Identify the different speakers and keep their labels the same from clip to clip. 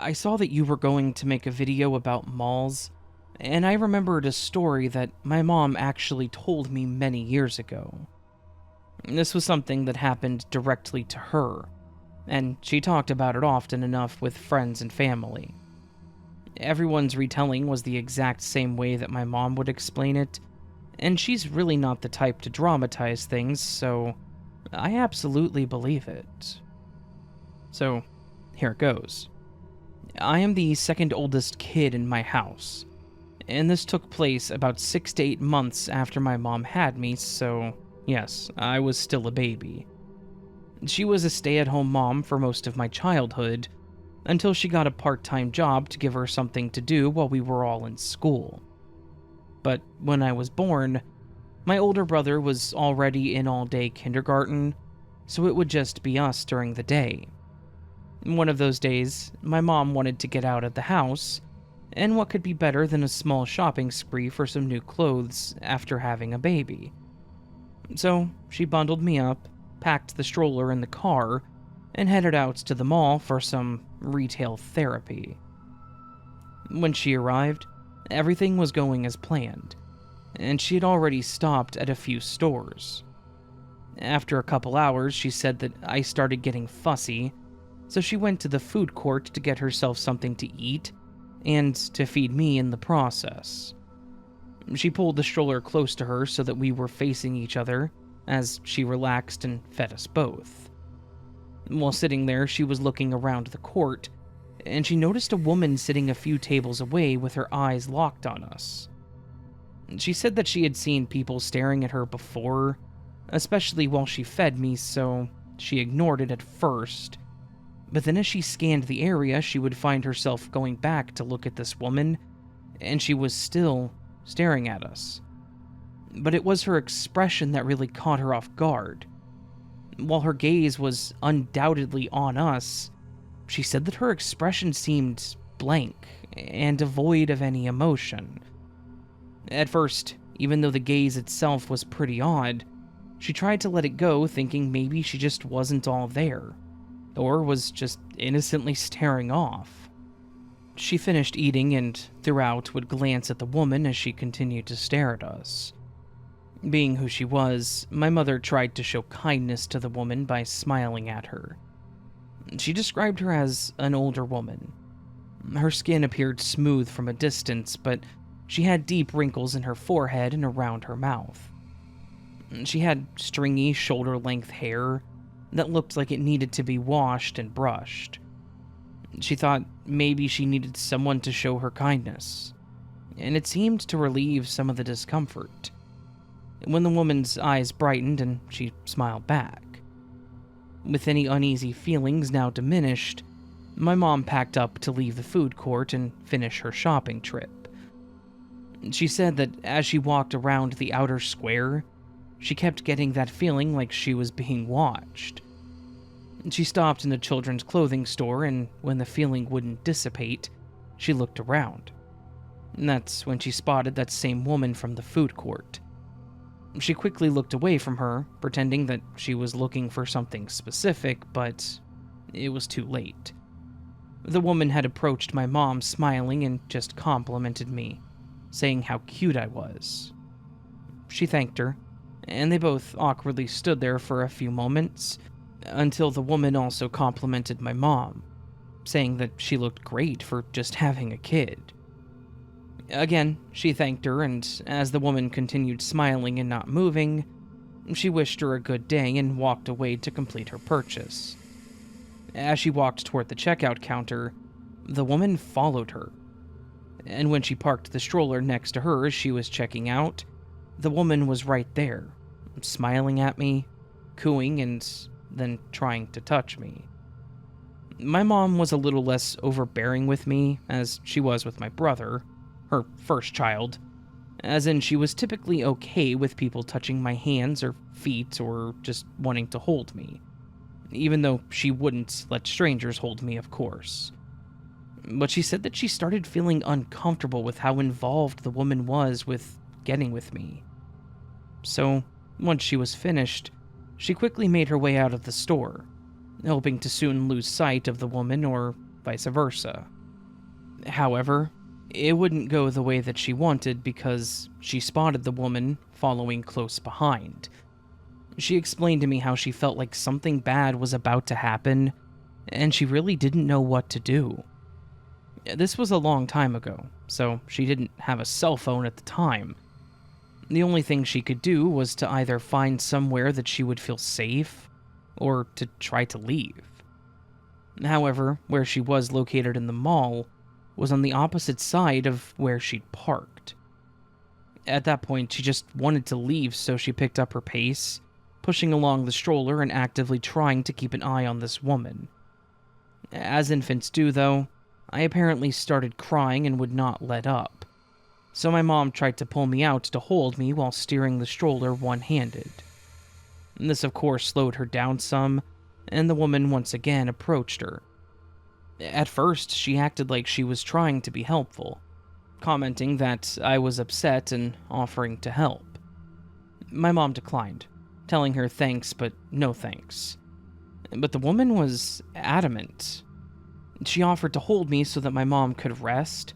Speaker 1: I saw that you were going to make a video about malls, and I remembered a story that my mom actually told me many years ago. This was something that happened directly to her, and she talked about it often enough with friends and family. Everyone's retelling was the exact same way that my mom would explain it, and she's really not the type to dramatize things, so I absolutely believe it. So, here it goes. I am the second oldest kid in my house, and this took place about 6 to 8 months after my mom had me, so yes, I was still a baby. She was a stay-at-home mom for most of my childhood, until she got a part-time job to give her something to do while we were all in school. But when I was born, my older brother was already in all-day kindergarten, so it would just be us during the day. One of those days, my mom wanted to get out of the house, and what could be better than a small shopping spree for some new clothes after having a baby? So she bundled me up, packed the stroller in the car, and headed out to the mall for some retail therapy. When she arrived, everything was going as planned, and she had already stopped at a few stores. After a couple hours, she said that I started getting fussy, so she went to the food court to get herself something to eat, and to feed me in the process. She pulled the stroller close to her so that we were facing each other, as she relaxed and fed us both. While sitting there, she was looking around the court, and she noticed a woman sitting a few tables away with her eyes locked on us. She said that she had seen people staring at her before, especially while she fed me, so she ignored it at first. But then as she scanned the area, she would find herself going back to look at this woman, and she was still staring at us. But it was her expression that really caught her off guard. While her gaze was undoubtedly on us, she said that her expression seemed blank and devoid of any emotion. At first, even though the gaze itself was pretty odd, she tried to let it go, thinking maybe she just wasn't all there, or was just innocently staring off. She finished eating and throughout would glance at the woman as she continued to stare at us. Being who she was, my mother tried to show kindness to the woman by smiling at her. She described her as an older woman. Her skin appeared smooth from a distance, but she had deep wrinkles in her forehead and around her mouth. She had stringy, shoulder-length hair that looked like it needed to be washed and brushed. She thought maybe she needed someone to show her kindness, and it seemed to relieve some of the discomfort. When the woman's eyes brightened and she smiled back. With any uneasy feelings now diminished, my mom packed up to leave the food court and finish her shopping trip. She said that as she walked around the outer square, she kept getting that feeling like she was being watched. She stopped in a children's clothing store, and when the feeling wouldn't dissipate, she looked around. And that's when she spotted that same woman from the food court. She quickly looked away from her, pretending that she was looking for something specific, but it was too late. The woman had approached my mom smiling and just complimented me, saying how cute I was. She thanked her, and they both awkwardly stood there for a few moments, until the woman also complimented my mom, saying that she looked great for just having a kid. Again, she thanked her, and as the woman continued smiling and not moving, she wished her a good day and walked away to complete her purchase. As she walked toward the checkout counter, the woman followed her, and when she parked the stroller next to her as she was checking out, the woman was right there, smiling at me, cooing, and then trying to touch me. My mom was a little less overbearing with me, as she was with my brother, her first child, as in she was typically okay with people touching my hands or feet or just wanting to hold me, even though she wouldn't let strangers hold me, of course. But she said that she started feeling uncomfortable with how involved the woman was with getting with me. So, once she was finished, she quickly made her way out of the store, hoping to soon lose sight of the woman or vice versa. However, it wouldn't go the way that she wanted because she spotted the woman following close behind. She explained to me how she felt like something bad was about to happen, and she really didn't know what to do. This was a long time ago, so she didn't have a cell phone at the time. The only thing she could do was to either find somewhere that she would feel safe, or to try to leave. However, where she was located in the mall was on the opposite side of where she'd parked. At that point, she just wanted to leave, so she picked up her pace, pushing along the stroller and actively trying to keep an eye on this woman. As infants do, though, I apparently started crying and would not let up, so my mom tried to pull me out to hold me while steering the stroller one-handed. This, of course, slowed her down some, and the woman once again approached her. At first, she acted like she was trying to be helpful, commenting that I was upset and offering to help. My mom declined, telling her thanks but no thanks. But the woman was adamant. She offered to hold me so that my mom could rest,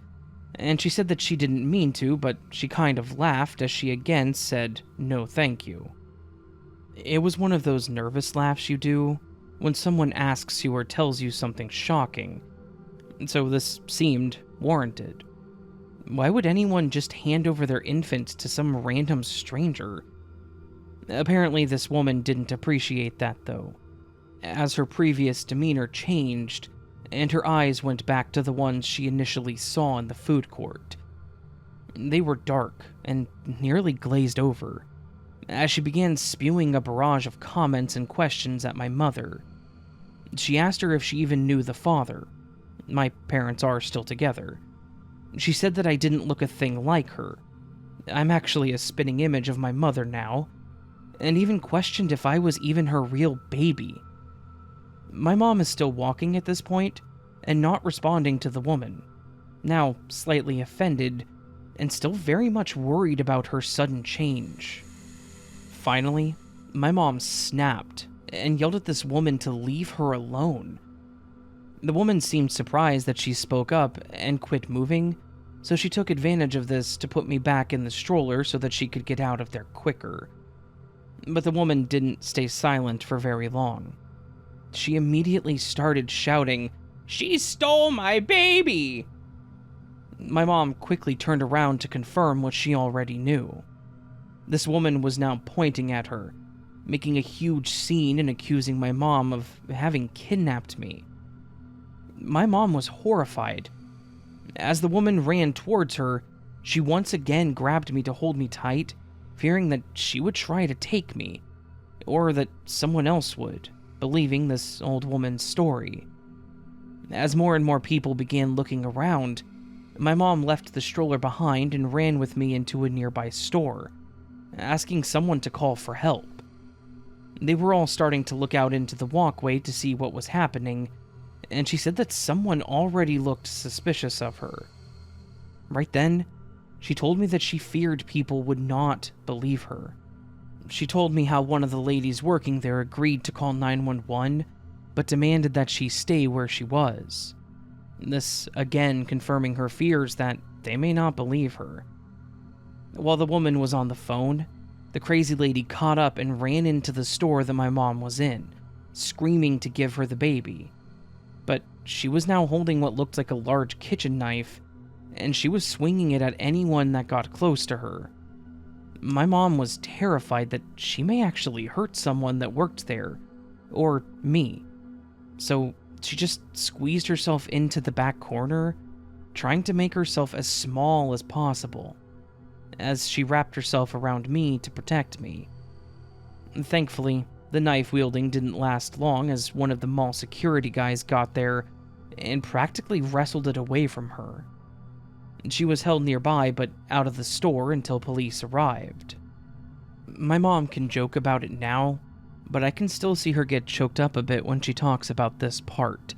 Speaker 1: and she said that she didn't mean to, but she kind of laughed as she again said no thank you. It was one of those nervous laughs you do when someone asks you or tells you something shocking, so this seemed warranted. Why would anyone just hand over their infant to some random stranger? Apparently this woman didn't appreciate that though, as her previous demeanor changed and her eyes went back to the ones she initially saw in the food court. They were dark and nearly glazed over, as she began spewing a barrage of comments and questions at my mother. She asked her if she even knew the father. My parents are still together. She said that I didn't look a thing like her. I'm actually a spitting image of my mother now, and even questioned if I was even her real baby. My mom is still walking at this point and not responding to the woman, now slightly offended and still very much worried about her sudden change. Finally, my mom snapped and yelled at this woman to leave her alone. The woman seemed surprised that she spoke up and quit moving, so she took advantage of this to put me back in the stroller so that she could get out of there quicker. But the woman didn't stay silent for very long. She immediately started shouting, "She stole my baby!" My mom quickly turned around to confirm what she already knew. This woman was now pointing at her, making a huge scene and accusing my mom of having kidnapped me. My mom was horrified. As the woman ran towards her, she once again grabbed me to hold me tight, fearing that she would try to take me, or that someone else would, believing this old woman's story. As more and more people began looking around, my mom left the stroller behind and ran with me into a nearby store, asking someone to call for help. They were all starting to look out into the walkway to see what was happening, and she said that someone already looked suspicious of her. Right then, she told me that she feared people would not believe her. She told me how one of the ladies working there agreed to call 911, but demanded that she stay where she was. This again confirming her fears that they may not believe her. While the woman was on the phone, the crazy lady caught up and ran into the store that my mom was in, screaming to give her the baby. But she was now holding what looked like a large kitchen knife, and she was swinging it at anyone that got close to her. My mom was terrified that she may actually hurt someone that worked there, or me. So she just squeezed herself into the back corner, trying to make herself as small as possible, as she wrapped herself around me to protect me. Thankfully, the knife wielding didn't last long, as one of the mall security guys got there and practically wrestled it away from her. She was held nearby but out of the store until police arrived. My mom can joke about it now, but I can still see her get choked up a bit when she talks about this part.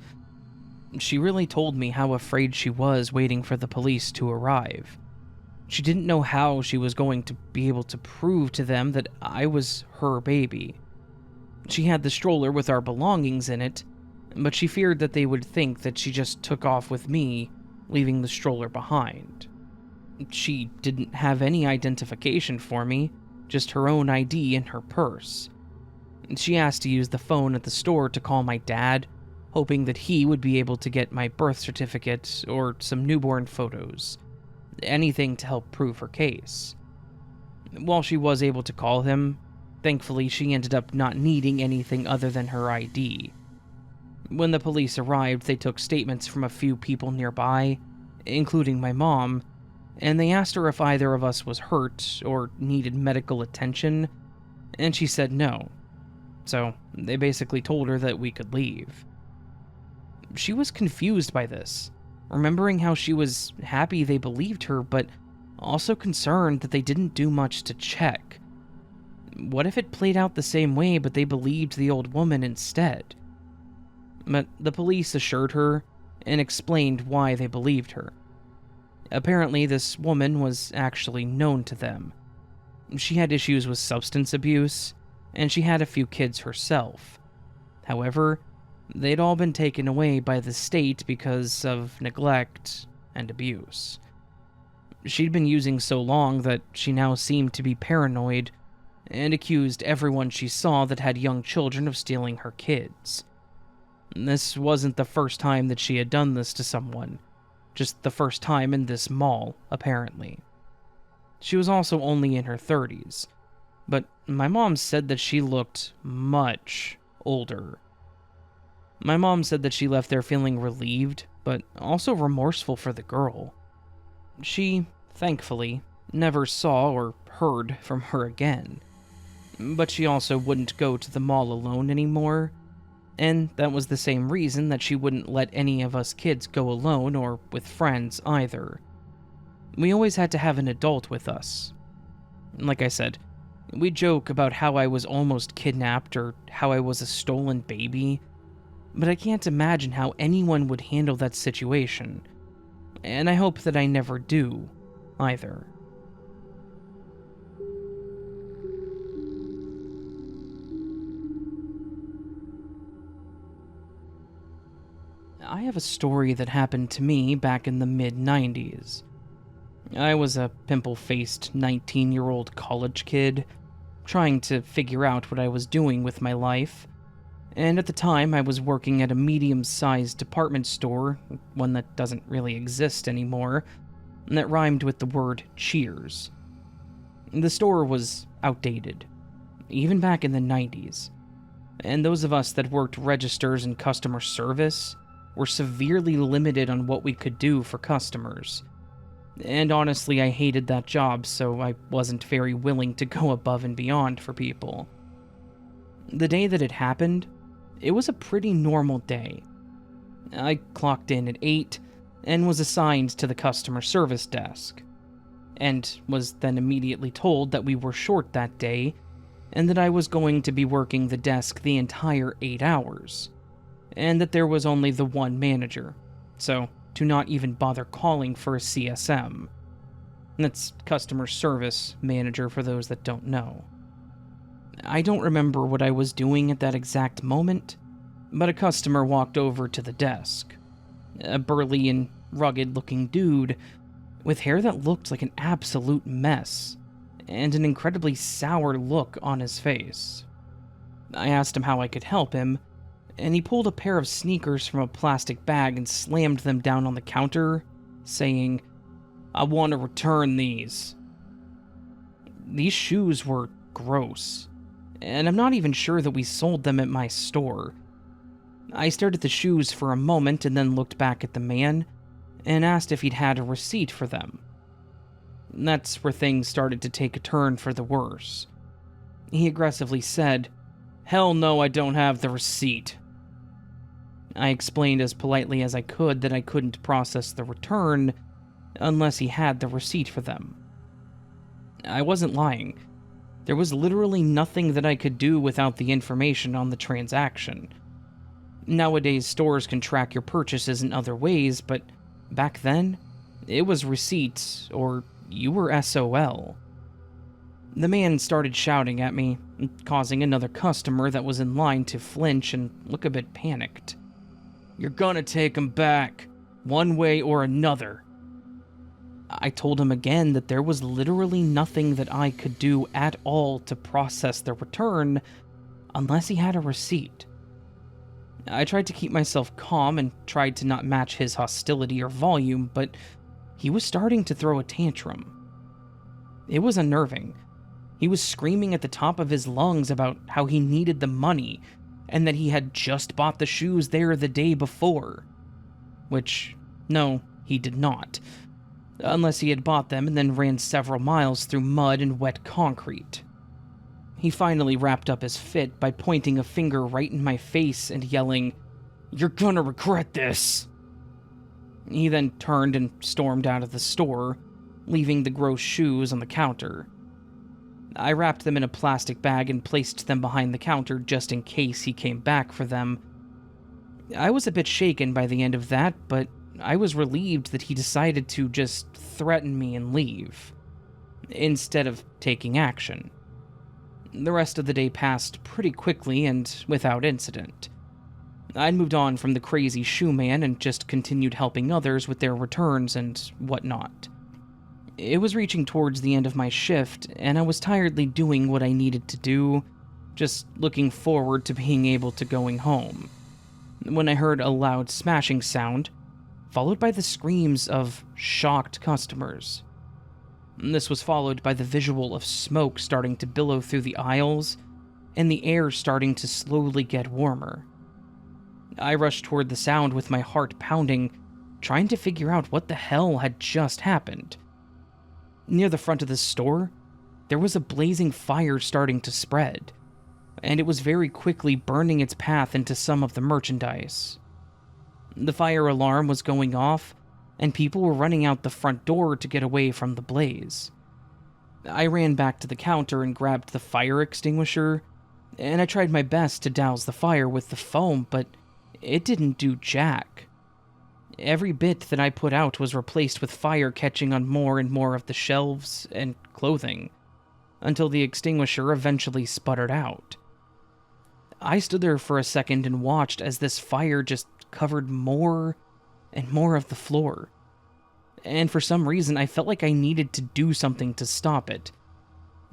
Speaker 1: She really told me how afraid she was waiting for the police to arrive. She didn't know how she was going to be able to prove to them that I was her baby. She had the stroller with our belongings in it, but she feared that they would think that she just took off with me leaving the stroller behind. She didn't have any identification for me, just her own ID in her purse. She asked to use the phone at the store to call my dad, hoping that he would be able to get my birth certificate or some newborn photos. Anything to help prove her case. While she was able to call him, thankfully she ended up not needing anything other than her ID. When the police arrived, they took statements from a few people nearby, including my mom, and they asked her if either of us was hurt or needed medical attention, and she said no. So they basically told her that we could leave. She was confused by this, remembering how she was happy they believed her, but also concerned that they didn't do much to check. What if it played out the same way, but they believed the old woman instead? But the police assured her and explained why they believed her. Apparently, this woman was actually known to them. She had issues with substance abuse, and she had a few kids herself. However, they'd all been taken away by the state because of neglect and abuse. She'd been using so long that she now seemed to be paranoid and accused everyone she saw that had young children of stealing her kids. This wasn't the first time that she had done this to someone, just the first time in this mall, apparently. She was also only in her 30s, but my mom said that she looked much older. My mom said that she left there feeling relieved, but also remorseful for the girl. She, thankfully, never saw or heard from her again. But she also wouldn't go to the mall alone anymore, and that was the same reason that she wouldn't let any of us kids go alone or with friends either. We always had to have an adult with us. Like I said, we joke about how I was almost kidnapped or how I was a stolen baby, but I can't imagine how anyone would handle that situation, and I hope that I never do, either. I have a story that happened to me back in the mid-90s. I was a pimple-faced 19-year-old college kid, trying to figure out what I was doing with my life, and at the time I was working at a medium-sized department store, one that doesn't really exist anymore, that rhymed with the word Cheers. The store was outdated, even back in the 90s, and those of us that worked registers and customer service were severely limited on what we could do for customers. And honestly, I hated that job, so I wasn't very willing to go above and beyond for people. The day that it happened, it was a pretty normal day. I clocked in at 8 and was assigned to the customer service desk, and was then immediately told that we were short that day and that I was going to be working the desk the entire 8 hours, and that there was only the one manager, so to not even bother calling for a CSM. That's customer service manager for those that don't know. I don't remember what I was doing at that exact moment, but a customer walked over to the desk. A burly and rugged-looking dude with hair that looked like an absolute mess, and an incredibly sour look on his face. I asked him how I could help him, and he pulled a pair of sneakers from a plastic bag and slammed them down on the counter, saying, "I want to return these." These shoes were gross, and I'm not even sure that we sold them at my store. I stared at the shoes for a moment and then looked back at the man and asked if he'd had a receipt for them. That's where things started to take a turn for the worse. He aggressively said, "Hell no, I don't have the receipt." I explained as politely as I could that I couldn't process the return unless he had the receipt for them. I wasn't lying. There was literally nothing that I could do without the information on the transaction. Nowadays, stores can track your purchases in other ways, but back then, it was receipts, or you were SOL. The man started shouting at me, causing another customer that was in line to flinch and look a bit panicked. "You're gonna take 'em back. one way or another. I told him again that there was literally nothing that I could do at all to process the return unless he had a receipt. I tried to keep myself calm and tried to not match his hostility or volume, but he was starting to throw a tantrum. It was unnerving. He was screaming at the top of his lungs about how he needed the money and that he had just bought the shoes there the day before. Which, no, he did not. Unless he had bought them and then ran several miles through mud and wet concrete. He finally wrapped up his fit by pointing a finger right in my face and yelling, "You're gonna regret this!" He then turned and stormed out of the store, leaving the gross shoes on the counter. I wrapped them in a plastic bag and placed them behind the counter just in case he came back for them. I was a bit shaken by the end of that, but I was relieved that he decided to just threaten me and leave, instead of taking action. The rest of the day passed pretty quickly and without incident. I'd moved on from the crazy shoe man and just continued helping others with their returns and whatnot. It was reaching towards the end of my shift, and I was tiredly doing what I needed to do, just looking forward to being able to going home, when I heard a loud smashing sound, followed by the screams of shocked customers. This was followed by the visual of smoke starting to billow through the aisles, and the air starting to slowly get warmer. I rushed toward the sound with my heart pounding, trying to figure out what the hell had just happened. Near the front of the store, there was a blazing fire starting to spread, and it was very quickly burning its path into some of the merchandise. The fire alarm was going off, and people were running out the front door to get away from the blaze. I ran back to the counter and grabbed the fire extinguisher, and I tried my best to douse the fire with the foam, but it didn't do jack. Every bit that I put out was replaced with fire catching on more and more of the shelves and clothing, until the extinguisher eventually sputtered out. I stood there for a second and watched as this fire just covered more and more of the floor. And for some reason, I felt like I needed to do something to stop it,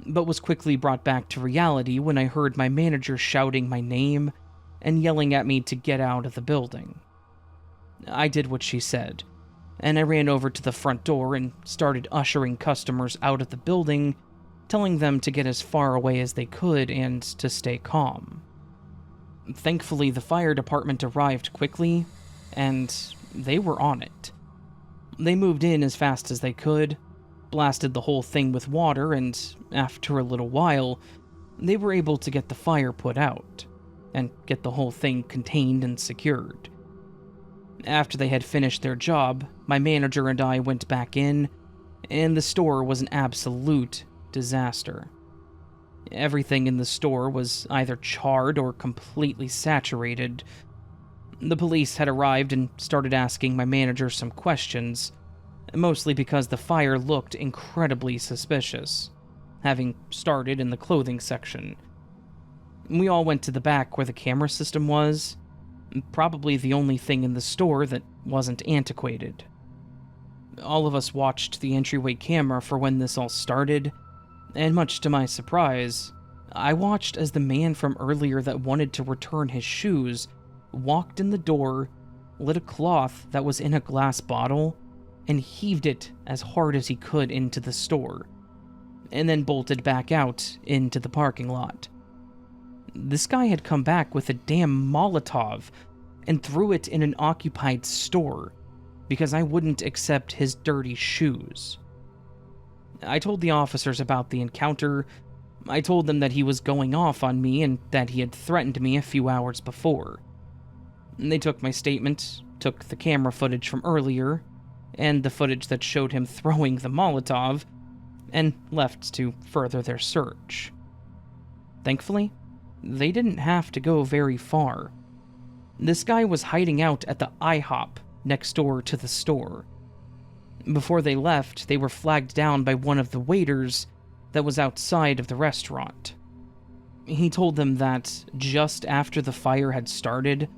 Speaker 1: but was quickly brought back to reality when I heard my manager shouting my name and yelling at me to get out of the building. I did what she said, and I ran over to the front door and started ushering customers out of the building, telling them to get as far away as they could and to stay calm. Thankfully, the fire department arrived quickly, and they were on it. They moved in as fast as they could, blasted the whole thing with water, and after a little while, they were able to get the fire put out, and get the whole thing contained and secured. After they had finished their job, my manager and I went back in, and the store was an absolute disaster. Everything in the store was either charred or completely saturated. The police had arrived and started asking my manager some questions, mostly because the fire looked incredibly suspicious, having started in the clothing section. We all went to the back where the camera system was, probably the only thing in the store that wasn't antiquated. All of us watched the entryway camera for when this all started, and much to my surprise, I watched as the man from earlier that wanted to return his shoes walked in the door, lit a cloth that was in a glass bottle, and heaved it as hard as he could into the store, and then bolted back out into the parking lot. This guy had come back with a damn Molotov and threw it in an occupied store because I wouldn't accept his dirty shoes. I told the officers about the encounter. I told them that he was going off on me and that he had threatened me a few hours before. They took my statement, took the camera footage from earlier, and the footage that showed him throwing the Molotov, and left to further their search. Thankfully, they didn't have to go very far. This guy was hiding out at the IHOP next door to the store. Before they left, they were flagged down by one of the waiters that was outside of the restaurant. He told them that just after the fire had started,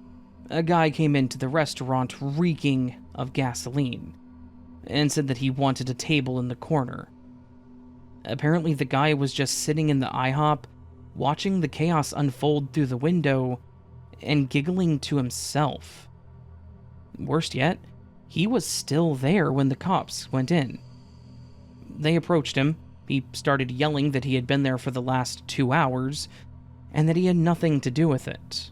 Speaker 1: a guy came into the restaurant reeking of gasoline and said that he wanted a table in the corner. Apparently, the guy was just sitting in the IHOP, watching the chaos unfold through the window and giggling to himself. Worst yet, he was still there when the cops went in. They approached him. He started yelling that he had been there for the last 2 hours and that he had nothing to do with it.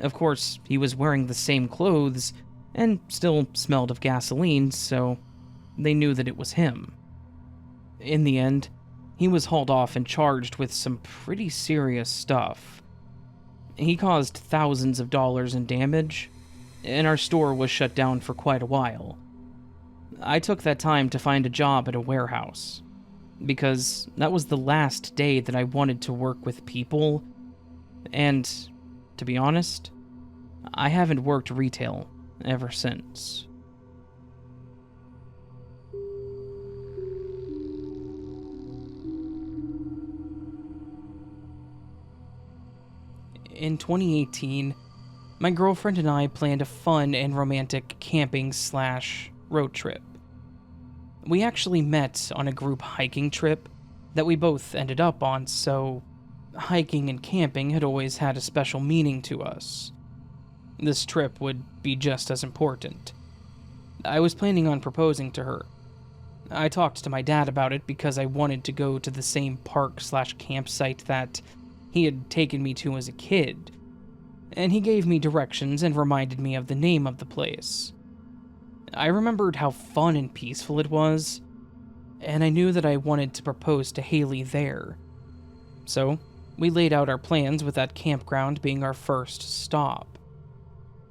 Speaker 1: Of course, he was wearing the same clothes and still smelled of gasoline, so they knew that it was him. In the end, he was hauled off and charged with some pretty serious stuff. He caused thousands of dollars in damage, and our store was shut down for quite a while. I took that time to find a job at a warehouse, because that was the last day that I wanted to work with people, and, to be honest, I haven't worked retail ever since. In 2018, my girlfriend and I planned a fun and romantic camping/road trip. We actually met on a group hiking trip that we both ended up on, so hiking and camping had always had a special meaning to us. This trip would be just as important. I was planning on proposing to her. I talked to my dad about it because I wanted to go to the same park/campsite that he had taken me to as a kid, and he gave me directions and reminded me of the name of the place. I remembered how fun and peaceful it was, and I knew that I wanted to propose to Haley there. So, we laid out our plans with that campground being our first stop.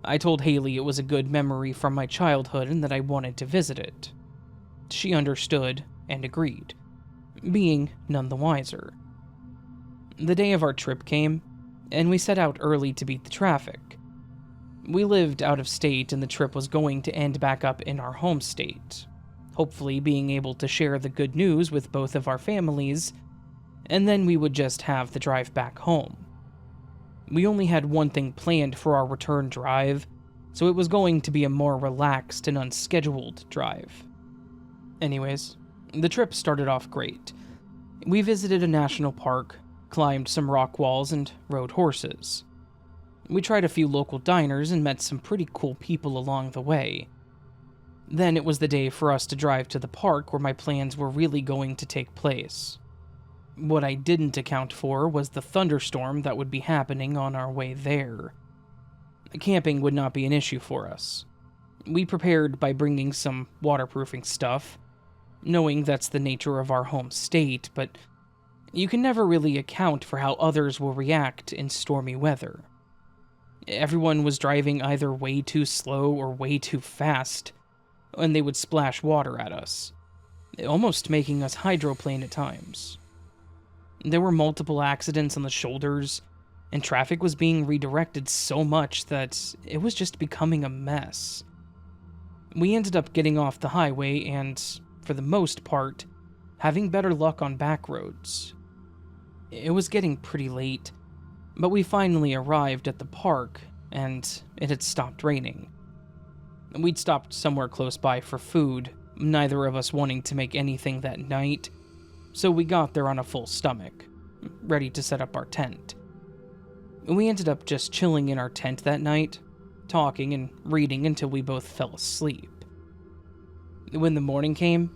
Speaker 1: I told Haley it was a good memory from my childhood and that I wanted to visit it. She understood and agreed, being none the wiser. The day of our trip came, and we set out early to beat the traffic. We lived out of state, and the trip was going to end back up in our home state, hopefully being able to share the good news with both of our families, and then we would just have the drive back home. We only had one thing planned for our return drive, so it was going to be a more relaxed and unscheduled drive. Anyways, the trip started off great. We visited a national park, climbed some rock walls, and rode horses. We tried a few local diners and met some pretty cool people along the way. Then it was the day for us to drive to the park where my plans were really going to take place. What I didn't account for was the thunderstorm that would be happening on our way there. Camping would not be an issue for us. We prepared by bringing some waterproofing stuff, knowing that's the nature of our home state, but you can never really account for how others will react in stormy weather. Everyone was driving either way too slow or way too fast, and they would splash water at us, almost making us hydroplane at times. There were multiple accidents on the shoulders, and traffic was being redirected so much that it was just becoming a mess. We ended up getting off the highway and, for the most part, having better luck on back roads. It was getting pretty late, but we finally arrived at the park, and it had stopped raining. We'd stopped somewhere close by for food, neither of us wanting to make anything that night, so we got there on a full stomach, ready to set up our tent. We ended up just chilling in our tent that night, talking and reading until we both fell asleep. When the morning came,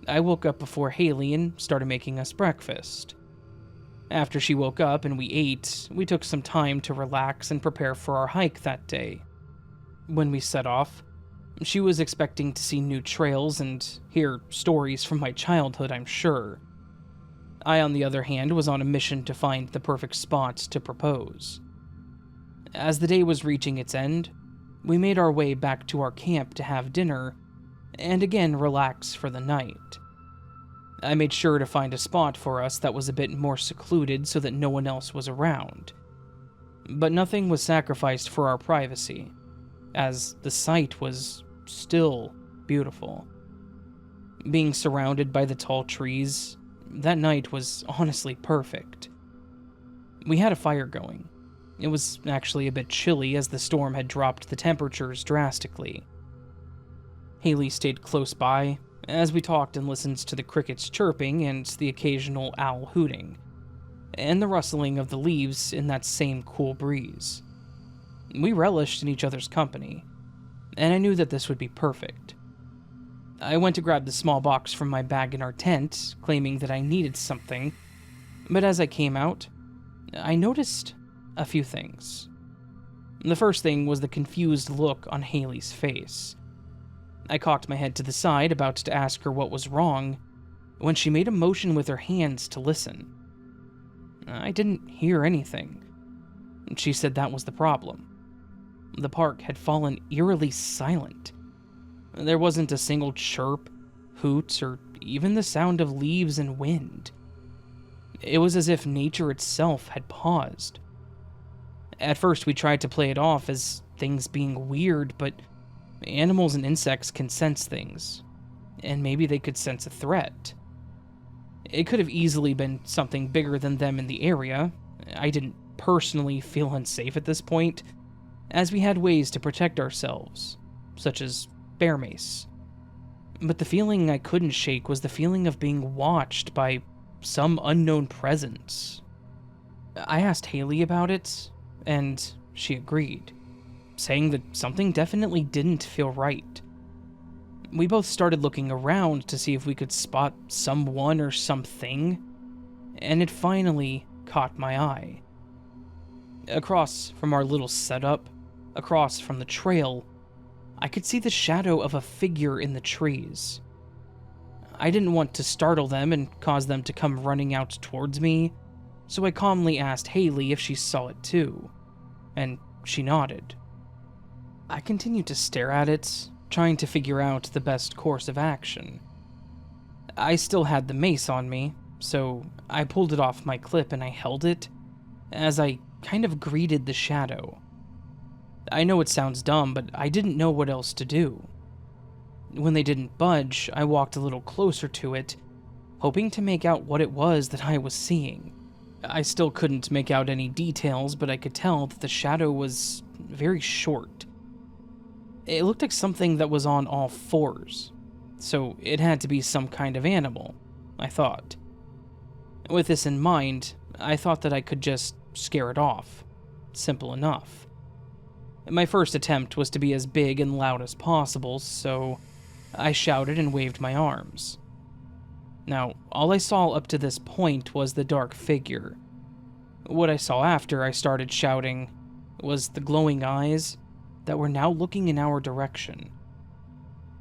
Speaker 1: I woke up before Haley and started making us breakfast. After she woke up and we ate, we took some time to relax and prepare for our hike that day. When we set off, she was expecting to see new trails and hear stories from my childhood, I'm sure. I, on the other hand, was on a mission to find the perfect spot to propose. As the day was reaching its end, we made our way back to our camp to have dinner, and again relax for the night. I made sure to find a spot for us that was a bit more secluded so that no one else was around. But nothing was sacrificed for our privacy, as the sight was still beautiful. Being surrounded by the tall trees, that night was honestly perfect. We had a fire going. It was actually a bit chilly as the storm had dropped the temperatures drastically. Haley stayed close by as we talked and listened to the crickets chirping and the occasional owl hooting, and the rustling of the leaves in that same cool breeze. We relished in each other's company, and I knew that this would be perfect. I went to grab the small box from my bag in our tent, claiming that I needed something, but as I came out, I noticed a few things. The first thing was the confused look on Haley's face. I cocked my head to the side, about to ask her what was wrong, when she made a motion with her hands to listen. I didn't hear anything. She said that was the problem. The park had fallen eerily silent. There wasn't a single chirp, hoot, or even the sound of leaves and wind. It was as if nature itself had paused. At first, we tried to play it off as things being weird, but animals and insects can sense things, and maybe they could sense a threat. It could have easily been something bigger than them in the area. I didn't personally feel unsafe at this point, as we had ways to protect ourselves, such as bear mace. But the feeling I couldn't shake was the feeling of being watched by some unknown presence. I asked Haley about it, and she agreed, saying that something definitely didn't feel right. We both started looking around to see if we could spot someone or something, and it finally caught my eye. Across from our little setup, across from the trail, I could see the shadow of a figure in the trees. I didn't want to startle them and cause them to come running out towards me, so I calmly asked Haley if she saw it too, and she nodded. I continued to stare at it, trying to figure out the best course of action. I still had the mace on me, so I pulled it off my clip and I held it, as I kind of greeted the shadow. I know it sounds dumb, but I didn't know what else to do. When they didn't budge, I walked a little closer to it, hoping to make out what it was that I was seeing. I still couldn't make out any details, but I could tell that the shadow was very short. It looked like something that was on all fours, so it had to be some kind of animal, I thought. With this in mind, I thought that I could just scare it off. Simple enough. My first attempt was to be as big and loud as possible, so I shouted and waved my arms. Now, all I saw up to this point was the dark figure. What I saw after I started shouting was the glowing eyes that were now looking in our direction.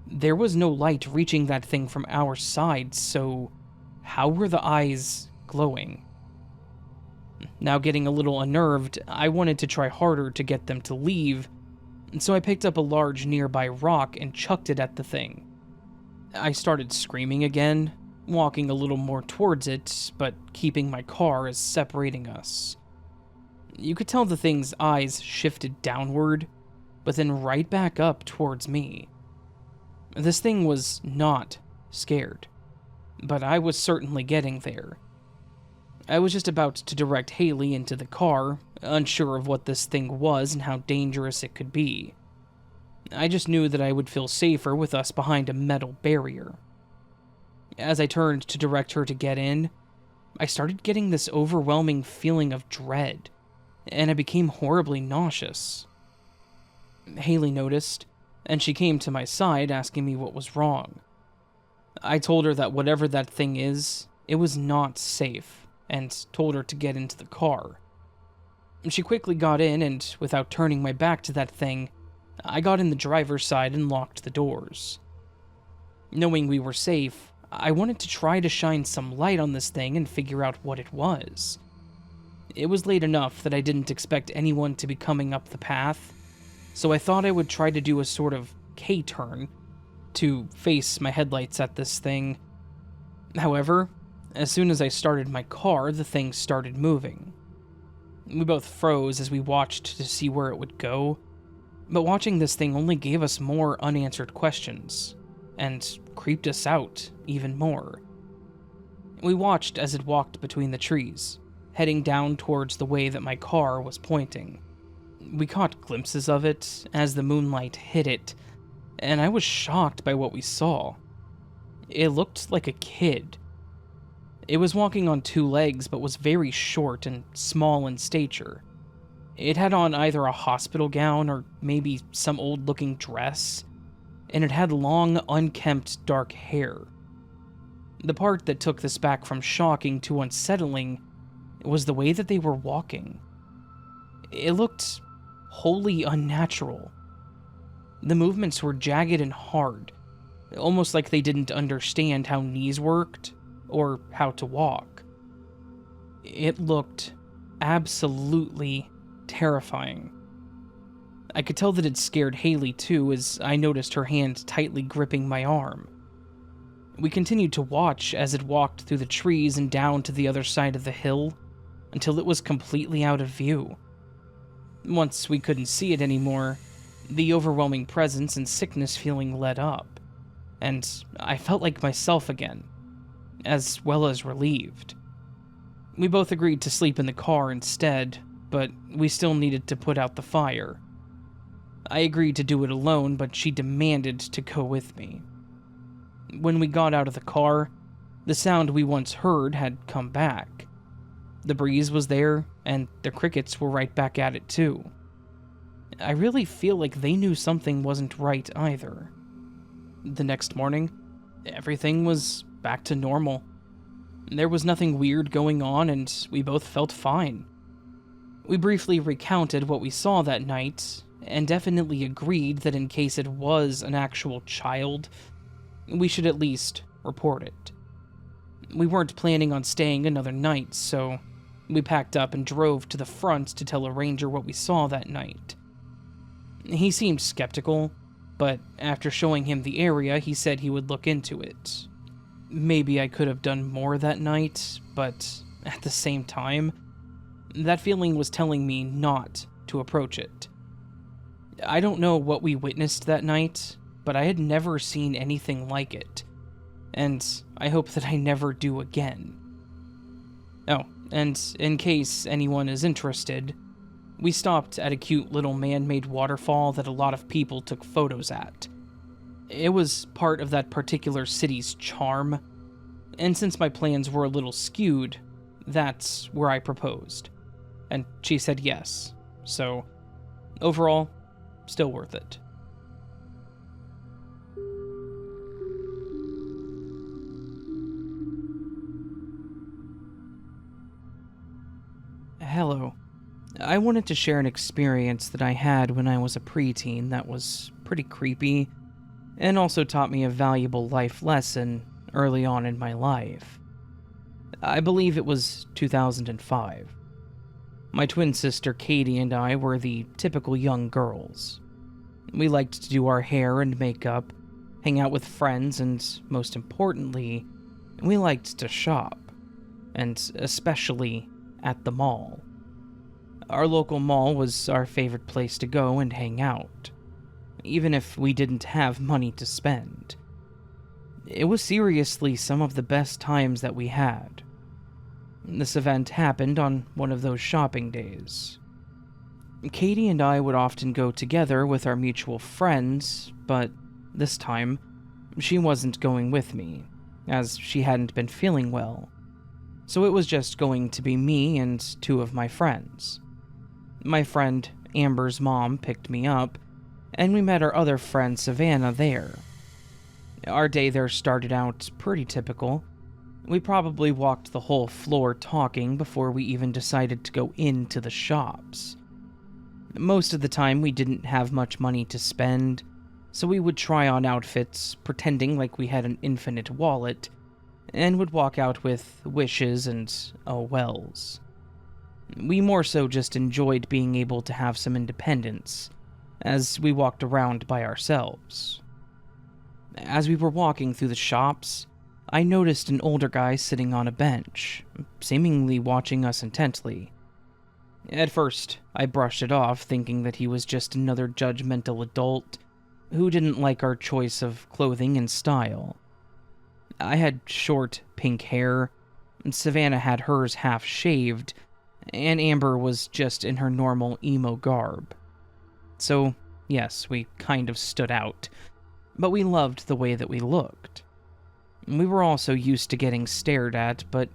Speaker 1: There was no light reaching that thing from our side, so how were the eyes glowing? Now getting a little unnerved, I wanted to try harder to get them to leave, so I picked up a large nearby rock and chucked it at the thing. I started screaming again, walking a little more towards it, but keeping my car as separating us. You could tell the thing's eyes shifted downward, but then right back up towards me. This thing was not scared, but I was certainly getting there. I was just about to direct Haley into the car, unsure of what this thing was and how dangerous it could be. I just knew that I would feel safer with us behind a metal barrier. As I turned to direct her to get in, I started getting this overwhelming feeling of dread, and I became horribly nauseous. Haley noticed, and she came to my side asking me what was wrong. I told her that whatever that thing is, it was not safe, and told her to get into the car. She quickly got in, and without turning my back to that thing, I got in the driver's side and locked the doors. Knowing we were safe, I wanted to try to shine some light on this thing and figure out what it was. It was late enough that I didn't expect anyone to be coming up the path, so I thought I would try to do a sort of K-turn to face my headlights at this thing. However, as soon as I started my car, the thing started moving. We both froze as we watched to see where it would go, but watching this thing only gave us more unanswered questions, and creeped us out even more. We watched as it walked between the trees, heading down towards the way that my car was pointing. We caught glimpses of it as the moonlight hit it, and I was shocked by what we saw. It looked like a kid. It was walking on two legs, but was very short and small in stature. It had on either a hospital gown or maybe some old-looking dress, and it had long, unkempt, dark hair. The part that took this back from shocking to unsettling was the way that they were walking. It looked wholly unnatural. The movements were jagged and hard, almost like they didn't understand how knees worked or how to walk. It looked absolutely terrifying. I could tell that it scared Haley too, as I noticed her hand tightly gripping my arm. We continued to watch as it walked through the trees and down to the other side of the hill until it was completely out of view. Once we couldn't see it anymore, the overwhelming presence and sickness feeling let up, and I felt like myself again, as well as relieved. We both agreed to sleep in the car instead, but we still needed to put out the fire. I agreed to do it alone, but she demanded to go with me. When we got out of the car, the sound we once heard had come back. The breeze was there, and the crickets were right back at it too. I really feel like they knew something wasn't right either. The next morning, everything was back to normal. There was nothing weird going on, and we both felt fine. We briefly recounted what we saw that night, and definitely agreed that in case it was an actual child, we should at least report it. We weren't planning on staying another night, so we packed up and drove to the front to tell a ranger what we saw that night. He seemed skeptical, but after showing him the area, he said he would look into it. Maybe I could have done more that night, but at the same time, that feeling was telling me not to approach it. I don't know what we witnessed that night, but I had never seen anything like it, and I hope that I never do again. Oh, and in case anyone is interested, we stopped at a cute little man-made waterfall that a lot of people took photos at. It was part of that particular city's charm, and since my plans were a little skewed, that's where I proposed. And she said yes, so overall, still worth it. Hello. I wanted to share an experience that I had when I was a preteen that was pretty creepy, and also taught me a valuable life lesson early on in my life. I believe it was 2005. My twin sister Katie and I were the typical young girls. We liked to do our hair and makeup, hang out with friends, and most importantly, we liked to shop, and especially at the mall. Our local mall was our favorite place to go and hang out, even if we didn't have money to spend. It was seriously some of the best times that we had. This event happened on one of those shopping days. Katie and I would often go together with our mutual friends, but this time, she wasn't going with me, as she hadn't been feeling well. So it was just going to be me and two of my friends. My friend Amber's mom picked me up, and we met our other friend Savannah there. Our day there started out pretty typical. We probably walked the whole floor talking before we even decided to go into the shops. Most of the time we didn't have much money to spend, so we would try on outfits pretending like we had an infinite wallet, and would walk out with wishes and oh wells. We more so just enjoyed being able to have some independence, as we walked around by ourselves. As we were walking through the shops, I noticed an older guy sitting on a bench, seemingly watching us intently. At first, I brushed it off, thinking that he was just another judgmental adult who didn't like our choice of clothing and style. I had short, pink hair, and Savannah had hers half-shaved, and Amber was just in her normal emo garb. So, yes, we kind of stood out. but we loved the way that we looked. We were also used to getting stared at, but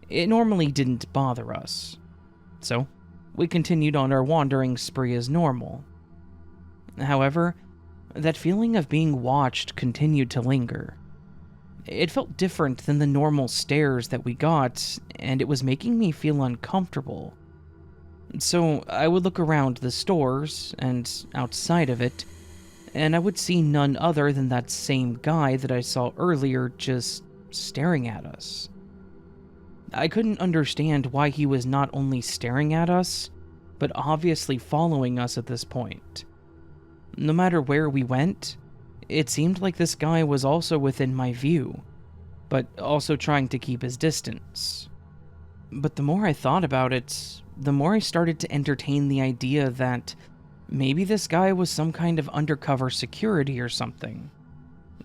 Speaker 1: it normally didn't bother us. So, we continued on our wandering spree as normal. However, that feeling of being watched continued to linger. It felt different than the normal stares that we got, and it was making me feel uncomfortable. So I would look around the stores and outside of it, and I would see none other than that same guy that I saw earlier just staring at us. I couldn't understand why he was not only staring at us, but obviously following us at this point. No matter where we went, it seemed like this guy was also within my view, but also trying to keep his distance. But the more I thought about it, the more I started to entertain the idea that maybe this guy was some kind of undercover security or something,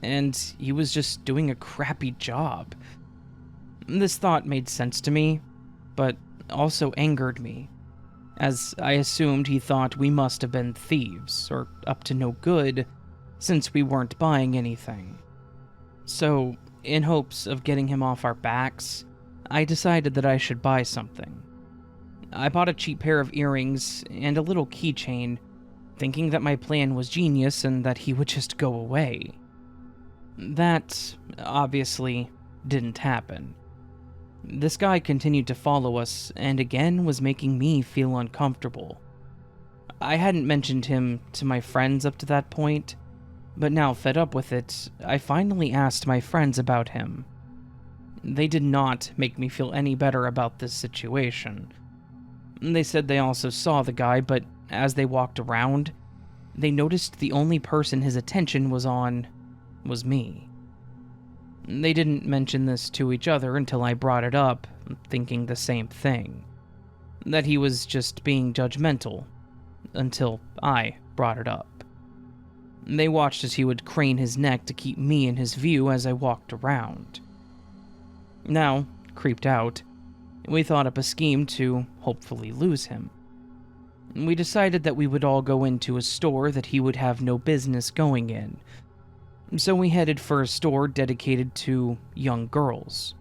Speaker 1: and he was just doing a crappy job. This thought made sense to me, but also angered me, as I assumed he thought we must have been thieves, or up to no good, since we weren't buying anything. So, in hopes of getting him off our backs, I decided that I should buy something. I bought a cheap pair of earrings and a little keychain, thinking that my plan was genius and that he would just go away. That, obviously, didn't happen. This guy continued to follow us, and again was making me feel uncomfortable. I hadn't mentioned him to my friends up to that point, but now fed up with it, I finally asked my friends about him. They did not make me feel any better about this situation. They said they also saw the guy, but as they walked around, they noticed the only person his attention was on was me. They didn't mention this to each other until I brought it up, thinking the same thing. That he was just being judgmental, until I brought it up. They watched as he would crane his neck to keep me in his view as I walked around. Now, creeped out, we thought up a scheme to hopefully lose him. We decided that we would all go into a store that he would have no business going in, so we headed for a store dedicated to young girls.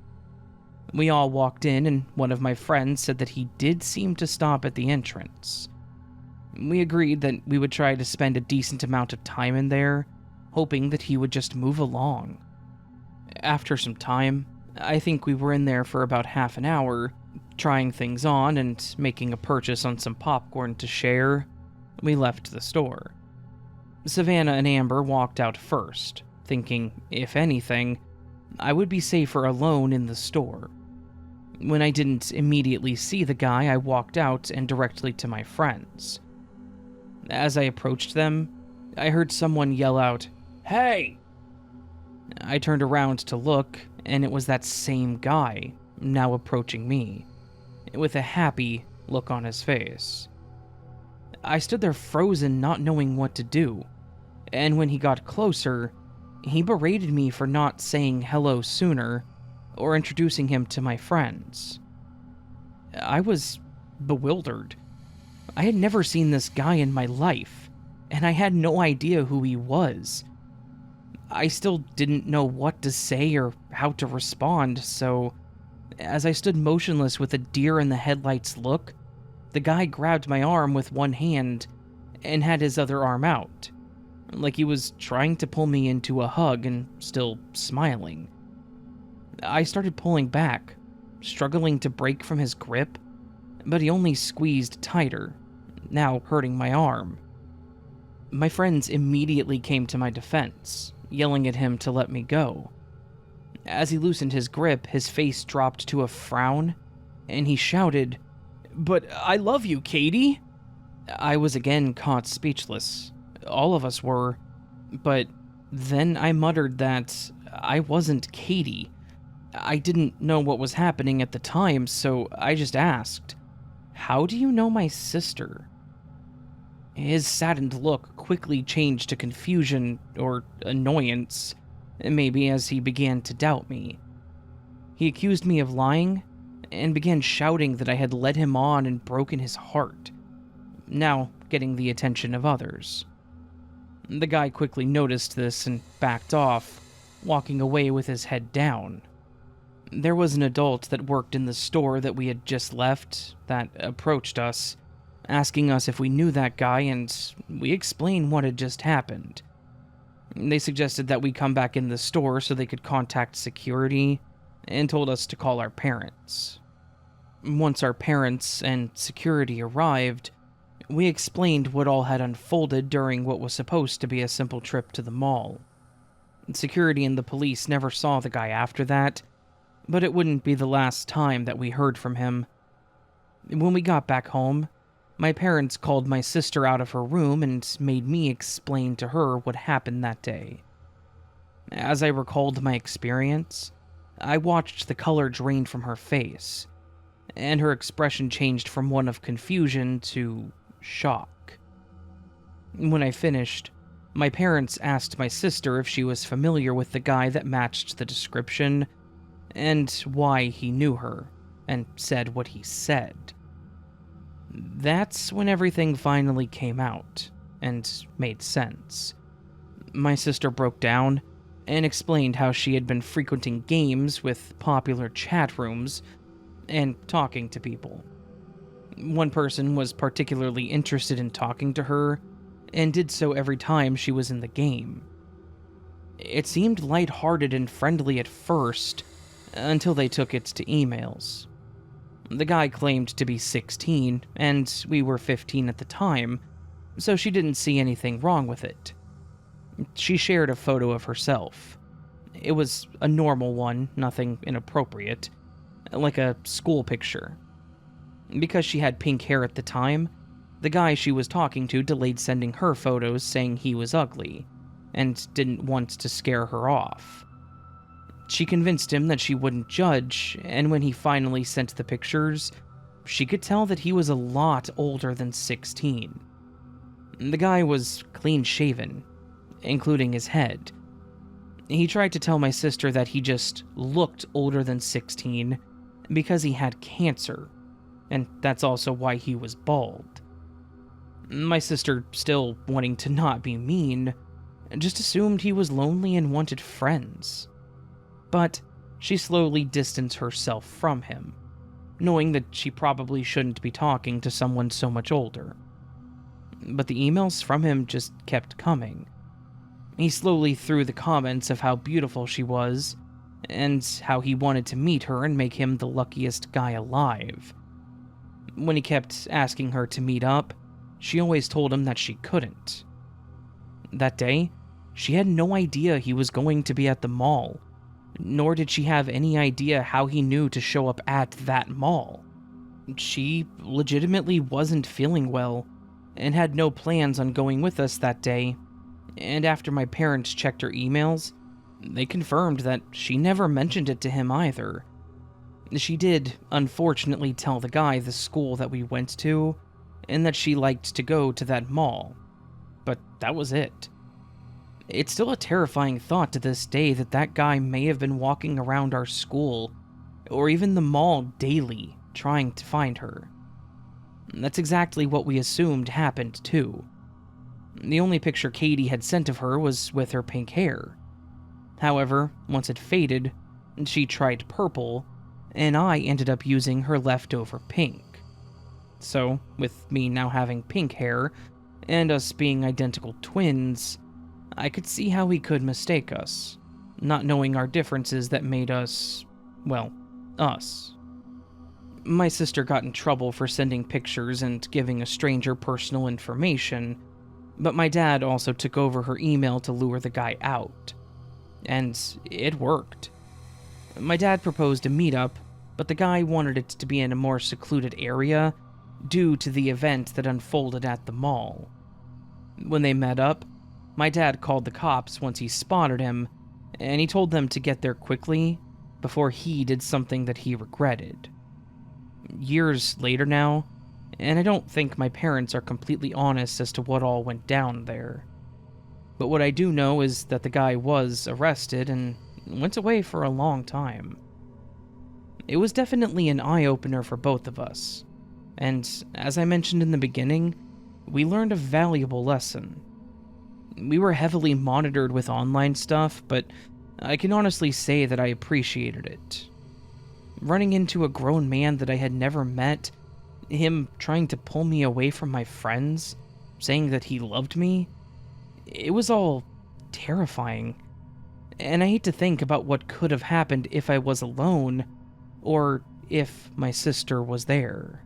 Speaker 1: We all walked in, and one of my friends said that he did seem to stop at the entrance. We agreed that we would try to spend a decent amount of time in there, hoping that he would just move along. After some time, I think we were in there for about half an hour, trying things on and making a purchase on some popcorn to share. We left the store. Savannah and Amber walked out first, thinking, if anything, I would be safer alone in the store. When I didn't immediately see the guy, I walked out and directly to my friends. As I approached them, I heard someone yell out, "Hey!" I turned around to look, and it was that same guy, now approaching me, with a happy look on his face. I stood there frozen, not knowing what to do, and when he got closer, he berated me for not saying hello sooner, or introducing him to my friends. I was bewildered. I had never seen this guy in my life, and I had no idea who he was. I still didn't know what to say or how to respond, so as I stood motionless with a deer in the headlights look, the guy grabbed my arm with one hand and had his other arm out, like he was trying to pull me into a hug and still smiling. I started pulling back, struggling to break from his grip, but he only squeezed tighter, now hurting my arm. My friends immediately came to my defense, yelling at him to let me go. As he loosened his grip, his face dropped to a frown, and he shouted, "But I love you, Katie!" I was again caught speechless. All of us were, but then I muttered that I wasn't Katie. I didn't know what was happening at the time, so I just asked, "How do you know my sister?" His saddened look quickly changed to confusion or annoyance, maybe as he began to doubt me. He accused me of lying and began shouting that I had led him on and broken his heart, now getting the attention of others. The guy quickly noticed this and backed off, walking away with his head down. There was an adult that worked in the store that we had just left that approached us, asking us if we knew that guy, and we explained what had just happened. They suggested that we come back in the store so they could contact security, and told us to call our parents. Once our parents and security arrived, we explained what all had unfolded during what was supposed to be a simple trip to the mall. Security and the police never saw the guy after that, but it wouldn't be the last time that we heard from him. When we got back home, my parents called my sister out of her room and made me explain to her what happened that day. As I recalled my experience, I watched the color drain from her face, and her expression changed from one of confusion to shock. When I finished, my parents asked my sister if she was familiar with the guy that matched the description, and why he knew her, and said what he said. That's when everything finally came out, and made sense. My sister broke down, and explained how she had been frequenting games with popular chat rooms, and talking to people. One person was particularly interested in talking to her, and did so every time she was in the game. It seemed lighthearted and friendly at first, until they took it to emails. The guy claimed to be 16, and we were 15 at the time, so she didn't see anything wrong with it. She shared a photo of herself. It was a normal one, nothing inappropriate, like a school picture. Because she had pink hair at the time, the guy she was talking to delayed sending her photos saying he was ugly, and didn't want to scare her off. She convinced him that she wouldn't judge, and when he finally sent the pictures, she could tell that he was a lot older than 16. The guy was clean-shaven, including his head. He tried to tell my sister that he just looked older than 16 because he had cancer, and that's also why he was bald. My sister, still wanting to not be mean, just assumed he was lonely and wanted friends. But she slowly distanced herself from him, knowing that she probably shouldn't be talking to someone so much older. But the emails from him just kept coming. He slowly threw the comments of how beautiful she was, and how he wanted to meet her and make him the luckiest guy alive. When he kept asking her to meet up, she always told him that she couldn't. That day, she had no idea he was going to be at the mall, nor did she have any idea how he knew to show up at that mall. She legitimately wasn't feeling well, and had no plans on going with us that day, and after my parents checked her emails, they confirmed that she never mentioned it to him either. She did, unfortunately, tell the guy the school that we went to, and that she liked to go to that mall, but that was it. It's still a terrifying thought to this day that that guy may have been walking around our school, or even the mall daily, trying to find her. That's exactly what we assumed happened too. The only picture Katie had sent of her was with her pink hair. However, once it faded, she tried purple, and I ended up using her leftover pink. So, with me now having pink hair, and us being identical twins, I could see how he could mistake us, not knowing our differences that made us, well, us. My sister got in trouble for sending pictures and giving a stranger personal information, but my dad also took over her email to lure the guy out. And it worked. My dad proposed a meetup, but the guy wanted it to be in a more secluded area due to the event that unfolded at the mall. When they met up, my dad called the cops once he spotted him, and he told them to get there quickly before he did something that he regretted. Years later now, and I don't think my parents are completely honest as to what all went down there. But what I do know is that the guy was arrested and went away for a long time. It was definitely an eye-opener for both of us, and as I mentioned in the beginning, we learned a valuable lesson. We were heavily monitored with online stuff, but I can honestly say that I appreciated it. Running into a grown man that I had never met, him trying to pull me away from my friends, saying that he loved me, it was all terrifying. And I hate to think about what could have happened if I was alone, or if my sister was there.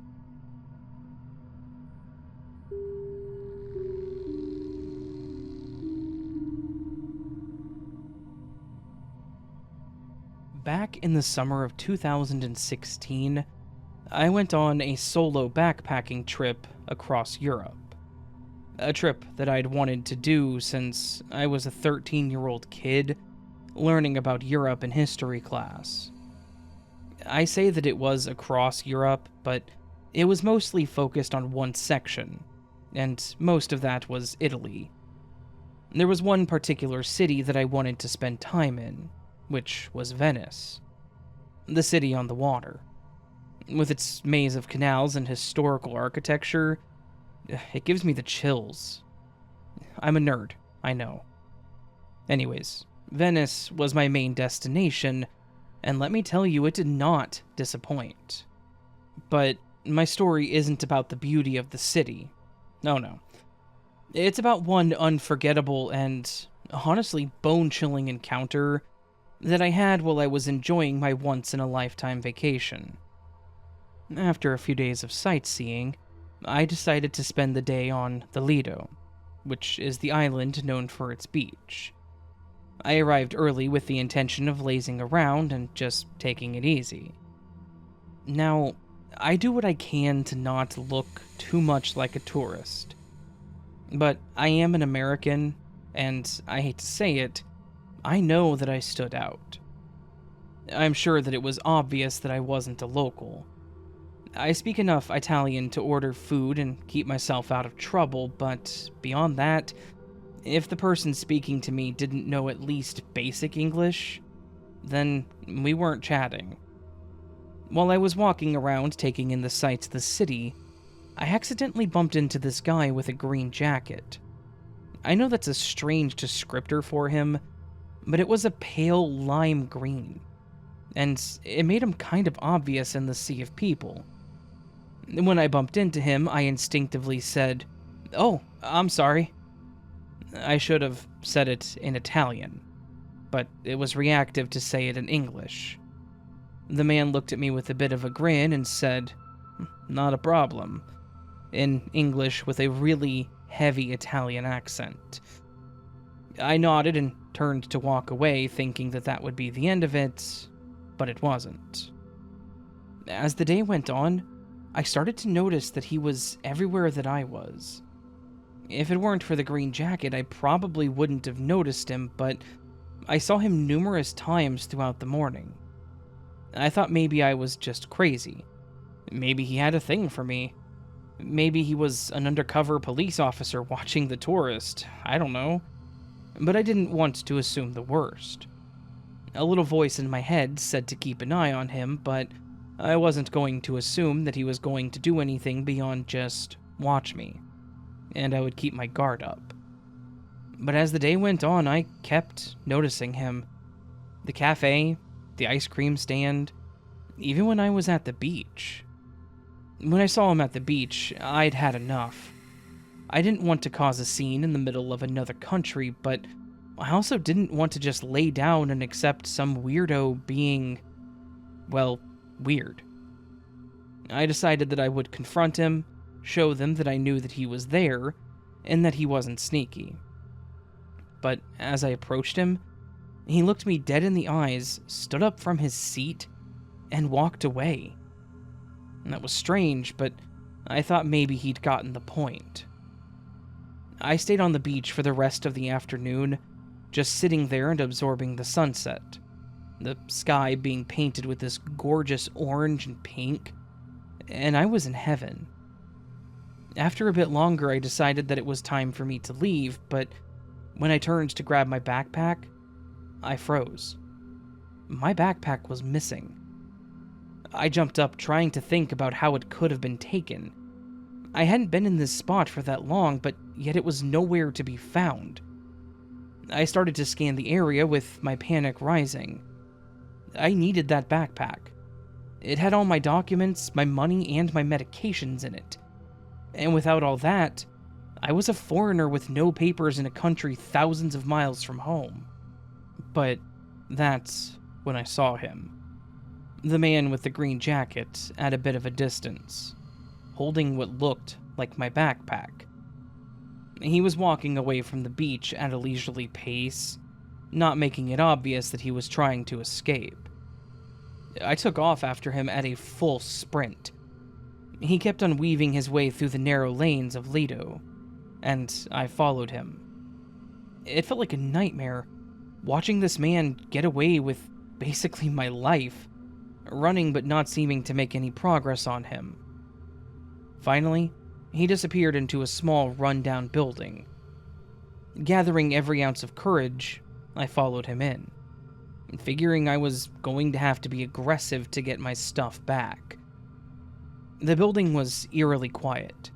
Speaker 1: Back in the summer of 2016, I went on a solo backpacking trip across Europe. A trip that I'd wanted to do since I was a 13-year-old kid learning about Europe in history class. I say that it was across Europe, but it was mostly focused on one section, and most of that was Italy. There was one particular city that I wanted to spend time in, which was Venice. The city on the water. With its maze of canals and historical architecture, it gives me the chills. I'm a nerd, I know. Anyways, Venice was my main destination, and let me tell you, it did not disappoint. But my story isn't about the beauty of the city. No. It's about one unforgettable and, honestly, bone-chilling encounter that I had while I was enjoying my once-in-a-lifetime vacation. After a few days of sightseeing, I decided to spend the day on the Lido, which is the island known for its beach. I arrived early with the intention of lazing around and just taking it easy. Now, I do what I can to not look too much like a tourist. But I am an American, and I hate to say it, I know that I stood out. I'm sure that it was obvious that I wasn't a local. I speak enough Italian to order food and keep myself out of trouble, but beyond that, if the person speaking to me didn't know at least basic English, then we weren't chatting. While I was walking around taking in the sights of the city, I accidentally bumped into this guy with a green jacket. I know that's a strange descriptor for him, but it was a pale lime green, and it made him kind of obvious in the sea of people. When I bumped into him, I instinctively said, "Oh, I'm sorry." I should have said it in Italian, but it was reactive to say it in English. The man looked at me with a bit of a grin and said, "Not a problem," in English with a really heavy Italian accent. I nodded and turned to walk away, thinking that that would be the end of it, but it wasn't. As the day went on, I started to notice that he was everywhere that I was. If it weren't for the green jacket, I probably wouldn't have noticed him, but I saw him numerous times throughout the morning. I thought maybe I was just crazy. Maybe he had a thing for me. Maybe he was an undercover police officer watching the tourist. I don't know. But I didn't want to assume the worst. A little voice in my head said to keep an eye on him, but I wasn't going to assume that he was going to do anything beyond just watch me, and I would keep my guard up. But as the day went on, I kept noticing him. The cafe, the ice cream stand, even when I was at the beach. When I saw him at the beach, I'd had enough. I didn't want to cause a scene in the middle of another country, but I also didn't want to just lay down and accept some weirdo being, well, weird. I decided that I would confront him, show them that I knew that he was there, and that he wasn't sneaky. But as I approached him, he looked me dead in the eyes, stood up from his seat, and walked away. And that was strange, but I thought maybe he'd gotten the point. I stayed on the beach for the rest of the afternoon, just sitting there and absorbing the sunset, the sky being painted with this gorgeous orange and pink, and I was in heaven. After a bit longer, I decided that it was time for me to leave, but when I turned to grab my backpack, I froze. My backpack was missing. I jumped up, trying to think about how it could have been taken. I hadn't been in this spot for that long, but yet it was nowhere to be found. I started to scan the area with my panic rising. I needed that backpack. It had all my documents, my money, and my medications in it. And without all that, I was a foreigner with no papers in a country thousands of miles from home. But that's when I saw him. The man with the green jacket at a bit of a distance, holding what looked like my backpack. He was walking away from the beach at a leisurely pace, not making it obvious that he was trying to escape. I took off after him at a full sprint. He kept on weaving his way through the narrow lanes of Lido, and I followed him. It felt like a nightmare, watching this man get away with basically my life, running but not seeming to make any progress on him. Finally, he disappeared into a small, run-down building. Gathering every ounce of courage, I followed him in, figuring I was going to have to be aggressive to get my stuff back. The building was eerily quiet,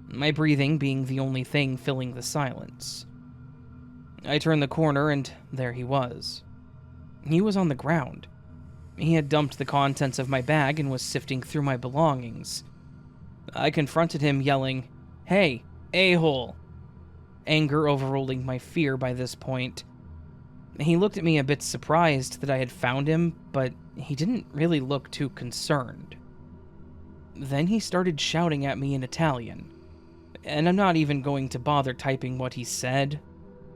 Speaker 1: my breathing being the only thing filling the silence. I turned the corner and there he was. He was on the ground. He had dumped the contents of my bag and was sifting through my belongings. I confronted him, yelling, "Hey, a-hole!" Anger overruling my fear by this point. He looked at me a bit surprised that I had found him, but he didn't really look too concerned. Then he started shouting at me in Italian, and I'm not even going to bother typing what he said,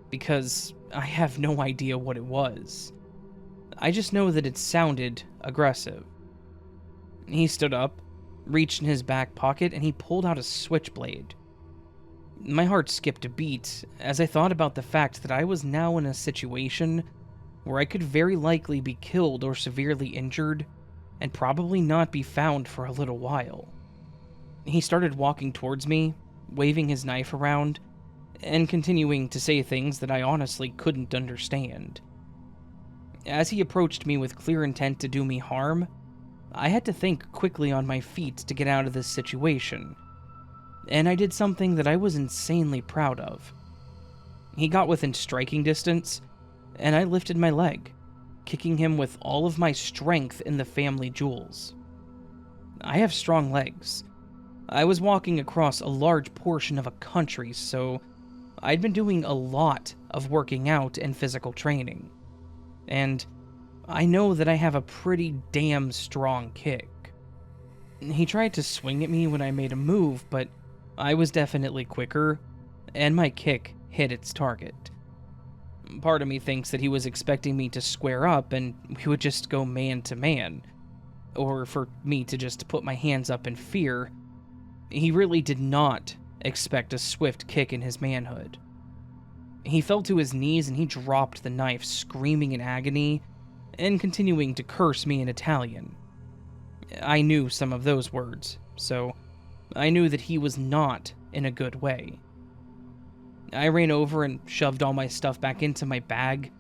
Speaker 1: because I have no idea what it was. I just know that it sounded aggressive. He stood up, reached in his back pocket, and he pulled out a switchblade. My heart skipped a beat as I thought about the fact that I was now in a situation where I could very likely be killed or severely injured and probably not be found for a little while. He started walking towards me, waving his knife around, and continuing to say things that I honestly couldn't understand. As he approached me with clear intent to do me harm, I had to think quickly on my feet to get out of this situation, and I did something that I was insanely proud of. He got within striking distance, and I lifted my leg, kicking him with all of my strength in the family jewels. I have strong legs. I was walking across a large portion of a country, so I'd been doing a lot of working out and physical training. And I know that I have a pretty damn strong kick. He tried to swing at me when I made a move, but I was definitely quicker, and my kick hit its target. Part of me thinks that he was expecting me to square up and we would just go man to man, or for me to just put my hands up in fear. He really did not expect a swift kick in his manhood. He fell to his knees and he dropped the knife, screaming in agony and continuing to curse me in Italian. I knew some of those words, so I knew that he was not in a good way. I ran over and shoved all my stuff back into my bag,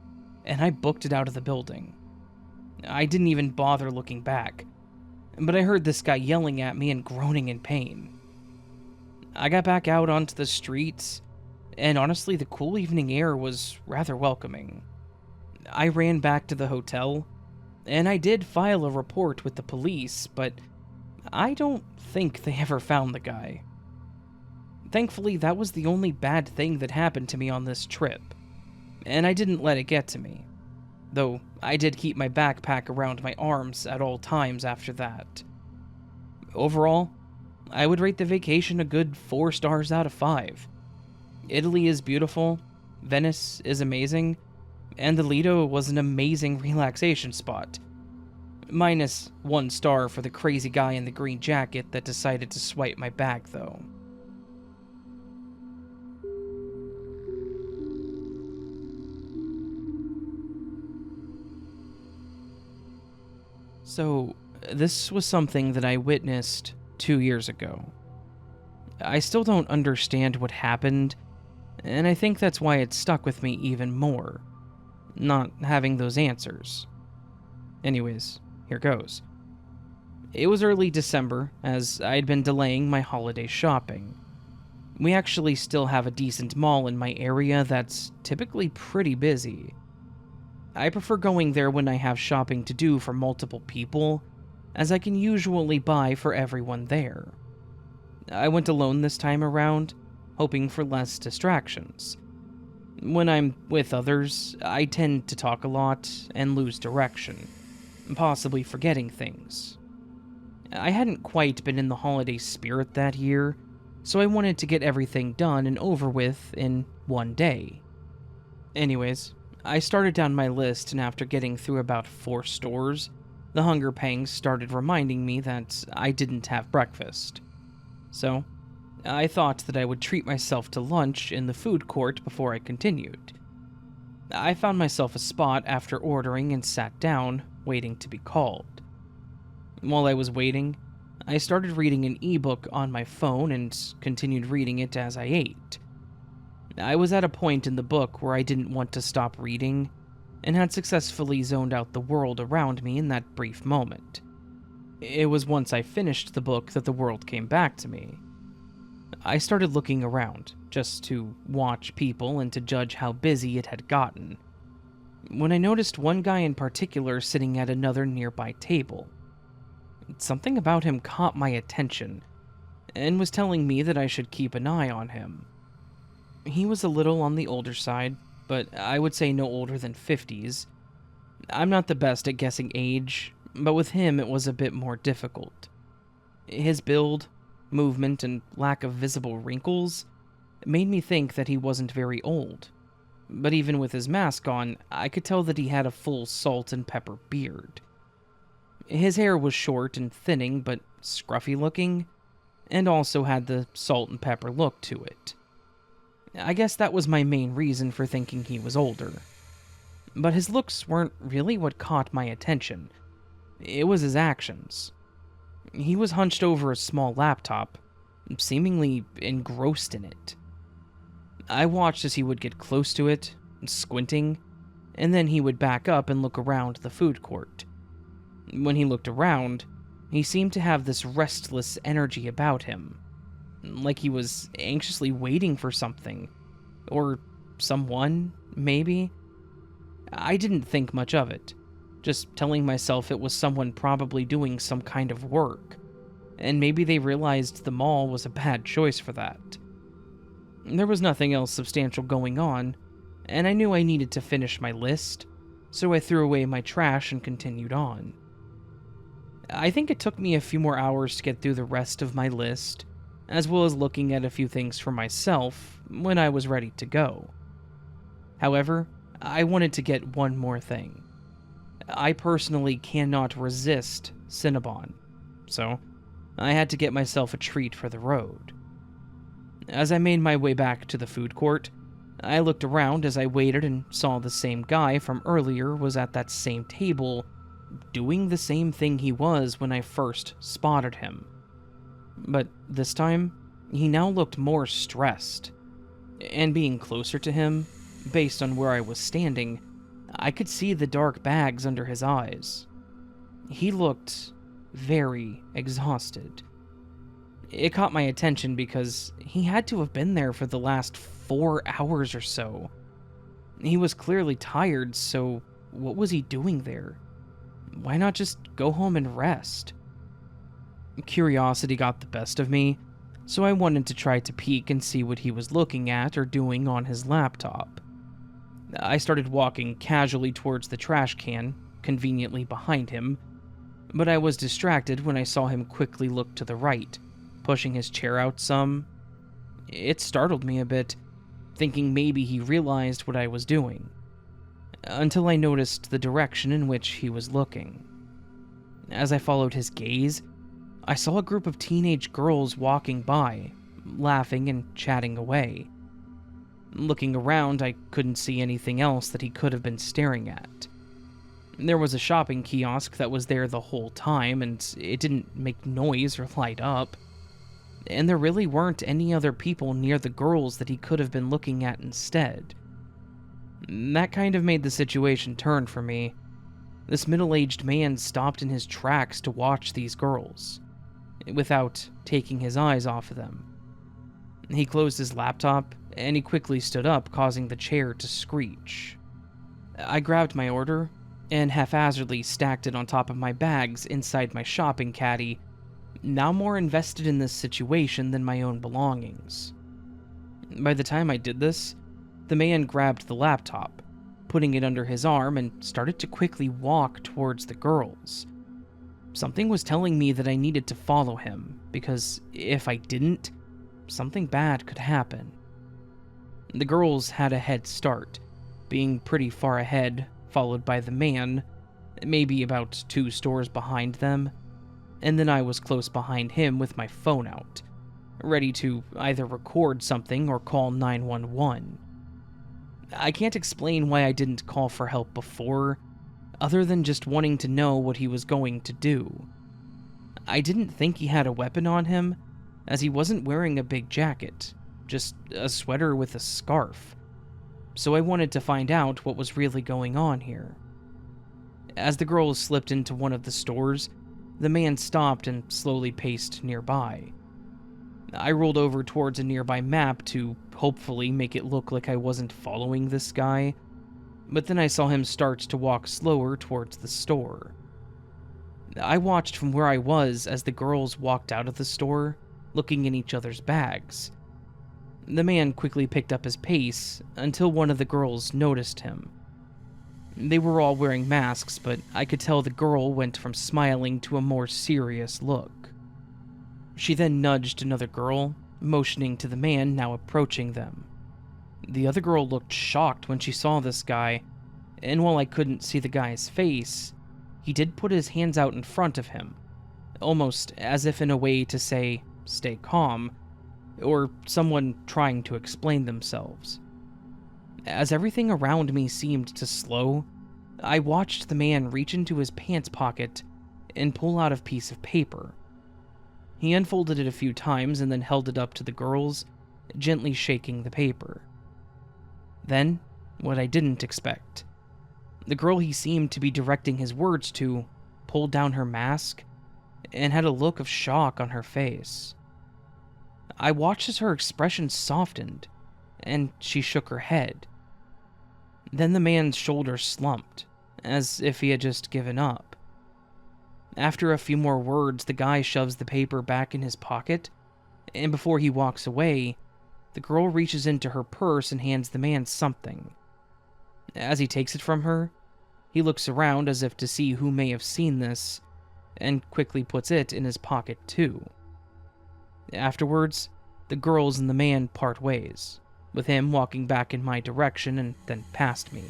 Speaker 1: and I booked it out of the building. I didn't even bother looking back, but I heard this guy yelling at me and groaning in pain. I got back out onto the streets, and honestly, the cool evening air was rather welcoming. I ran back to the hotel, and I did file a report with the police, but I don't think they ever found the guy. Thankfully, that was the only bad thing that happened to me on this trip, and I didn't let it get to me, though I did keep my backpack around my arms at all times after that. Overall, I would rate the vacation a good 4 stars out of 5. Italy is beautiful, Venice is amazing, and the Lido was an amazing relaxation spot. Minus 1 star for the crazy guy in the green jacket that decided to swipe my bag, though. So, this was something that I witnessed 2 years ago. I still don't understand what happened, and I think that's why it stuck with me even more, not having those answers. Anyways, here goes. It was early December, as I had been delaying my holiday shopping. We actually still have a decent mall in my area that's typically pretty busy. I prefer going there when I have shopping to do for multiple people, as I can usually buy for everyone there. I went alone this time around, hoping for less distractions. When I'm with others, I tend to talk a lot and lose direction, possibly forgetting things. I hadn't quite been in the holiday spirit that year, so I wanted to get everything done and over with in one day. Anyways, I started down my list, and after getting through about 4 stores, the hunger pangs started reminding me that I didn't have breakfast. So, I thought that I would treat myself to lunch in the food court before I continued. I found myself a spot after ordering and sat down, waiting to be called. While I was waiting, I started reading an ebook on my phone and continued reading it as I ate. I was at a point in the book where I didn't want to stop reading, and had successfully zoned out the world around me in that brief moment. It was once I finished the book that the world came back to me. I started looking around, just to watch people and to judge how busy it had gotten, when I noticed one guy in particular sitting at another nearby table. Something about him caught my attention, and was telling me that I should keep an eye on him. He was a little on the older side, but I would say no older than 50s. I'm not the best at guessing age, but with him it was a bit more difficult. His build, movement, and lack of visible wrinkles made me think that he wasn't very old. But even with his mask on, I could tell that he had a full salt and pepper beard. His hair was short and thinning, but scruffy looking, and also had the salt and pepper look to it. I guess that was my main reason for thinking he was older. But his looks weren't really what caught my attention. It was his actions. He was hunched over a small laptop, seemingly engrossed in it. I watched as he would get close to it, squinting, and then he would back up and look around the food court. When he looked around, he seemed to have this restless energy about him, like he was anxiously waiting for something, or someone, maybe. I didn't think much of it, just telling myself it was someone probably doing some kind of work, and maybe they realized the mall was a bad choice for that. There was nothing else substantial going on, and I knew I needed to finish my list, so I threw away my trash and continued on. I think it took me a few more hours to get through the rest of my list, as well as looking at a few things for myself when I was ready to go. However, I wanted to get one more thing. I personally cannot resist Cinnabon, so I had to get myself a treat for the road. As I made my way back to the food court, I looked around as I waited and saw the same guy from earlier was at that same table, doing the same thing he was when I first spotted him. But this time, he now looked more stressed. And being closer to him, based on where I was standing, I could see the dark bags under his eyes. He looked very exhausted. It caught my attention because he had to have been there for the last 4 hours or so. He was clearly tired, so what was he doing there? Why not just go home and rest? Curiosity got the best of me, so I wanted to try to peek and see what he was looking at or doing on his laptop. I started walking casually towards the trash can, conveniently behind him, but I was distracted when I saw him quickly look to the right, pushing his chair out some. It startled me a bit, thinking maybe he realized what I was doing, until I noticed the direction in which he was looking. As I followed his gaze, I saw a group of teenage girls walking by, laughing and chatting away. Looking around, I couldn't see anything else that he could have been staring at. There was a shopping kiosk that was there the whole time, and it didn't make noise or light up. And there really weren't any other people near the girls that he could have been looking at instead. That kind of made the situation turn for me. This middle-aged man stopped in his tracks to watch these girls, without taking his eyes off of them. He closed his laptop, and he quickly stood up, causing the chair to screech. I grabbed my order, and haphazardly stacked it on top of my bags inside my shopping caddy, now more invested in this situation than my own belongings. By the time I did this, the man grabbed the laptop, putting it under his arm, and started to quickly walk towards the girls. Something was telling me that I needed to follow him, because if I didn't, something bad could happen. The girls had a head start, being pretty far ahead, followed by the man, maybe about 2 stores behind them, and then I was close behind him with my phone out, ready to either record something or call 911. I can't explain why I didn't call for help before, other than just wanting to know what he was going to do. I didn't think he had a weapon on him, as he wasn't wearing a big jacket, just a sweater with a scarf, so I wanted to find out what was really going on here. As the girls slipped into one of the stores, the man stopped and slowly paced nearby. I rolled over towards a nearby map to hopefully make it look like I wasn't following this guy, but then I saw him start to walk slower towards the store. I watched from where I was as the girls walked out of the store, looking in each other's bags. The man quickly picked up his pace until one of the girls noticed him. They were all wearing masks, but I could tell the girl went from smiling to a more serious look. She then nudged another girl, motioning to the man now approaching them. The other girl looked shocked when she saw this guy, and while I couldn't see the guy's face, he did put his hands out in front of him, almost as if in a way to say, "Stay calm," or someone trying to explain themselves. As everything around me seemed to slow, I watched the man reach into his pants pocket and pull out a piece of paper. He unfolded it a few times and then held it up to the girls, gently shaking the paper. Then, what I didn't expect. The girl he seemed to be directing his words to pulled down her mask and had a look of shock on her face. I watched as her expression softened, and she shook her head. Then the man's shoulders slumped, as if he had just given up. After a few more words, the guy shoves the paper back in his pocket, and before he walks away, the girl reaches into her purse and hands the man something. As he takes it from her, he looks around as if to see who may have seen this, and quickly puts it in his pocket too. Afterwards, the girls and the man part ways, with him walking back in my direction and then past me.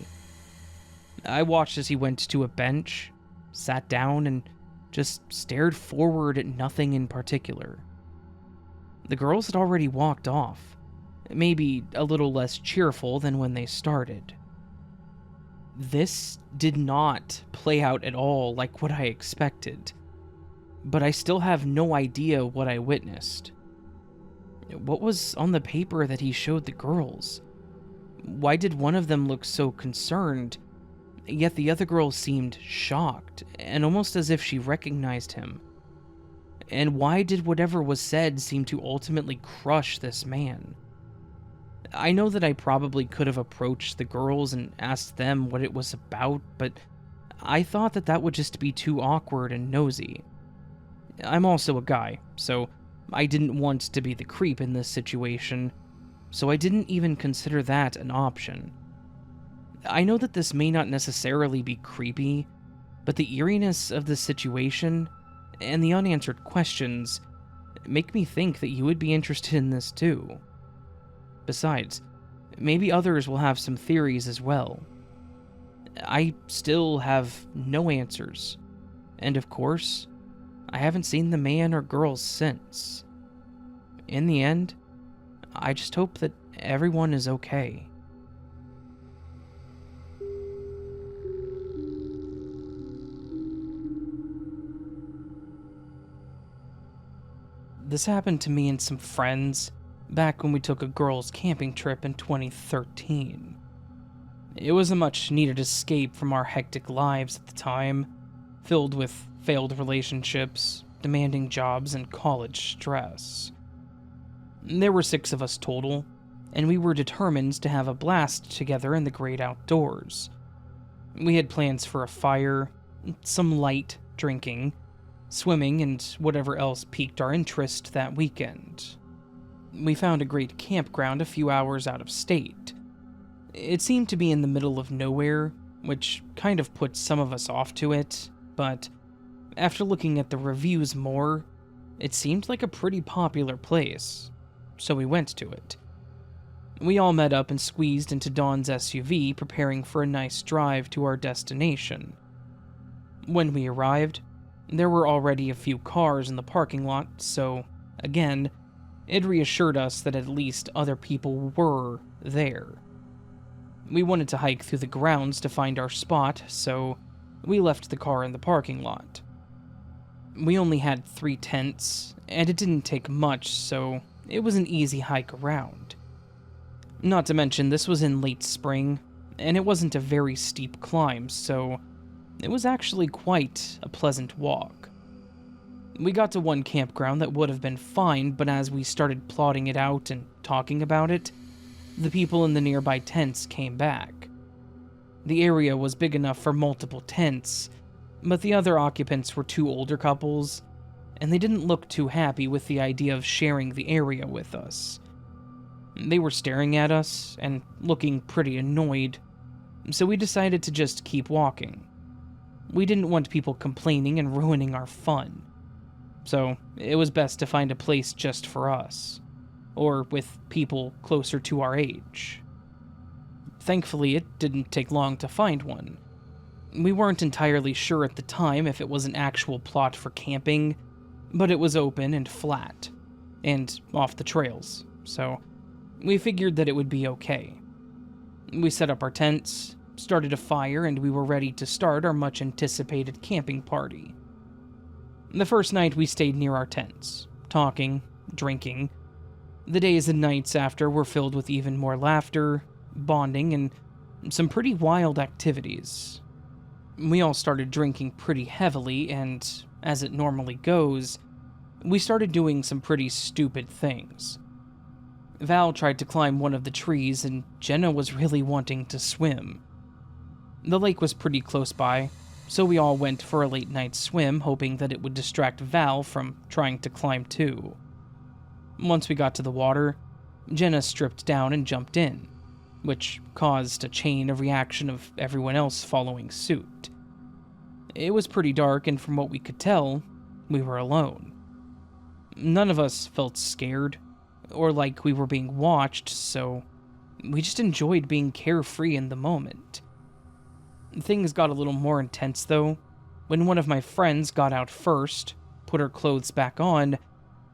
Speaker 1: I watched as he went to a bench, sat down, and just stared forward at nothing in particular. The girls had already walked off, maybe a little less cheerful than when they started. This did not play out at all like what I expected, but I still have no idea what I witnessed. What was on the paper that he showed the girls? Why did one of them look so concerned, yet the other girl seemed shocked, and almost as if she recognized him? And why did whatever was said seem to ultimately crush this man? I know that I probably could have approached the girls and asked them what it was about, but I thought that that would just be too awkward and nosy. I'm also a guy, so I didn't want to be the creep in this situation, so I didn't even consider that an option. I know that this may not necessarily be creepy, but the eeriness of the situation and the unanswered questions make me think that you would be interested in this too. Besides, maybe others will have some theories as well. I still have no answers, and of course, I haven't seen the man or girls since. In the end, I just hope that everyone is okay. This happened to me and some friends back when we took a girls' camping trip in 2013. It was a much needed escape from our hectic lives at the time, filled with failed relationships, demanding jobs, and college stress. There were 6 of us total, and we were determined to have a blast together in the great outdoors. We had plans for a fire, some light drinking, swimming, and whatever else piqued our interest that weekend. We found a great campground a few hours out of state. It seemed to be in the middle of nowhere, which kind of put some of us off to it, but after looking at the reviews more, it seemed like a pretty popular place, so we went to it. We all met up and squeezed into Dawn's SUV, preparing for a nice drive to our destination. When we arrived, there were already a few cars in the parking lot, so, again, it reassured us that at least other people were there. We wanted to hike through the grounds to find our spot, so we left the car in the parking lot. We only had 3 tents, and it didn't take much, so it was an easy hike around. Not to mention, this was in late spring, and it wasn't a very steep climb, so it was actually quite a pleasant walk. We got to one campground that would have been fine, but as we started plotting it out and talking about it, the people in the nearby tents came back. The area was big enough for multiple tents, but the other occupants were 2 older couples, and they didn't look too happy with the idea of sharing the area with us. They were staring at us and looking pretty annoyed, so we decided to just keep walking. We didn't want people complaining and ruining our fun, so it was best to find a place just for us, or with people closer to our age. Thankfully, it didn't take long to find one. We weren't entirely sure at the time if it was an actual plot for camping, but it was open and flat, and off the trails, so we figured that it would be okay. We set up our tents, started a fire, and we were ready to start our much-anticipated camping party. The first night we stayed near our tents, talking, drinking. The days and nights after were filled with even more laughter, bonding, and some pretty wild activities. We all started drinking pretty heavily, and, as it normally goes, we started doing some pretty stupid things. Val tried to climb one of the trees, and Jenna was really wanting to swim. The lake was pretty close by, so we all went for a late night swim, hoping that it would distract Val from trying to climb too. Once we got to the water, Jenna stripped down and jumped in, which caused a chain of reaction of everyone else following suit. It was pretty dark, and from what we could tell, we were alone. None of us felt scared, or like we were being watched, so we just enjoyed being carefree in the moment. Things got a little more intense, though, when one of my friends got out first, put her clothes back on,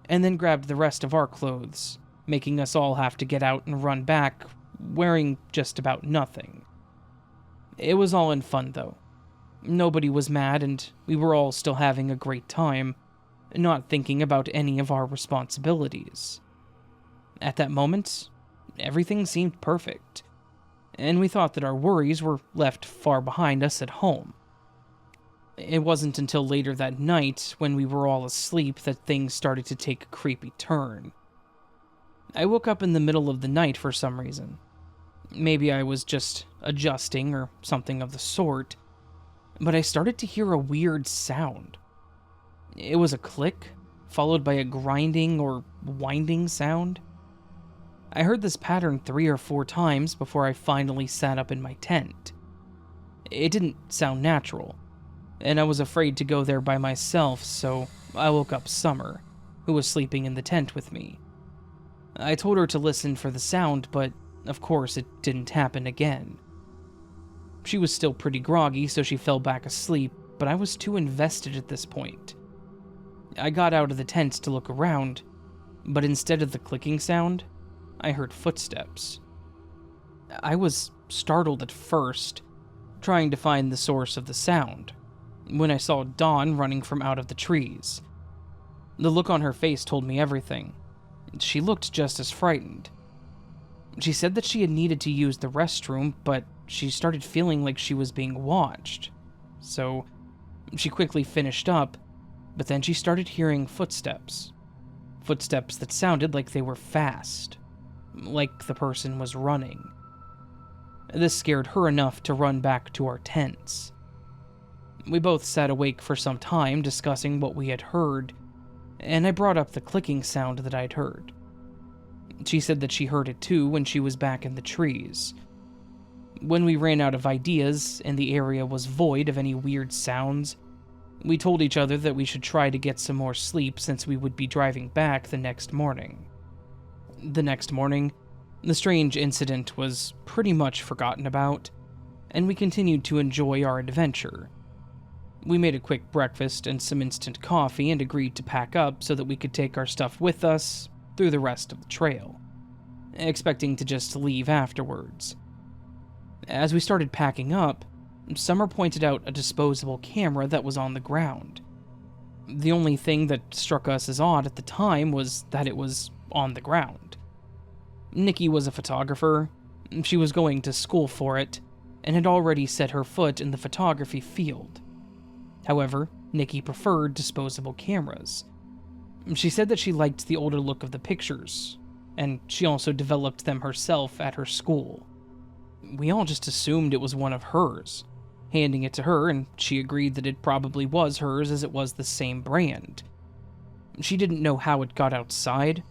Speaker 1: and then grabbed the rest of our clothes, making us all have to get out and run back, wearing just about nothing. It was all in fun, though. Nobody was mad, and we were all still having a great time, not thinking about any of our responsibilities. At that moment, everything seemed perfect, and we thought that our worries were left far behind us at home. It wasn't until later that night, when we were all asleep, that things started to take a creepy turn. I woke up in the middle of the night for some reason. Maybe I was just adjusting or something of the sort, but I started to hear a weird sound. It was a click, followed by a grinding or winding sound. I heard this pattern 3 or 4 times before I finally sat up in my tent. It didn't sound natural, and I was afraid to go there by myself, so I woke up Summer, who was sleeping in the tent with me. I told her to listen for the sound, but of course it didn't happen again. She was still pretty groggy, so she fell back asleep, but I was too invested at this point. I got out of the tent to look around, but instead of the clicking sound, I heard footsteps. I was startled at first, trying to find the source of the sound, when I saw Dawn running from out of the trees. The look on her face told me everything. She looked just as frightened. She said that she had needed to use the restroom, but she started feeling like she was being watched. So she quickly finished up, but then she started hearing footsteps. footsteps that sounded like they were fast, like the person was running. This scared her enough to run back to our tents. We both sat awake for some time discussing what we had heard, and I brought up the clicking sound that I'd heard. She said that she heard it too when she was back in the trees. When we ran out of ideas and the area was void of any weird sounds, we told each other that we should try to get some more sleep since we would be driving back the next morning. The next morning, the strange incident was pretty much forgotten about, and we continued to enjoy our adventure. We made a quick breakfast and some instant coffee and agreed to pack up so that we could take our stuff with us through the rest of the trail, expecting to just leave afterwards. As we started packing up, Summer pointed out a disposable camera that was on the ground. The only thing that struck us as odd at the time was that it was on the ground. Nikki was a photographer. She was going to school for it, and had already set her foot in the photography field. However, Nikki preferred disposable cameras. She said that she liked the older look of the pictures, and she also developed them herself at her school. We all just assumed it was one of hers, handing it to her, and she agreed that it probably was hers as it was the same brand. She didn't know how it got outside,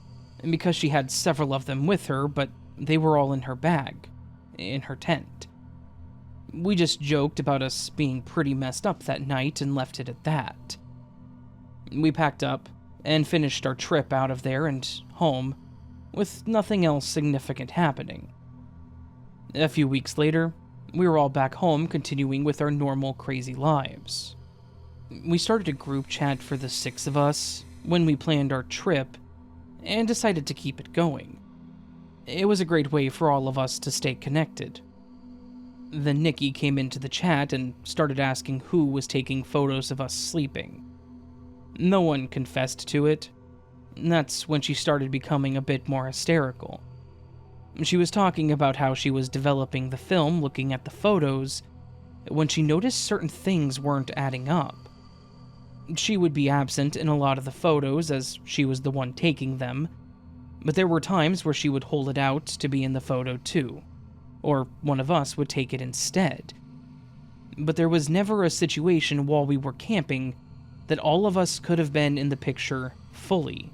Speaker 1: because she had several of them with her, but they were all in her bag, in her tent. We just joked about us being pretty messed up that night and left it at that. We packed up and finished our trip out of there and home, with nothing else significant happening. A few weeks later, we were all back home continuing with our normal crazy lives. We started a group chat for the 6 of us when we planned our trip and decided to keep it going. It was a great way for all of us to stay connected. Then Nikki came into the chat and started asking who was taking photos of us sleeping. No one confessed to it. That's when she started becoming a bit more hysterical. She was talking about how she was developing the film looking at the photos when she noticed certain things weren't adding up. She would be absent in a lot of the photos as she was the one taking them, but there were times where she would hold it out to be in the photo too, or one of us would take it instead. But there was never a situation while we were camping that all of us could have been in the picture fully.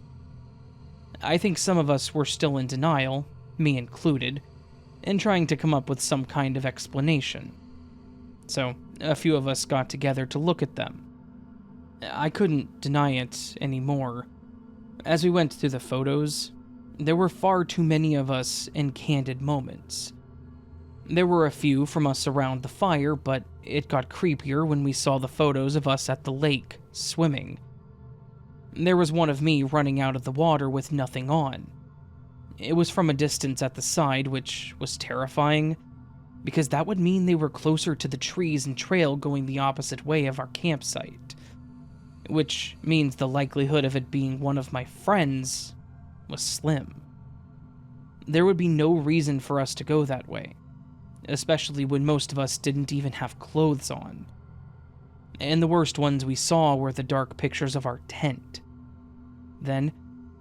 Speaker 1: I think some of us were still in denial, me included, and trying to come up with some kind of explanation. So, a few of us got together to look at them. I couldn't deny it anymore. As we went through the photos, there were far too many of us in candid moments. There were a few from us around the fire, but it got creepier when we saw the photos of us at the lake, swimming. There was one of me running out of the water with nothing on. It was from a distance at the side, which was terrifying, because that would mean they were closer to the trees and trail going the opposite way of our campsite, which means the likelihood of it being one of my friends was slim. There would be no reason for us to go that way, especially when most of us didn't even have clothes on. And the worst ones we saw were the dark pictures of our tent. Then,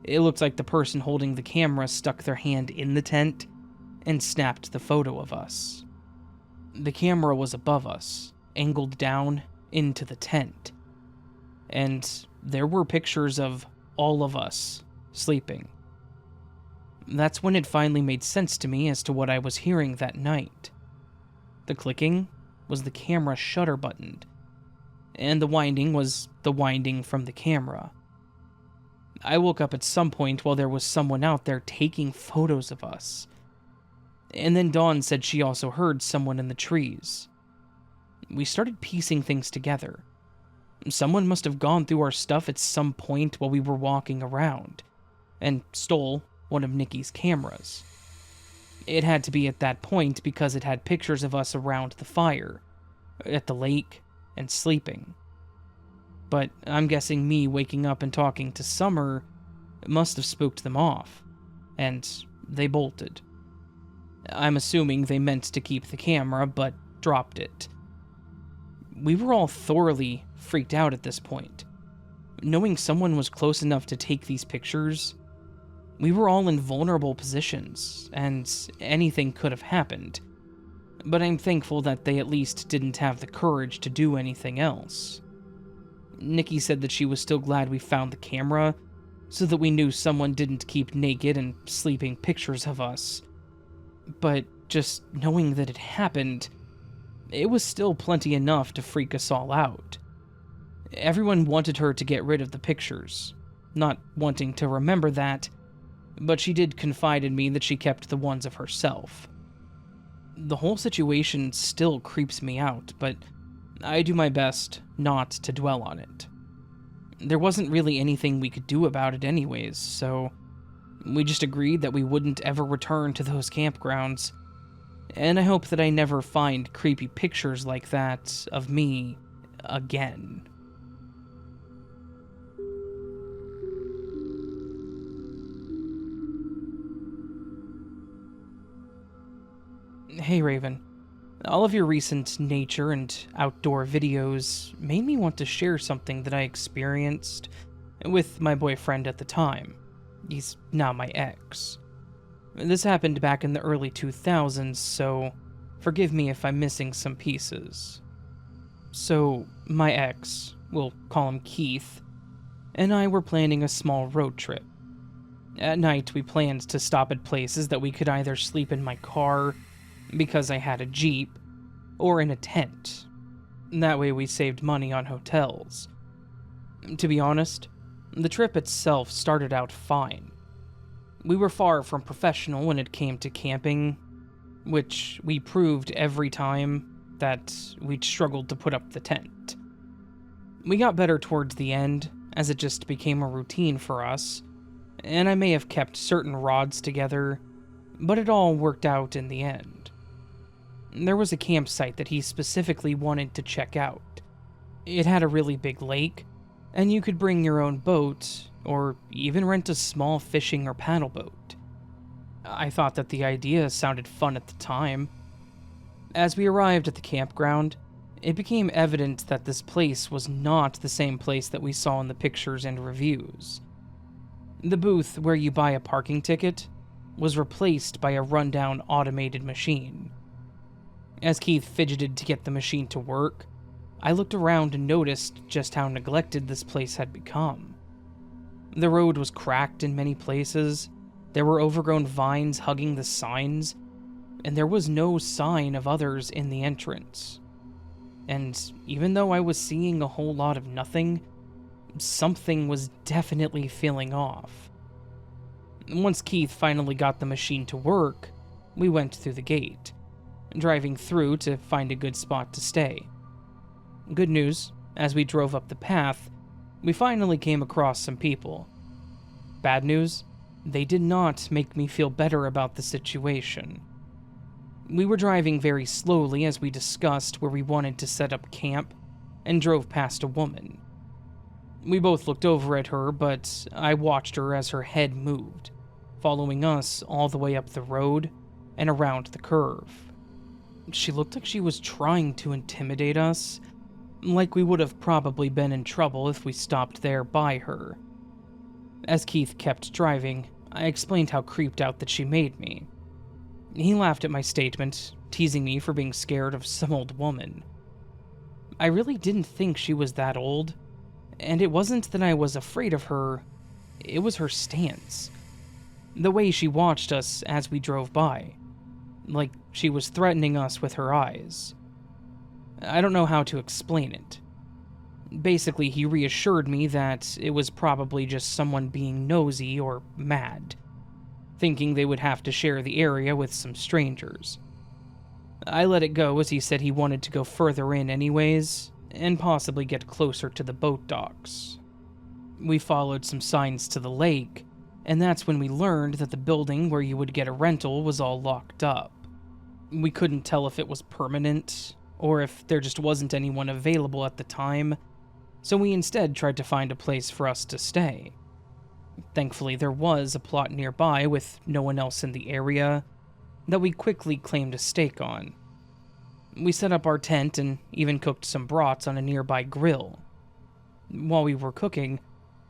Speaker 1: it looked like the person holding the camera stuck their hand in the tent and snapped the photo of us. The camera was above us, angled down into the tent, and there were pictures of all of us sleeping. That's when it finally made sense to me as to what I was hearing that night. The clicking was the camera shutter button, and the winding was the winding from the camera. I woke up at some point while there was someone out there taking photos of us. And then Dawn said she also heard someone in the trees. We started piecing things together. Someone must have gone through our stuff at some point while we were walking around, and stole one of Nikki's cameras. It had to be at that point because it had pictures of us around the fire, at the lake, and sleeping. But I'm guessing me waking up and talking to Summer must have spooked them off, and they bolted. I'm assuming they meant to keep the camera, but dropped it. We were all thoroughly freaked out at this point. knowing someone was close enough to take these pictures, we were all in vulnerable positions, and anything could have happened. But I'm thankful that they at least didn't have the courage to do anything else. Nikki said that she was still glad we found the camera, so that we knew someone didn't keep naked and sleeping pictures of us. But just knowing that it happened, it was still plenty enough to freak us all out. Everyone wanted her to get rid of the pictures, not wanting to remember that, but she did confide in me that she kept the ones of herself. The whole situation still creeps me out, but I do my best not to dwell on it. There wasn't really anything we could do about it anyways, so we just agreed that we wouldn't ever return to those campgrounds, and I hope that I never find creepy pictures like that of me again. Hey Raven, all of your recent nature and outdoor videos made me want to share something that I experienced with my boyfriend at the time. He's now my ex. This happened back in the early 2000s, so forgive me if I'm missing some pieces. So, my ex, we'll call him Keith, and I were planning a small road trip. At night, we planned to stop at places that we could either sleep in my car, because I had a Jeep, or in a tent. That way we saved money on hotels. To be honest, the trip itself started out fine. We were far from professional when it came to camping, which we proved every time that we'd struggled to put up the tent. We got better towards the end, as it just became a routine for us, and I may have kept certain rods together, but it all worked out in the end. There was a campsite that he specifically wanted to check out. It had a really big lake, and you could bring your own boat, or even rent a small fishing or paddle boat. I thought that the idea sounded fun at the time. As we arrived at the campground, it became evident that this place was not the same place that we saw in the pictures and reviews. The booth where you buy a parking ticket was replaced by a rundown automated machine. As Keith fidgeted to get the machine to work, I looked around and noticed just how neglected this place had become. The road was cracked in many places, there were overgrown vines hugging the signs, and there was no sign of others in the entrance. And even though I was seeing a whole lot of nothing, something was definitely feeling off. Once Keith finally got the machine to work, we went through the gate, driving through to find a good spot to stay. Good news, as we drove up the path, we finally came across some people. Bad news, they did not make me feel better about the situation. We were driving very slowly as we discussed where we wanted to set up camp, and drove past a woman. We both looked over at her, but I watched her as her head moved, following us all the way up the road and around the curve. She looked like she was trying to intimidate us, like we would have probably been in trouble if we stopped there by her. As Keith kept driving, I explained how creeped out that she made me. He laughed at my statement, teasing me for being scared of some old woman. I really didn't think she was that old, and it wasn't that I was afraid of her, it was her stance. The way she watched us as we drove by, like she was threatening us with her eyes. I don't know how to explain it. Basically, he reassured me that it was probably just someone being nosy or mad, thinking they would have to share the area with some strangers. I let it go as he said he wanted to go further in anyways, and possibly get closer to the boat docks. We followed some signs to the lake, and that's when we learned that the building where you would get a rental was all locked up. We couldn't tell if it was permanent, or if there just wasn't anyone available at the time, so we instead tried to find a place for us to stay. Thankfully, there was a plot nearby with no one else in the area that we quickly claimed a stake on. We set up our tent and even cooked some brats on a nearby grill. While we were cooking,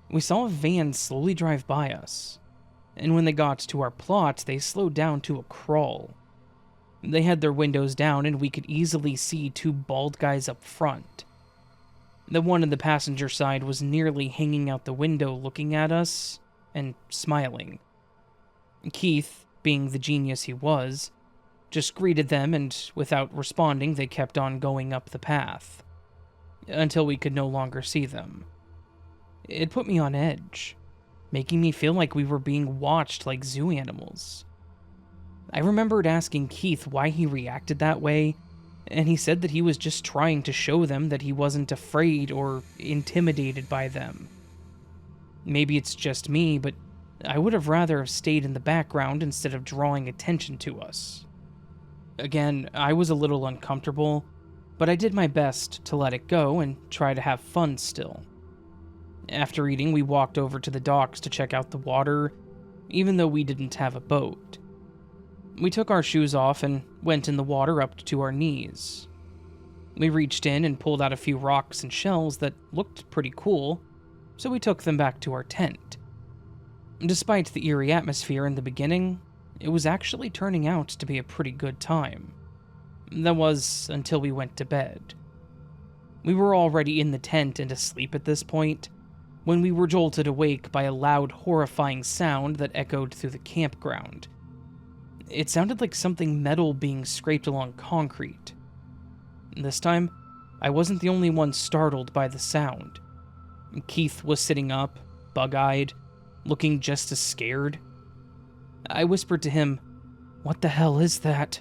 Speaker 1: We saw a van slowly drive by us, and when they got to our plot, they slowed down to a crawl. They had their windows down, and we could easily see two bald guys up front. The one in the passenger side was nearly hanging out the window looking at us and smiling. Keith, being the genius he was, just greeted them, and without responding, they kept on going up the path until we could no longer see them. It put me on edge, making me feel like we were being watched like zoo animals. I remembered asking Keith why he reacted that way, and he said that he was just trying to show them that he wasn't afraid or intimidated by them. Maybe it's just me, but I would have rather have stayed in the background instead of drawing attention to us. Again, I was a little uncomfortable, but I did my best to let it go and try to have fun still. After eating, we walked over to the docks to check out the water, even though we didn't have a boat. We took our shoes off and went in the water up to our knees. We reached in and pulled out a few rocks and shells that looked pretty cool, so we took them back to our tent. Despite the eerie atmosphere in the beginning, it was actually turning out to be a pretty good time. That was until we went to bed. We were already in the tent and asleep at this point, when we were jolted awake by a loud, horrifying sound that echoed through the campground. It sounded like something metal being scraped along concrete. This time, I wasn't the only one startled by the sound. Keith was sitting up, bug-eyed, looking just as scared. I whispered to him, "What the hell is that?"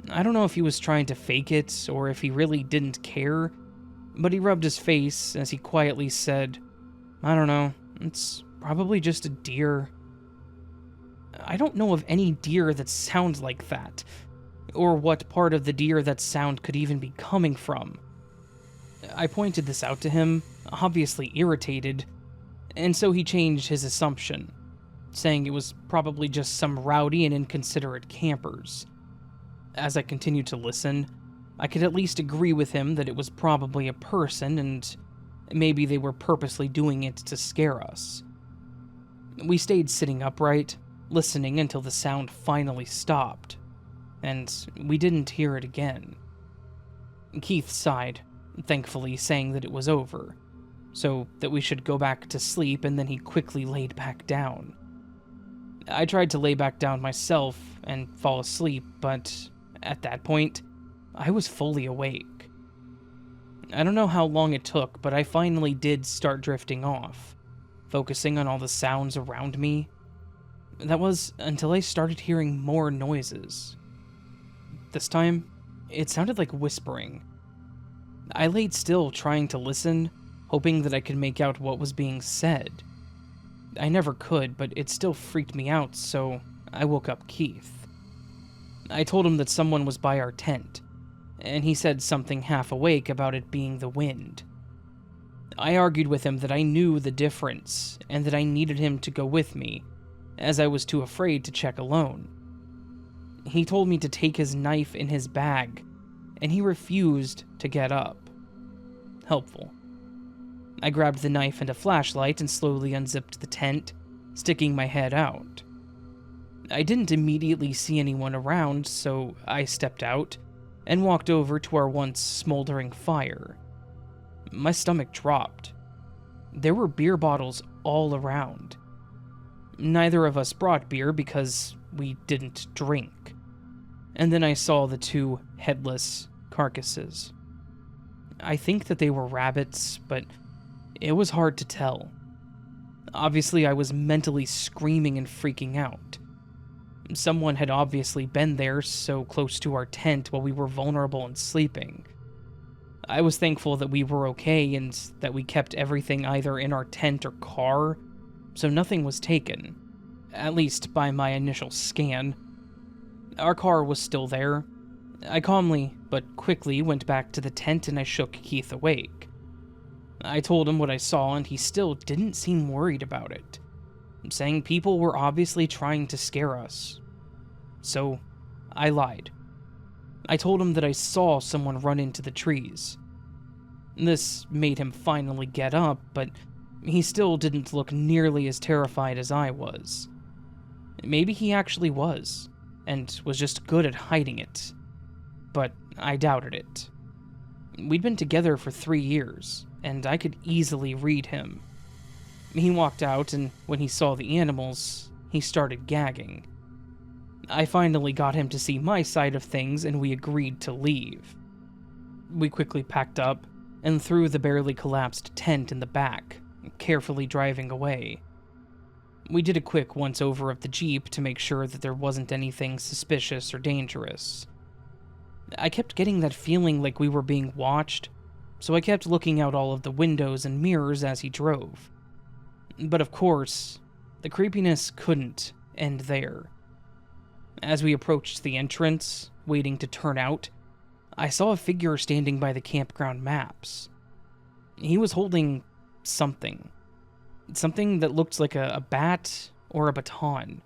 Speaker 1: I don't know if he was trying to fake it or if he really didn't care, but he rubbed his face as he quietly said, "I don't know, it's probably just a deer." I don't know of any deer that sounds like that, or what part of the deer that sound could even be coming from. I pointed this out to him, obviously irritated, and so he changed his assumption, saying it was probably just some rowdy and inconsiderate campers. As I continued to listen, I could at least agree with him that it was probably a person and maybe they were purposely doing it to scare us. We stayed sitting upright, listening until the sound finally stopped, and we didn't hear it again. Keith sighed, thankfully saying that it was over, so that we should go back to sleep, and then he quickly laid back down. I tried to lay back down myself and fall asleep, but at that point, I was fully awake. I don't know how long it took, but I finally did start drifting off, focusing on all the sounds around me. That was until I started hearing more noises. This time, it sounded like whispering. I laid still trying to listen, hoping that I could make out what was being said. I never could, but it still freaked me out, so I woke up Keith. I told him that someone was by our tent, and he said something half awake about it being the wind. I argued with him that I knew the difference, and that I needed him to go with me, as I was too afraid to check alone. He told me to take his knife in his bag, and he refused to get up. Helpful. I grabbed the knife and a flashlight and slowly unzipped the tent, sticking my head out. I didn't immediately see anyone around, so I stepped out and walked over to our once smoldering fire. My stomach dropped. There were beer bottles all around. Neither of us brought beer because we didn't drink. And then I saw the two headless carcasses. I think that they were rabbits, but it was hard to tell. Obviously, I was mentally screaming and freaking out. Someone had obviously been there so close to our tent while we were vulnerable and sleeping. I was thankful that we were okay and that we kept everything either in our tent or car, so nothing was taken, at least by my initial scan. Our car was still there. I calmly, but quickly, went back to the tent and I shook Keith awake. I told him what I saw and he still didn't seem worried about it, saying people were obviously trying to scare us. So, I lied. I told him that I saw someone run into the trees. This made him finally get up, but He still didn't look nearly as terrified as I was. Maybe he actually was, and was just good at hiding it. But I doubted it. We'd been together for 3 years, and I could easily read him. He walked out, and when he saw the animals, he started gagging. I finally got him to see my side of things, and we agreed to leave. We quickly packed up and threw the barely collapsed tent in the back, carefully driving away. We did a quick once-over of the Jeep to make sure that there wasn't anything suspicious or dangerous. I kept getting that feeling like we were being watched, so I kept looking out all of the windows and mirrors as he drove. But of course, the creepiness couldn't end there. As we approached the entrance, waiting to turn out, I saw a figure standing by the campground maps. He was holding something. Something that looked like a bat or a baton.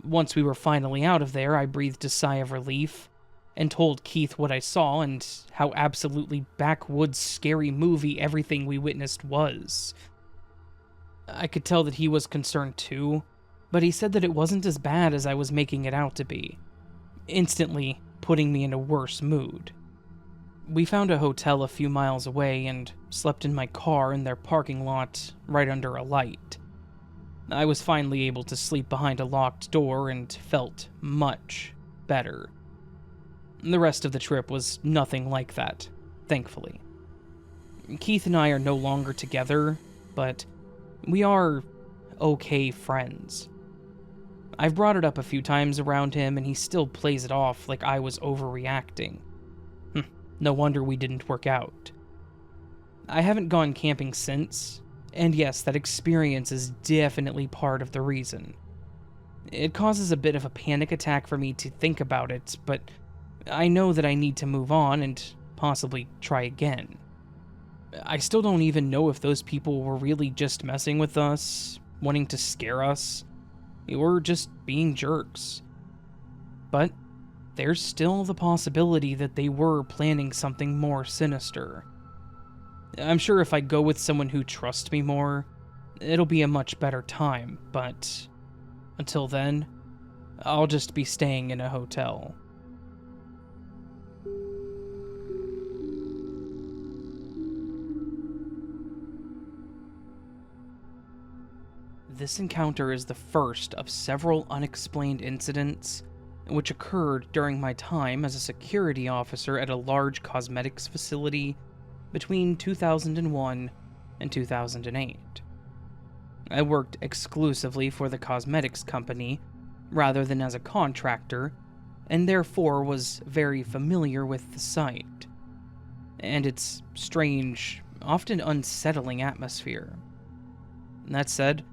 Speaker 1: Once we were finally out of there, I breathed a sigh of relief and told Keith what I saw and how absolutely backwoods scary movie everything we witnessed was. I could tell that he was concerned too, but he said that it wasn't as bad as I was making it out to be, instantly putting me in a worse mood. We found a hotel a few miles away and slept in my car in their parking lot right under a light. I was finally able to sleep behind a locked door and felt much better. The rest of the trip was nothing like that, thankfully. Keith and I are no longer together, but we are okay friends. I've brought it up a few times around him, and he still plays it off like I was overreacting. No wonder we didn't work out. I haven't gone camping since, and yes, that experience is definitely part of the reason. It causes a bit of a panic attack for me to think about it, but I know that I need to move on and possibly try again. I still don't even know if those people were really just messing with us, wanting to scare us, or just being jerks. But there's still the possibility that they were planning something more sinister. I'm sure if I go with someone who trusts me more, it'll be a much better time, but until then, I'll just be staying in a hotel. This encounter is the first of several unexplained incidents which occurred during my time as a security officer at a large cosmetics facility between 2001 and 2008. I worked exclusively for the cosmetics company rather than as a contractor, and therefore was very familiar with the site and its strange, often unsettling atmosphere. That said,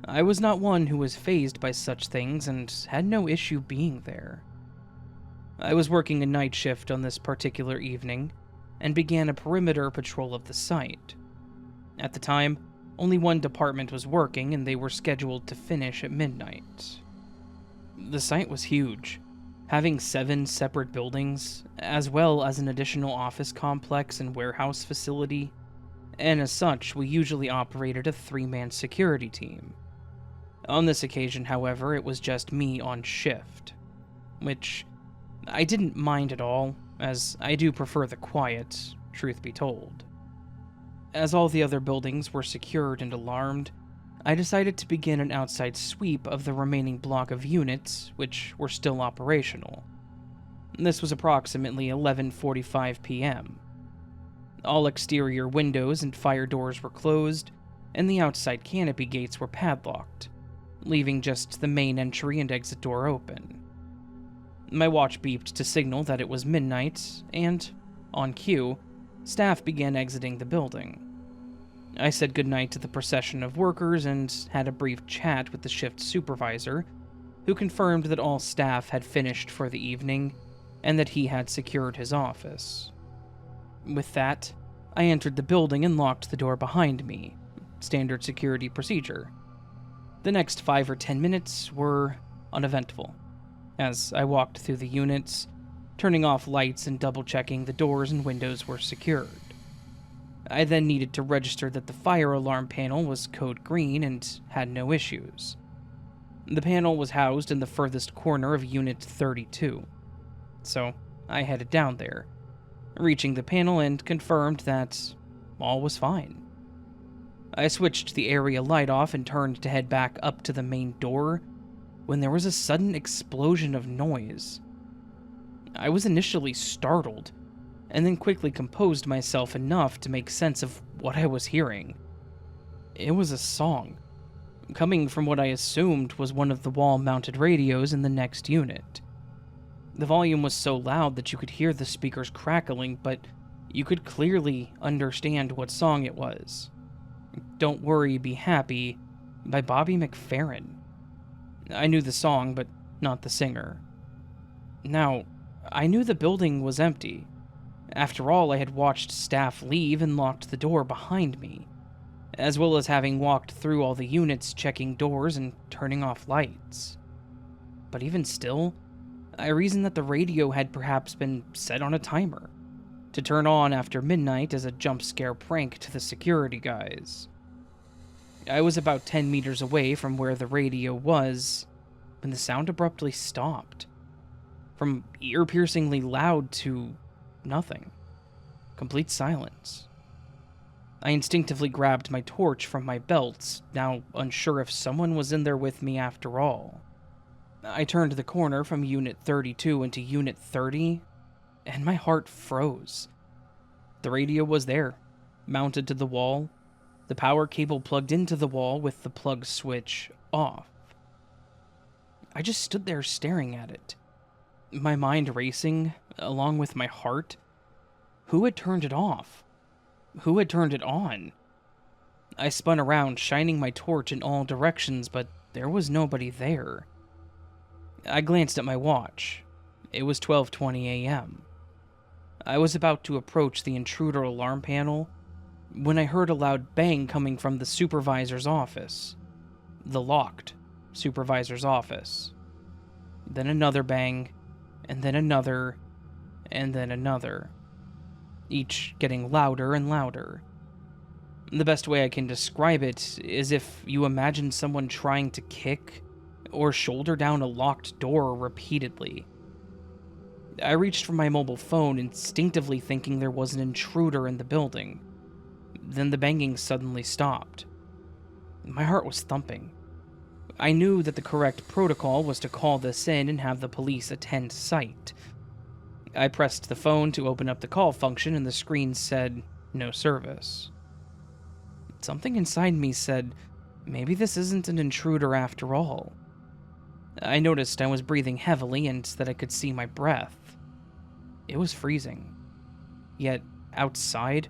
Speaker 1: I was not one who was fazed by such things and had no issue being there. I was working a night shift on this particular evening and began a perimeter patrol of the site. At the time, only one department was working and they were scheduled to finish at midnight. The site was huge, having 7 separate buildings, as well as an additional office complex and warehouse facility, and as such, we usually operated a 3-man security team. On this occasion, however, it was just me on shift, which I didn't mind at all, as I do prefer the quiet, truth be told. As all the other buildings were secured and alarmed, I decided to begin an outside sweep of the remaining block of units, which were still operational. This was approximately 11:45 p.m. All exterior windows and fire doors were closed, and the outside canopy gates were padlocked, leaving just the main entry and exit door open. My watch beeped to signal that it was midnight, and, on cue, staff began exiting the building. I said goodnight to the procession of workers and had a brief chat with the shift supervisor, who confirmed that all staff had finished for the evening and that he had secured his office. With that, I entered the building and locked the door behind me, standard security procedure. The next 5 or 10 minutes were uneventful, as I walked through the units, turning off lights and double-checking the doors and windows were secured. I then needed to register that the fire alarm panel was code green and had no issues. The panel was housed in the furthest corner of Unit 32, so I headed down there, reaching the panel and confirmed that all was fine. I switched the area light off and turned to head back up to the main door when there was a sudden explosion of noise. I was initially startled, and then quickly composed myself enough to make sense of what I was hearing. It was a song, coming from what I assumed was one of the wall-mounted radios in the next unit. The volume was so loud that you could hear the speakers crackling, but you could clearly understand what song it was. Don't Worry, Be Happy by Bobby McFerrin. I knew the song, but not the singer. Now, I knew the building was empty. After all, I had watched staff leave and locked the door behind me, as well as having walked through all the units checking doors and turning off lights. But even still, I reasoned that the radio had perhaps been set on a timer, to turn on after midnight as a jump scare prank to the security guys. I was about 10 meters away from where the radio was when the sound abruptly stopped. From ear-piercingly loud to nothing. Complete silence. I instinctively grabbed my torch from my belt, now unsure if someone was in there with me after all. I turned the corner from Unit 32 into Unit 30, and my heart froze. The radio was there, mounted to the wall, the power cable plugged into the wall with the plug switch off. I just stood there staring at it, my mind racing, along with my heart. Who had turned it off? Who had turned it on? I spun around, shining my torch in all directions, but there was nobody there. I glanced at my watch. It was 12:20 a.m. I was about to approach the intruder alarm panel when I heard a loud bang coming from the supervisor's office. The locked supervisor's office. Then another bang, and then another, and then another. Each getting louder and louder. The best way I can describe it is if you imagine someone trying to kick or shoulder down a locked door repeatedly. I reached for my mobile phone, instinctively thinking there was an intruder in the building. Then the banging suddenly stopped. My heart was thumping. I knew that the correct protocol was to call this in and have the police attend site. I pressed the phone to open up the call function, and the screen said, "No service." Something inside me said, maybe this isn't an intruder after all. I noticed I was breathing heavily and that I could see my breath. It was freezing. Yet, outside,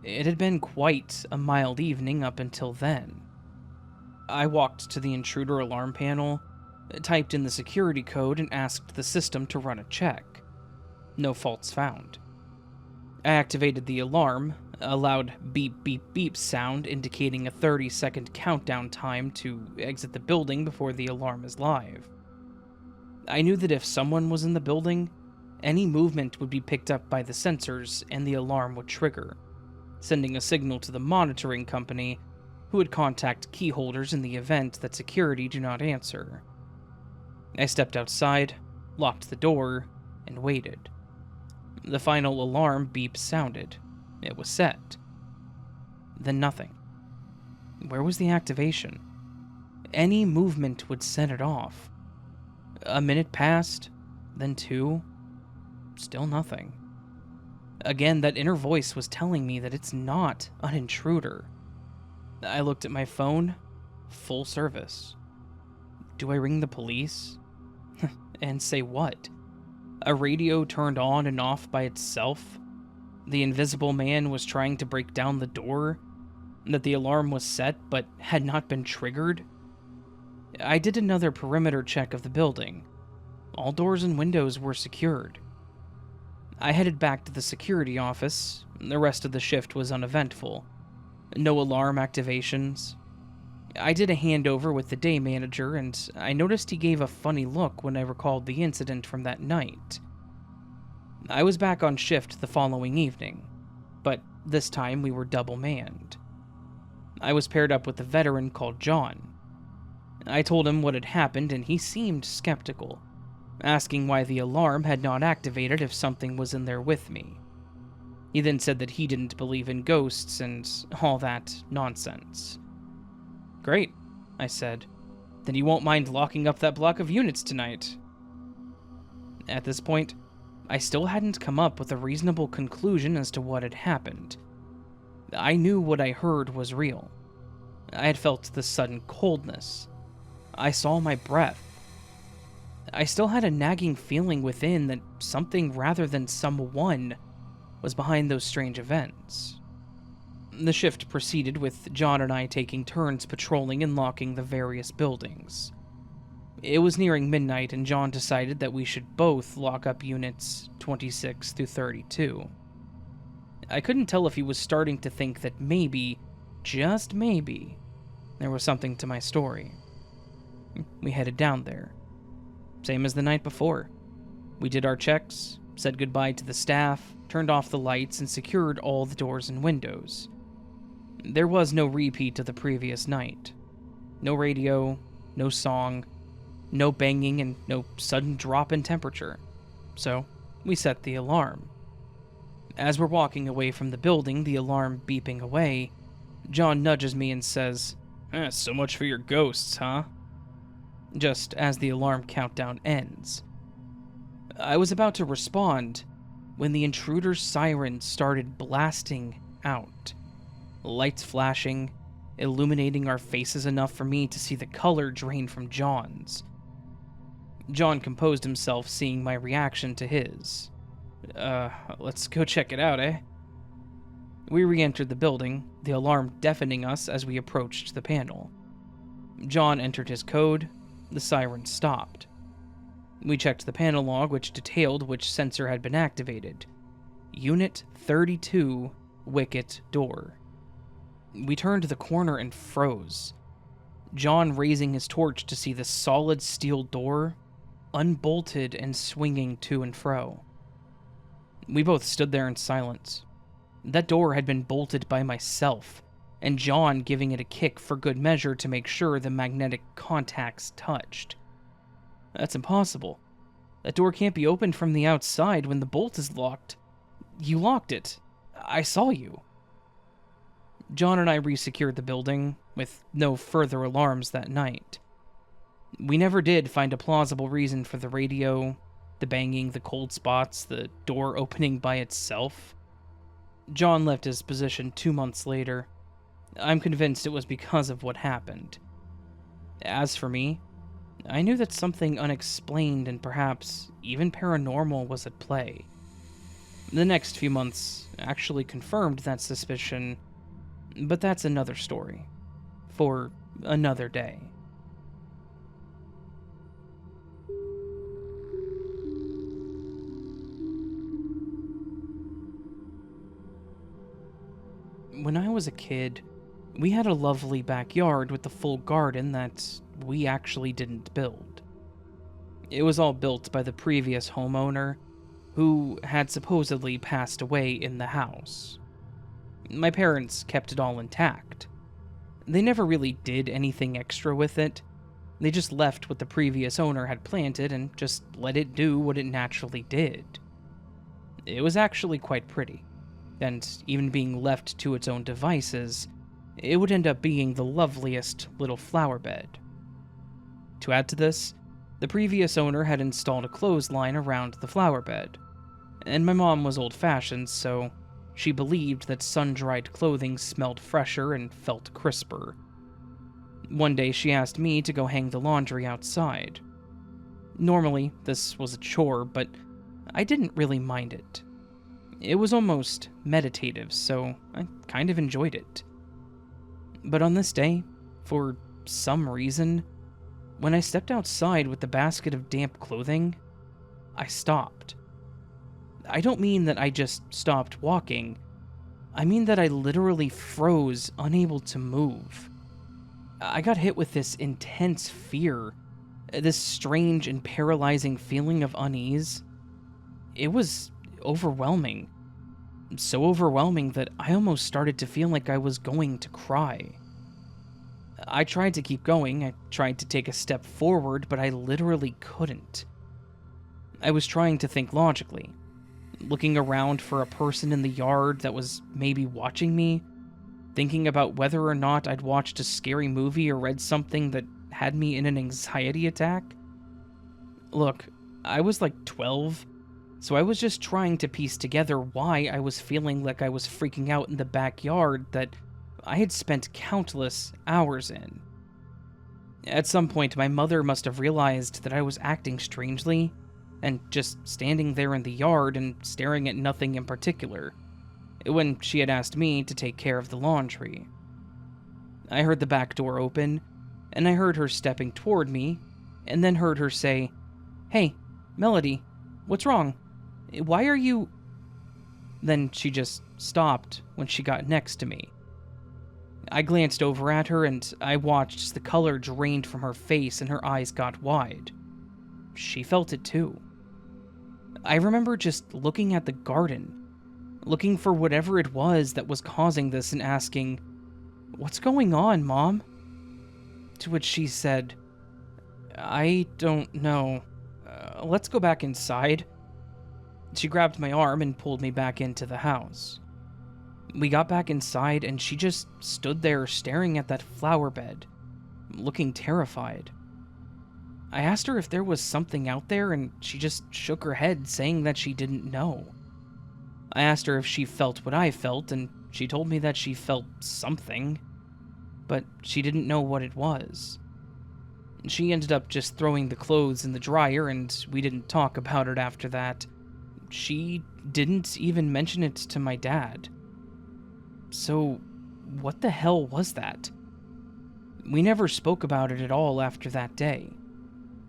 Speaker 1: it had been quite a mild evening up until then. I walked to the intruder alarm panel, typed in the security code, and asked the system to run a check. No faults found. I activated the alarm, a loud beep beep beep sound indicating a 30-second countdown time to exit the building before the alarm is live. I knew that if someone was in the building, any movement would be picked up by the sensors and the alarm would trigger, sending a signal to the monitoring company, who would contact key holders in the event that security do not answer. I stepped outside, locked the door, and waited. The final alarm beep sounded. It was set. Then nothing. Where was the activation? Any movement would set it off. A minute passed, then 2. Still nothing. Again, that inner voice was telling me that it's not an intruder. I looked at my phone. Full service. Do I ring the police? And say what? A radio turned on and off by itself? The invisible man was trying to break down the door? That the alarm was set but had not been triggered? I did another perimeter check of the building. All doors and windows were secured. I headed back to the security office. The rest of the shift was uneventful. No alarm activations. I did a handover with the day manager, and I noticed he gave a funny look when I recalled the incident from that night. I was back on shift the following evening, but This time we were double manned. I was paired up with a veteran called John. I told him what had happened and he seemed skeptical, asking why the alarm had not activated if something was in there with me. He then said that he didn't believe in ghosts and all that nonsense. "Great," I said. "Then you won't mind locking up that block of units tonight." At this point, I still hadn't come up with a reasonable conclusion as to what had happened. I knew what I heard was real. I had felt the sudden coldness. I saw my breath. I still had a nagging feeling within that something rather than someone was behind those strange events. The shift proceeded with John and I taking turns patrolling and locking the various buildings. It was nearing midnight and John decided that we should both lock up units 26 through 32. I couldn't tell if he was starting to think that maybe, just maybe, there was something to my story. We headed down there. Same as the night before. We did our checks, said goodbye to the staff, turned off the lights, and secured all the doors and windows. There was no repeat of the previous night. No radio, no song, no banging, and no sudden drop in temperature. So, we set the alarm. As we're walking away from the building, the alarm beeping away, John nudges me and says, "So much for your ghosts, huh?" Just as the alarm countdown ends. I was about to respond when the intruder's siren started blasting out. Lights flashing, illuminating our faces enough for me to see the color drain from John's. John composed himself, seeing my reaction to his. Let's go check it out, eh?" We re-entered the building, the alarm deafening us as we approached the panel. John entered his code, the siren stopped. We checked the panel log, which detailed which sensor had been activated. Unit 32, Wicket Door. We turned the corner and froze. John raising his torch to see the solid steel door, unbolted and swinging to and fro. We both stood there in silence. That door had been bolted by myself, and John giving it a kick for good measure to make sure the magnetic contacts touched. That's impossible. That door can't be opened from the outside when the bolt is locked. You locked it. I saw you. John and I resecured the building, with no further alarms that night. We never did find a plausible reason for the radio, the banging, the cold spots, the door opening by itself. John left his position 2 months later. I'm convinced it was because of what happened. As for me, I knew that something unexplained and perhaps even paranormal was at play. The next few months actually confirmed that suspicion, but that's another story, for another day. When I was a kid, we had a lovely backyard with a full garden that we actually didn't build. It was all built by the previous homeowner, who had supposedly passed away in the house. My parents kept it all intact. They never really did anything extra with it. They just left what the previous owner had planted and just let it do what it naturally did. It was actually quite pretty, and even being left to its own devices, it would end up being the loveliest little flower bed. To add to this, the previous owner had installed a clothesline around the flower bed, and my mom was old-fashioned, so she believed that sun-dried clothing smelled fresher and felt crisper. One day she asked me to go hang the laundry outside. Normally, this was a chore, but I didn't really mind it. It was almost meditative, so I kind of enjoyed it. But on this day, for some reason, when I stepped outside with the basket of damp clothing, I stopped. I don't mean that I just stopped walking. I mean that I literally froze, unable to move. I got hit with this intense fear, this strange and paralyzing feeling of unease. It was overwhelming. so overwhelming that I almost started to feel like I was going to cry. I tried to keep going, I tried to take a step forward, but I literally couldn't. I was trying to think logically, looking around for a person in the yard that was maybe watching me, thinking about whether or not I'd watched a scary movie or read something that had me in an anxiety attack. Look, I was like 12, so I was just trying to piece together why I was feeling like I was freaking out in the backyard that I had spent countless hours in. At some point, my mother must have realized that I was acting strangely, and just standing there in the yard and staring at nothing in particular, when she had asked me to take care of the laundry. I heard the back door open, and I heard her stepping toward me, and then heard her say, "Hey, Melody, what's wrong? Why are you..." Then she just stopped when she got next to me. I glanced over at her, and I watched as the color drained from her face and her eyes got wide. She felt it too. I remember just looking at the garden, looking for whatever it was that was causing this and asking, "What's going on, Mom?" To which she said, "I don't know. Let's go back inside." She grabbed my arm and pulled me back into the house. We got back inside, and she just stood there staring at that flower bed, looking terrified. I asked her if there was something out there, and she just shook her head, saying that she didn't know. I asked her if she felt what I felt, and she told me that she felt something, but she didn't know what it was. She ended up just throwing the clothes in the dryer, and we didn't talk about it after that. She didn't even mention it to my dad. So, what the hell was that? We never spoke about it at all after that day,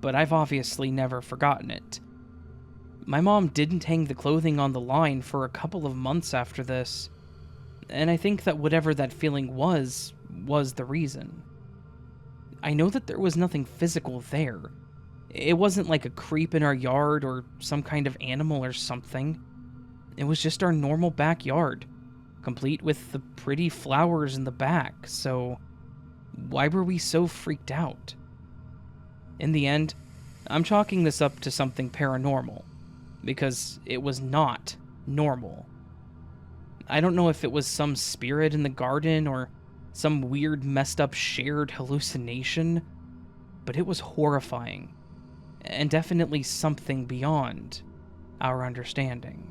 Speaker 1: but I've obviously never forgotten it. My mom didn't hang the clothing on the line for a couple of months after this, and I think that whatever that feeling was the reason. I know that there was nothing physical there. It wasn't like a creep in our yard or some kind of animal or something. It was just our normal backyard, complete with the pretty flowers in the back, so why were we so freaked out? In the end, I'm chalking this up to something paranormal, because it was not normal. I don't know if it was some spirit in the garden or some weird messed up shared hallucination, but it was horrifying, and definitely something beyond our understanding.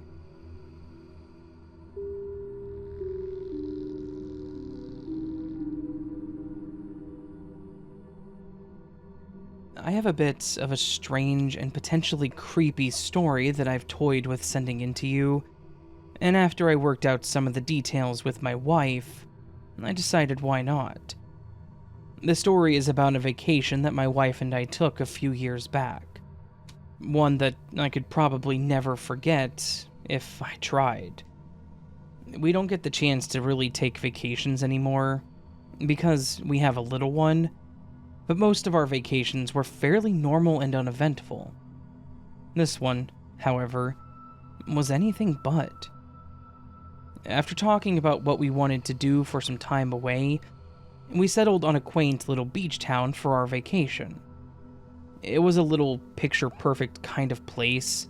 Speaker 1: I have a bit of a strange and potentially creepy story that I've toyed with sending in to you, and after I worked out some of the details with my wife, I decided why not. The story is about a vacation that my wife and I took a few years back. One that I could probably never forget if I tried. We don't get the chance to really take vacations anymore, because we have a little one, but most of our vacations were fairly normal and uneventful. This one, however, was anything but. After talking about what we wanted to do for some time away, we settled on a quaint little beach town for our vacation. It was a little picture-perfect kind of place,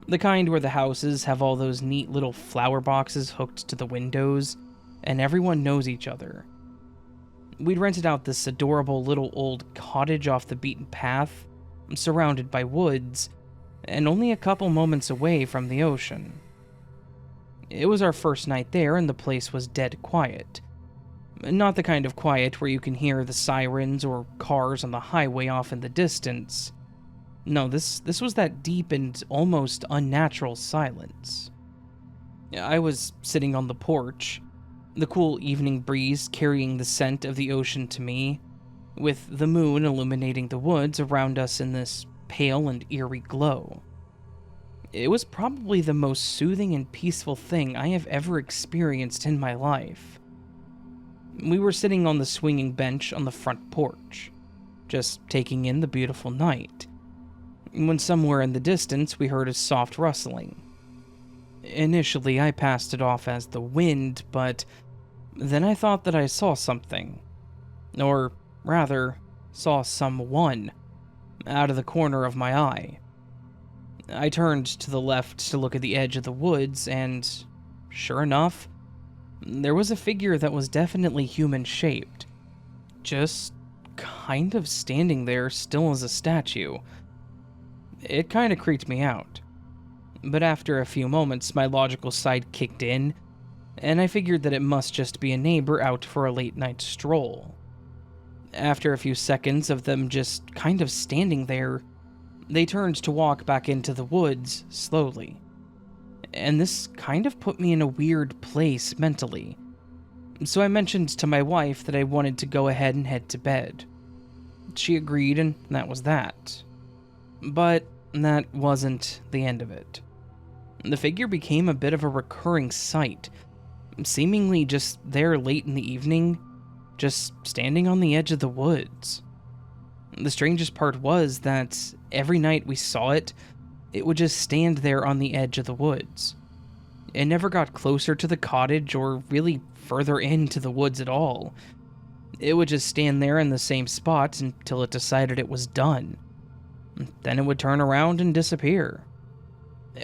Speaker 1: the kind where the houses have all those neat little flower boxes hooked to the windows, and everyone knows each other. We'd rented out this adorable little old cottage off the beaten path, surrounded by woods, and only a couple moments away from the ocean. It was our first night there, and the place was dead quiet. Not the kind of quiet where you can hear the sirens or cars on the highway off in the distance. No, this was that deep and almost unnatural silence. I was sitting on the porch, the cool evening breeze carrying the scent of the ocean to me, with the moon illuminating the woods around us in this pale and eerie glow. It was probably the most soothing and peaceful thing I have ever experienced in my life. We were sitting on the swinging bench on the front porch, just taking in the beautiful night, when somewhere in the distance we heard a soft rustling. Initially, I passed it off as the wind, but then I thought that I saw something. Or rather, saw someone out of the corner of my eye. I turned to the left to look at the edge of the woods, and sure enough, there was a figure that was definitely human-shaped, just kind of standing there still as a statue. It kind of creeped me out. But after a few moments, my logical side kicked in, and I figured that it must just be a neighbor out for a late-night stroll. After a few seconds of them just kind of standing there, they turned to walk back into the woods slowly. And this kind of put me in a weird place mentally. So I mentioned to my wife that I wanted to go ahead and head to bed. She agreed, and that was that. But that wasn't the end of it. The figure became a bit of a recurring sight, seemingly just there late in the evening, just standing on the edge of the woods. The strangest part was that every night we saw it, it would just stand there on the edge of the woods. It never got closer to the cottage or really further into the woods at all. It would just stand there in the same spot until it decided it was done. Then it would turn around and disappear.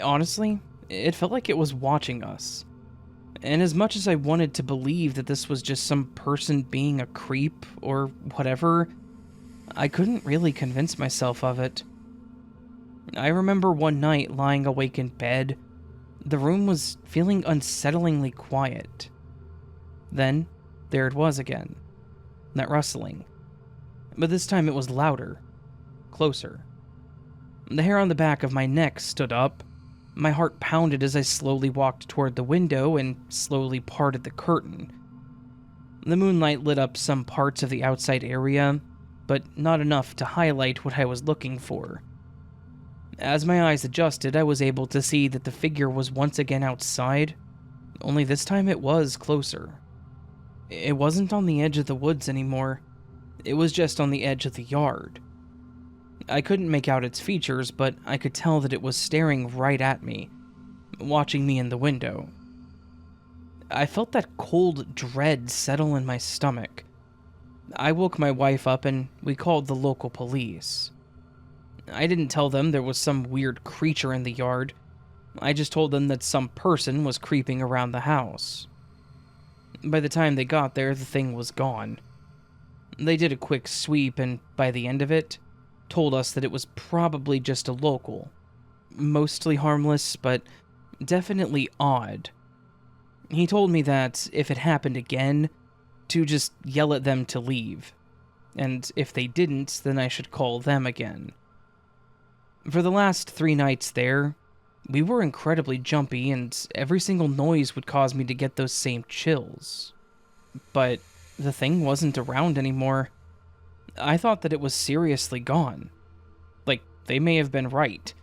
Speaker 1: Honestly, it felt like it was watching us. And as much as I wanted to believe that this was just some person being a creep or whatever, I couldn't really convince myself of it. I remember one night lying awake in bed, the room was feeling unsettlingly quiet. Then, there it was again, that rustling. But this time it was louder, closer. The hair on the back of my neck stood up. My heart pounded as I slowly walked toward the window and slowly parted the curtain. The moonlight lit up some parts of the outside area, but not enough to highlight what I was looking for. As my eyes adjusted, I was able to see that the figure was once again outside, only this time it was closer. It wasn't on the edge of the woods anymore, it was just on the edge of the yard. I couldn't make out its features, but I could tell that it was staring right at me, watching me in the window. I felt that cold dread settle in my stomach. I woke my wife up and we called the local police. I didn't tell them there was some weird creature in the yard. I just told them that some person was creeping around the house. By the time they got there, the thing was gone. They did a quick sweep, and by the end of it, told us that it was probably just a local. Mostly harmless, but definitely odd. He told me that if it happened again, to just yell at them to leave. And if they didn't, then I should call them again. For the last 3 nights there, we were incredibly jumpy, and every single noise would cause me to get those same chills. But the thing wasn't around anymore. I thought that it was seriously gone. Like, they may have been right,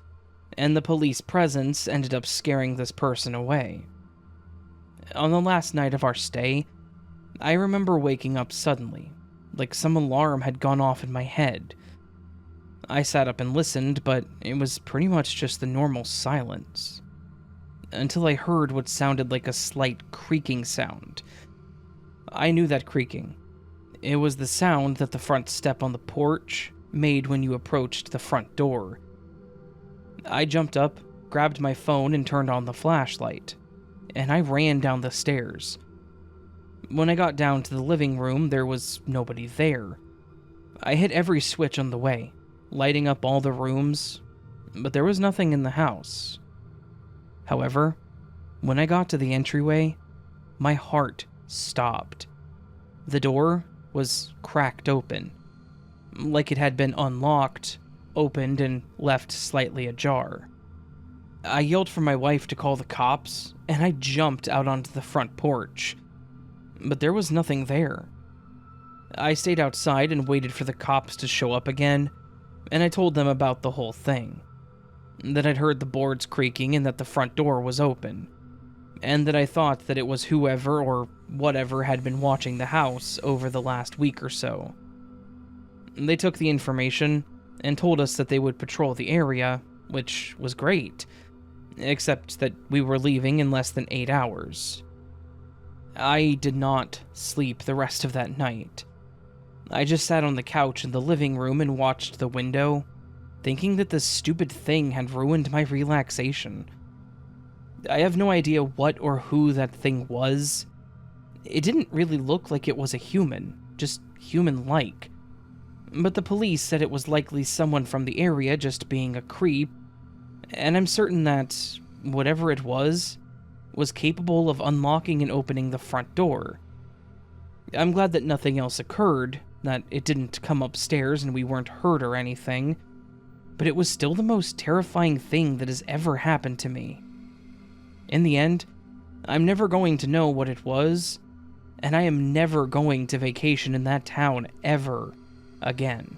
Speaker 1: and the police presence ended up scaring this person away. On the last night of our stay, I remember waking up suddenly, like some alarm had gone off in my head. I sat up and listened, but it was pretty much just the normal silence. Until I heard what sounded like a slight creaking sound. I knew that creaking. It was the sound that the front step on the porch made when you approached the front door. I jumped up, grabbed my phone, and turned on the flashlight, and I ran down the stairs. When I got down to the living room, there was nobody there. I hit every switch on the way, lighting up all the rooms, but there was nothing in the house. However, when I got to the entryway, my heart stopped. The door was cracked open, like it had been unlocked, opened, and left slightly ajar. I yelled for my wife to call the cops, and I jumped out onto the front porch, but there was nothing there. I stayed outside and waited for the cops to show up again, and I told them about the whole thing. That I'd heard the boards creaking and that the front door was open, and that I thought that it was whoever or whatever had been watching the house over the last week or so. They took the information and told us that they would patrol the area, which was great. except that we were leaving in less than 8 hours. I did not sleep the rest of that night. I just sat on the couch in the living room and watched the window, thinking that this stupid thing had ruined my relaxation. I have no idea what or who that thing was. It didn't really look like it was a human, just human-like. But the police said it was likely someone from the area just being a creep, and I'm certain that whatever it was capable of unlocking and opening the front door. I'm glad that nothing else occurred, that it didn't come upstairs and we weren't hurt or anything, but it was still the most terrifying thing that has ever happened to me. In the end, I'm never going to know what it was, and I am never going to vacation in that town ever again.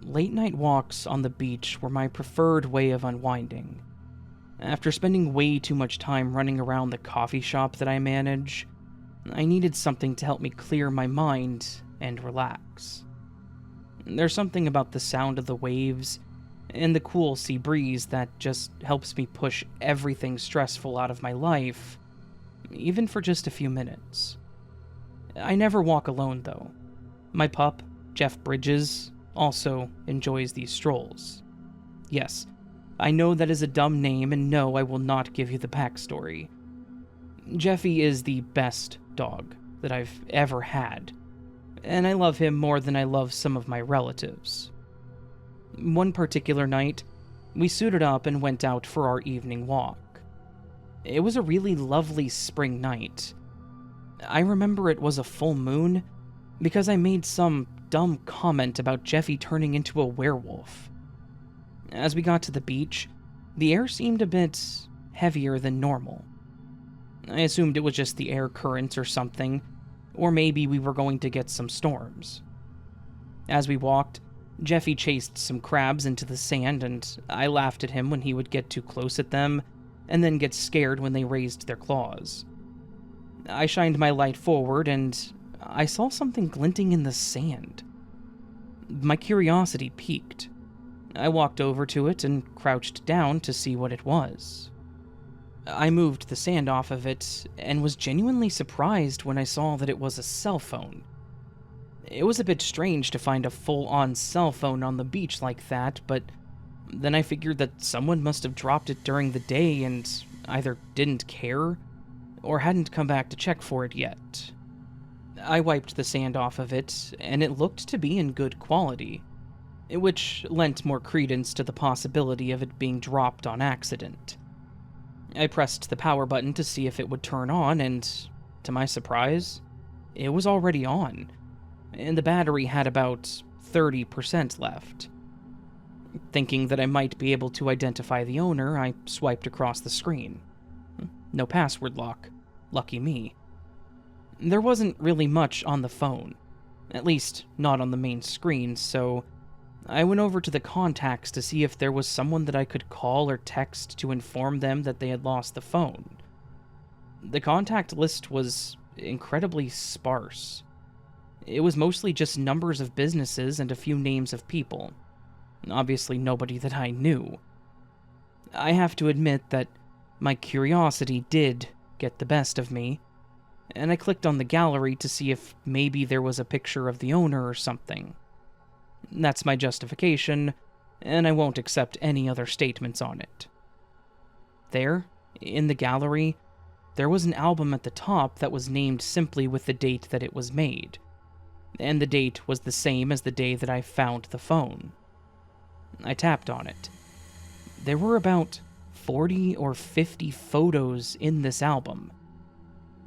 Speaker 1: Late-night walks on the beach were my preferred way of unwinding. After spending way too much time running around the coffee shop that I manage, I needed something to help me clear my mind and relax. There's something about the sound of the waves and the cool sea breeze that just helps me push everything stressful out of my life, even for just a few minutes. I never walk alone, though. My pup, Jeff Bridges, also enjoys these strolls. Yes, I know that is a dumb name, and no, I will not give you the backstory. Jeffy is the best dog that I've ever had, and I love him more than I love some of my relatives. One particular night, we suited up and went out for our evening walk. It was a really lovely spring night. I remember it was a full moon because I made some dumb comment about Jeffy turning into a werewolf. As we got to the beach, the air seemed a bit heavier than normal. I assumed it was just the air currents or something, or maybe we were going to get some storms. As we walked, Jeffy chased some crabs into the sand, and I laughed at him when he would get too close at them, and then get scared when they raised their claws. I shined my light forward, and I saw something glinting in the sand. My curiosity piqued. I walked over to it and crouched down to see what it was. I moved the sand off of it and was genuinely surprised when I saw that it was a cell phone. It was a bit strange to find a full-on cell phone on the beach like that, but then I figured that someone must have dropped it during the day and either didn't care or hadn't come back to check for it yet. I wiped the sand off of it, and it looked to be in good quality, which lent more credence to the possibility of it being dropped on accident. I pressed the power button to see if it would turn on, and to my surprise, it was already on, and the battery had about 30% left. Thinking that I might be able to identify the owner, I swiped across the screen. No password lock. Lucky me. There wasn't really much on the phone, at least not on the main screen, so I went over to the contacts to see if there was someone that I could call or text to inform them that they had lost the phone. The contact list was incredibly sparse. It was mostly just numbers of businesses and a few names of people. Obviously nobody that I knew. I have to admit that my curiosity did get the best of me, and I clicked on the gallery to see if maybe there was a picture of the owner or something. That's my justification, and I won't accept any other statements on it. There, in the gallery, there was an album at the top that was named simply with the date that it was made, and the date was the same as the day that I found the phone. I tapped on it. There were about 40 or 50 photos in this album.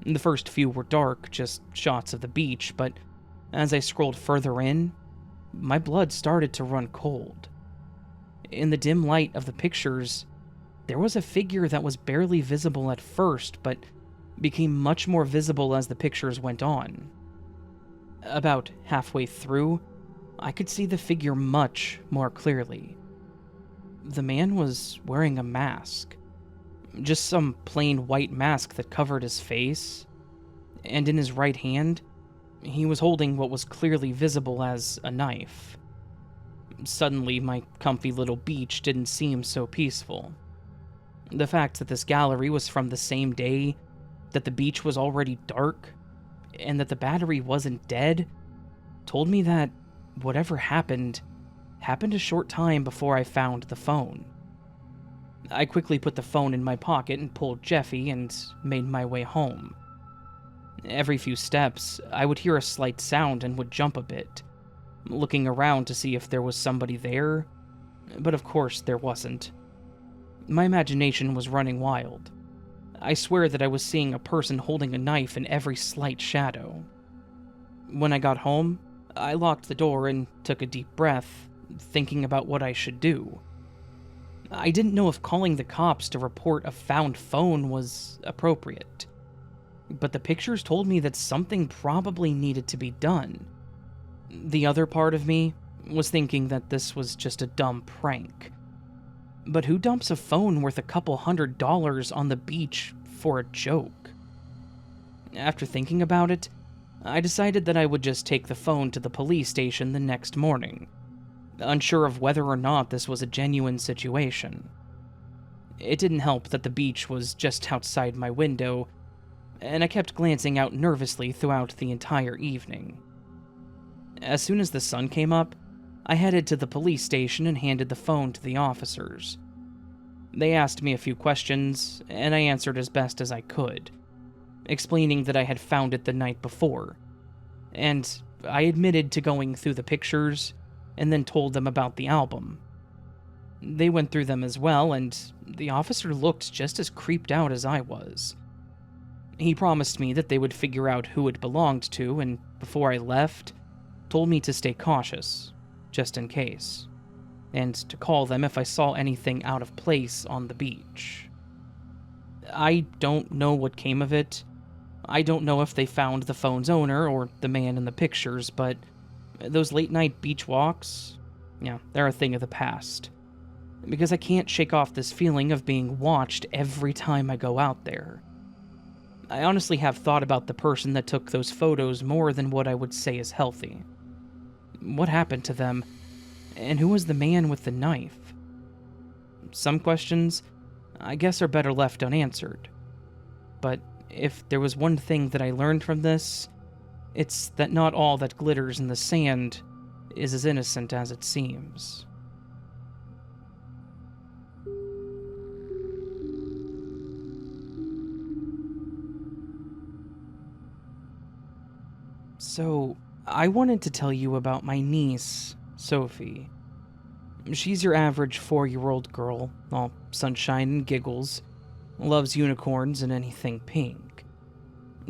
Speaker 1: The first few were dark, just shots of the beach, but as I scrolled further in, my blood started to run cold. In the dim light of the pictures, there was a figure that was barely visible at first, but became much more visible as the pictures went on. About halfway through, I could see the figure much more clearly. The man was wearing a mask. Just some plain white mask that covered his face, and in his right hand, He was holding what was clearly visible as a knife. Suddenly, my comfy little beach didn't seem so peaceful. The fact that this gallery was from the same day, that the beach was already dark, and that the battery wasn't dead, told me that whatever happened a short time before I found the phone. I quickly put the phone in my pocket and pulled Jeffy and made my way home. Every few steps, I would hear a slight sound and would jump a bit, looking around to see if there was somebody there, but of course there wasn't. My imagination was running wild. I swear that I was seeing a person holding a knife in every slight shadow. When I got home, I locked the door and took a deep breath, thinking about what I should do. I didn't know if calling the cops to report a found phone was appropriate, but the pictures told me that something probably needed to be done. The other part of me was thinking that this was just a dumb prank. But who dumps a phone worth a couple $100 on the beach for a joke? After thinking about it, I decided that I would just take the phone to the police station the next morning, unsure of whether or not this was a genuine situation. It didn't help that the beach was just outside my window, and I kept glancing out nervously throughout the entire evening. As soon as the sun came up, I headed to the police station and handed the phone to the officers. They asked me a few questions, and I answered as best as I could, explaining that I had found it the night before, and I admitted to going through the pictures and then told them about the album. They went through them as well, and the officer looked just as creeped out as I was. He promised me that they would figure out who it belonged to, and before I left, told me to stay cautious, just in case, and to call them if I saw anything out of place on the beach. I don't know what came of it. I don't know if they found the phone's owner or the man in the pictures, but those late-night beach walks, yeah, they're a thing of the past. Because I can't shake off this feeling of being watched every time I go out there. I honestly have thought about the person that took those photos more than what I would say is healthy. What happened to them? And who was the man with the knife? Some questions, I guess, are better left unanswered. But if there was one thing that I learned from this, it's that not all that glitters in the sand is as innocent as it seems. So, I wanted to tell you about my niece, Sophie. She's your average 4-year-old girl, all sunshine and giggles, loves unicorns and anything pink.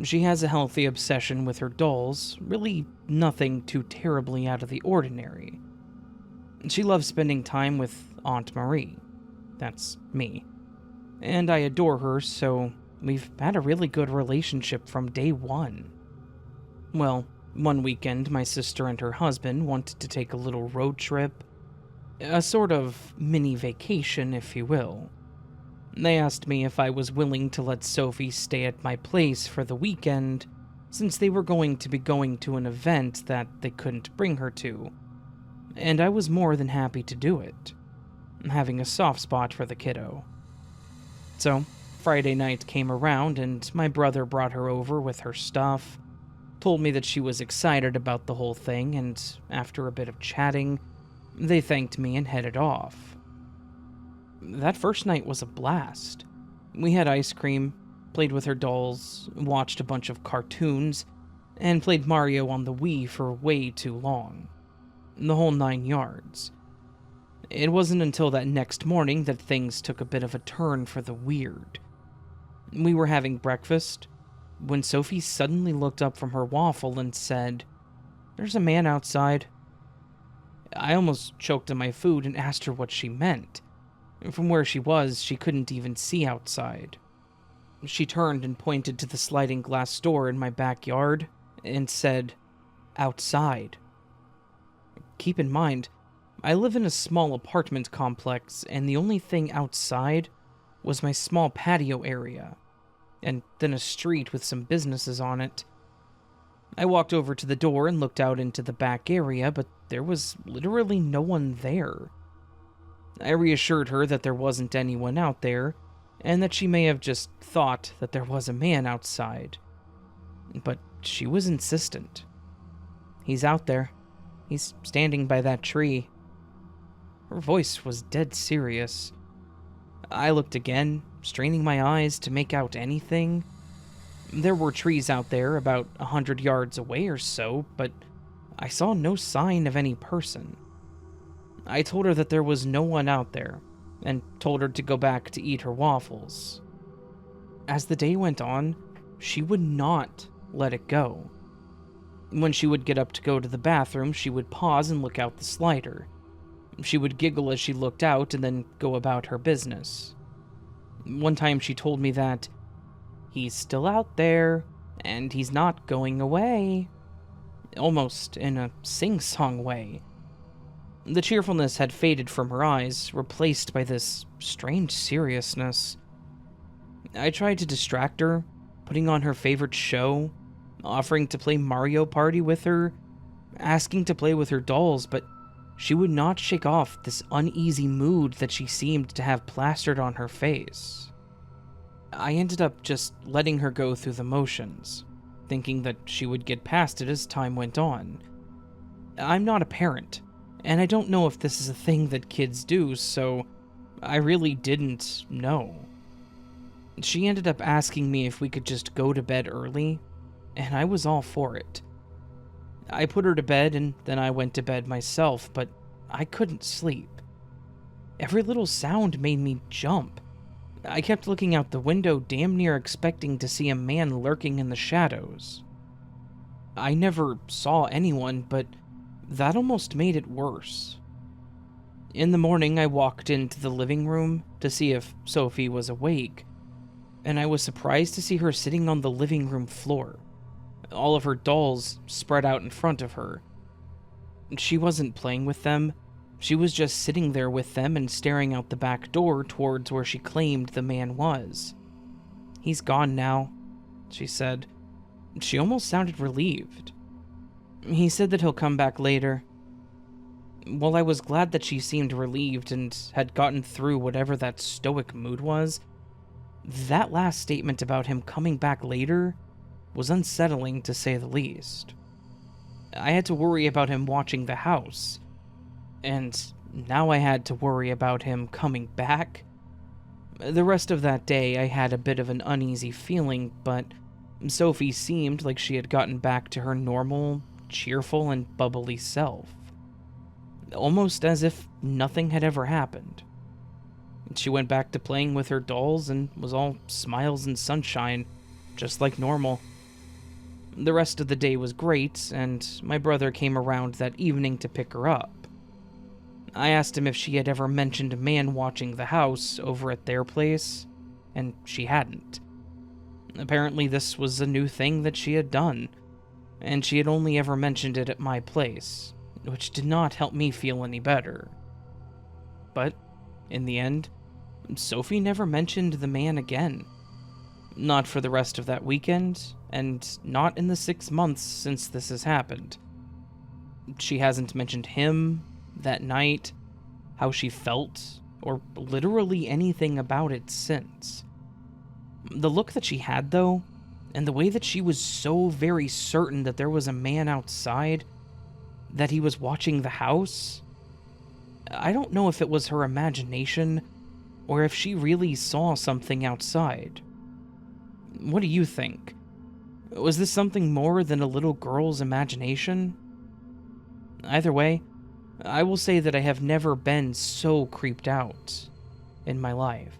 Speaker 1: She has a healthy obsession with her dolls, really nothing too terribly out of the ordinary. She loves spending time with Aunt Marie. That's me. And I adore her, so we've had a really good relationship from day one. Well, one weekend, my sister and her husband wanted to take a little road trip. A sort of mini vacation, if you will. They asked me if I was willing to let Sophie stay at my place for the weekend, since they were going to be going to an event that they couldn't bring her to. And I was more than happy to do it, having a soft spot for the kiddo. So, Friday night came around and my brother brought her over with her stuff, told me that she was excited about the whole thing, and after a bit of chatting, they thanked me and headed off. That first night was a blast. We had ice cream, played with her dolls, watched a bunch of cartoons, and played Mario on the Wii for way too long. The whole 9 yards. It wasn't until that next morning that things took a bit of a turn for the weird. We were having breakfast when Sophie suddenly looked up from her waffle and said, "There's a man outside." I almost choked on my food and asked her what she meant. From where she was, she couldn't even see outside. She turned and pointed to the sliding glass door in my backyard and said, "Outside." Keep in mind, I live in a small apartment complex, and the only thing outside was my small patio area, and then a street with some businesses on it. I walked over to the door and looked out into the back area, but there was literally no one there. I reassured her that there wasn't anyone out there, and that she may have just thought that there was a man outside. But she was insistent. "He's out there. He's standing by that tree." Her voice was dead serious. I looked again, straining my eyes to make out anything. There were trees out there about 100 yards away or so, but I saw no sign of any person. I told her that there was no one out there, and told her to go back to eat her waffles. As the day went on, she would not let it go. When she would get up to go to the bathroom, she would pause and look out the slider. She would giggle as she looked out and then go about her business. One time she told me that, "He's still out there, and he's not going away," almost in a sing-song way. The cheerfulness had faded from her eyes, replaced by this strange seriousness. I tried to distract her, putting on her favorite show, offering to play Mario Party with her, asking to play with her dolls, but she would not shake off this uneasy mood that she seemed to have plastered on her face. I ended up just letting her go through the motions, thinking that she would get past it as time went on. I'm not a parent, and I don't know if this is a thing that kids do, so I really didn't know. She ended up asking me if we could just go to bed early, and I was all for it. I put her to bed, and then I went to bed myself, but I couldn't sleep. Every little sound made me jump. I kept looking out the window, damn near expecting to see a man lurking in the shadows. I never saw anyone, but that almost made it worse. In the morning, I walked into the living room to see if Sophie was awake, and I was surprised to see her sitting on the living room floor, all of her dolls spread out in front of her. She wasn't playing with them. She was just sitting there with them and staring out the back door towards where she claimed the man was. "He's gone now," she said. She almost sounded relieved. "He said that he'll come back later." While I was glad that she seemed relieved and had gotten through whatever that stoic mood was, that last statement about him coming back later was unsettling, to say the least. I had to worry about him watching the house, and now I had to worry about him coming back. The rest of that day, I had a bit of an uneasy feeling, but Sophie seemed like she had gotten back to her normal, cheerful, and bubbly self. Almost as if nothing had ever happened. She went back to playing with her dolls and was all smiles and sunshine, just like normal. The rest of the day was great, and my brother came around that evening to pick her up. I asked him if she had ever mentioned a man watching the house over at their place, and she hadn't. Apparently this was a new thing that she had done, and she had only ever mentioned it at my place, which did not help me feel any better. But, in the end, Sophie never mentioned the man again. Not for the rest of that weekend, and not in the 6 months since this has happened. She hasn't mentioned him, that night, how she felt, or literally anything about it since. The look that she had, though, and the way that she was so very certain that there was a man outside, that he was watching the house, I don't know if it was her imagination, or if she really saw something outside. What do you think? Was this something more than a little girl's imagination? Either way, I will say that I have never been so creeped out in my life.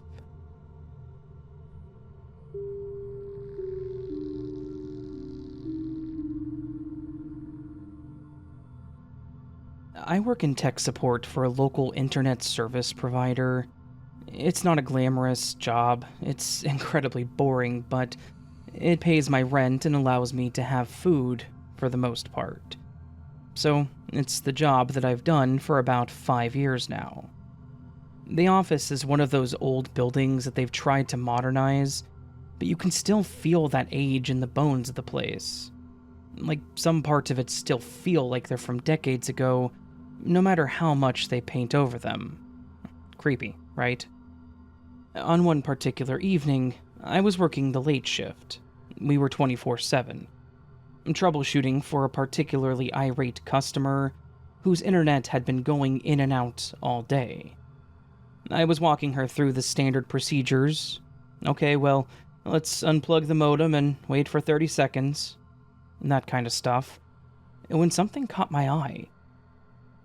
Speaker 1: I work in tech support for a local internet service provider. It's not a glamorous job, it's incredibly boring, but it pays my rent and allows me to have food for the most part. So, it's the job that I've done for about 5 years now. The office is one of those old buildings that they've tried to modernize, but you can still feel that age in the bones of the place. Like, some parts of it still feel like they're from decades ago, no matter how much they paint over them. Creepy, right? On one particular evening, I was working the late shift. We were 24/7. Troubleshooting for a particularly irate customer whose internet had been going in and out all day. I was walking her through the standard procedures. Okay, well, let's unplug the modem and wait for 30 seconds. That kind of stuff. When something caught my eye.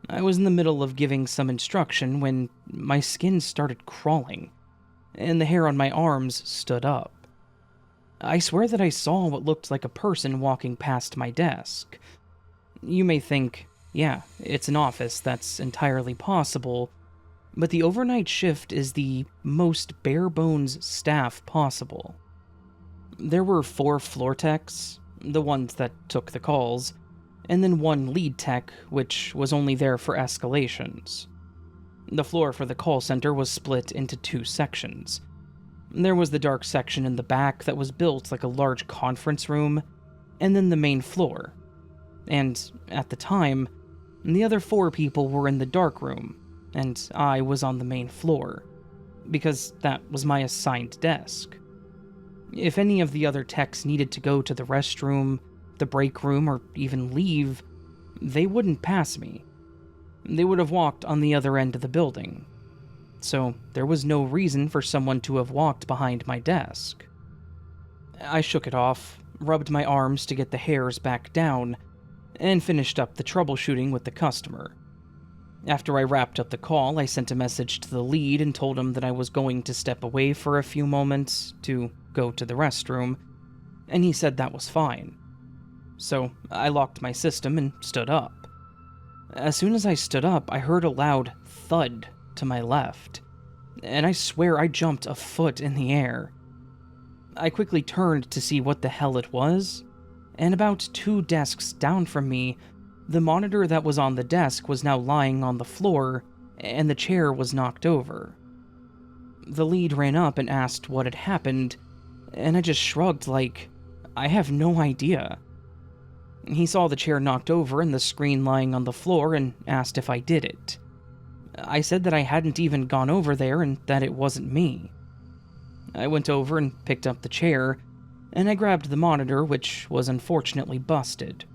Speaker 1: I was in the middle of giving some instruction when my skin started crawling, and the hair on my arms stood up. I swear that I saw what looked like a person walking past my desk. You may think, yeah, it's an office, that's entirely possible, but the overnight shift is the most bare-bones staff possible. There were 4 floor techs, the ones that took the calls, and then 1 lead tech, which was only there for escalations. The floor for the call center was split into 2 sections. There was the dark section in the back that was built like a large conference room, and then the main floor. And, at the time, the other 4 people were in the dark room, and I was on the main floor, because that was my assigned desk. If any of the other techs needed to go to the restroom, the break room, or even leave, they wouldn't pass me. They would have walked on the other end of the building. So there was no reason for someone to have walked behind my desk. I shook it off, rubbed my arms to get the hairs back down, and finished up the troubleshooting with the customer. After I wrapped up the call, I sent a message to the lead and told him that I was going to step away for a few moments to go to the restroom, and he said that was fine. So I locked my system and stood up. As soon as I stood up, I heard a loud thud to my left, and I swear I jumped a foot in the air. I quickly turned to see what the hell it was, and about 2 desks down from me, the monitor that was on the desk was now lying on the floor, and the chair was knocked over. The lead ran up and asked what had happened, and I just shrugged like, I have no idea. He saw the chair knocked over and the screen lying on the floor and asked if I did it. I said that I hadn't even gone over there and that it wasn't me. I went over and picked up the chair, and I grabbed the monitor, which was unfortunately busted.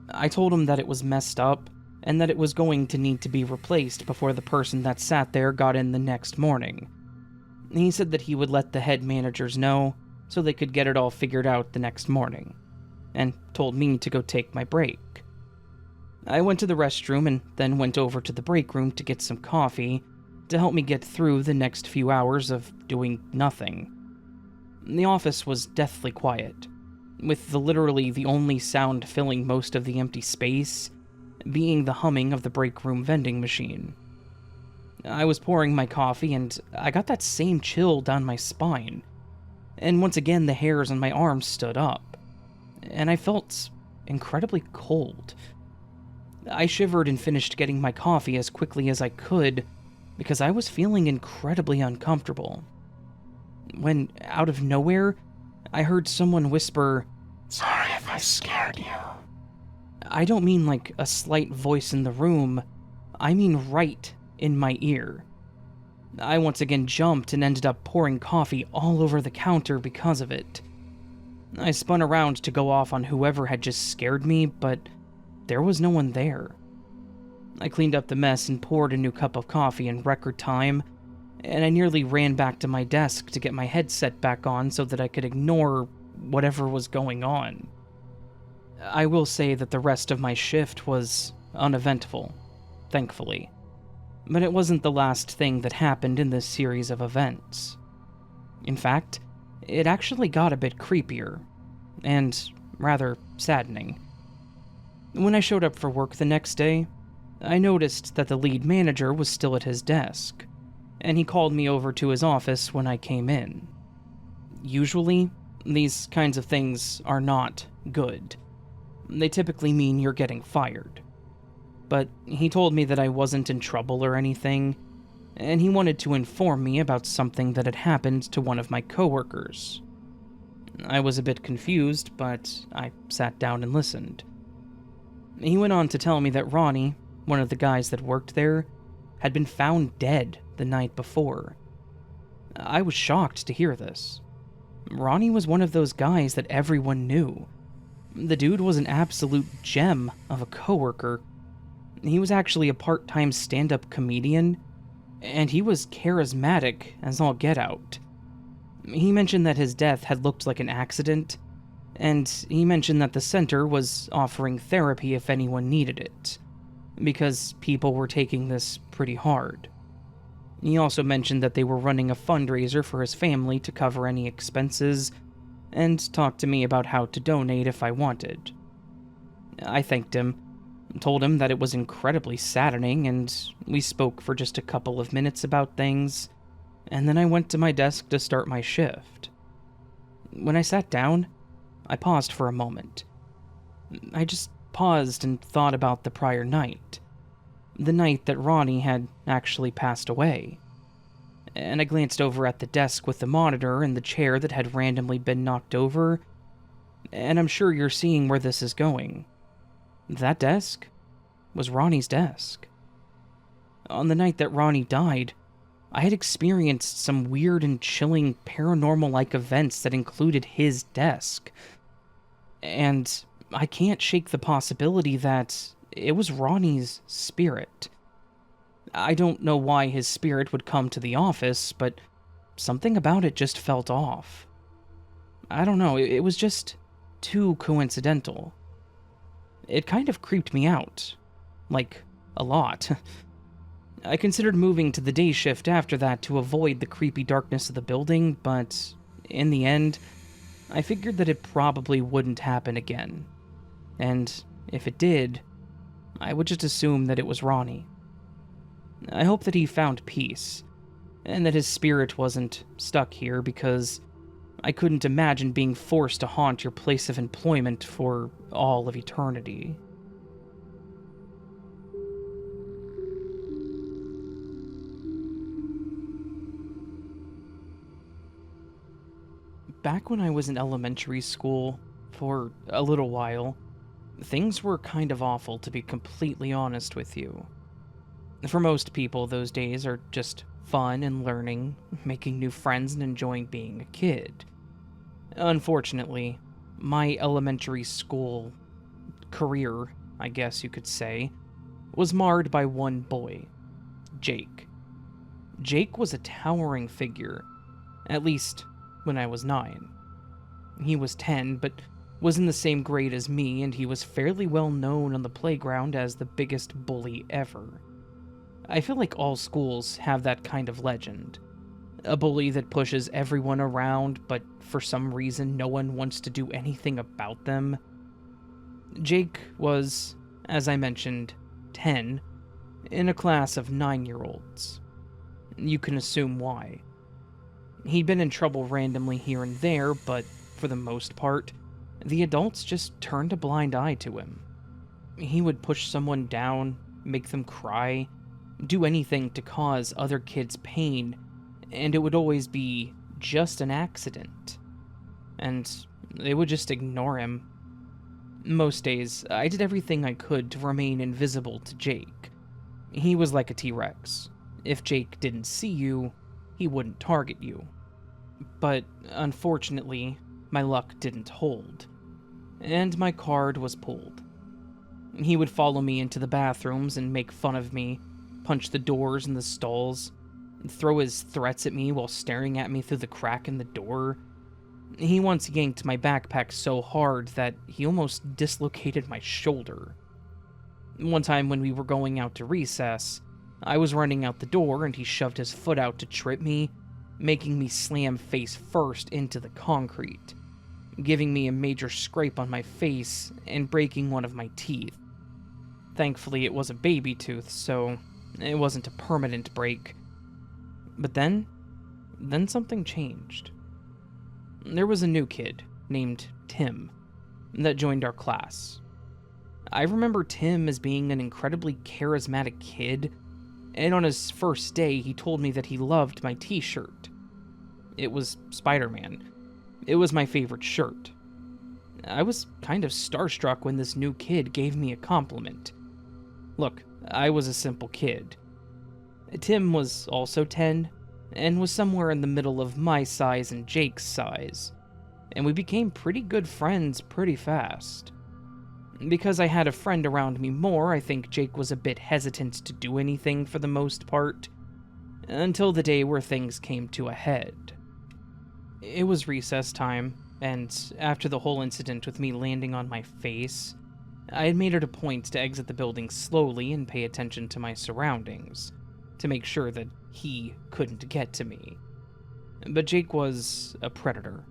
Speaker 1: I told him that it was messed up, and that it was going to need to be replaced before the person that sat there got in the next morning. He said that he would let the head managers know, so they could get it all figured out the next morning, and told me to go take my break. I went to the restroom and then went over to the break room to get some coffee to help me get through the next few hours of doing nothing. The office was deathly quiet, with literally the only sound filling most of the empty space being the humming of the break room vending machine. I was pouring my coffee and I got that same chill down my spine, and once again the hairs on my arms stood up, and I felt incredibly cold. I shivered and finished getting my coffee as quickly as I could because I was feeling incredibly uncomfortable. When, out of nowhere, I heard someone whisper, "Sorry if I scared you." I don't mean like a slight voice in the room, I mean right in my ear. I once again jumped and ended up pouring coffee all over the counter because of it. I spun around to go off on whoever had just scared me, but there was no one there. I cleaned up the mess and poured a new cup of coffee in record time, and I nearly ran back to my desk to get my headset back on so that I could ignore whatever was going on. I will say that the rest of my shift was uneventful, thankfully, but it wasn't the last thing that happened in this series of events. In fact, it actually got a bit creepier, and rather saddening. When I showed up for work the next day, I noticed that the lead manager was still at his desk, and he called me over to his office when I came in. Usually, these kinds of things are not good. They typically mean you're getting fired. But he told me that I wasn't in trouble or anything, and he wanted to inform me about something that had happened to one of my coworkers. I was a bit confused, but I sat down and listened. He went on to tell me that Ronnie, one of the guys that worked there, had been found dead the night before. I was shocked to hear this. Ronnie was one of those guys that everyone knew. The dude was an absolute gem of a coworker. He was actually a part-time stand-up comedian, and he was charismatic as all get out. He mentioned that his death had looked like an accident, and he mentioned that the center was offering therapy if anyone needed it, because people were taking this pretty hard. He also mentioned that they were running a fundraiser for his family to cover any expenses, and talked to me about how to donate if I wanted. I thanked him, told him that it was incredibly saddening, and we spoke for just a couple of minutes about things, and then I went to my desk to start my shift. When I sat down, I paused for a moment. I just paused and thought about the prior night. The night that Ronnie had actually passed away. And I glanced over at the desk with the monitor and the chair that had randomly been knocked over, and I'm sure you're seeing where this is going. That desk was Ronnie's desk. On the night that Ronnie died, I had experienced some weird and chilling paranormal-like events that included his desk. And I can't shake the possibility that it was Ronnie's spirit. I don't know why his spirit would come to the office, but something about it just felt off. I don't know, it was just too coincidental. It kind of creeped me out. Like, a lot. I considered moving to the day shift after that to avoid the creepy darkness of the building, but in the end, I figured that it probably wouldn't happen again. And if it did, I would just assume that it was Ronnie. I hope that he found peace, and that his spirit wasn't stuck here, because I couldn't imagine being forced to haunt your place of employment for all of eternity. Back when I was in elementary school, for a little while, things were kind of awful, to be completely honest with you. For most people, those days are just fun and learning, making new friends, and enjoying being a kid. Unfortunately, my elementary school career, I guess you could say, was marred by one boy, Jake. Jake was a towering figure, at least when I was 9. He was 10, but was in the same grade as me, and he was fairly well known on the playground as the biggest bully ever. I feel like all schools have that kind of legend. A bully that pushes everyone around, but for some reason no one wants to do anything about them. Jake was, as I mentioned, 10, in a class of 9-year-olds. You can assume why. He'd been in trouble randomly here and there, but for the most part, the adults just turned a blind eye to him. He would push someone down, make them cry, do anything to cause other kids pain, and it would always be just an accident. And they would just ignore him. Most days, I did everything I could to remain invisible to Jake. He was like a T-Rex. If Jake didn't see you, he wouldn't target you. But unfortunately, my luck didn't hold, and my card was pulled. He would follow me into the bathrooms and make fun of me, punch the doors in the stalls, throw his threats at me while staring at me through the crack in the door. He once yanked my backpack so hard that he almost dislocated my shoulder. One time when we were going out to recess, I was running out the door and he shoved his foot out to trip me, making me slam face first into the concrete, giving me a major scrape on my face and breaking one of my teeth. Thankfully, it was a baby tooth, so it wasn't a permanent break. But then something changed. There was a new kid named Tim that joined our class. I remember Tim as being an incredibly charismatic kid, and on his first day he told me that he loved my t-shirt. It was Spider-Man. It was my favorite shirt. I was kind of starstruck when this new kid gave me a compliment. Look, I was a simple kid. Tim was also 10, and was somewhere in the middle of my size and Jake's size, and we became pretty good friends pretty fast. Because I had a friend around me more, I think Jake was a bit hesitant to do anything for the most part, until the day where things came to a head. It was recess time, and after the whole incident with me landing on my face, I had made it a point to exit the building slowly and pay attention to my surroundings, to make sure that he couldn't get to me. But Jake was a predator,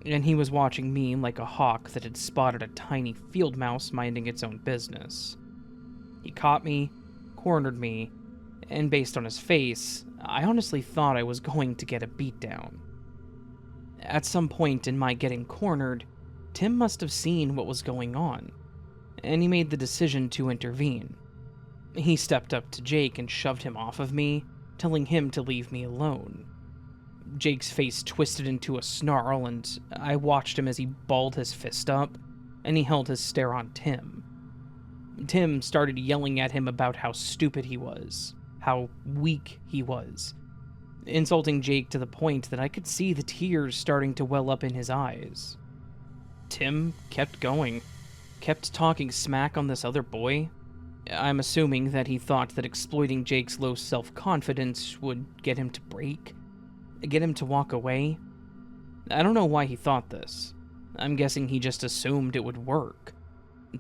Speaker 1: and he was watching me like a hawk that had spotted a tiny field mouse minding its own business. He caught me, cornered me, and based on his face, I honestly thought I was going to get a beatdown. At some point in my getting cornered, Tim must have seen what was going on, and he made the decision to intervene. He stepped up to Jake and shoved him off of me, telling him to leave me alone. Jake's face twisted into a snarl, and I watched him as he balled his fist up, and he held his stare on Tim. Tim started yelling at him about how stupid he was, how weak he was, insulting Jake to the point that I could see the tears starting to well up in his eyes. Tim kept going, kept talking smack on this other boy. I'm assuming that he thought that exploiting Jake's low self-confidence would get him to break, get him to walk away. I don't know why he thought this. I'm guessing he just assumed it would work.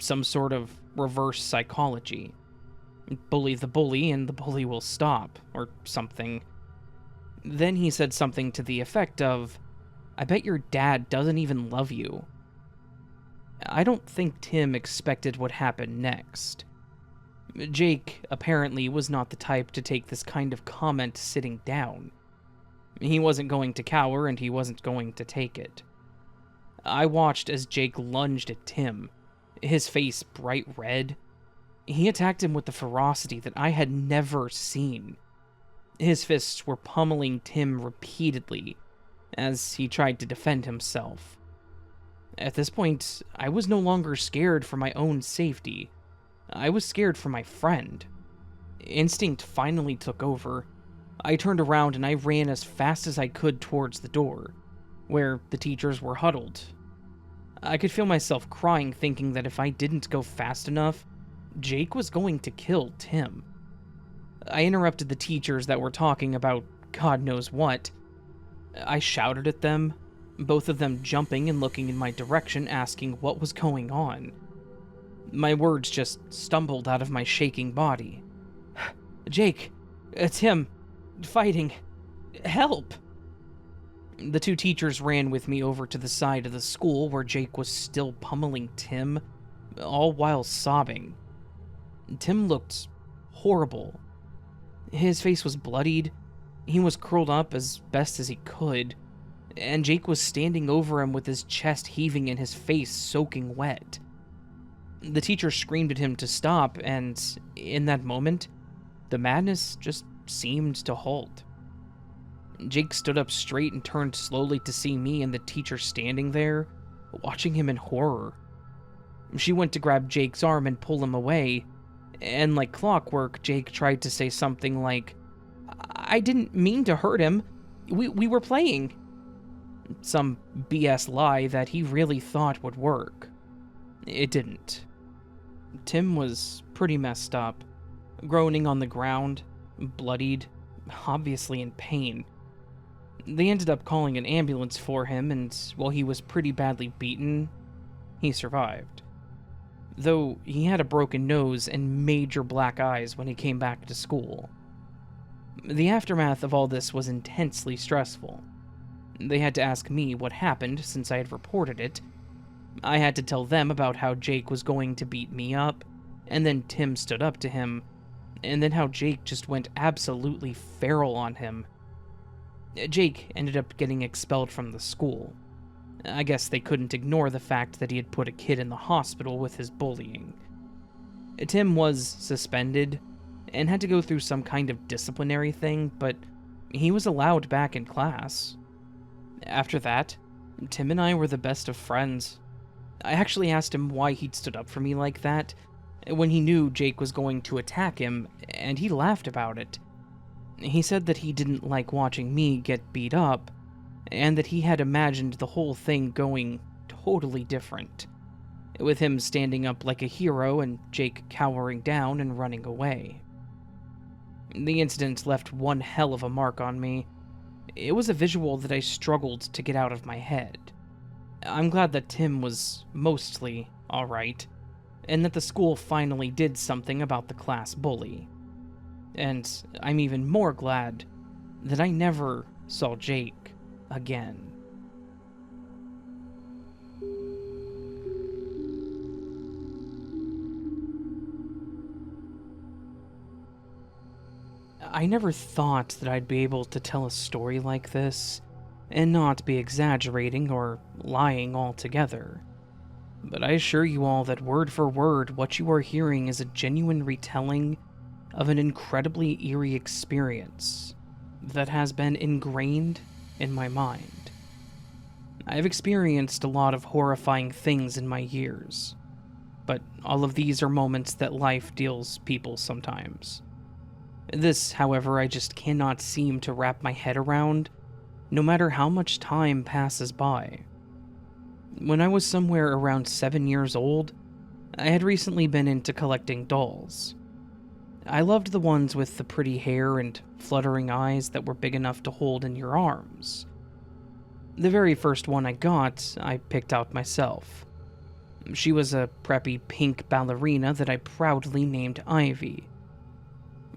Speaker 1: Some sort of reverse psychology. Bully the bully and the bully will stop, or something. Then he said something to the effect of, "I bet your dad doesn't even love you." I don't think Tim expected what happened next. Jake apparently was not the type to take this kind of comment sitting down. He wasn't going to cower, and he wasn't going to take it. I watched as Jake lunged at Tim, his face bright red. He attacked him with the ferocity that I had never seen. His fists were pummeling Tim repeatedly as he tried to defend himself. At this point, I was no longer scared for my own safety. I was scared for my friend. Instinct finally took over. I turned around and I ran as fast as I could towards the door, where the teachers were huddled. I could feel myself crying, thinking that if I didn't go fast enough, Jake was going to kill Tim. I interrupted the teachers that were talking about God knows what. I shouted at them, both of them jumping and looking in my direction, asking what was going on. My words just stumbled out of my shaking body. "Jake, it's him. Fighting. Help!" The two teachers ran with me over to the side of the school where Jake was still pummeling Tim, all while sobbing. Tim looked horrible. His face was bloodied, he was curled up as best as he could, and Jake was standing over him with his chest heaving and his face soaking wet. The teacher screamed at him to stop, and in that moment, the madness just seemed to halt. Jake stood up straight and turned slowly to see me and the teacher standing there, watching him in horror. She went to grab Jake's arm and pull him away, and like clockwork, Jake tried to say something like, "I didn't mean to hurt him. We were playing." Some BS lie that he really thought would work. It didn't. Tim was pretty messed up, groaning on the ground, bloodied, obviously in pain. They ended up calling an ambulance for him, and while he was pretty badly beaten, he survived. Though he had a broken nose and major black eyes when he came back to school. The aftermath of all this was intensely stressful. They had to ask me what happened since I had reported it. I had to tell them about how Jake was going to beat me up, and then Tim stood up to him, and then how Jake just went absolutely feral on him. Jake ended up getting expelled from the school. I guess they couldn't ignore the fact that he had put a kid in the hospital with his bullying. Tim was suspended and had to go through some kind of disciplinary thing, but he was allowed back in class. After that, Tim and I were the best of friends. I actually asked him why he'd stood up for me like that when he knew Jake was going to attack him, and he laughed about it. He said that he didn't like watching me get beat up, and that he had imagined the whole thing going totally different, with him standing up like a hero and Jake cowering down and running away. The incident left one hell of a mark on me. It was a visual that I struggled to get out of my head. I'm glad that Tim was mostly alright, and that the school finally did something about the class bully. And I'm even more glad that I never saw Jake again. I never thought that I'd be able to tell a story like this and not be exaggerating or lying altogether. But I assure you all that word for word, what you are hearing is a genuine retelling of an incredibly eerie experience that has been ingrained in my mind. I've experienced a lot of horrifying things in my years, but all of these are moments that life deals people sometimes. This, however, I just cannot seem to wrap my head around, no matter how much time passes by. When I was somewhere around 7 years old, I had recently been into collecting dolls. I loved the ones with the pretty hair and fluttering eyes that were big enough to hold in your arms. The very first one I got, I picked out myself. She was a preppy pink ballerina that I proudly named Ivy.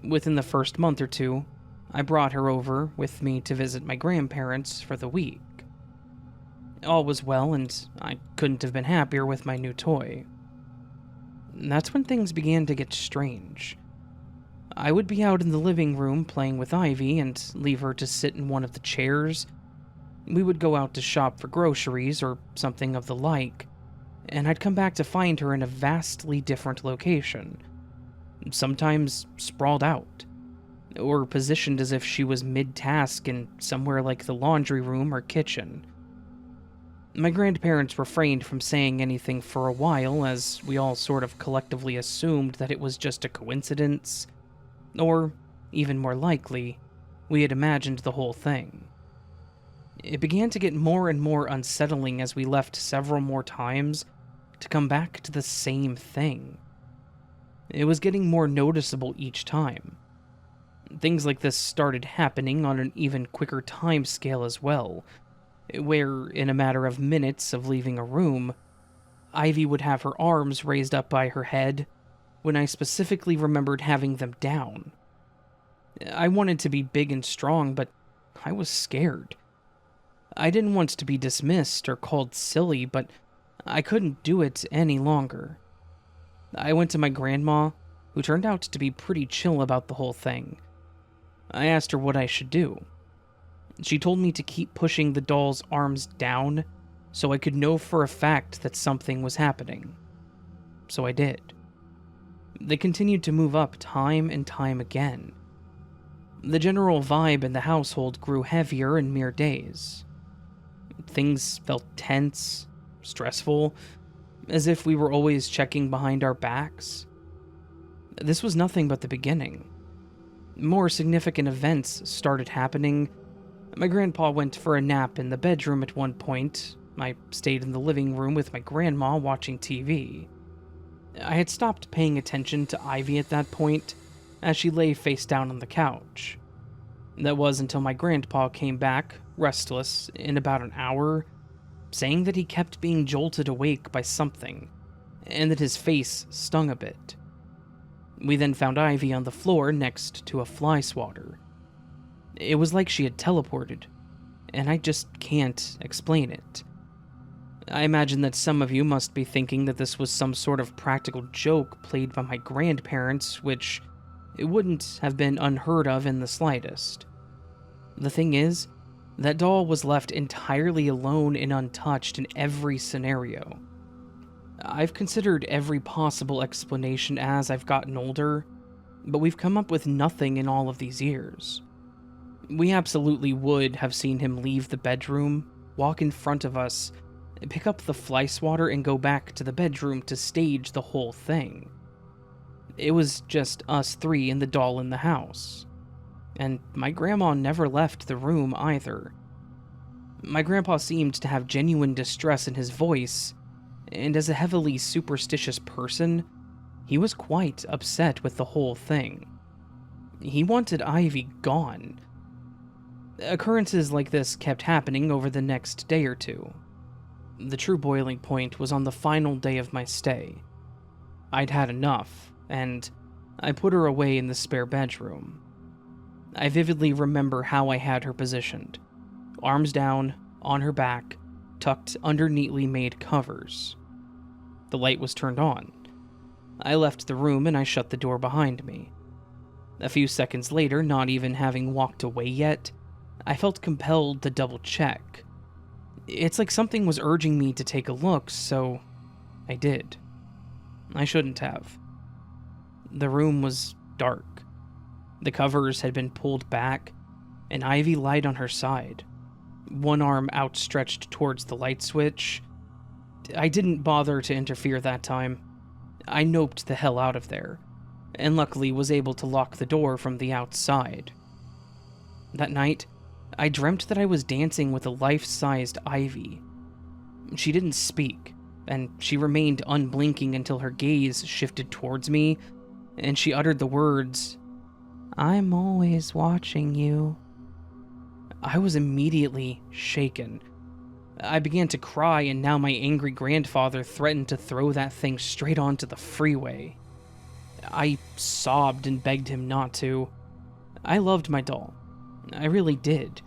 Speaker 1: Within the first month or two, I brought her over with me to visit my grandparents for the week. All was well, and I couldn't have been happier with my new toy. That's when things began to get strange. I would be out in the living room playing with Ivy and leave her to sit in one of the chairs. We would go out to shop for groceries or something of the like, and I'd come back to find her in a vastly different location. Sometimes sprawled out, or positioned as if she was mid-task in somewhere like the laundry room or kitchen. My grandparents refrained from saying anything for a while, as we all sort of collectively assumed that it was just a coincidence, or, even more likely, we had imagined the whole thing. It began to get more and more unsettling as we left several more times to come back to the same thing. It was getting more noticeable each time. Things like this started happening on an even quicker time scale as well, where, in a matter of minutes of leaving a room, Ivy would have her arms raised up by her head, when I specifically remembered having them down. I wanted to be big and strong, but I was scared. I didn't want to be dismissed or called silly, but I couldn't do it any longer. I went to my grandma, who turned out to be pretty chill about the whole thing. I asked her what I should do. She told me to keep pushing the doll's arms down so I could know for a fact that something was happening. So I did. They continued to move up time and time again. The general vibe in the household grew heavier in mere days. Things felt tense, stressful, as if we were always checking behind our backs. This was nothing but the beginning. More significant events started happening. My grandpa went for a nap in the bedroom at one point. I stayed in the living room with my grandma watching TV. I had stopped paying attention to Ivy at that point, as she lay face down on the couch. That was until my grandpa came back, restless, in about an hour, saying that he kept being jolted awake by something, and that his face stung a bit. We then found Ivy on the floor next to a fly swatter. It was like she had teleported, and I just can't explain it. I imagine that some of you must be thinking that this was some sort of practical joke played by my grandparents, which it wouldn't have been unheard of in the slightest. The thing is, that doll was left entirely alone and untouched in every scenario. I've considered every possible explanation as I've gotten older, but we've come up with nothing in all of these years. We absolutely would have seen him leave the bedroom, walk in front of us, pick up the fly swatter, and go back to the bedroom to stage the whole thing. It was just us three and the doll in the house. And my grandma never left the room either. My grandpa seemed to have genuine distress in his voice, and as a heavily superstitious person, he was quite upset with the whole thing. He wanted Ivy gone. Occurrences like this kept happening over the next day or two. The true boiling point was on the final day of my stay. I'd had enough, and I put her away in the spare bedroom. I vividly remember how I had her positioned. Arms down, on her back, tucked under neatly made covers. The light was turned on. I left the room and I shut the door behind me. A few seconds later, not even having walked away yet, I felt compelled to double check. It's like something was urging me to take a look, so I did. I shouldn't have. The room was dark. The covers had been pulled back, and Ivy lied on her side, one arm outstretched towards the light switch. I didn't bother to interfere that time. I noped the hell out of there, and luckily was able to lock the door from the outside. That night, I dreamt that I was dancing with a life-sized Ivy. She didn't speak, and she remained unblinking until her gaze shifted towards me, and she uttered the words, "I'm always watching you." I was immediately shaken. I began to cry, and now my angry grandfather threatened to throw that thing straight onto the freeway. I sobbed and begged him not to. I loved my doll. I really did.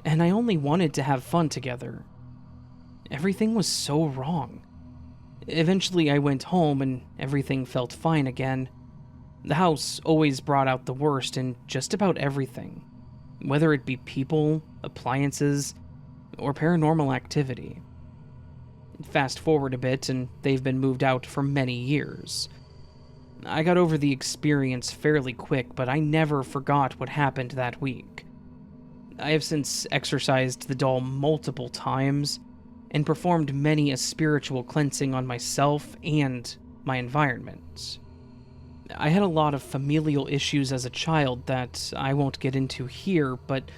Speaker 1: And I only wanted to have fun together. Everything was so wrong. Eventually I went home and everything felt fine again. The house always brought out the worst in just about everything, whether it be people, appliances, or paranormal activity. Fast forward a bit and they've been moved out for many years. I got over the experience fairly quick, but I never forgot what happened that week. I have since exorcised the doll multiple times and performed many a spiritual cleansing on myself and my environment. I had a lot of familial issues as a child that I won't get into here, but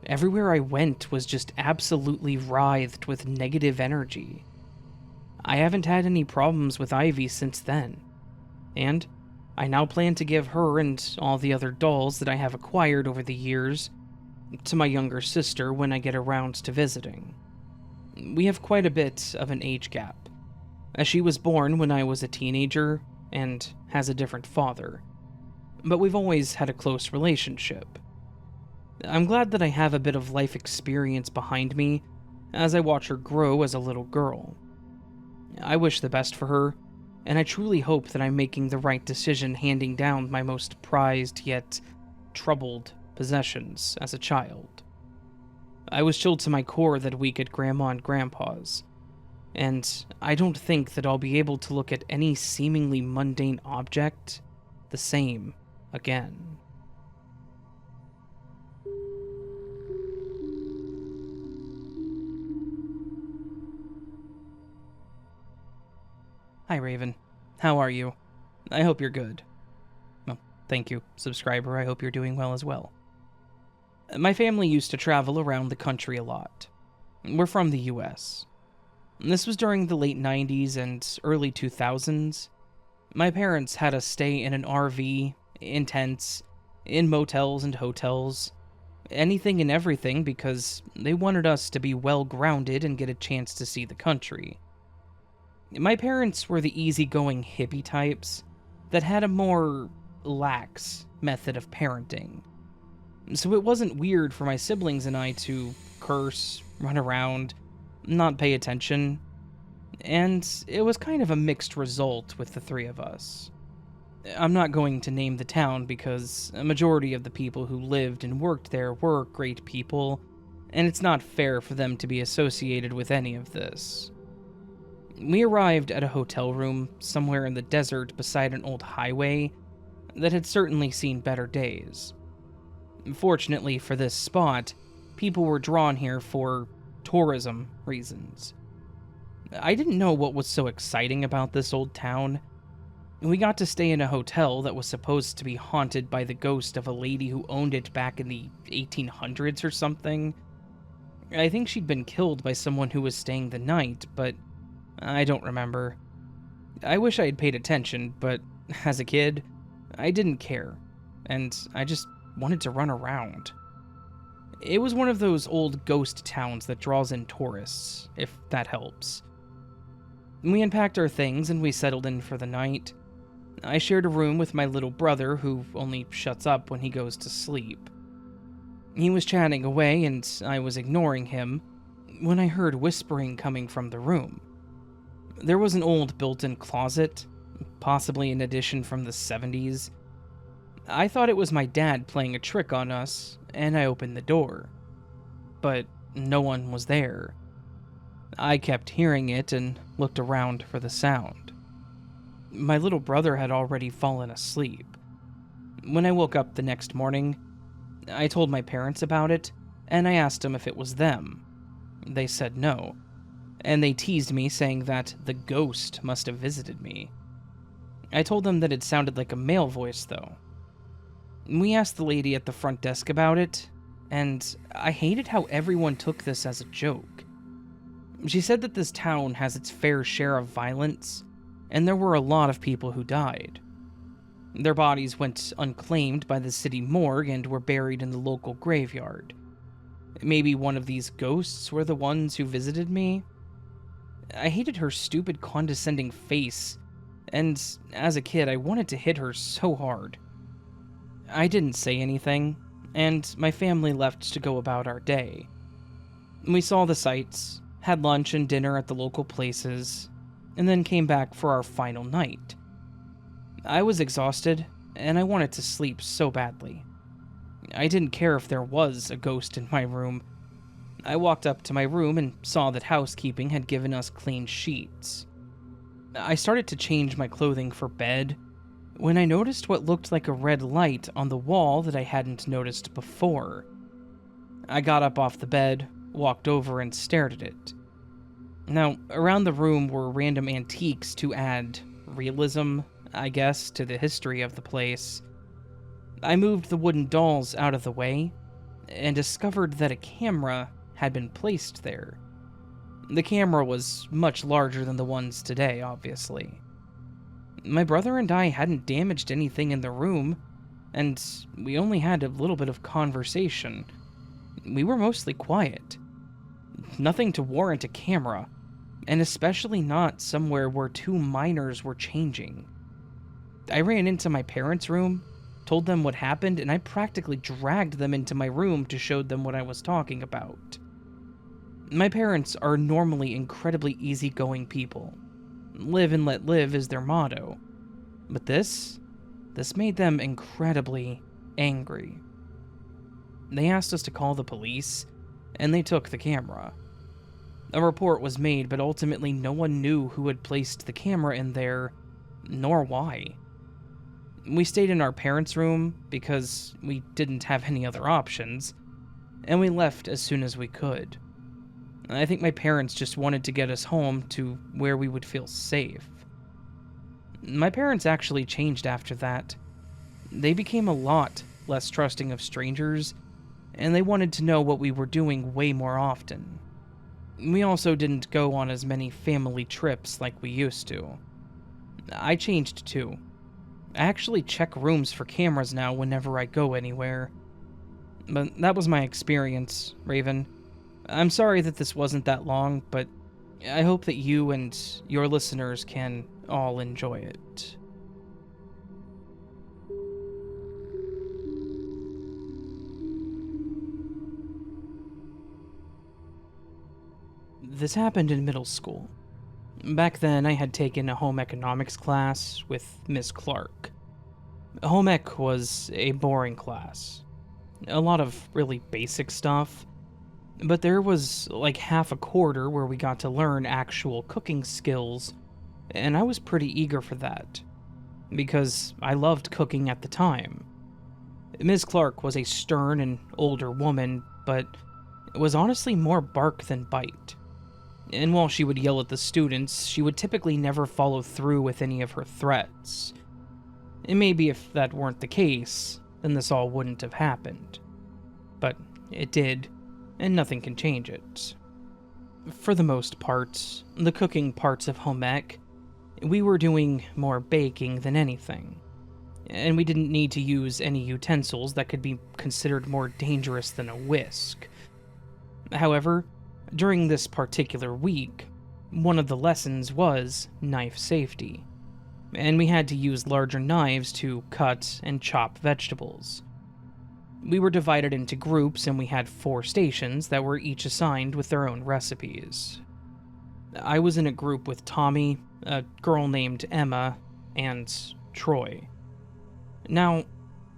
Speaker 1: everywhere I went was just absolutely writhed with negative energy. I haven't had any problems with Ivy since then, and I now plan to give her and all the other dolls that I have acquired over the years to my younger sister when I get around to visiting. We have quite a bit of an age gap, as she was born when I was a teenager and has a different father, but we've always had a close relationship. I'm glad that I have a bit of life experience behind me as I watch her grow as a little girl. I wish the best for her, and I truly hope that I'm making the right decision handing down my most prized yet troubled possessions as a child. I was chilled to my core that week at Grandma and Grandpa's, and I don't think that I'll be able to look at any seemingly mundane object the same again. Hi, Raven. How are you? I hope you're good. Well, thank you, subscriber. I hope you're doing well as well. My family used to travel around the country a lot. We're from the US. This was during the late 90s and early 2000s. My parents had us stay in an RV, in tents, in motels and hotels, anything and everything because they wanted us to be well-grounded and get a chance to see the country. My parents were the easygoing hippie types that had a more lax method of parenting. So it wasn't weird for my siblings and I to curse, run around, not pay attention, and it was kind of a mixed result with the three of us. I'm not going to name the town because a majority of the people who lived and worked there were great people, and it's not fair for them to be associated with any of this. We arrived at a hotel room somewhere in the desert beside an old highway that had certainly seen better days. Fortunately for this spot, people were drawn here for tourism reasons. I didn't know what was so exciting about this old town. We got to stay in a hotel that was supposed to be haunted by the ghost of a lady who owned it back in the 1800s or something. I think she'd been killed by someone who was staying the night, but I don't remember. I wish I had paid attention, but as a kid, I didn't care, and I just wanted to run around. It was one of those old ghost towns that draws in tourists, if that helps. We unpacked our things and we settled in for the night. I shared a room with my little brother, who only shuts up when he goes to sleep. He was chatting away and I was ignoring him when I heard whispering coming from the room. There was an old built-in closet, possibly an addition from the 70s. I thought it was my dad playing a trick on us, and I opened the door. But no one was there. I kept hearing it and looked around for the sound. My little brother had already fallen asleep. When I woke up the next morning, I told my parents about it, and I asked them if it was them. They said no, and they teased me, saying that the ghost must have visited me. I told them that it sounded like a male voice, though. We asked the lady at the front desk about it, and I hated how everyone took this as a joke. She said that this town has its fair share of violence, and there were a lot of people who died. Their bodies went unclaimed by the city morgue and were buried in the local graveyard. Maybe one of these ghosts were the ones who visited me? I hated her stupid, condescending face, and as a kid, I wanted to hit her so hard. I didn't say anything, and my family left to go about our day. We saw the sights, had lunch and dinner at the local places, and then came back for our final night. I was exhausted, and I wanted to sleep so badly. I didn't care if there was a ghost in my room. I walked up to my room and saw that housekeeping had given us clean sheets. I started to change my clothing for bed when I noticed what looked like a red light on the wall that I hadn't noticed before. I got up off the bed, walked over, and stared at it. Now, around the room were random antiques to add realism, I guess, to the history of the place. I moved the wooden dolls out of the way and discovered that a camera had been placed there. The camera was much larger than the ones today, obviously. My brother and I hadn't damaged anything in the room, and we only had a little bit of conversation. We were mostly quiet. Nothing to warrant a camera, and especially not somewhere where two minors were changing. I ran into my parents' room, told them what happened, and I practically dragged them into my room to show them what I was talking about. My parents are normally incredibly easygoing people. Live and let live is their motto. But this made them incredibly angry. They asked us to call the police, and they took the camera. A report was made, but ultimately no one knew who had placed the camera in there, nor why. We stayed in our parents' room because we didn't have any other options, and we left as soon as we could. I think my parents just wanted to get us home to where we would feel safe. My parents actually changed after that. They became a lot less trusting of strangers, and they wanted to know what we were doing way more often. We also didn't go on as many family trips like we used to. I changed too. I actually check rooms for cameras now whenever I go anywhere. But that was my experience, Raven. I'm sorry that this wasn't that long, but I hope that you and your listeners can all enjoy it. This happened in middle school. Back then, I had taken a home economics class with Miss Clark. Home ec was a boring class. A lot of really basic stuff. But there was like half a quarter where we got to learn actual cooking skills, and I was pretty eager for that, because I loved cooking at the time. Ms. Clark was a stern and older woman, but was honestly more bark than bite. And while she would yell at the students, she would typically never follow through with any of her threats. And maybe if that weren't the case, then this all wouldn't have happened. But it did, and nothing can change it. For the most part, the cooking parts of home ec, we were doing more baking than anything. And we didn't need to use any utensils that could be considered more dangerous than a whisk. However, during this particular week, one of the lessons was knife safety, and we had to use larger knives to cut and chop vegetables. We were divided into groups, and we had 4 stations that were each assigned with their own recipes. I was in a group with Tommy, a girl named Emma, and Troy. Now,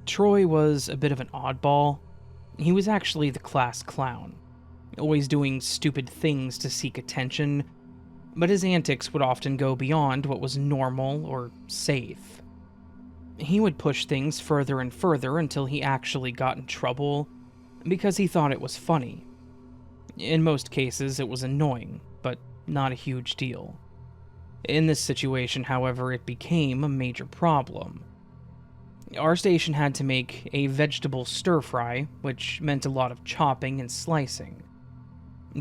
Speaker 1: Troy was a bit of an oddball. He was actually the class clown, always doing stupid things to seek attention, but his antics would often go beyond what was normal or safe. He would push things further and further until he actually got in trouble because he thought it was funny. In most cases, it was annoying, but not a huge deal. In this situation, however, it became a major problem. Our station had to make a vegetable stir-fry, which meant a lot of chopping and slicing.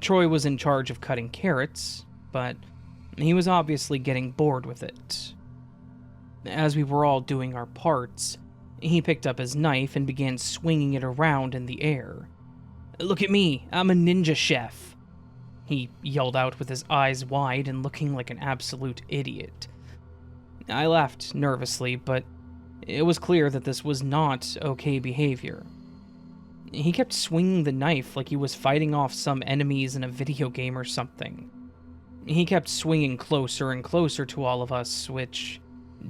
Speaker 1: Troy was in charge of cutting carrots, but he was obviously getting bored with it. As we were all doing our parts, he picked up his knife and began swinging it around in the air. "Look at me, I'm a ninja chef," he yelled out with his eyes wide and looking like an absolute idiot. I laughed nervously, but it was clear that this was not okay behavior. He kept swinging the knife like he was fighting off some enemies in a video game or something. He kept swinging closer and closer to all of us, which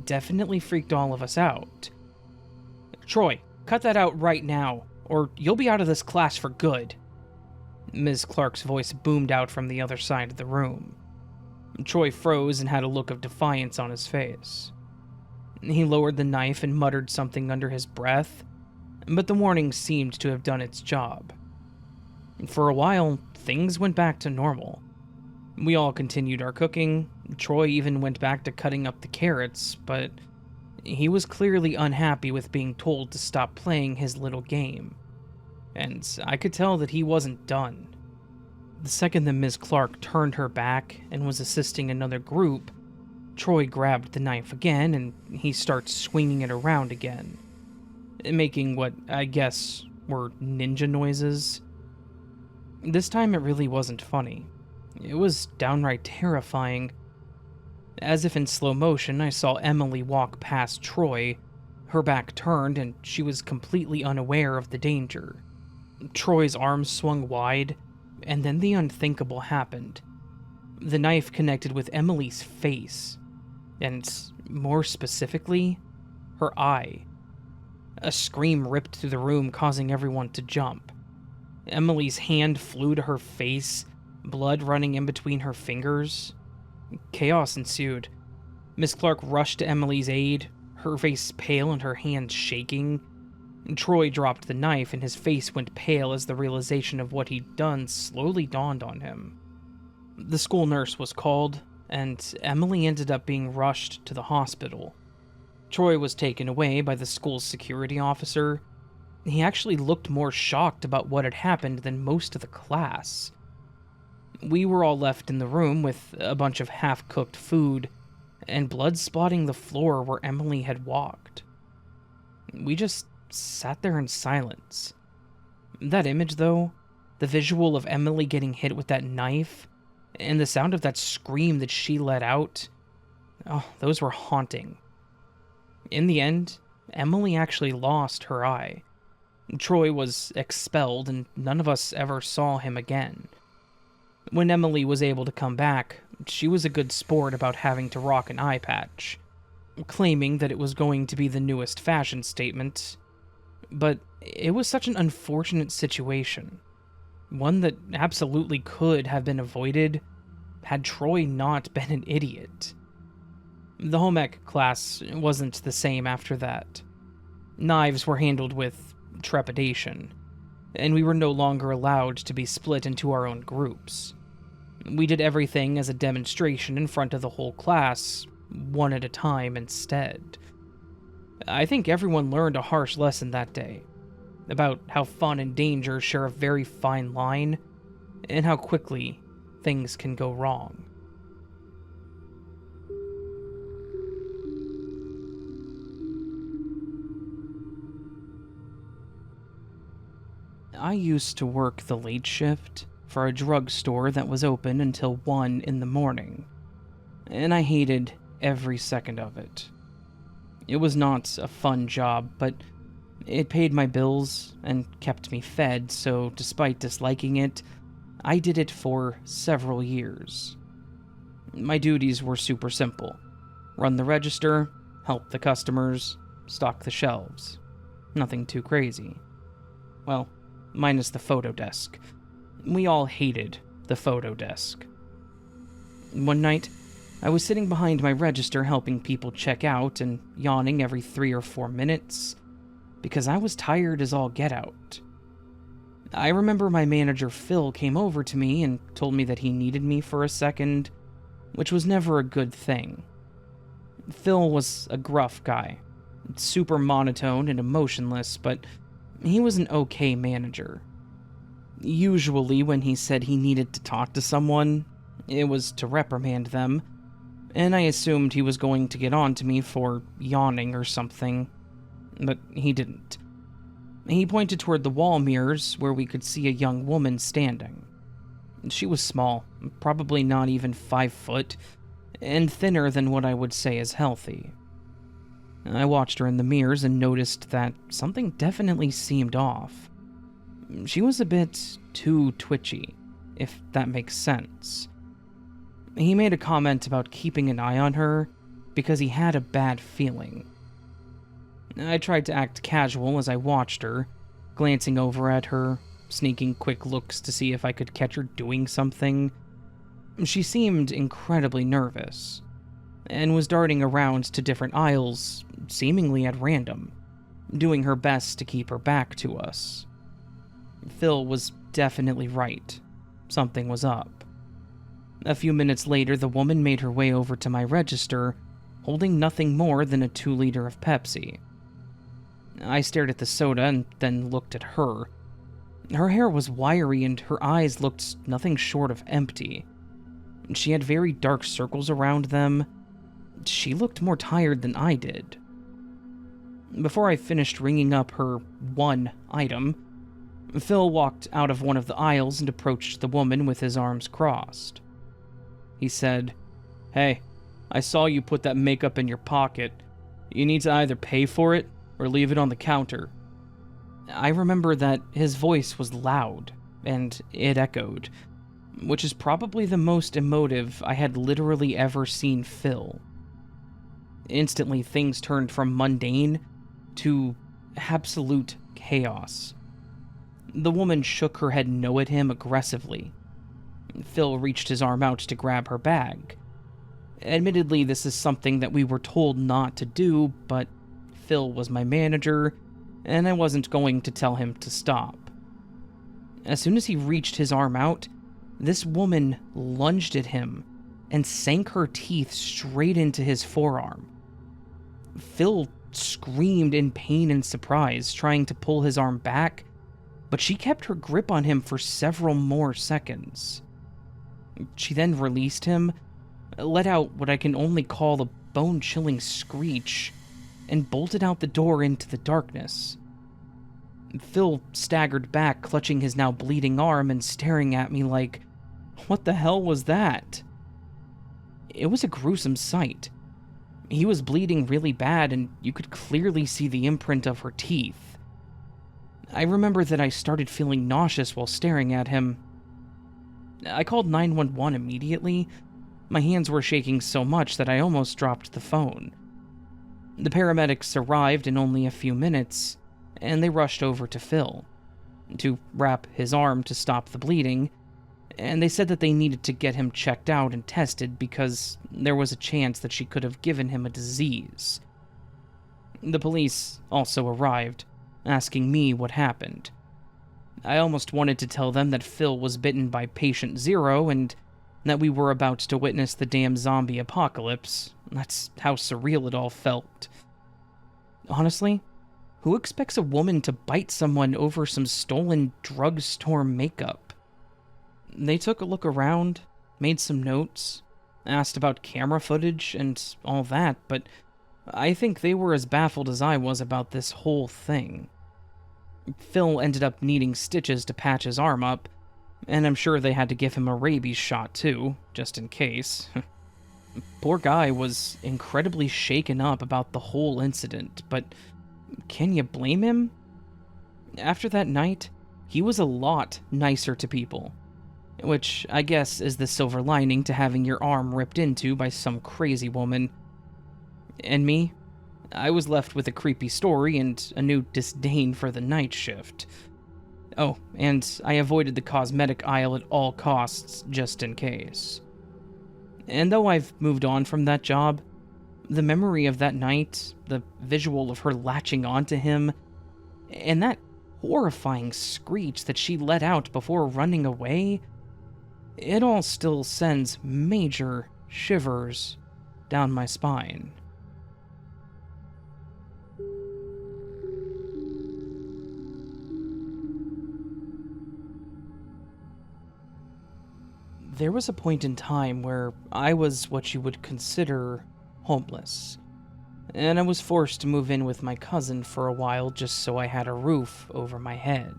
Speaker 1: definitely freaked all of us out. "Troy, cut that out right now, or you'll be out of this class for good." Ms. Clark's voice boomed out from the other side of the room. Troy froze and had a look of defiance on his face. He lowered the knife and muttered something under his breath, but the warning seemed to have done its job. For a while, things went back to normal. We all continued our cooking. Troy even went back to cutting up the carrots, but he was clearly unhappy with being told to stop playing his little game. And I could tell that he wasn't done. The second that Ms. Clark turned her back and was assisting another group, Troy grabbed the knife again and he starts swinging it around again, making what I guess were ninja noises. This time it really wasn't funny. It was downright terrifying. As if in slow motion, I saw Emily walk past Troy, her back turned, and she was completely unaware of the danger. Troy's arms swung wide, and then the unthinkable happened. The knife connected with Emily's face, and more specifically, her eye. A scream ripped through the room, causing everyone to jump. Emily's hand flew to her face, blood running in between her fingers. Chaos ensued. Miss Clark rushed to Emily's aid, her face pale and her hands shaking. Troy dropped the knife and his face went pale as the realization of what he'd done slowly dawned on him. The school nurse was called, and Emily ended up being rushed to the hospital. Troy was taken away by the school's security officer. He actually looked more shocked about what had happened than most of the class. We were all left in the room with a bunch of half-cooked food and blood spotting the floor where Emily had walked. We just sat there in silence. That image, though, the visual of Emily getting hit with that knife, and the sound of that scream that she let out, oh, those were haunting. In the end, Emily actually lost her eye. Troy was expelled, and none of us ever saw him again. When Emily was able to come back, she was a good sport about having to rock an eye patch, claiming that it was going to be the newest fashion statement. But it was such an unfortunate situation, one that absolutely could have been avoided had Troy not been an idiot. The home ec class wasn't the same after that. Knives were handled with trepidation. and we were no longer allowed to be split into our own groups. We did everything as a demonstration in front of the whole class, one at a time instead. I think everyone learned a harsh lesson that day, about how fun and danger share a very fine line, and how quickly things can go wrong. I used to work the late shift for a drugstore that was open until 1 in the morning, and I hated every second of it. It was not a fun job, but it paid my bills and kept me fed, so despite disliking it, I did it for several years. My duties were super simple: run the register, help the customers, stock the shelves. Nothing too crazy. Well, minus the photo desk. We all hated the photo desk. One night, I was sitting behind my register helping people check out and yawning every 3 or 4 minutes because I was tired as all get out. I remember my manager Phil came over to me and told me that he needed me for a second, which was never a good thing. Phil was a gruff guy, super monotone and emotionless, but he was an okay manager. Usually when he said he needed to talk to someone, it was to reprimand them, and I assumed he was going to get on to me for yawning or something, but he didn't. He pointed toward the wall mirrors where we could see a young woman standing. She was small, probably not even 5 foot, and thinner than what I would say is healthy. I watched her in the mirrors and noticed that something definitely seemed off. She was a bit too twitchy, if that makes sense. He made a comment about keeping an eye on her because he had a bad feeling. I tried to act casual as I watched her, glancing over at her, sneaking quick looks to see if I could catch her doing something. She seemed incredibly nervous, and was darting around to different aisles, seemingly at random, doing her best to keep her back to us. Phil was definitely right. Something was up. A few minutes later, the woman made her way over to my register, holding nothing more than a 2-liter of Pepsi. I stared at the soda and then looked at her. Her hair was wiry and her eyes looked nothing short of empty. She had very dark circles around them. She looked more tired than I did. Before I finished ringing up her one item, Phil walked out of one of the aisles and approached the woman with his arms crossed. He said, "Hey, I saw you put that makeup in your pocket. You need to either pay for it or leave it on the counter." I remember that his voice was loud, and it echoed, which is probably the most emotive I had literally ever seen Phil. Instantly, things turned from mundane to absolute chaos. The woman shook her head no at him aggressively. Phil reached his arm out to grab her bag. Admittedly, this is something that we were told not to do, but Phil was my manager, and I wasn't going to tell him to stop. As soon as he reached his arm out, this woman lunged at him and sank her teeth straight into his forearm. Phil screamed in pain and surprise, trying to pull his arm back, but she kept her grip on him for several more seconds. She then released him, let out what I can only call a bone-chilling screech, and bolted out the door into the darkness. Phil staggered back, clutching his now bleeding arm and staring at me like, what the hell was that? It was a gruesome sight. He was bleeding really bad, and you could clearly see the imprint of her teeth. I remember that I started feeling nauseous while staring at him. I called 911 immediately. My hands were shaking so much that I almost dropped the phone. The paramedics arrived in only a few minutes, and they rushed over to Phil to wrap his arm to stop the bleeding, and they said that they needed to get him checked out and tested because there was a chance that she could have given him a disease. The police also arrived, asking me what happened. I almost wanted to tell them that Phil was bitten by patient zero and that we were about to witness the damn zombie apocalypse. That's how surreal it all felt. Honestly, who expects a woman to bite someone over some stolen drugstore makeup? They took a look around, made some notes, asked about camera footage and all that, but I think they were as baffled as I was about this whole thing. Phil ended up needing stitches to patch his arm up, and I'm sure they had to give him a rabies shot too, just in case. Poor guy was incredibly shaken up about the whole incident, but can you blame him? After that night, he was a lot nicer to people, which I guess is the silver lining to having your arm ripped into by some crazy woman. And me? I was left with a creepy story and a new disdain for the night shift. Oh, and I avoided the cosmetic aisle at all costs, just in case. And though I've moved on from that job, the memory of that night, the visual of her latching onto him, and that horrifying screech that she let out before running away, it all still sends major shivers down my spine. There was a point in time where I was what you would consider homeless, and I was forced to move in with my cousin for a while just so I had a roof over my head.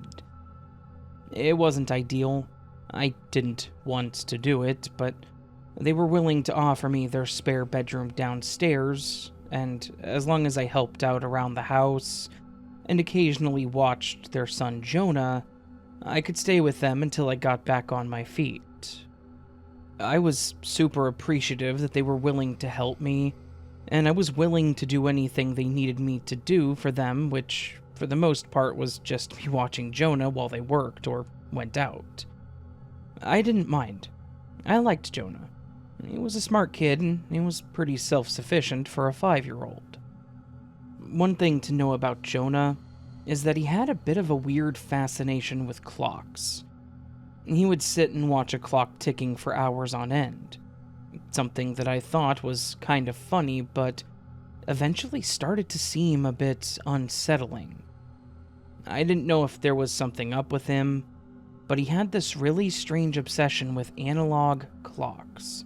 Speaker 1: It wasn't ideal. I didn't want to do it, but they were willing to offer me their spare bedroom downstairs, and as long as I helped out around the house and occasionally watched their son Jonah, I could stay with them until I got back on my feet. I was super appreciative that they were willing to help me, and I was willing to do anything they needed me to do for them, which, for the most part, was just me watching Jonah while they worked or went out. I didn't mind. I liked Jonah. He was a smart kid, and he was pretty self-sufficient for a 5-year-old. One thing to know about Jonah is that he had a bit of a weird fascination with clocks. He would sit and watch a clock ticking for hours on end. Something that I thought was kind of funny, but eventually started to seem a bit unsettling. I didn't know if there was something up with him, but he had this really strange obsession with analog clocks.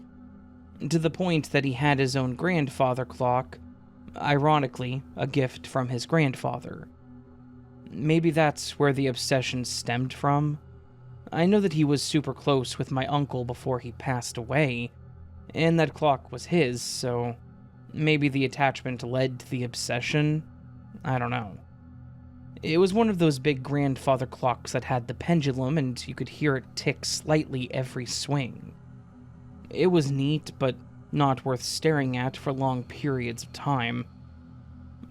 Speaker 1: To the point that he had his own grandfather clock, ironically, a gift from his grandfather. Maybe that's where the obsession stemmed from. I know that he was super close with my uncle before he passed away, and that clock was his, so maybe the attachment led to the obsession? I don't know. It was one of those big grandfather clocks that had the pendulum, and you could hear it tick slightly every swing. It was neat, but not worth staring at for long periods of time.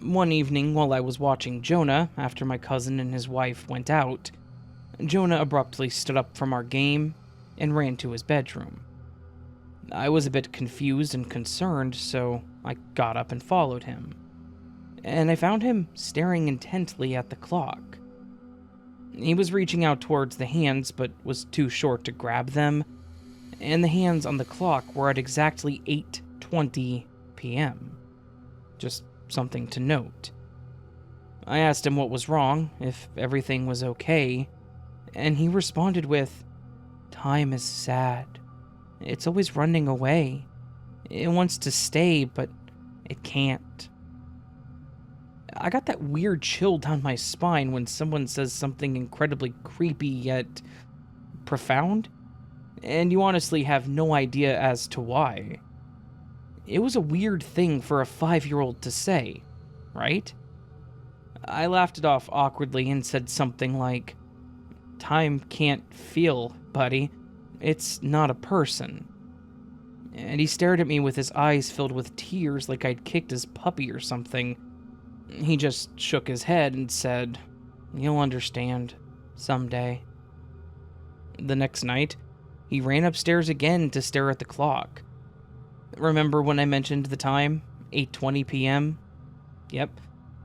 Speaker 1: One evening, while I was watching Jonah after my cousin and his wife went out, Jonah abruptly stood up from our game and ran to his bedroom. I was a bit confused and concerned, so I got up and followed him. And I found him staring intently at the clock. He was reaching out towards the hands, but was too short to grab them, and the hands on the clock were at exactly 8:20 p.m. Just something to note. I asked him what was wrong, if everything was okay, and he responded with, "Time is sad. It's always running away. It wants to stay, but it can't." I got that weird chill down my spine when someone says something incredibly creepy yet profound, and you honestly have no idea as to why. It was a weird thing for a 5-year-old to say, right? I laughed it off awkwardly and said something like, "Time can't feel, buddy. It's not a person." And he stared at me with his eyes filled with tears like I'd kicked his puppy or something. He just shook his head and said, "You'll understand, someday." The next night, he ran upstairs again to stare at the clock. Remember when I mentioned the time? 8:20 p.m.? Yep,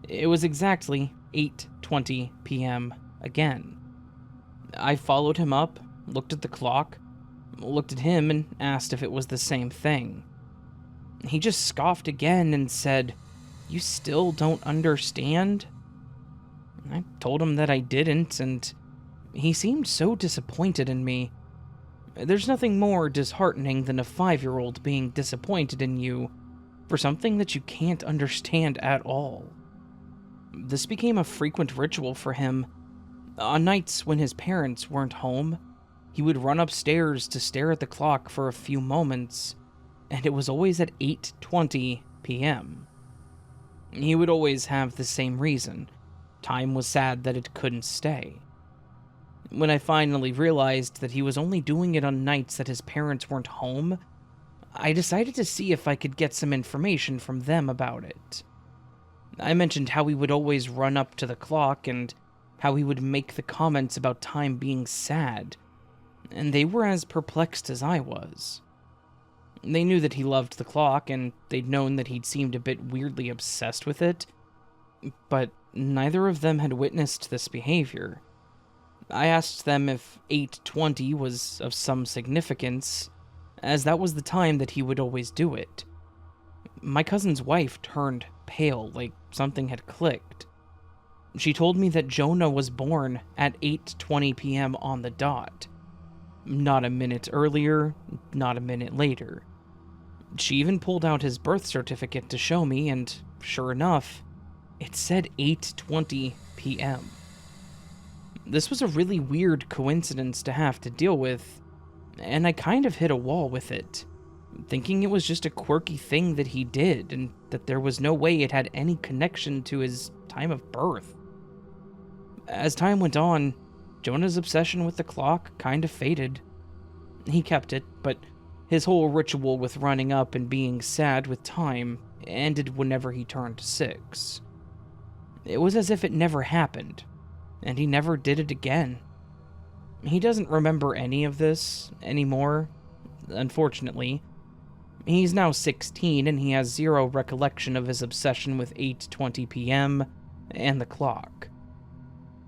Speaker 1: it was exactly 8:20 p.m. again. I followed him up, looked at the clock, looked at him, and asked if it was the same thing. He just scoffed again and said, "You still don't understand?" I told him that I didn't, and he seemed so disappointed in me. There's nothing more disheartening than a 5-year-old being disappointed in you for something that you can't understand at all. This became a frequent ritual for him. On nights when his parents weren't home, he would run upstairs to stare at the clock for a few moments, and it was always at 8:20 p.m. He would always have the same reason. Time was sad that it couldn't stay. When I finally realized that he was only doing it on nights that his parents weren't home, I decided to see if I could get some information from them about it. I mentioned how he would always run up to the clock and how he would make the comments about time being sad, and they were as perplexed as I was. They knew that he loved the clock, and they'd known that he'd seemed a bit weirdly obsessed with it, but neither of them had witnessed this behavior. I asked them if 8:20 was of some significance, as that was the time that he would always do it. My cousin's wife turned pale, like something had clicked. She told me that Jonah was born at 8:20 p.m. on the dot. Not a minute earlier, not a minute later. She even pulled out his birth certificate to show me, and sure enough, it said 8:20 p.m. This was a really weird coincidence to have to deal with, and I kind of hit a wall with it, thinking it was just a quirky thing that he did, and that there was no way it had any connection to his time of birth. As time went on, Jonah's obsession with the clock kind of faded. He kept it, but his whole ritual with running up and being sad with time ended whenever he turned 6. It was as if it never happened, and he never did it again. He doesn't remember any of this anymore, unfortunately. He's now 16, and he has zero recollection of his obsession with 8:20 p.m. and the clock.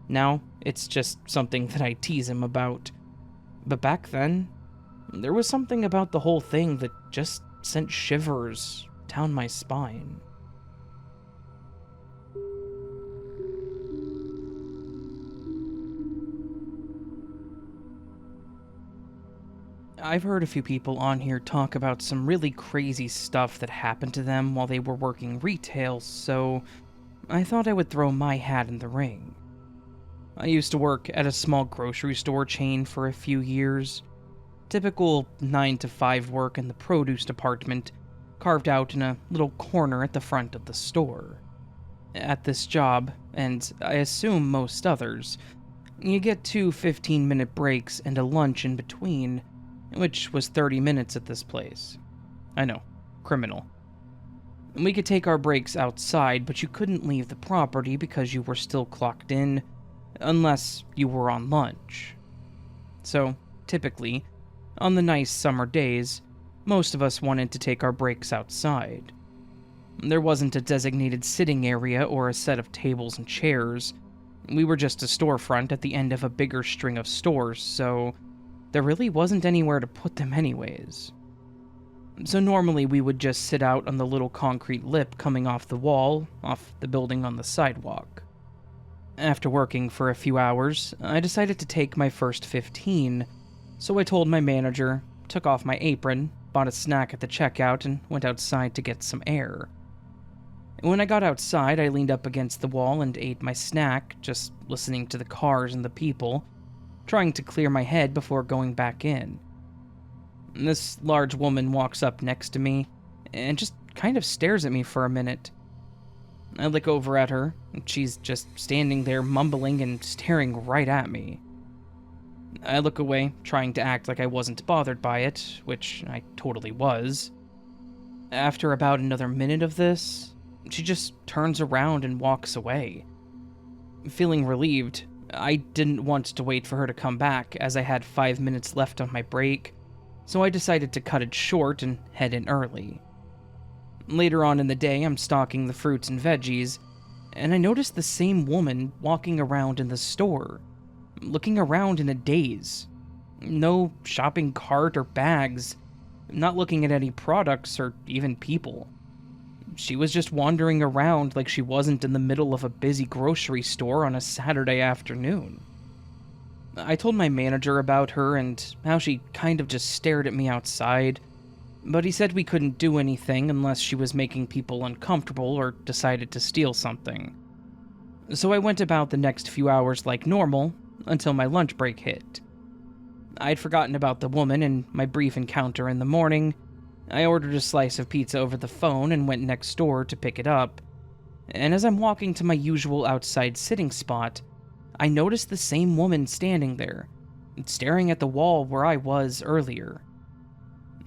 Speaker 1: Now, it's just something that I tease him about. But back then, there was something about the whole thing that just sent shivers down my spine. I've heard a few people on here talk about some really crazy stuff that happened to them while they were working retail, so I thought I would throw my hat in the ring. I used to work at a small grocery store chain for a few years. Typical 9 to 5 work in the produce department, carved out in a little corner at the front of the store. At this job, and I assume most others, you get 2 15-minute breaks and a lunch in between, which was 30 minutes at this place. I know, criminal. We could take our breaks outside, but you couldn't leave the property because you were still clocked in, unless you were on lunch. So, typically, on the nice summer days, most of us wanted to take our breaks outside. There wasn't a designated sitting area or a set of tables and chairs. We were just a storefront at the end of a bigger string of stores, so there really wasn't anywhere to put them anyways. So normally we would just sit out on the little concrete lip coming off the wall, off the building on the sidewalk. After working for a few hours, I decided to take my first 15, so I told my manager, took off my apron, bought a snack at the checkout, and went outside to get some air. When I got outside, I leaned up against the wall and ate my snack, just listening to the cars and the people, trying to clear my head before going back in. This large woman walks up next to me and just kind of stares at me for a minute. I look over at her, and she's just standing there mumbling and staring right at me. I look away, trying to act like I wasn't bothered by it, which I totally was. After about another minute of this, she just turns around and walks away. Feeling relieved, I didn't want to wait for her to come back, as I had 5 minutes left on my break, so I decided to cut it short and head in early. Later on in the day, I'm stocking the fruits and veggies, and I noticed the same woman walking around in the store, looking around in a daze. No shopping cart or bags, not looking at any products or even people. She was just wandering around like she wasn't in the middle of a busy grocery store on a Saturday afternoon. I told my manager about her and how she kind of just stared at me outside, but he said we couldn't do anything unless she was making people uncomfortable or decided to steal something. So I went about the next few hours like normal until my lunch break hit. I'd forgotten about the woman and my brief encounter in the morning. I ordered a slice of pizza over the phone and went next door to pick it up. And as I'm walking to my usual outside sitting spot, I noticed the same woman standing there, staring at the wall where I was earlier.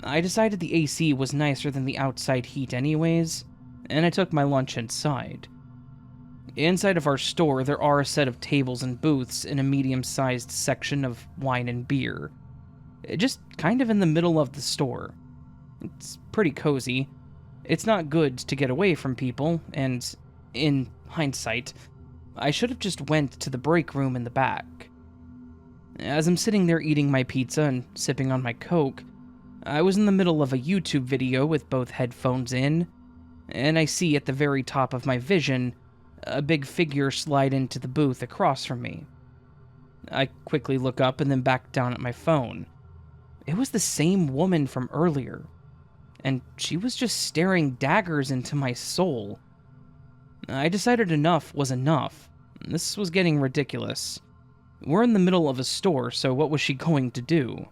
Speaker 1: I decided the AC was nicer than the outside heat anyways, and I took my lunch inside. Inside of our store, there are a set of tables and booths in a medium-sized section of wine and beer. Just kind of in the middle of the store. It's pretty cozy. It's not good to get away from people, and in hindsight, I should have just went to the break room in the back. As I'm sitting there eating my pizza and sipping on my Coke, I was in the middle of a YouTube video with both headphones in, and I see at the very top of my vision a big figure slide into the booth across from me. I quickly look up and then back down at my phone. It was the same woman from earlier, and she was just staring daggers into my soul. I decided enough was enough. This was getting ridiculous. We're in the middle of a store, so what was she going to do?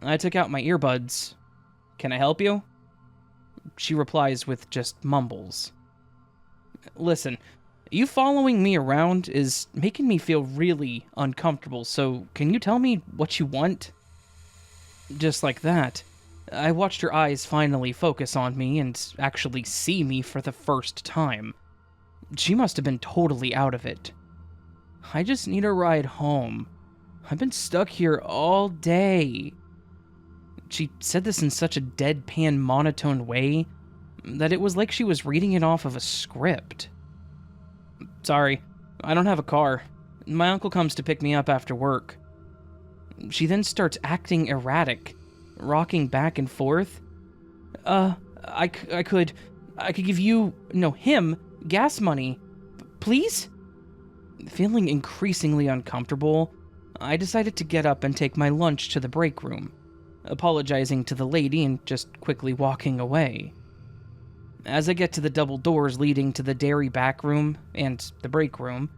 Speaker 1: I took out my earbuds. "Can I help you?" She replies with just mumbles. "Listen, you following me around is making me feel really uncomfortable, so can you tell me what you want?" Just like that, I watched her eyes finally focus on me and actually see me for the first time. She must have been totally out of it. "I just need a ride home. I've been stuck here all day." She said this in such a deadpan, monotone way that it was like she was reading it off of a script. "Sorry, I don't have a car. My uncle comes to pick me up after work." She then starts acting erratic, rocking back and forth. I could give you, no, him, gas money. Please?" Feeling increasingly uncomfortable, I decided to get up and take my lunch to the break room, apologizing to the lady and just quickly walking away. As I get to the double doors leading to the dairy back room and the break room,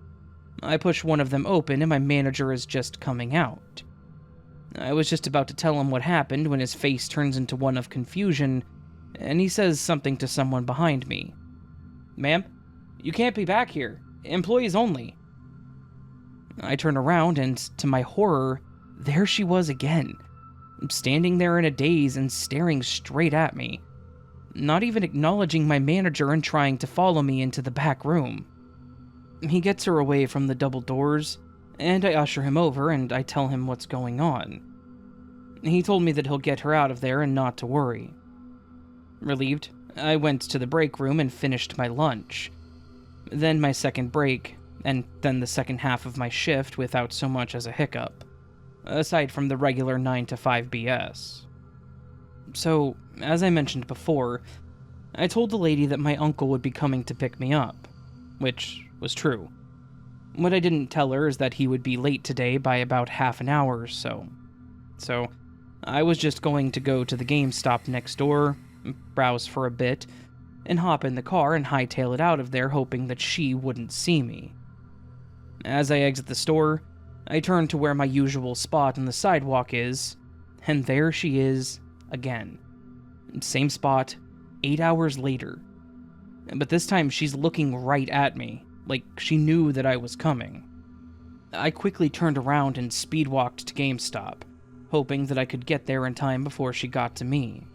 Speaker 1: I push one of them open and my manager is just coming out. I was just about to tell him what happened when his face turns into one of confusion, and he says something to someone behind me. "Ma'am, you can't be back here. Employees only." I turn around and, to my horror, there she was again, standing there in a daze and staring straight at me, not even acknowledging my manager and trying to follow me into the back room. He gets her away from the double doors, and I usher him over and I tell him what's going on. He told me that he'll get her out of there and not to worry. Relieved, I went to the break room and finished my lunch. Then my second break, and then the second half of my shift without so much as a hiccup, aside from the regular 9 to 5 BS. So, as I mentioned before, I told the lady that my uncle would be coming to pick me up, which was true. What I didn't tell her is that he would be late today by about half an hour or so. So, I was just going to go to the GameStop next door, browse for a bit, and hop in the car and hightail it out of there hoping that she wouldn't see me. As I exit the store, I turn to where my usual spot on the sidewalk is, and there she is again. Same spot, 8 hours later. But this time she's looking right at me, like she knew that I was coming. I quickly turned around and speed-walked to GameStop, hoping that I could get there in time before she got to me.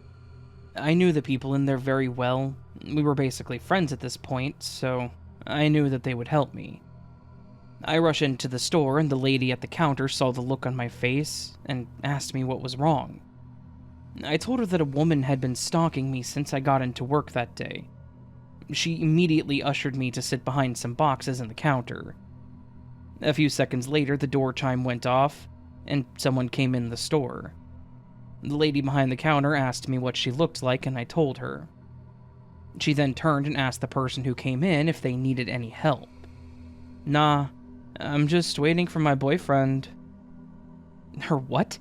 Speaker 1: I knew the people in there very well. We were basically friends at this point, so I knew that they would help me. I rush into the store, and the lady at the counter saw the look on my face and asked me what was wrong. I told her that a woman had been stalking me since I got into work that day. She immediately ushered me to sit behind some boxes in the counter. A few seconds later, the door chime went off, and someone came in the store. The lady behind the counter asked me what she looked like, and I told her. She then turned and asked the person who came in if they needed any help. "Nah, I'm just waiting for my boyfriend." Her what?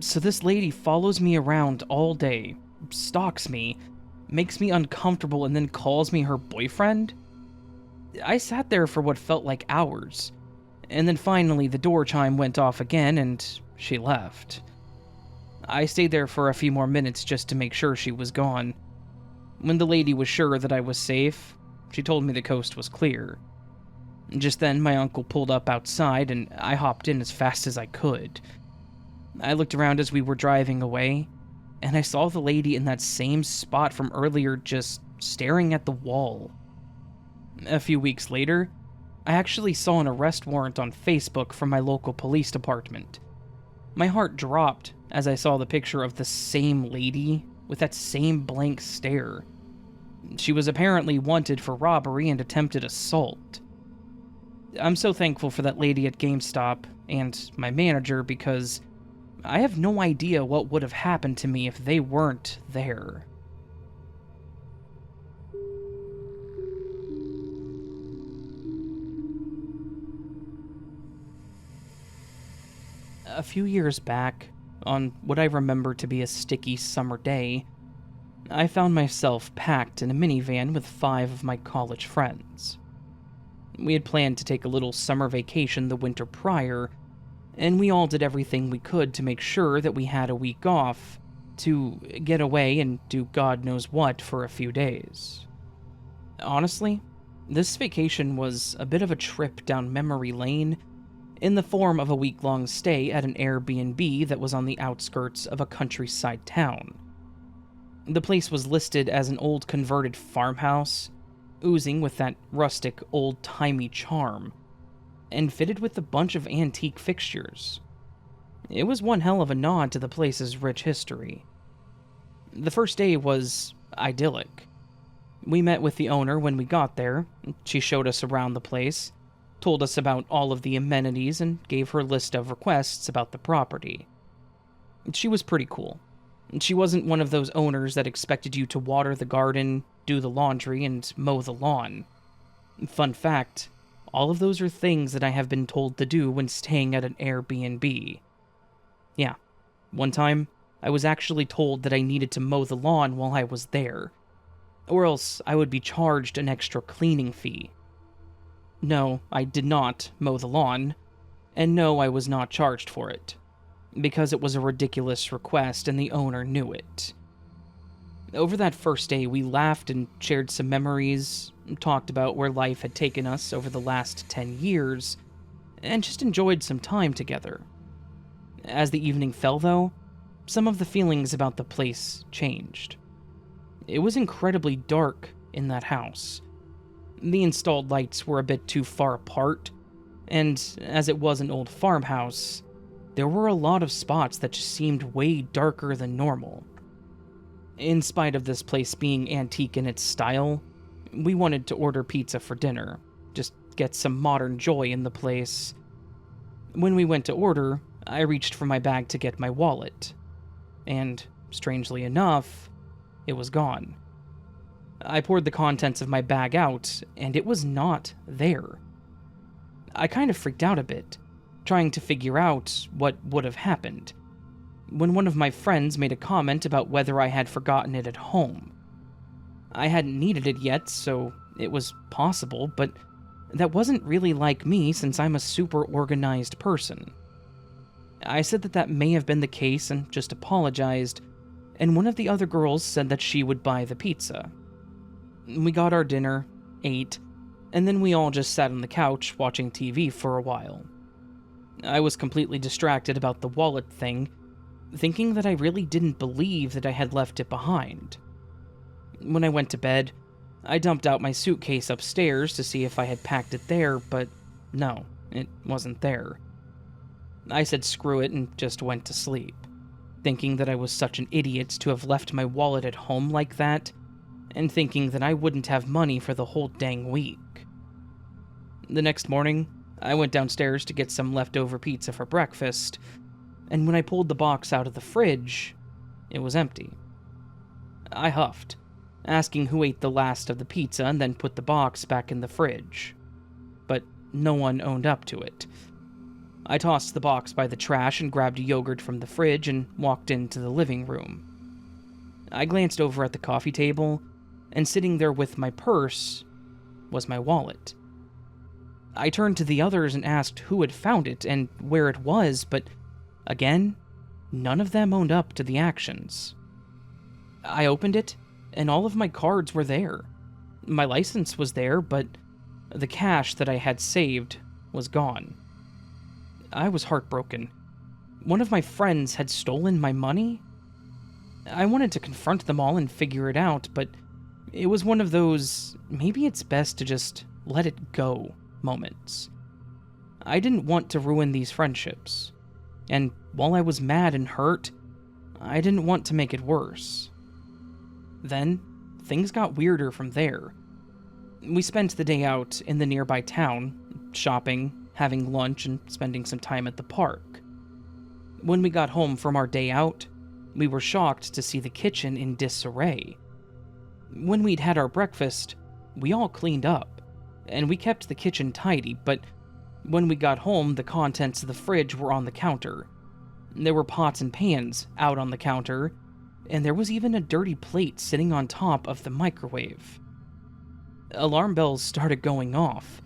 Speaker 1: So this lady follows me around all day, stalks me, makes me uncomfortable, and then calls me her boyfriend? I sat there for what felt like hours, and then finally the door chime went off again and she left. I stayed there for a few more minutes just to make sure she was gone. When the lady was sure that I was safe, she told me the coast was clear. Just then, my uncle pulled up outside and I hopped in as fast as I could. I looked around as we were driving away, and I saw the lady in that same spot from earlier just staring at the wall. A few weeks later, I actually saw an arrest warrant on Facebook from my local police department. My heart dropped as I saw the picture of the same lady with that same blank stare. She was apparently wanted for robbery and attempted assault. I'm so thankful for that lady at GameStop and my manager because I have no idea what would have happened to me if they weren't there. A few years back, on what I remember to be a sticky summer day, I found myself packed in a minivan with 5 of my college friends. We had planned to take a little summer vacation the winter prior, and we all did everything we could to make sure that we had a week off to get away and do God knows what for a few days. Honestly, this vacation was a bit of a trip down memory lane in the form of a week-long stay at an Airbnb that was on the outskirts of a countryside town. The place was listed as an old converted farmhouse, oozing with that rustic, old-timey charm, and fitted with a bunch of antique fixtures. It was one hell of a nod to the place's rich history. The first day was idyllic. We met with the owner when we got there. She showed us around the place, told us about all of the amenities, and gave her list of requests about the property. She was pretty cool. She wasn't one of those owners that expected you to water the garden, do the laundry, and mow the lawn. Fun fact, all of those are things that I have been told to do when staying at an Airbnb. Yeah, one time, I was actually told that I needed to mow the lawn while I was there, or else I would be charged an extra cleaning fee. No, I did not mow the lawn, and no, I was not charged for it, because it was a ridiculous request and the owner knew it. Over that first day, we laughed and shared some memories, talked about where life had taken us over the last 10 years, and just enjoyed some time together. As the evening fell, though, some of the feelings about the place changed. It was incredibly dark in that house. The installed lights were a bit too far apart, and as it was an old farmhouse, there were a lot of spots that just seemed way darker than normal. In spite of this place being antique in its style, we wanted to order pizza for dinner, just get some modern joy in the place. When we went to order, I reached for my bag to get my wallet, and, strangely enough, it was gone. I poured the contents of my bag out, and it was not there. I kind of freaked out a bit, trying to figure out what would have happened, when one of my friends made a comment about whether I had forgotten it at home. I hadn't needed it yet, so it was possible, but that wasn't really like me since I'm a super organized person. I said that may have been the case and just apologized, and one of the other girls said that she would buy the pizza. We got our dinner, ate, and then we all just sat on the couch watching TV for a while. I was completely distracted about the wallet thing, thinking that I really didn't believe that I had left it behind. When I went to bed, I dumped out my suitcase upstairs to see if I had packed it there, but no, it wasn't there. I said screw it and just went to sleep, thinking that I was such an idiot to have left my wallet at home like that, and thinking that I wouldn't have money for the whole dang week. The next morning, I went downstairs to get some leftover pizza for breakfast, and when I pulled the box out of the fridge, it was empty. I huffed, asking who ate the last of the pizza and then put the box back in the fridge, but no one owned up to it. I tossed the box by the trash and grabbed a yogurt from the fridge and walked into the living room. I glanced over at the coffee table, and sitting there with my purse was my wallet. I turned to the others and asked who had found it and where it was, but again, none of them owned up to the actions. I opened it, and all of my cards were there. My license was there, but the cash that I had saved was gone. I was heartbroken. One of my friends had stolen my money? I wanted to confront them all and figure it out, but it was one of those, maybe it's best to just let it go moments. I didn't want to ruin these friendships, and while I was mad and hurt, I didn't want to make it worse. Then, things got weirder from there. We spent the day out in the nearby town, shopping, having lunch, and spending some time at the park. When we got home from our day out, we were shocked to see the kitchen in disarray. When we'd had our breakfast, we all cleaned up, and we kept the kitchen tidy, but when we got home, the contents of the fridge were on the counter. There were pots and pans out on the counter, and there was even a dirty plate sitting on top of the microwave. Alarm bells started going off.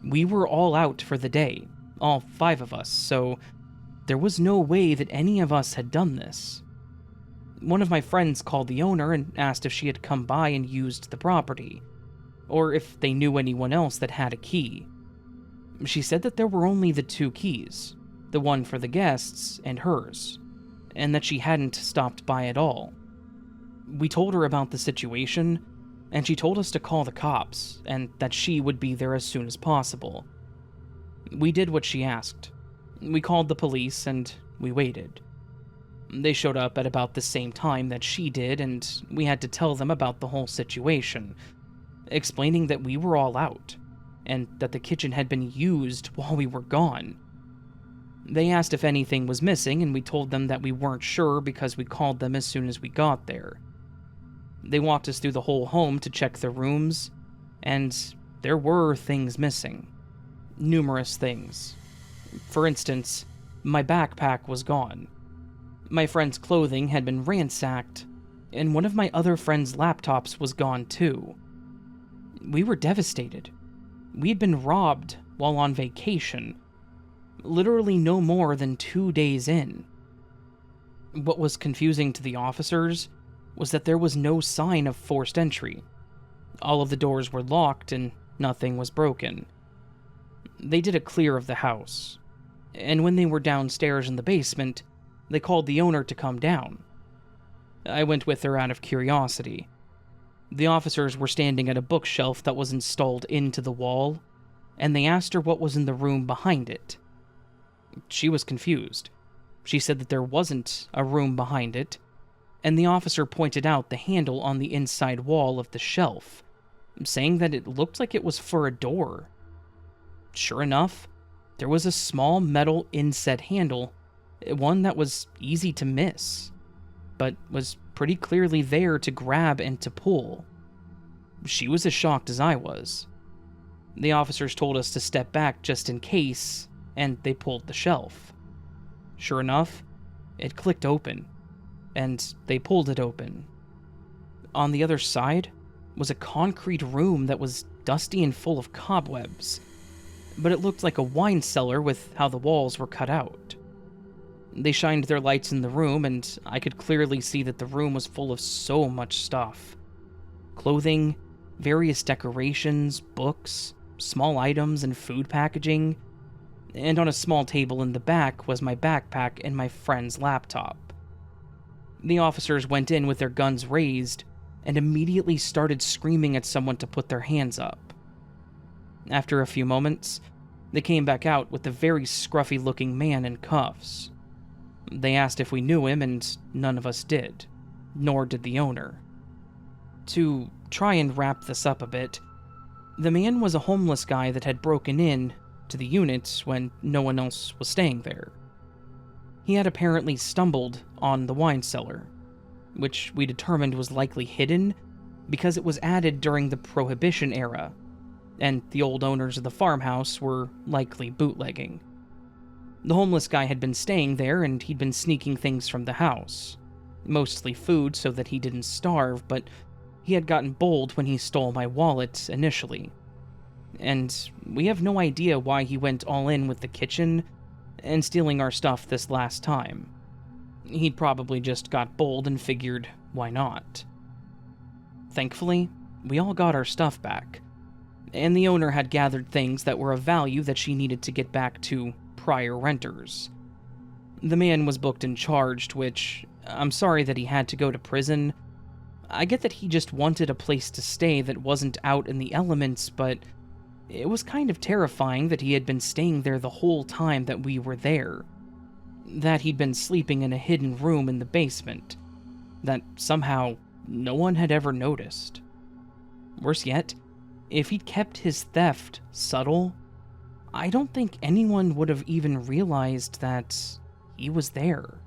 Speaker 1: We were all out for the day, all 5 of us, so there was no way that any of us had done this. One of my friends called the owner and asked if she had come by and used the property, or if they knew anyone else that had a key. She said that there were only the 2 keys, the one for the guests and hers, and that she hadn't stopped by at all. We told her about the situation, and she told us to call the cops, and that she would be there as soon as possible. We did what she asked. We called the police, and we waited. They showed up at about the same time that she did, and we had to tell them about the whole situation, explaining that we were all out, and that the kitchen had been used while we were gone. They asked if anything was missing, and we told them that we weren't sure because we called them as soon as we got there. They walked us through the whole home to check the rooms, and there were things missing. Numerous things. For instance, my backpack was gone. My friend's clothing had been ransacked, and one of my other friend's laptops was gone too. We were devastated. We had been robbed while on vacation, literally no more than 2 days in. What was confusing to the officers was that there was no sign of forced entry. All of the doors were locked and nothing was broken. They did a clear of the house, and when they were downstairs in the basement, they called the owner to come down. I went with her out of curiosity. The officers were standing at a bookshelf that was installed into the wall, and they asked her what was in the room behind it. She was confused. She said that there wasn't a room behind it, and the officer pointed out the handle on the inside wall of the shelf, saying that it looked like it was for a door. Sure enough, there was a small metal inset handle, one that was easy to miss, but was pretty clearly there to grab and to pull. She was as shocked as I was. The officers told us to step back just in case, and they pulled the shelf. Sure enough, it clicked open, and they pulled it open. On the other side was a concrete room that was dusty and full of cobwebs, but it looked like a wine cellar with how the walls were cut out. They shined their lights in the room, and I could clearly see that the room was full of so much stuff. Clothing, various decorations, books, small items, and food packaging. And on a small table in the back was my backpack and my friend's laptop. The officers went in with their guns raised, and immediately started screaming at someone to put their hands up. After a few moments, they came back out with a very scruffy-looking man in cuffs. They asked if we knew him, and none of us did, nor did the owner. To try and wrap this up a bit, the man was a homeless guy that had broken in to the unit when no one else was staying there. He had apparently stumbled on the wine cellar, which we determined was likely hidden because it was added during the Prohibition era, and the old owners of the farmhouse were likely bootlegging. The homeless guy had been staying there, and he'd been sneaking things from the house. Mostly food so that he didn't starve, but he had gotten bold when he stole my wallet initially. And we have no idea why he went all in with the kitchen and stealing our stuff this last time. He'd probably just got bold and figured, why not? Thankfully, we all got our stuff back, and the owner had gathered things that were of value that she needed to get back to prior renters. The man was booked and charged, which, I'm sorry that he had to go to prison. I get that he just wanted a place to stay that wasn't out in the elements, but it was kind of terrifying that he had been staying there the whole time that we were there. That he'd been sleeping in a hidden room in the basement. That somehow no one had ever noticed. Worse yet, if he'd kept his theft subtle, I don't think anyone would have even realized that he was there.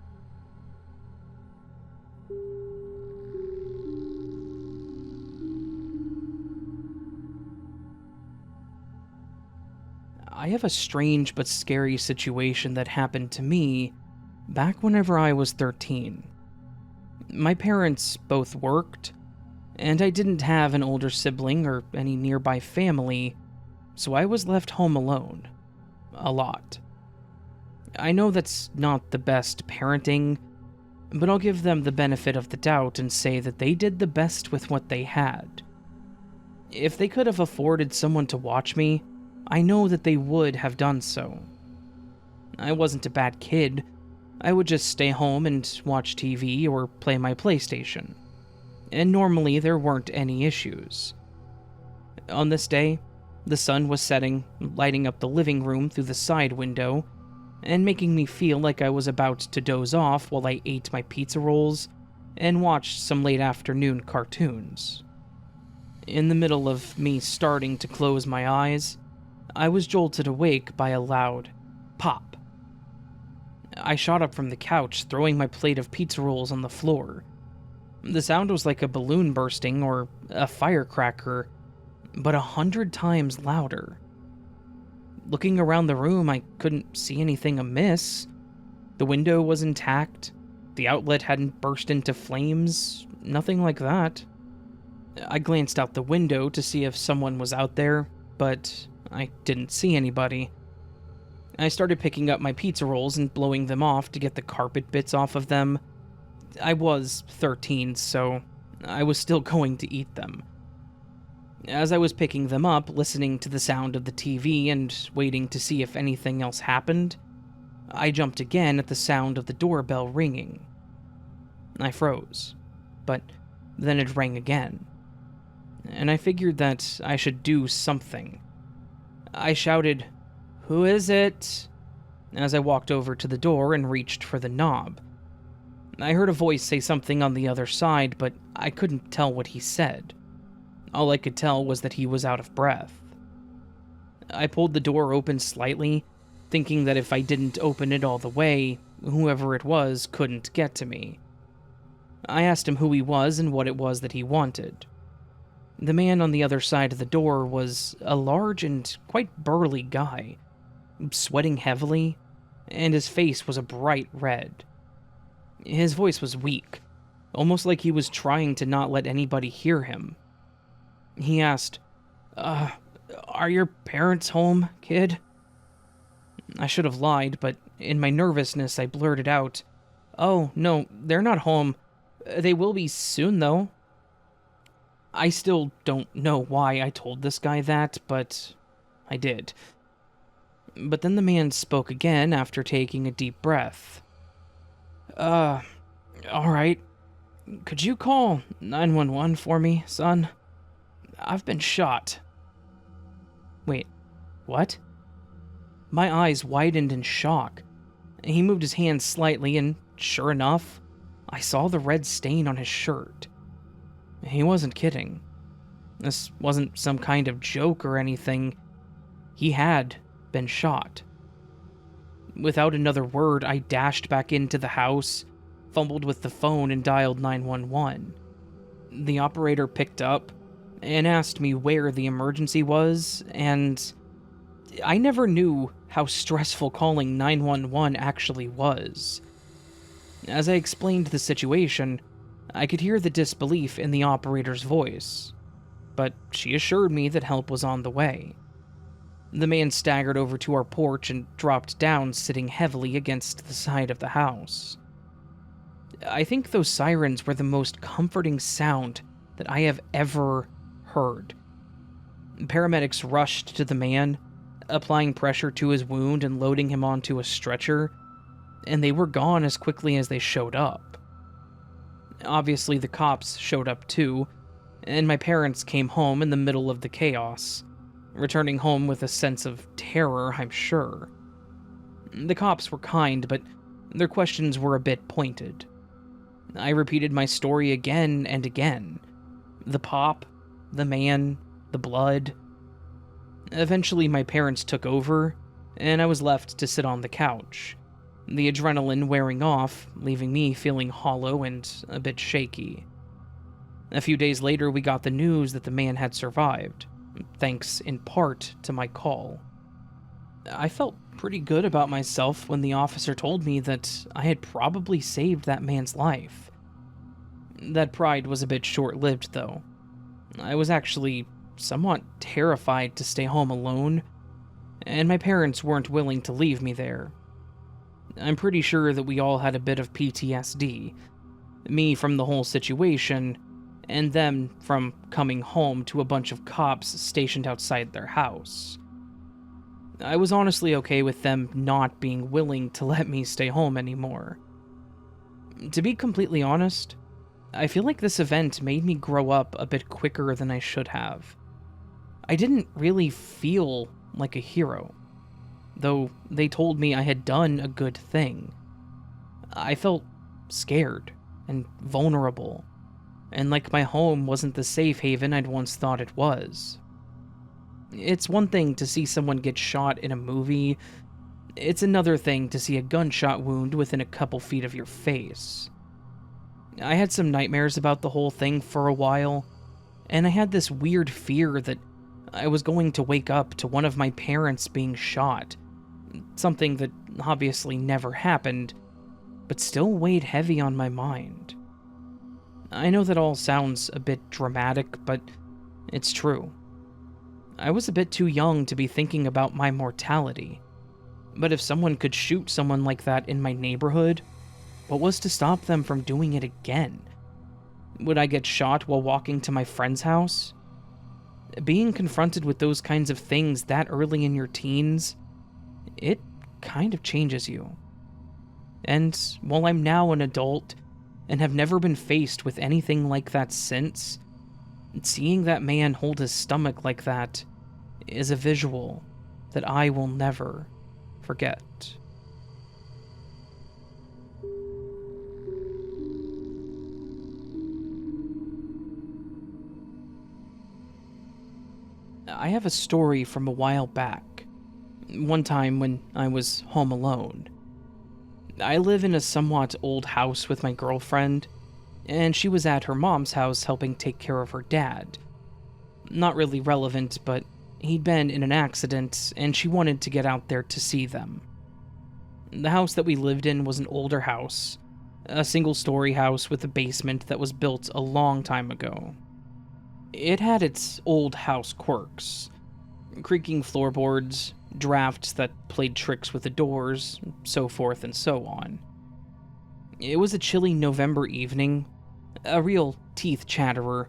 Speaker 1: I have a strange but scary situation that happened to me back whenever I was 13. My parents both worked, and I didn't have an older sibling or any nearby family, so I was left home alone. A lot. I know that's not the best parenting, but I'll give them the benefit of the doubt and say that they did the best with what they had. If they could have afforded someone to watch me, I know that they would have done so. I wasn't a bad kid. I would just stay home and watch TV or play my PlayStation. And normally there weren't any issues. On this day, the sun was setting, lighting up the living room through the side window, and making me feel like I was about to doze off while I ate my pizza rolls and watched some late afternoon cartoons. In the middle of me starting to close my eyes, I was jolted awake by a loud pop. I shot up from the couch, throwing my plate of pizza rolls on the floor. The sound was like a balloon bursting or a firecracker, but 100 times louder. Looking around the room, I couldn't see anything amiss. The window was intact. The outlet hadn't burst into flames. Nothing like that. I glanced out the window to see if someone was out there, but I didn't see anybody. I started picking up my pizza rolls and blowing them off to get the carpet bits off of them. I was 13, so I was still going to eat them. As I was picking them up, listening to the sound of the TV and waiting to see if anything else happened, I jumped again at the sound of the doorbell ringing. I froze, but then it rang again, and I figured that I should do something. I shouted, "Who is it?" as I walked over to the door and reached for the knob. I heard a voice say something on the other side, but I couldn't tell what he said. All I could tell was that he was out of breath. I pulled the door open slightly, thinking that if I didn't open it all the way, whoever it was couldn't get to me. I asked him who he was and what it was that he wanted. The man on the other side of the door was a large and quite burly guy, sweating heavily, and his face was a bright red. His voice was weak, almost like he was trying to not let anybody hear him. He asked, "Are your parents home, kid?" I should have lied, but in my nervousness I blurted out, "Oh, no, they're not home. They will be soon, though." I still don't know why I told this guy that, but I did. But then the man spoke again after taking a deep breath. Alright. Could you call 911 for me, son? I've been shot." Wait, what? My eyes widened in shock. He moved his hand slightly, and sure enough, I saw the red stain on his shirt. He wasn't kidding. This wasn't some kind of joke or anything. He had been shot. Without another word, I dashed back into the house, fumbled with the phone, and dialed 911. The operator picked up and asked me where the emergency was, and I never knew how stressful calling 911 actually was. As I explained the situation, I could hear the disbelief in the operator's voice, but she assured me that help was on the way. The man staggered over to our porch and dropped down, sitting heavily against the side of the house. I think those sirens were the most comforting sound that I have ever heard. Paramedics rushed to the man, applying pressure to his wound and loading him onto a stretcher, and they were gone as quickly as they showed up. Obviously, the cops showed up too, and my parents came home in the middle of the chaos, returning home with a sense of terror, I'm sure. The cops were kind, but their questions were a bit pointed. I repeated my story again and again. The pop, the man, the blood. Eventually, my parents took over, and I was left to sit on the couch, the adrenaline wearing off, leaving me feeling hollow and a bit shaky. A few days later, we got the news that the man had survived, thanks in part to my call. I felt pretty good about myself when the officer told me that I had probably saved that man's life. That pride was a bit short-lived, though. I was actually somewhat terrified to stay home alone, and my parents weren't willing to leave me there. I'm pretty sure that we all had a bit of PTSD, me from the whole situation, and them from coming home to a bunch of cops stationed outside their house. I was honestly okay with them not being willing to let me stay home anymore. To be completely honest, I feel like this event made me grow up a bit quicker than I should have. I didn't really feel like a hero, though they told me I had done a good thing. I felt scared and vulnerable, and like my home wasn't the safe haven I'd once thought it was. It's one thing to see someone get shot in a movie, it's another thing to see a gunshot wound within a couple feet of your face. I had some nightmares about the whole thing for a while, and I had this weird fear that I was going to wake up to one of my parents being shot, something that obviously never happened, but still weighed heavy on my mind. I know that all sounds a bit dramatic, but it's true. I was a bit too young to be thinking about my mortality, but if someone could shoot someone like that in my neighborhood, what was to stop them from doing it again? Would I get shot while walking to my friend's house? Being confronted with those kinds of things that early in your teens, it kind of changes you. And while I'm now an adult and have never been faced with anything like that since, seeing that man hold his stomach like that is a visual that I will never forget. I have a story from a while back. One time when I was home alone. I live in a somewhat old house with my girlfriend, and she was at her mom's house helping take care of her dad. Not really relevant, but he'd been in an accident, and she wanted to get out there to see them. The house that we lived in was an older house, a single-story house with a basement that was built a long time ago. It had its old house quirks. Creaking floorboards, drafts that played tricks with the doors, so forth and so on. It was a chilly November evening, a real teeth chatterer,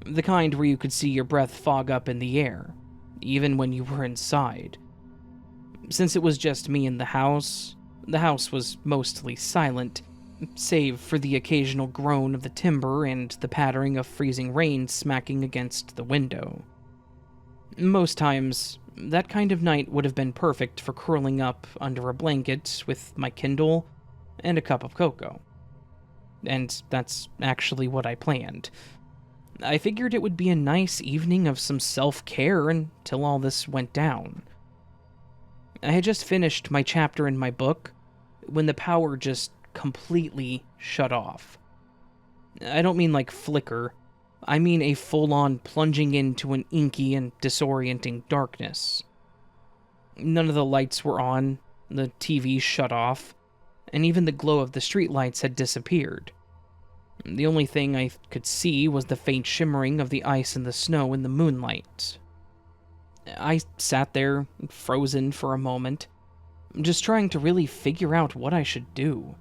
Speaker 1: the kind where you could see your breath fog up in the air, even when you were inside. Since it was just me in the house was mostly silent, save for the occasional groan of the timber and the pattering of freezing rain smacking against the window. Most times, that kind of night would have been perfect for curling up under a blanket with my Kindle and a cup of cocoa. And that's actually what I planned. I figured it would be a nice evening of some self-care until all this went down. I had just finished my chapter in my book when the power just completely shut off. I don't mean like flicker, I mean a full-on plunging into an inky and disorienting darkness. None of the lights were on, the TV shut off, and even the glow of the streetlights had disappeared. The only thing I could see was the faint shimmering of the ice and the snow in the moonlight. I sat there, frozen for a moment, just trying to really figure out what I should do.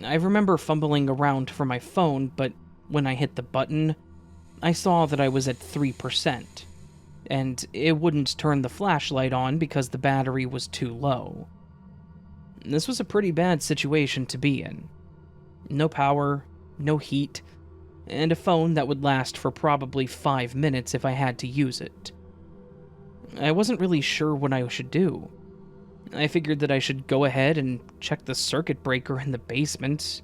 Speaker 1: I remember fumbling around for my phone, but when I hit the button, I saw that I was at 3%, and it wouldn't turn the flashlight on because the battery was too low. This was a pretty bad situation to be in. No power, no heat, and a phone that would last for probably 5 minutes if I had to use it. I wasn't really sure what I should do. I figured that I should go ahead and check the circuit breaker in the basement,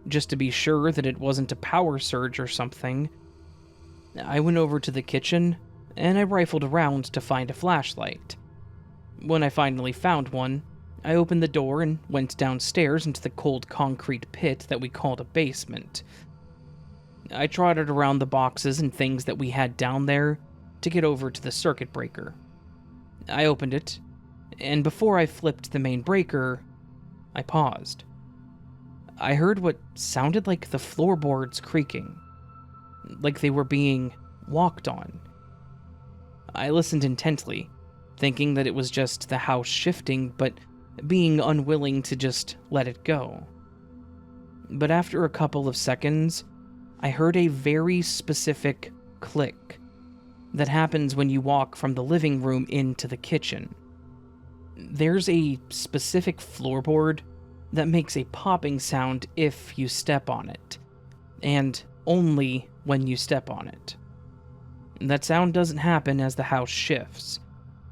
Speaker 1: just to be sure that it wasn't a power surge or something. I went over to the kitchen, and I rifled around to find a flashlight. When I finally found one, I opened the door and went downstairs into the cold concrete pit that we called a basement. I trotted around the boxes and things that we had down there to get over to the circuit breaker. I opened it, and before I flipped the main breaker, I paused. I heard what sounded like the floorboards creaking, like they were being walked on. I listened intently, thinking that it was just the house shifting, but being unwilling to just let it go. But after a couple of seconds, I heard a very specific click that happens when you walk from the living room into the kitchen. There's a specific floorboard that makes a popping sound if you step on it, and only when you step on it. That sound doesn't happen as the house shifts.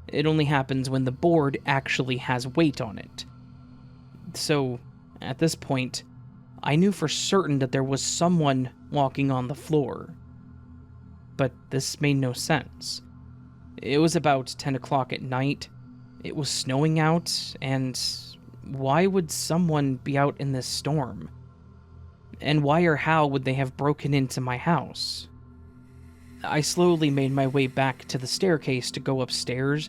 Speaker 1: It only happens when the board actually has weight on it. So, at this point, I knew for certain that there was someone walking on the floor. But this made no sense. It was about 10 o'clock at night, it was snowing out, and why would someone be out in this storm? And why or how would they have broken into my house? I slowly made my way back to the staircase to go upstairs,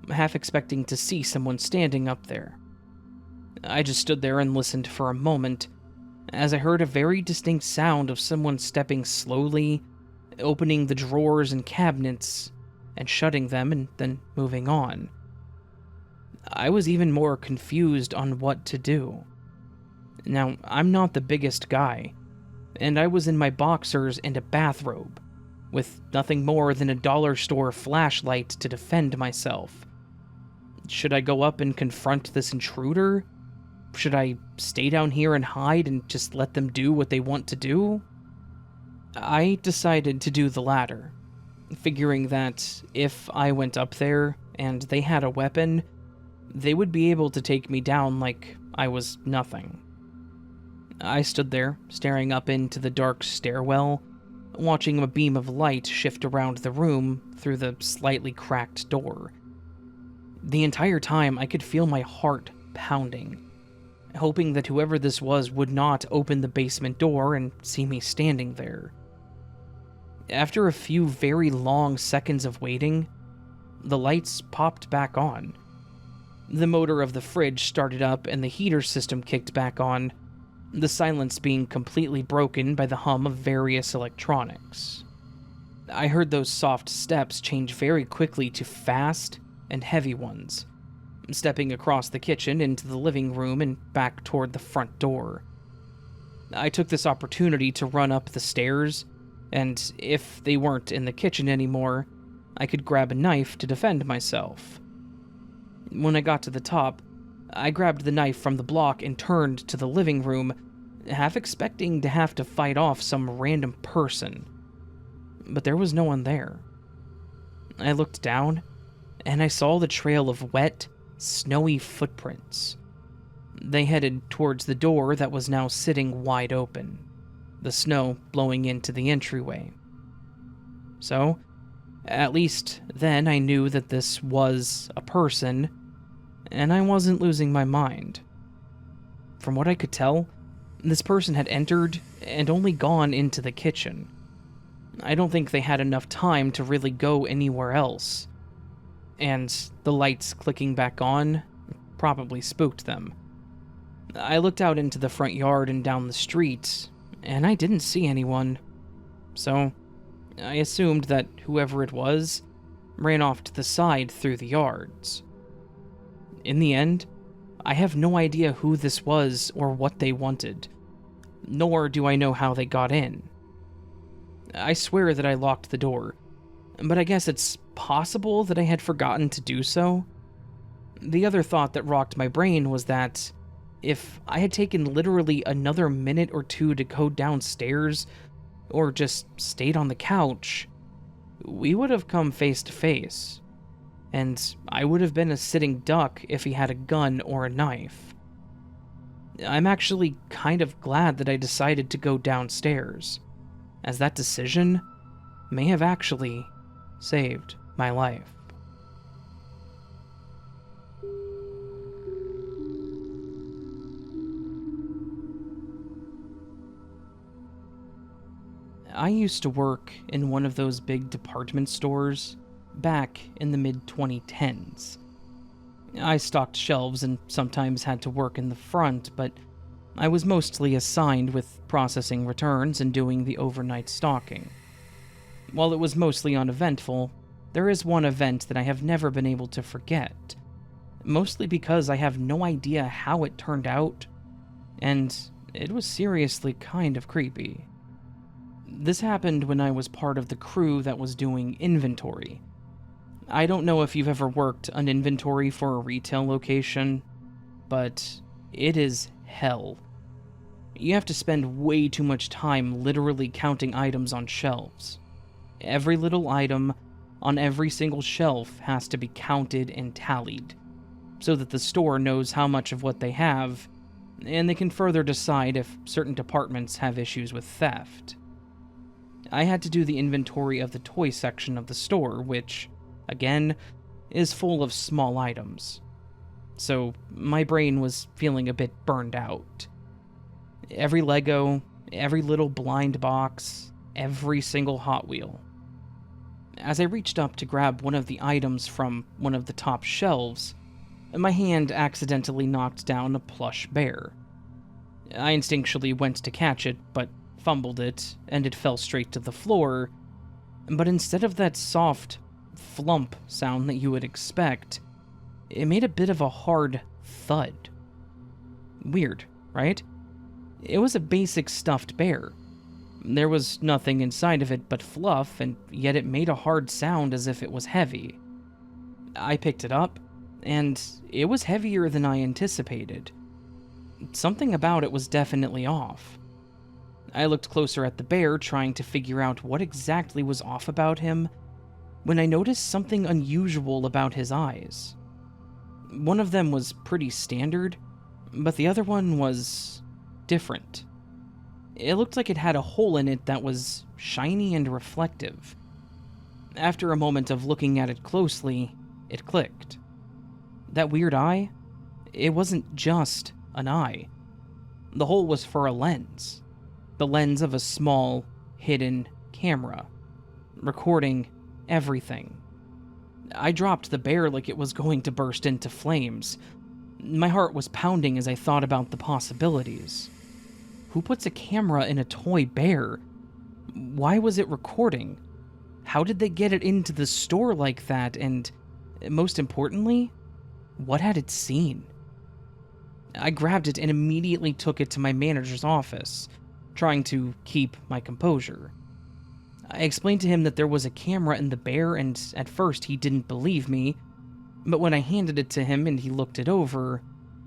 Speaker 1: half expecting to see someone standing up there. I just stood there and listened for a moment, as I heard a very distinct sound of someone stepping slowly, opening the drawers and cabinets, and shutting them and then moving on. I was even more confused on what to do. Now, I'm not the biggest guy, and I was in my boxers and a bathrobe, with nothing more than a dollar store flashlight to defend myself. Should I go up and confront this intruder? Should I stay down here and hide and just let them do what they want to do? I decided to do the latter, figuring that if I went up there and they had a weapon, they would be able to take me down like I was nothing. I stood there, staring up into the dark stairwell, watching a beam of light shift around the room through the slightly cracked door. The entire time, I could feel my heart pounding, hoping that whoever this was would not open the basement door and see me standing there. After a few very long seconds of waiting, the lights popped back on. The motor of the fridge started up and the heater system kicked back on, the silence being completely broken by the hum of various electronics. I heard those soft steps change very quickly to fast and heavy ones, stepping across the kitchen into the living room and back toward the front door. I took this opportunity to run up the stairs, and if they weren't in the kitchen anymore, I could grab a knife to defend myself. When I got to the top, I grabbed the knife from the block and turned to the living room, half expecting to have to fight off some random person. But there was no one there. I looked down, and I saw the trail of wet, snowy footprints. They headed towards the door that was now sitting wide open, the snow blowing into the entryway. So, at least then I knew that this was a person, and I wasn't losing my mind. From what I could tell, this person had entered and only gone into the kitchen. I don't think they had enough time to really go anywhere else. And the lights clicking back on probably spooked them. I looked out into the front yard and down the street, and I didn't see anyone. So, I assumed that whoever it was ran off to the side through the yards. In the end, I have no idea who this was or what they wanted, nor do I know how they got in. I swear that I locked the door, but I guess it's possible that I had forgotten to do so. The other thought that rocked my brain was that if I had taken literally another minute or two to go downstairs, or just stayed on the couch, we would have come face to face, and I would have been a sitting duck if he had a gun or a knife. I'm actually kind of glad that I decided to go downstairs, as that decision may have actually saved my life. I used to work in one of those big department stores back in the mid-2010s. I stocked shelves and sometimes had to work in the front, but I was mostly assigned with processing returns and doing the overnight stocking. While it was mostly uneventful, there is one event that I have never been able to forget, mostly because I have no idea how it turned out, and it was seriously kind of creepy. This happened when I was part of the crew that was doing inventory. I don't know if you've ever worked an inventory for a retail location, but it is hell. You have to spend way too much time literally counting items on shelves. Every little item on every single shelf has to be counted and tallied, so that the store knows how much of what they have, and they can further decide if certain departments have issues with theft. I had to do the inventory of the toy section of the store, which, again, is full of small items. So my brain was feeling a bit burned out. Every Lego, every little blind box, every single Hot Wheel. As I reached up to grab one of the items from one of the top shelves, my hand accidentally knocked down a plush bear. I instinctually went to catch it, but fumbled it, and it fell straight to the floor, but instead of that soft flump sound that you would expect, it made a bit of a hard thud. Weird, right? It was a basic stuffed bear. There was nothing inside of it but fluff, and yet it made a hard sound as if it was heavy. I picked it up, and it was heavier than I anticipated. Something about it was definitely off. I looked closer at the bear, trying to figure out what exactly was off about him, when I noticed something unusual about his eyes. One of them was pretty standard, but the other one was different. It looked like it had a hole in it that was shiny and reflective. After a moment of looking at it closely, it clicked. That weird eye? It wasn't just an eye. The hole was for a lens. The lens of a small, hidden camera, recording everything. I dropped the bear like it was going to burst into flames. My heart was pounding as I thought about the possibilities. Who puts a camera in a toy bear? Why was it recording? How did they get it into the store like that? And, most importantly, what had it seen? I grabbed it and immediately took it to my manager's office, trying to keep my composure. I explained to him that there was a camera in the bear, and at first he didn't believe me, but when I handed it to him and he looked it over,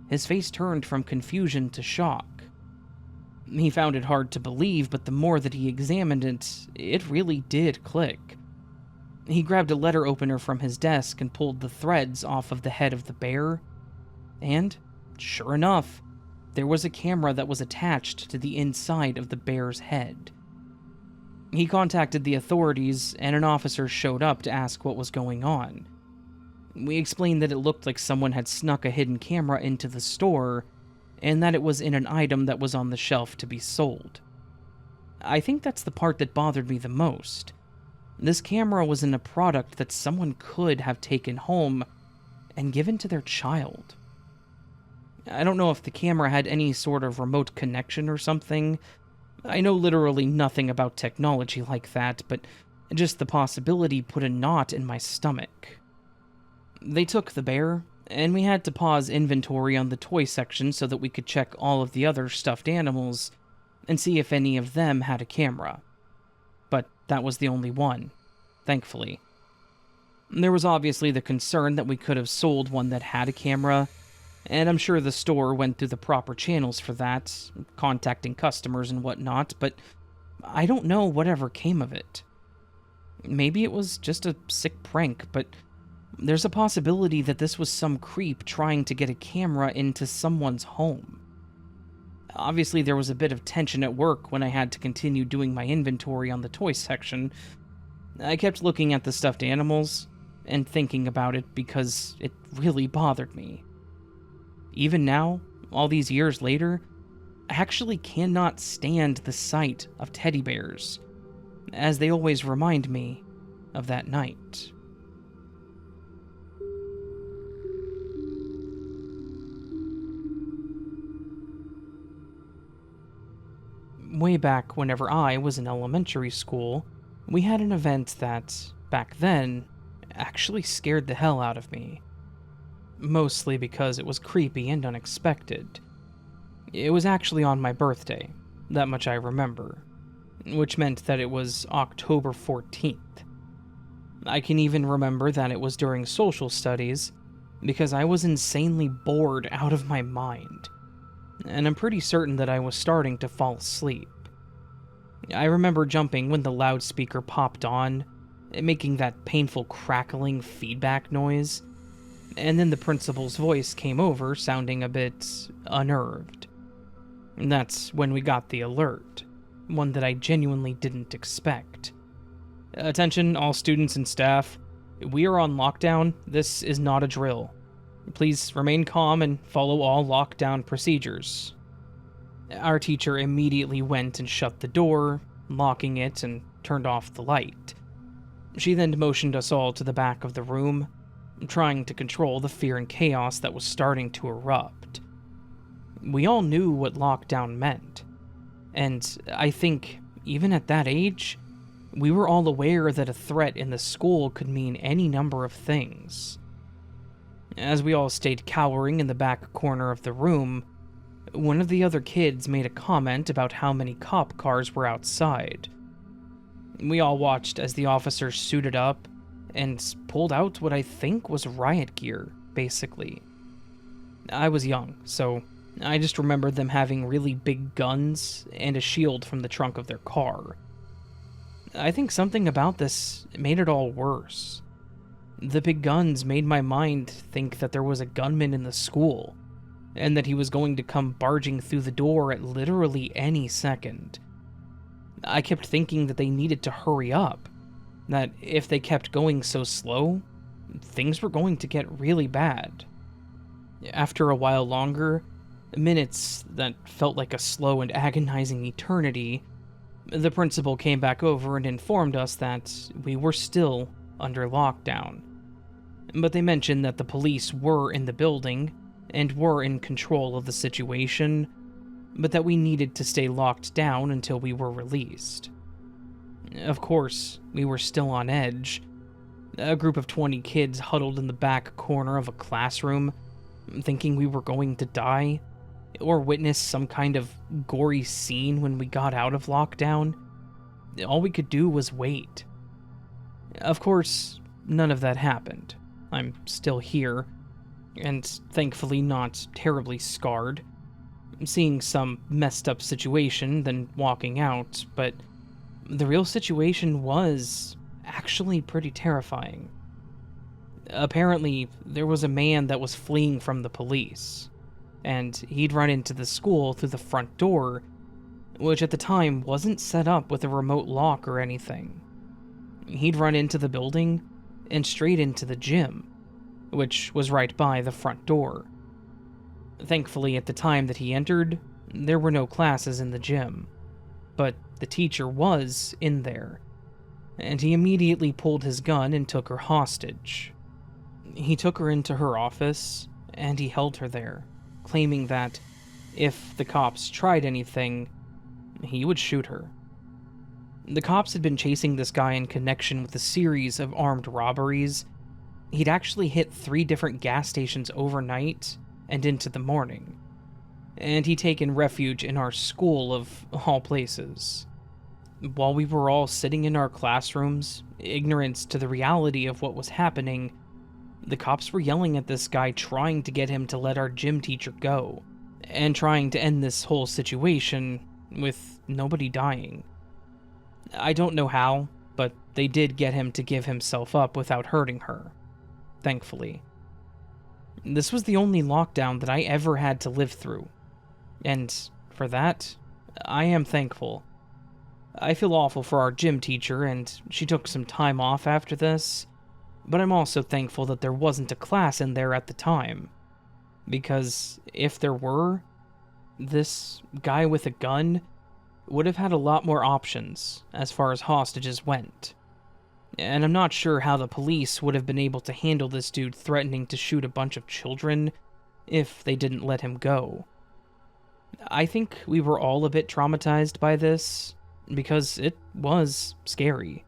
Speaker 1: his face turned from confusion to shock. He found it hard to believe, but the more that he examined it, it really did click. He grabbed a letter opener from his desk and pulled the threads off of the head of the bear, and, sure enough, there was a camera that was attached to the inside of the bear's head. He contacted the authorities, and an officer showed up to ask what was going on. We explained that it looked like someone had snuck a hidden camera into the store, and that it was in an item that was on the shelf to be sold. I think that's the part that bothered me the most. This camera was in a product that someone could have taken home and given to their child. I don't know if the camera had any sort of remote connection or something. I know literally nothing about technology like that, but just the possibility put a knot in my stomach. They took the bear, and we had to pause inventory on the toy section so that we could check all of the other stuffed animals and see if any of them had a camera. But that was the only one, thankfully. There was obviously the concern that we could have sold one that had a camera, and I'm sure the store went through the proper channels for that, contacting customers and whatnot, but I don't know whatever came of it. Maybe it was just a sick prank, but there's a possibility that this was some creep trying to get a camera into someone's home. Obviously, there was a bit of tension at work when I had to continue doing my inventory on the toy section. I kept looking at the stuffed animals and thinking about it because it really bothered me. Even now, all these years later, I actually cannot stand the sight of teddy bears, as they always remind me of that night. Way back whenever I was in elementary school, we had an event that, back then, actually scared the hell out of me. Mostly because it was creepy and unexpected. It was actually on my birthday, that much I remember, which meant that it was October 14th. I can even remember that it was during social studies, because I was insanely bored out of my mind, and I'm pretty certain that I was starting to fall asleep. I remember jumping when the loudspeaker popped on, making that painful crackling feedback noise, and then the principal's voice came over sounding a bit unnerved. That's when we got the alert, one that I genuinely didn't expect. Attention all students and staff, we are on lockdown, this is not a drill. Please remain calm and follow all lockdown procedures. Our teacher immediately went and shut the door, locking it and turned off the light. She then motioned us all to the back of the room, trying to control the fear and chaos that was starting to erupt. We all knew what lockdown meant, and I think, even at that age, we were all aware that a threat in the school could mean any number of things. As we all stayed cowering in the back corner of the room, one of the other kids made a comment about how many cop cars were outside. We all watched as the officers suited up and pulled out what I think was riot gear, basically. I was young, so I just remember them having really big guns and a shield from the trunk of their car. I think something about this made it all worse. The big guns made my mind think that there was a gunman in the school, and that he was going to come barging through the door at literally any second. I kept thinking that they needed to hurry up, that if they kept going so slow, things were going to get really bad. After a while longer, minutes that felt like a slow and agonizing eternity, the principal came back over and informed us that we were still under lockdown. But they mentioned that the police were in the building and were in control of the situation, but that we needed to stay locked down until we were released. Of course, we were still on edge. A group of 20 kids huddled in the back corner of a classroom, thinking we were going to die, or witness some kind of gory scene when we got out of lockdown. All we could do was wait. Of course, none of that happened. I'm still here, and thankfully not terribly scarred. Seeing some messed up situation, then walking out, but the real situation was actually pretty terrifying. Apparently, there was a man that was fleeing from the police, and he'd run into the school through the front door, which at the time wasn't set up with a remote lock or anything. He'd run into the building and straight into the gym, which was right by the front door. Thankfully, at the time that he entered, there were no classes in the gym, but the teacher was in there, and he immediately pulled his gun and took her hostage. He took her into her office, and he held her there, claiming that if the cops tried anything, he would shoot her. The cops had been chasing this guy in connection with a series of armed robberies. He'd actually hit 3 different gas stations overnight and into the morning, and he'd taken refuge in our school of all places. While we were all sitting in our classrooms, ignorant to the reality of what was happening, the cops were yelling at this guy, trying to get him to let our gym teacher go, and trying to end this whole situation with nobody dying. I don't know how, but they did get him to give himself up without hurting her, thankfully. This was the only lockdown that I ever had to live through, and for that, I am thankful. I feel awful for our gym teacher, and she took some time off after this, but I'm also thankful that there wasn't a class in there at the time, because if there were, this guy with a gun would have had a lot more options as far as hostages went. And I'm not sure how the police would have been able to handle this dude threatening to shoot a bunch of children if they didn't let him go. I think we were all a bit traumatized by this, because it was scary.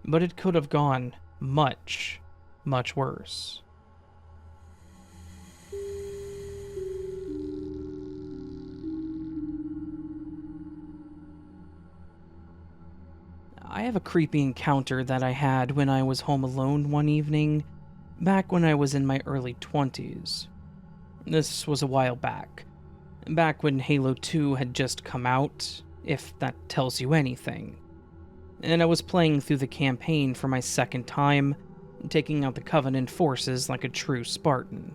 Speaker 1: But it could have gone much, much worse. I have a creepy encounter that I had when I was home alone one evening, back when I was in my early 20s. This was a while back when Halo 2 had just come out, if that tells you anything. And I was playing through the campaign for my second time, taking out the Covenant forces like a true Spartan.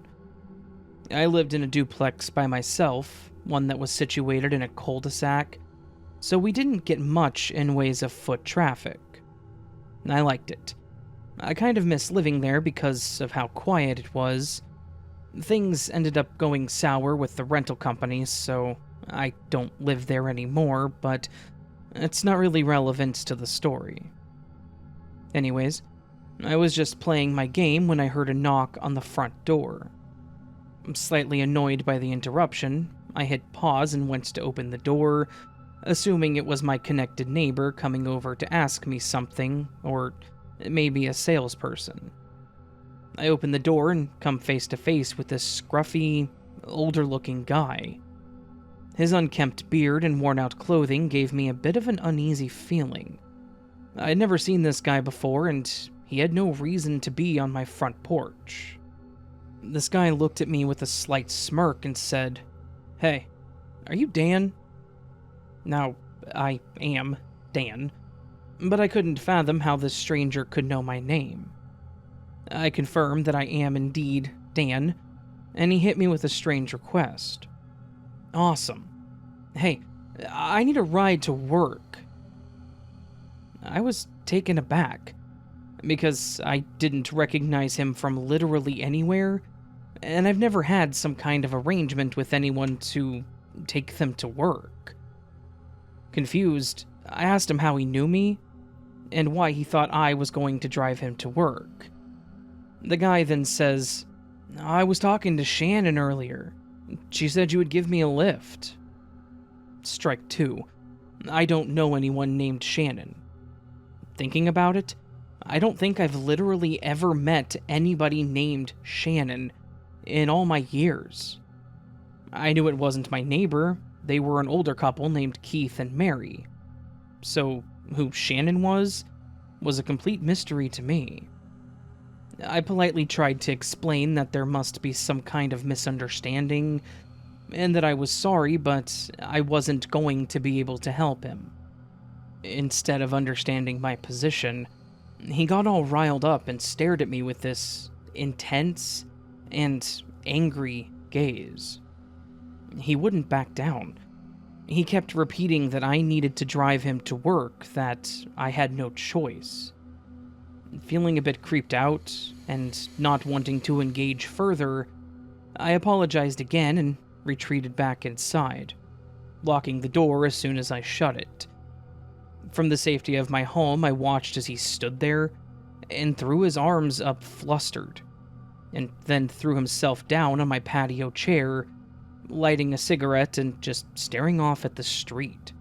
Speaker 1: I lived in a duplex by myself, one that was situated in a cul-de-sac, so we didn't get much in ways of foot traffic. I liked it. I kind of miss living there because of how quiet it was. Things ended up going sour with the rental companies, so I don't live there anymore, but it's not really relevant to the story. Anyways, I was just playing my game when I heard a knock on the front door. Slightly annoyed by the interruption, I hit pause and went to open the door, assuming it was my connected neighbor coming over to ask me something, or maybe a salesperson. I opened the door and come face to face with this scruffy, older-looking guy. His unkempt beard and worn-out clothing gave me a bit of an uneasy feeling. I had never seen this guy before, and he had no reason to be on my front porch. This guy looked at me with a slight smirk and said, "Hey, are you Dan?" Now, I am Dan, but I couldn't fathom how this stranger could know my name. I confirmed that I am indeed Dan, and he hit me with a strange request. "Awesome. Hey, I need a ride to work." I was taken aback, because I didn't recognize him from literally anywhere, and I've never had some kind of arrangement with anyone to take them to work. Confused, I asked him how he knew me, and why he thought I was going to drive him to work. The guy then says, "I was talking to Shannon earlier. She said you would give me a lift." Strike 2. I don't know anyone named Shannon. Thinking about it, I don't think I've literally ever met anybody named Shannon in all my years. I knew it wasn't my neighbor. They were an older couple named Keith and Mary. So, who Shannon was a complete mystery to me. I politely tried to explain that there must be some kind of misunderstanding, and that I was sorry, but I wasn't going to be able to help him. Instead of understanding my position, he got all riled up and stared at me with this intense and angry gaze. He wouldn't back down. He kept repeating that I needed to drive him to work, that I had no choice. Feeling a bit creeped out, and not wanting to engage further, I apologized again and retreated back inside, locking the door as soon as I shut it. From the safety of my home, I watched as he stood there and threw his arms up flustered, and then threw himself down on my patio chair, lighting a cigarette and just staring off at the street.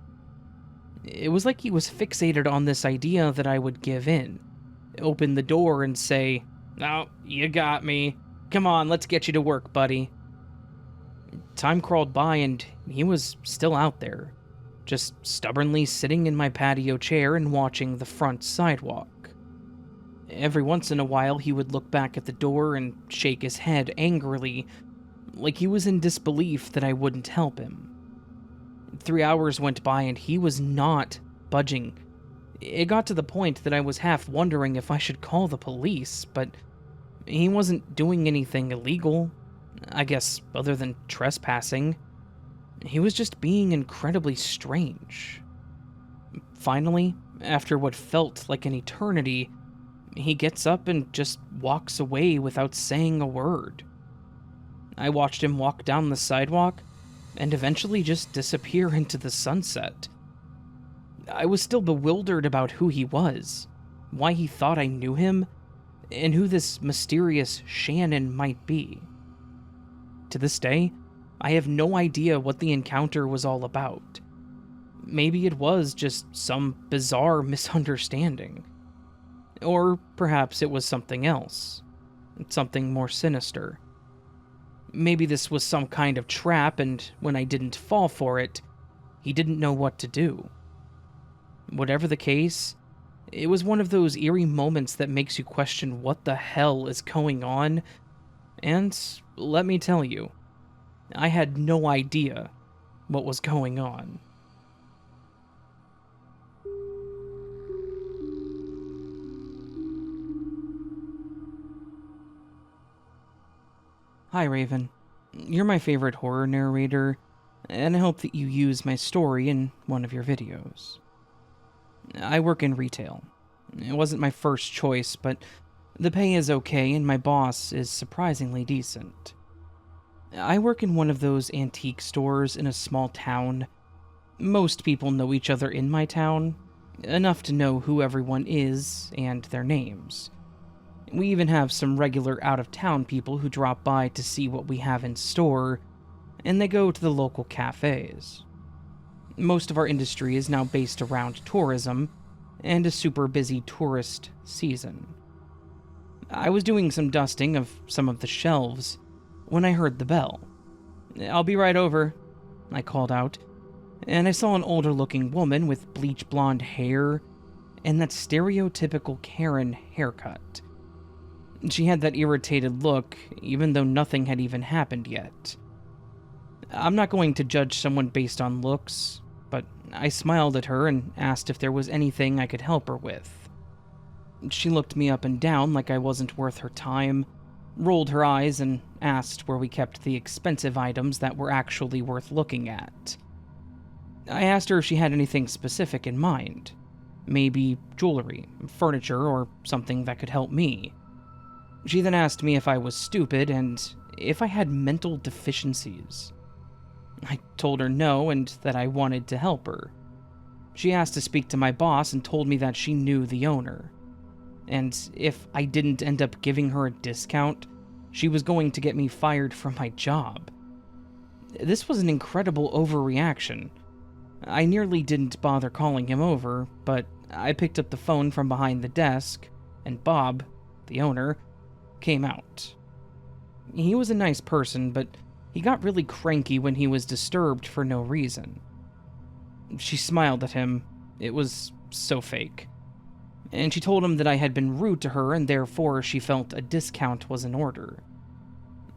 Speaker 1: It was like he was fixated on this idea that I would give in, open the door and say, "Oh, you got me. Come on, let's get you to work, buddy." Time crawled by and he was still out there, just stubbornly sitting in my patio chair and watching the front sidewalk. Every once in a while, he would look back at the door and shake his head angrily, like he was in disbelief that I wouldn't help him. 3 hours went by and he was not budging. It got to the point that I was half wondering if I should call the police, but he wasn't doing anything illegal, I guess, other than trespassing. He was just being incredibly strange. Finally, after what felt like an eternity, he gets up and just walks away without saying a word. I watched him walk down the sidewalk and eventually just disappear into the sunset. I was still bewildered about who he was, why he thought I knew him, and who this mysterious Shannon might be. To this day, I have no idea what the encounter was all about. Maybe it was just some bizarre misunderstanding. Or perhaps it was something else. Something more sinister. Maybe this was some kind of trap, and when I didn't fall for it, he didn't know what to do. Whatever the case, it was one of those eerie moments that makes you question what the hell is going on, and let me tell you, I had no idea what was going on. Hi, Raven. You're my favorite horror narrator, and I hope that you use my story in one of your videos. I work in retail. It wasn't my first choice, but the pay is okay and my boss is surprisingly decent. I work in one of those antique stores in a small town. Most people know each other in my town, enough to know who everyone is and their names. We even have some regular out-of-town people who drop by to see what we have in store, and they go to the local cafes. Most of our industry is now based around tourism, and a super busy tourist season. I was doing some dusting of some of the shelves when I heard the bell. "I'll be right over," I called out, and I saw an older-looking woman with bleach blonde hair and that stereotypical Karen haircut. She had that irritated look, even though nothing had even happened yet. I'm not going to judge someone based on looks, but I smiled at her and asked if there was anything I could help her with. She looked me up and down like I wasn't worth her time, rolled her eyes, and asked where we kept the expensive items that were actually worth looking at. I asked her if she had anything specific in mind. Maybe jewelry, furniture, or something that could help me. She then asked me if I was stupid and if I had mental deficiencies. I told her no and that I wanted to help her. She asked to speak to my boss and told me that she knew the owner. And if I didn't end up giving her a discount, she was going to get me fired from my job. This was an incredible overreaction. I nearly didn't bother calling him over, but I picked up the phone from behind the desk, and Bob, the owner, came out. He was a nice person, but he got really cranky when he was disturbed for no reason. She smiled at him. It was so fake. And she told him that I had been rude to her and therefore she felt a discount was in order.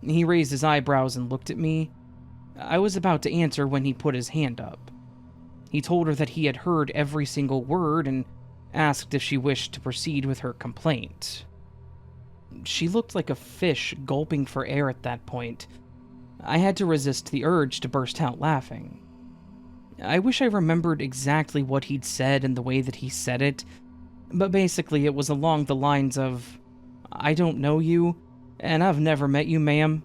Speaker 1: He raised his eyebrows and looked at me. I was about to answer when he put his hand up. He told her that he had heard every single word and asked if she wished to proceed with her complaint. She looked like a fish gulping for air at that point. I had to resist the urge to burst out laughing. I wish I remembered exactly what he'd said and the way that he said it, But basically, it was along the lines of, "I don't know you, and I've never met you, ma'am.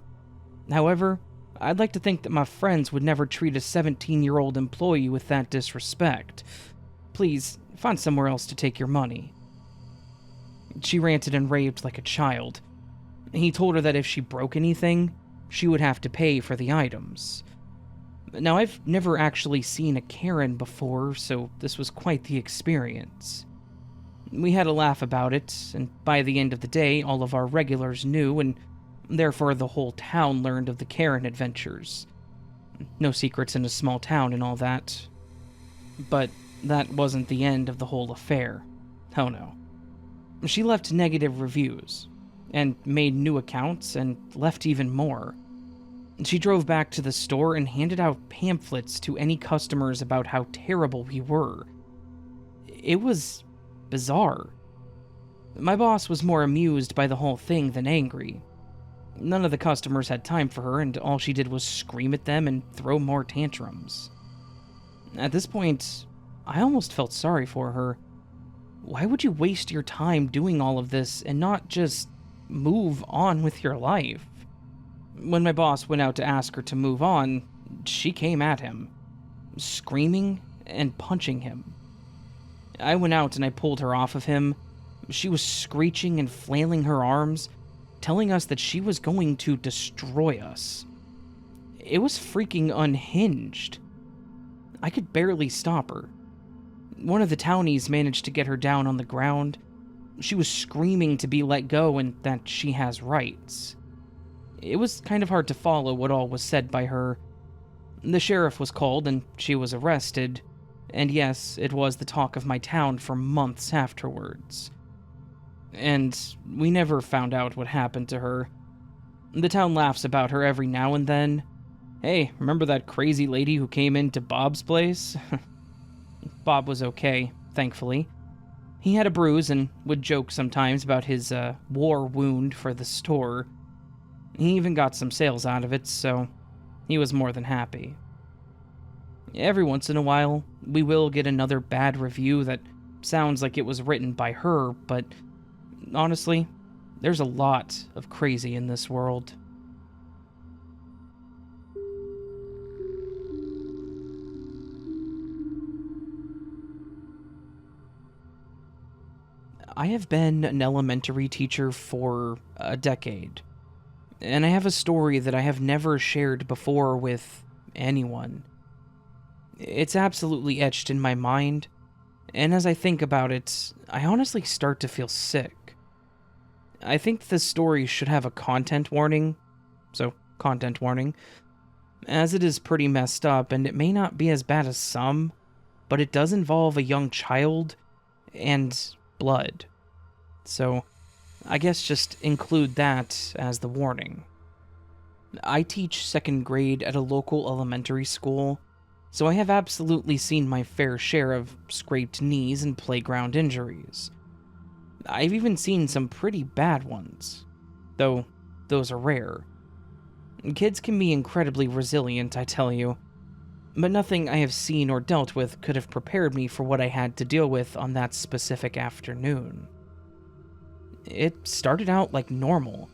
Speaker 1: However, I'd like to think that my friends would never treat a 17-year-old employee with that disrespect. Please, find somewhere else to take your money." She ranted and raved like a child. He told her that if she broke anything, she would have to pay for the items. Now, I've never actually seen a Karen before, so this was quite the experience. We had a laugh about it, and by the end of the day, all of our regulars knew, and therefore the whole town learned of the Karen adventures. No secrets in a small town and all that. But that wasn't the end of the whole affair. Oh no. She left negative reviews, and made new accounts, and left even more. She drove back to the store and handed out pamphlets to any customers about how terrible we were. It was bizarre. My boss was more amused by the whole thing than angry. None of the customers had time for her, and all she did was scream at them and throw more tantrums. At this point, I almost felt sorry for her. Why would you waste your time doing all of this and not just move on with your life? When my boss went out to ask her to move on, she came at him, screaming and punching him. I went out and I pulled her off of him. She was screeching and flailing her arms, telling us that she was going to destroy us. It was freaking unhinged. I could barely stop her. One of the townies managed to get her down on the ground. She was screaming to be let go and that she has rights. It was kind of hard to follow what all was said by her. The sheriff was called and she was arrested. And yes, it was the talk of my town for months afterwards. And we never found out what happened to her. The town laughs about her every now and then. Hey, remember that crazy lady who came into Bob's place? Bob was okay, thankfully. He had a bruise and would joke sometimes about his war wound for the store. He even got some sales out of it, so he was more than happy. Every once in a while, we will get another bad review that sounds like it was written by her, but honestly, there's a lot of crazy in this world. I have been an elementary teacher for a decade, and I have a story that I have never shared before with anyone. It's absolutely etched in my mind, and as I think about it, I honestly start to feel sick. I think this story should have a content warning, so content warning, as it is pretty messed up and it may not be as bad as some, but it does involve a young child and blood. So I guess just include that as the warning. I teach second grade at a local elementary school, so I have absolutely seen my fair share of scraped knees and playground injuries. I've even seen some pretty bad ones, though those are rare. Kids can be incredibly resilient, I tell you, but nothing I have seen or dealt with could have prepared me for what I had to deal with on that specific afternoon. It started out like normal,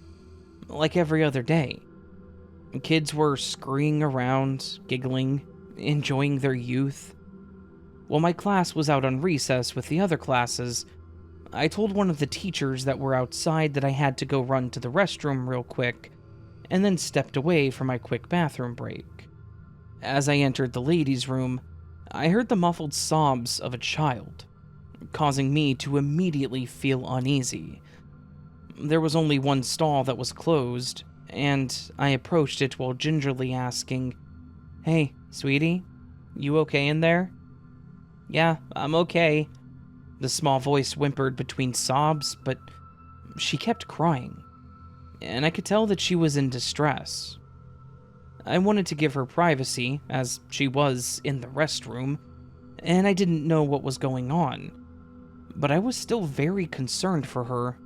Speaker 1: like every other day. Kids were scurrying around, giggling, enjoying their youth. While my class was out on recess with the other classes, I told one of the teachers that were outside that I had to go run to the restroom real quick, and then stepped away for my quick bathroom break. As I entered the ladies' room, I heard the muffled sobs of a child, causing me to immediately feel uneasy. There was only one stall that was closed, and I approached it while gingerly asking, "Hey, sweetie, you okay in there?" "Yeah, I'm okay," the small voice whimpered between sobs, but she kept crying, and I could tell that she was in distress. I wanted to give her privacy, as she was in the restroom, and I didn't know what was going on, but I was still very concerned for her.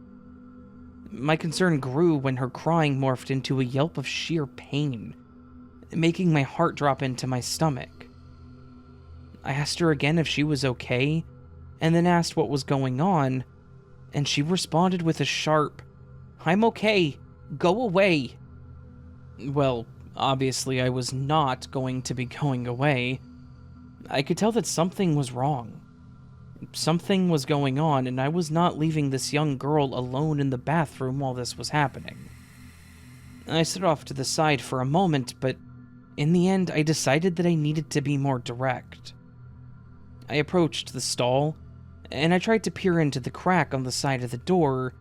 Speaker 1: My concern grew when her crying morphed into a yelp of sheer pain, making my heart drop into my stomach. I asked her again if she was okay, and then asked what was going on, and she responded with a sharp, "I'm okay, go away." Well, obviously I was not going to be going away. I could tell that something was wrong. Something was going on, and I was not leaving this young girl alone in the bathroom while this was happening. I stood off to the side for a moment, but in the end I decided that I needed to be more direct. I approached the stall, and I tried to peer into the crack on the side of the door,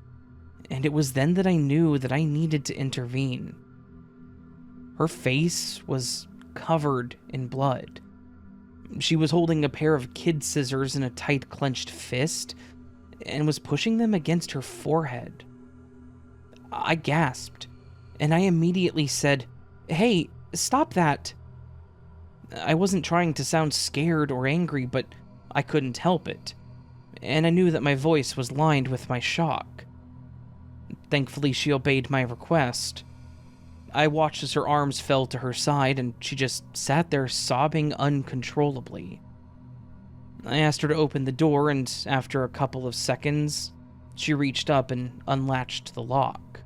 Speaker 1: and it was then that I knew that I needed to intervene. Her face was covered in blood. She was holding a pair of kid scissors in a tight clenched fist, and was pushing them against her forehead. I gasped, and I immediately said, "Hey, stop that." I wasn't trying to sound scared or angry, but I couldn't help it, and I knew that my voice was lined with my shock. Thankfully, she obeyed my request. I watched as her arms fell to her side, and she just sat there sobbing uncontrollably. I asked her to open the door, and after a couple of seconds, she reached up and unlatched the lock.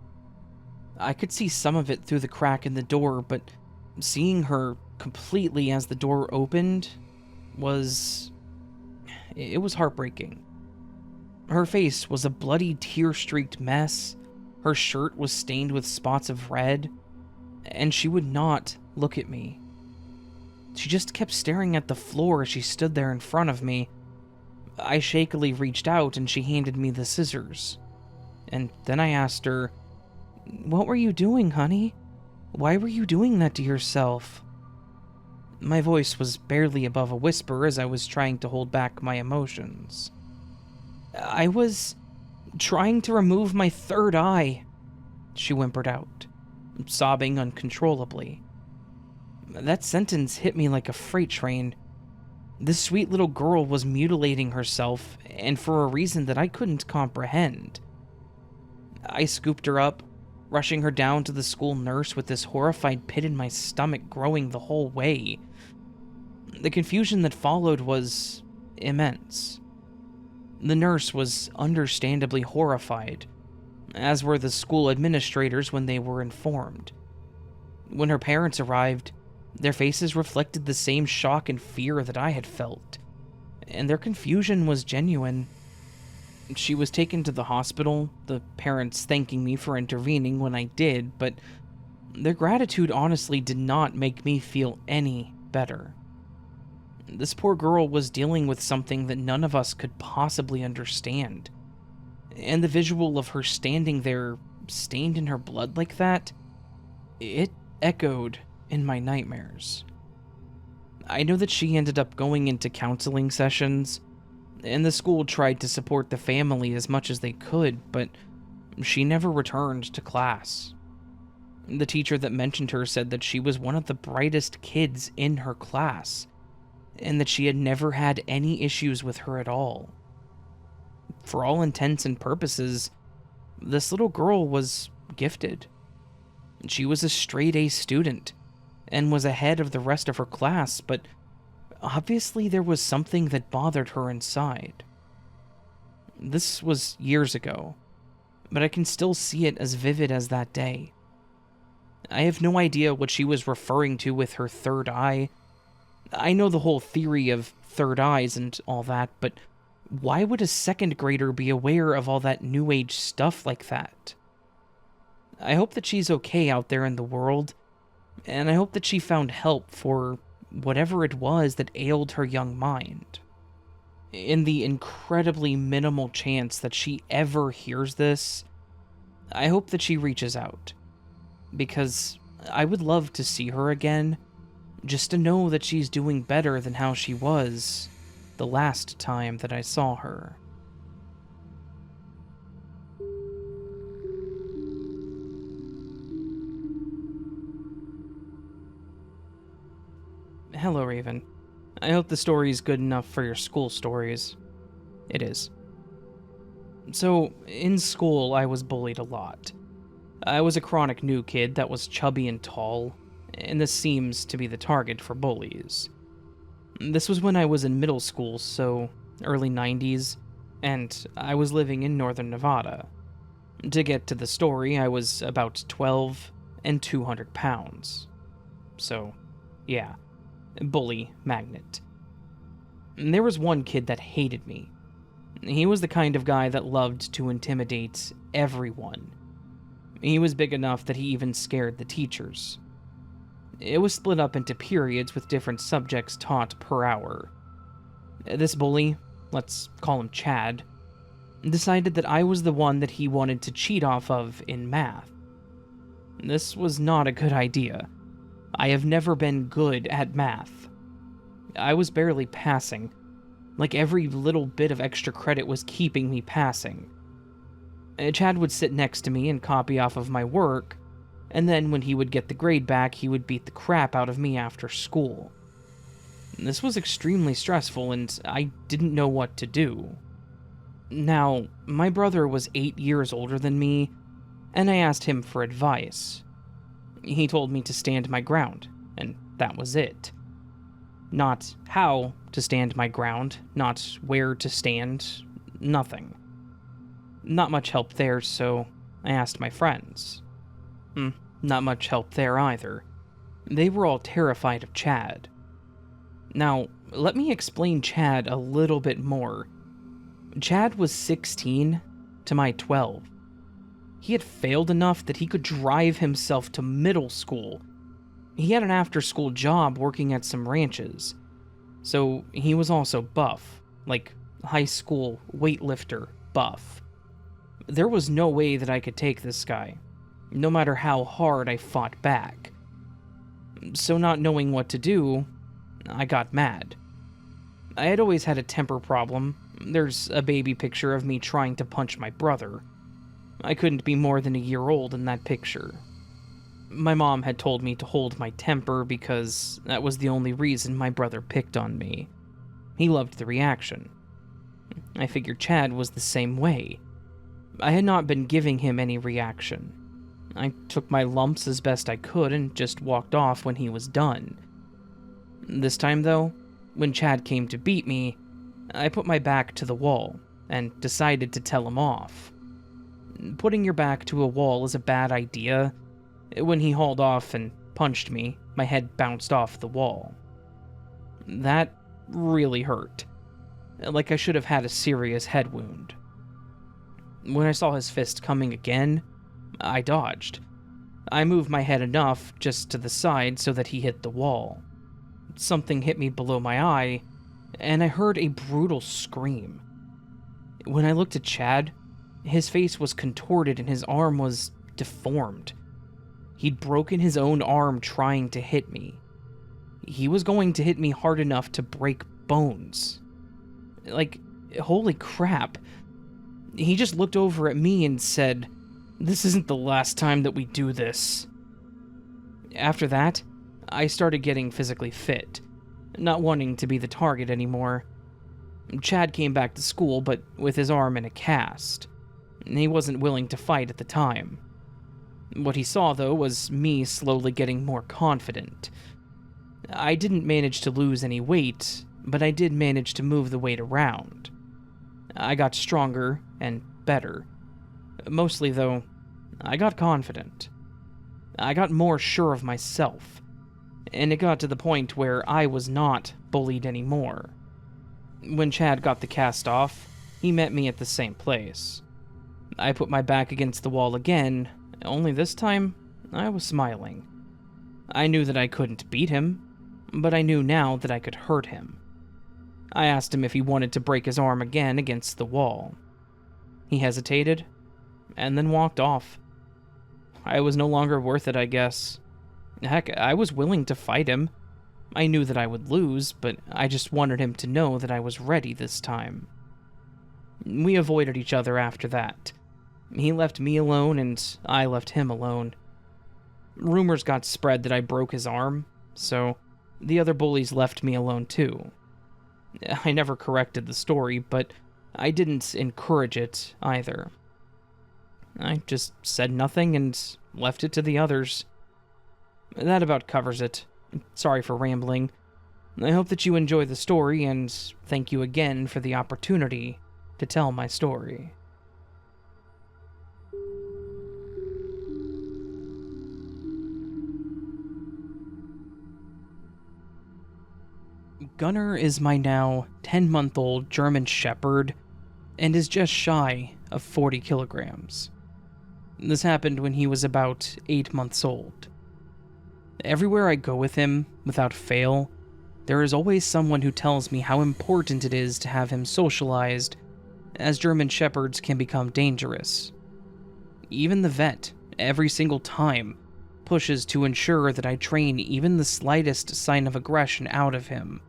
Speaker 1: I could see some of it through the crack in the door, but seeing her completely as the door opened was heartbreaking. Her face was a bloody, tear-streaked mess, her shirt was stained with spots of red, and she would not look at me. She just kept staring at the floor as she stood there in front of me. I shakily reached out and she handed me the scissors. And then I asked her, "What were you doing, honey? Why were you doing that to yourself?" My voice was barely above a whisper as I was trying to hold back my emotions. "I was trying to remove my third eye," she whimpered out, sobbing uncontrollably. That sentence hit me like a freight train. This sweet little girl was mutilating herself, and for a reason that I couldn't comprehend. I scooped her up, rushing her down to the school nurse with this horrified pit in my stomach growing the whole way. The confusion that followed was immense. The nurse was understandably horrified, as were the school administrators when they were informed. When her parents arrived, their faces reflected the same shock and fear that I had felt, and their confusion was genuine. She was taken to the hospital, the parents thanking me for intervening when I did, but their gratitude honestly did not make me feel any better. This poor girl was dealing with something that none of us could possibly understand. And the visual of her standing there, stained in her blood like that, it echoed in my nightmares. I know that she ended up going into counseling sessions, and the school tried to support the family as much as they could, but she never returned to class. The teacher that mentioned her said that she was one of the brightest kids in her class, and that she had never had any issues with her at all. For all intents and purposes, this little girl was gifted. She was a straight-A student, and was ahead of the rest of her class, but obviously there was something that bothered her inside. This was years ago, but I can still see it as vivid as that day. I have no idea what she was referring to with her third eye. I know the whole theory of third eyes and all that, but why would a second grader be aware of all that new age stuff like that? I hope that she's okay out there in the world, and I hope that she found help for whatever it was that ailed her young mind. In the incredibly minimal chance that she ever hears this, I hope that she reaches out, because I would love to see her again, just to know that she's doing better than how she was the last time that I saw her. Hello, Raven. I hope the story is good enough for your school stories. It is. So, in school, I was bullied a lot. I was a chronic new kid that was chubby and tall, and this seems to be the target for bullies. This was when I was in middle school, so early 90s, and I was living in northern Nevada. To get to the story, I was about 12 and 200 pounds. So, yeah, bully magnet. And there was one kid that hated me. He was the kind of guy that loved to intimidate everyone. He was big enough that he even scared the teachers. It was split up into periods with different subjects taught per hour. This bully, let's call him Chad, decided that I was the one that he wanted to cheat off of in math. This was not a good idea. I have never been good at math. I was barely passing. Like every little bit of extra credit was keeping me passing. Chad would sit next to me and copy off of my work, and then when he would get the grade back, he would beat the crap out of me after school. This was extremely stressful, and I didn't know what to do. Now, my brother was 8 years older than me, and I asked him for advice. He told me to stand my ground, and that was it. Not how to stand my ground, not where to stand, nothing. Not much help there, so I asked my friends. Not much help there either. They were all terrified of Chad. Now, let me explain Chad a little bit more. Chad was 16 to my 12. He had failed enough that he could drive himself to middle school. He had an after-school job working at some ranches, so he was also buff, like high school weightlifter buff. There was no way that I could take this guy, no matter how hard I fought back. So not knowing what to do, I got mad. I had always had a temper problem. There's a baby picture of me trying to punch my brother. I couldn't be more than a year old in that picture. My mom had told me to hold my temper because that was the only reason my brother picked on me. He loved the reaction. I figured Chad was the same way. I had not been giving him any reaction. I took my lumps as best I could and just walked off when he was done. This time, though, when Chad came to beat me, I put my back to the wall and decided to tell him off. Putting your back to a wall is a bad idea. When he hauled off and punched me, my head bounced off the wall. That really hurt. Like I should have had a serious head wound. When I saw his fist coming again, I dodged. I moved my head enough just to the side so that he hit the wall. Something hit me below my eye, and I heard a brutal scream. When I looked at Chad, his face was contorted and his arm was deformed. He'd broken his own arm trying to hit me. He was going to hit me hard enough to break bones. Like, holy crap. He just looked over at me and said, "This isn't the last time that we do this." After that, I started getting physically fit, not wanting to be the target anymore. Chad came back to school, but with his arm in a cast. He wasn't willing to fight at the time. What he saw, though, was me slowly getting more confident. I didn't manage to lose any weight, but I did manage to move the weight around. I got stronger and better. Mostly, though, I got confident. I got more sure of myself, and it got to the point where I was not bullied anymore. When Chad got the cast off, he met me at the same place. I put my back against the wall again, only this time, I was smiling. I knew that I couldn't beat him, but I knew now that I could hurt him. I asked him if he wanted to break his arm again against the wall. He hesitated, and then walked off. I was no longer worth it, I guess. Heck, I was willing to fight him. I knew that I would lose, but I just wanted him to know that I was ready this time. We avoided each other after that. He left me alone, and I left him alone. Rumors got spread that I broke his arm, so the other bullies left me alone too. I never corrected the story, but I didn't encourage it either. I just said nothing and left it to the others. That about covers it. Sorry for rambling. I hope that you enjoy the story, and thank you again for the opportunity to tell my story. Gunnar is my now 10-month-old German Shepherd and is just shy of 40 kilograms. This happened when he was about 8 months old. Everywhere I go with him, without fail, there is always someone who tells me how important it is to have him socialized, as German Shepherds can become dangerous. Even the vet, every single time, pushes to ensure that I train even the slightest sign of aggression out of him.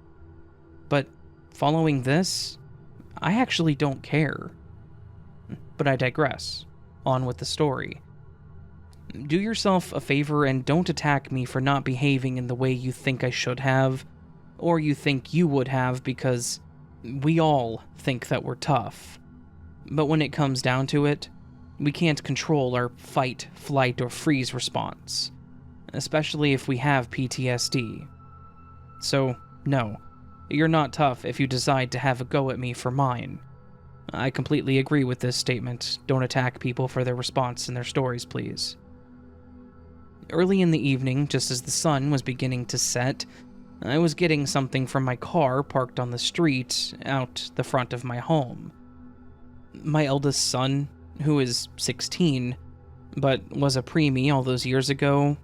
Speaker 1: But following this, I actually don't care. But I digress. On with the story. Do yourself a favor and don't attack me for not behaving in the way you think I should have, or you think you would have, because we all think that we're tough. But when it comes down to it, we can't control our fight, flight, or freeze response, especially if we have PTSD. So, no, you're not tough if you decide to have a go at me for mine. I completely agree with this statement. Don't attack people for their response in their stories, please. Early in the evening, just as the sun was beginning to set, I was getting something from my car parked on the street out the front of my home. My eldest son, who is 16, but was a preemie all those years ago,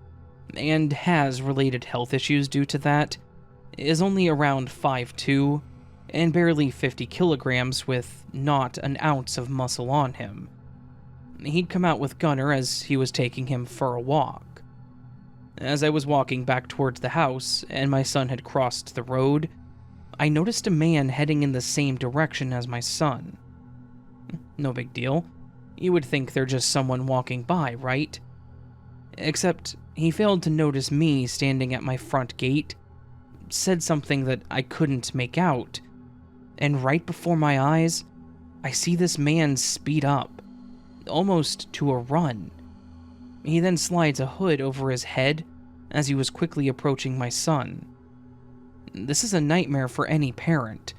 Speaker 1: and has related health issues due to that, is only around 5'2", and barely 50 kilograms with not an ounce of muscle on him. He'd come out with Gunnar as he was taking him for a walk. As I was walking back towards the house, and my son had crossed the road, I noticed a man heading in the same direction as my son. No big deal. You would think they're just someone walking by, right? Except he failed to notice me standing at my front gate, said something that I couldn't make out, and right before my eyes, I see this man speed up, almost to a run. He then slides a hood over his head as he was quickly approaching my son. This is a nightmare for any parent,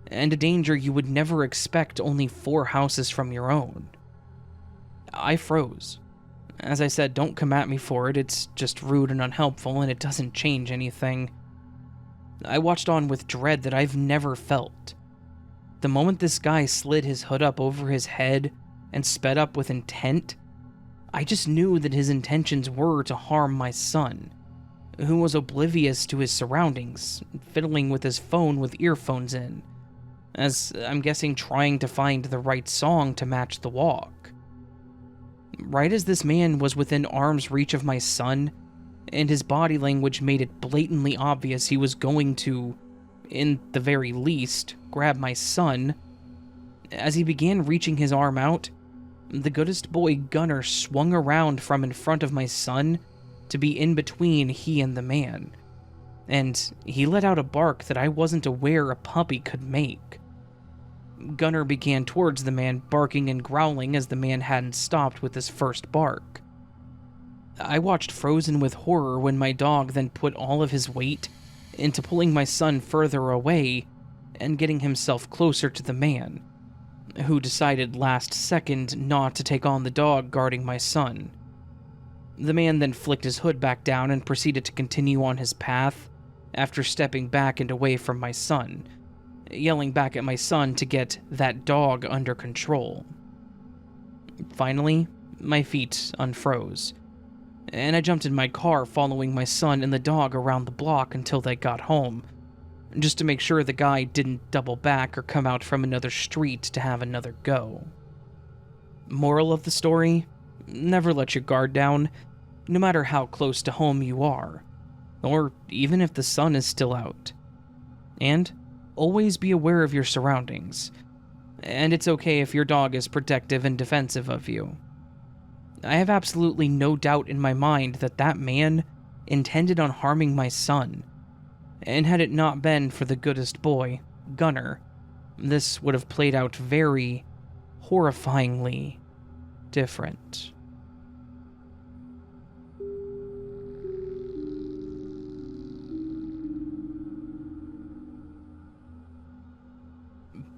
Speaker 1: and a danger you would never expect only 4 houses from your own. I froze. As I said, don't come at me for it, it's just rude and unhelpful, and it doesn't change anything. I watched on with dread that I've never felt. The moment this guy slid his hood up over his head and sped up with intent, I just knew that his intentions were to harm my son, who was oblivious to his surroundings, fiddling with his phone with earphones in, as I'm guessing trying to find the right song to match the walk. Right as this man was within arm's reach of my son, and his body language made it blatantly obvious he was going to, in the very least, grab my son, as he began reaching his arm out, the goodest boy Gunnar swung around from in front of my son to be in between he and the man, and he let out a bark that I wasn't aware a puppy could make. Gunnar began towards the man, barking and growling as the man hadn't stopped with his first bark. I watched frozen with horror when my dog then put all of his weight into pulling my son further away and getting himself closer to the man, who decided last second not to take on the dog guarding my son. The man then flicked his hood back down and proceeded to continue on his path after stepping back and away from my son, yelling back at my son to get that dog under control. Finally, my feet unfroze, and I jumped in my car following my son and the dog around the block until they got home, just to make sure the guy didn't double back or come out from another street to have another go. Moral of the story? Never let your guard down, no matter how close to home you are, or even if the sun is still out. And always be aware of your surroundings, and it's okay if your dog is protective and defensive of you. I have absolutely no doubt in my mind that that man intended on harming my son, and had it not been for the goodest boy, Gunnar, this would have played out very horrifyingly different.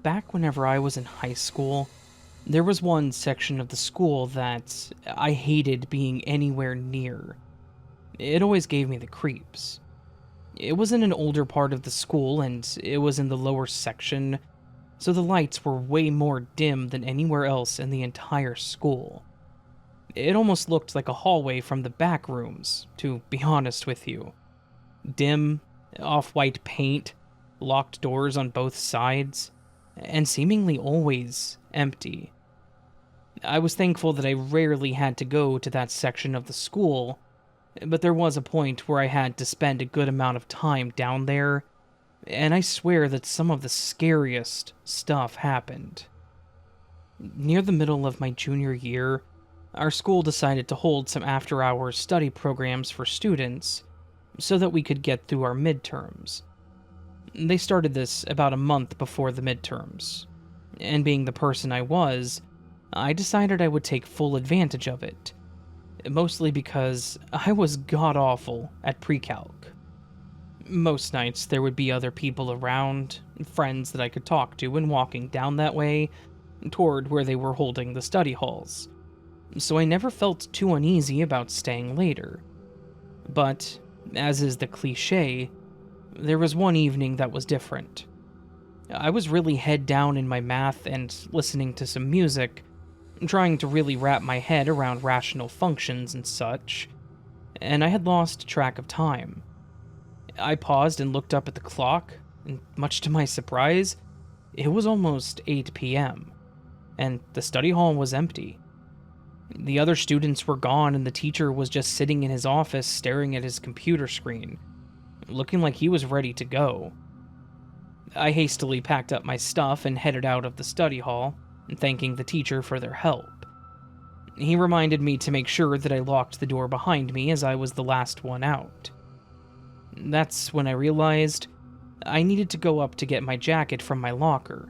Speaker 1: back whenever I was in high school, there was one section of the school that I hated being anywhere near. It always gave me the creeps. It was in an older part of the school, and it was in the lower section, so the lights were way more dim than anywhere else in the entire school. It almost looked like a hallway from the back rooms, to be honest with you. Dim, off-white paint, locked doors on both sides, and seemingly always empty. I was thankful that I rarely had to go to that section of the school, but there was a point where I had to spend a good amount of time down there, and I swear that some of the scariest stuff happened. Near the middle of my junior year, our school decided to hold some after-hours study programs for students so that we could get through our midterms. They started this about a month before the midterms, and being the person I was, I decided I would take full advantage of it, mostly because I was god-awful at pre-calc. Most nights there would be other people around, friends that I could talk to when walking down that way toward where they were holding the study halls, so I never felt too uneasy about staying later. But, as is the cliché, there was one evening that was different. I was really head down in my math and listening to some music, trying to really wrap my head around rational functions and such, and I had lost track of time. I paused and looked up at the clock, and much to my surprise, it was almost 8 p.m., and the study hall was empty. The other students were gone, and the teacher was just sitting in his office staring at his computer screen, looking like he was ready to go. I hastily packed up my stuff and headed out of the study hall, thanking the teacher for their help. He reminded me to make sure that I locked the door behind me as I was the last one out. That's when I realized I needed to go up to get my jacket from my locker,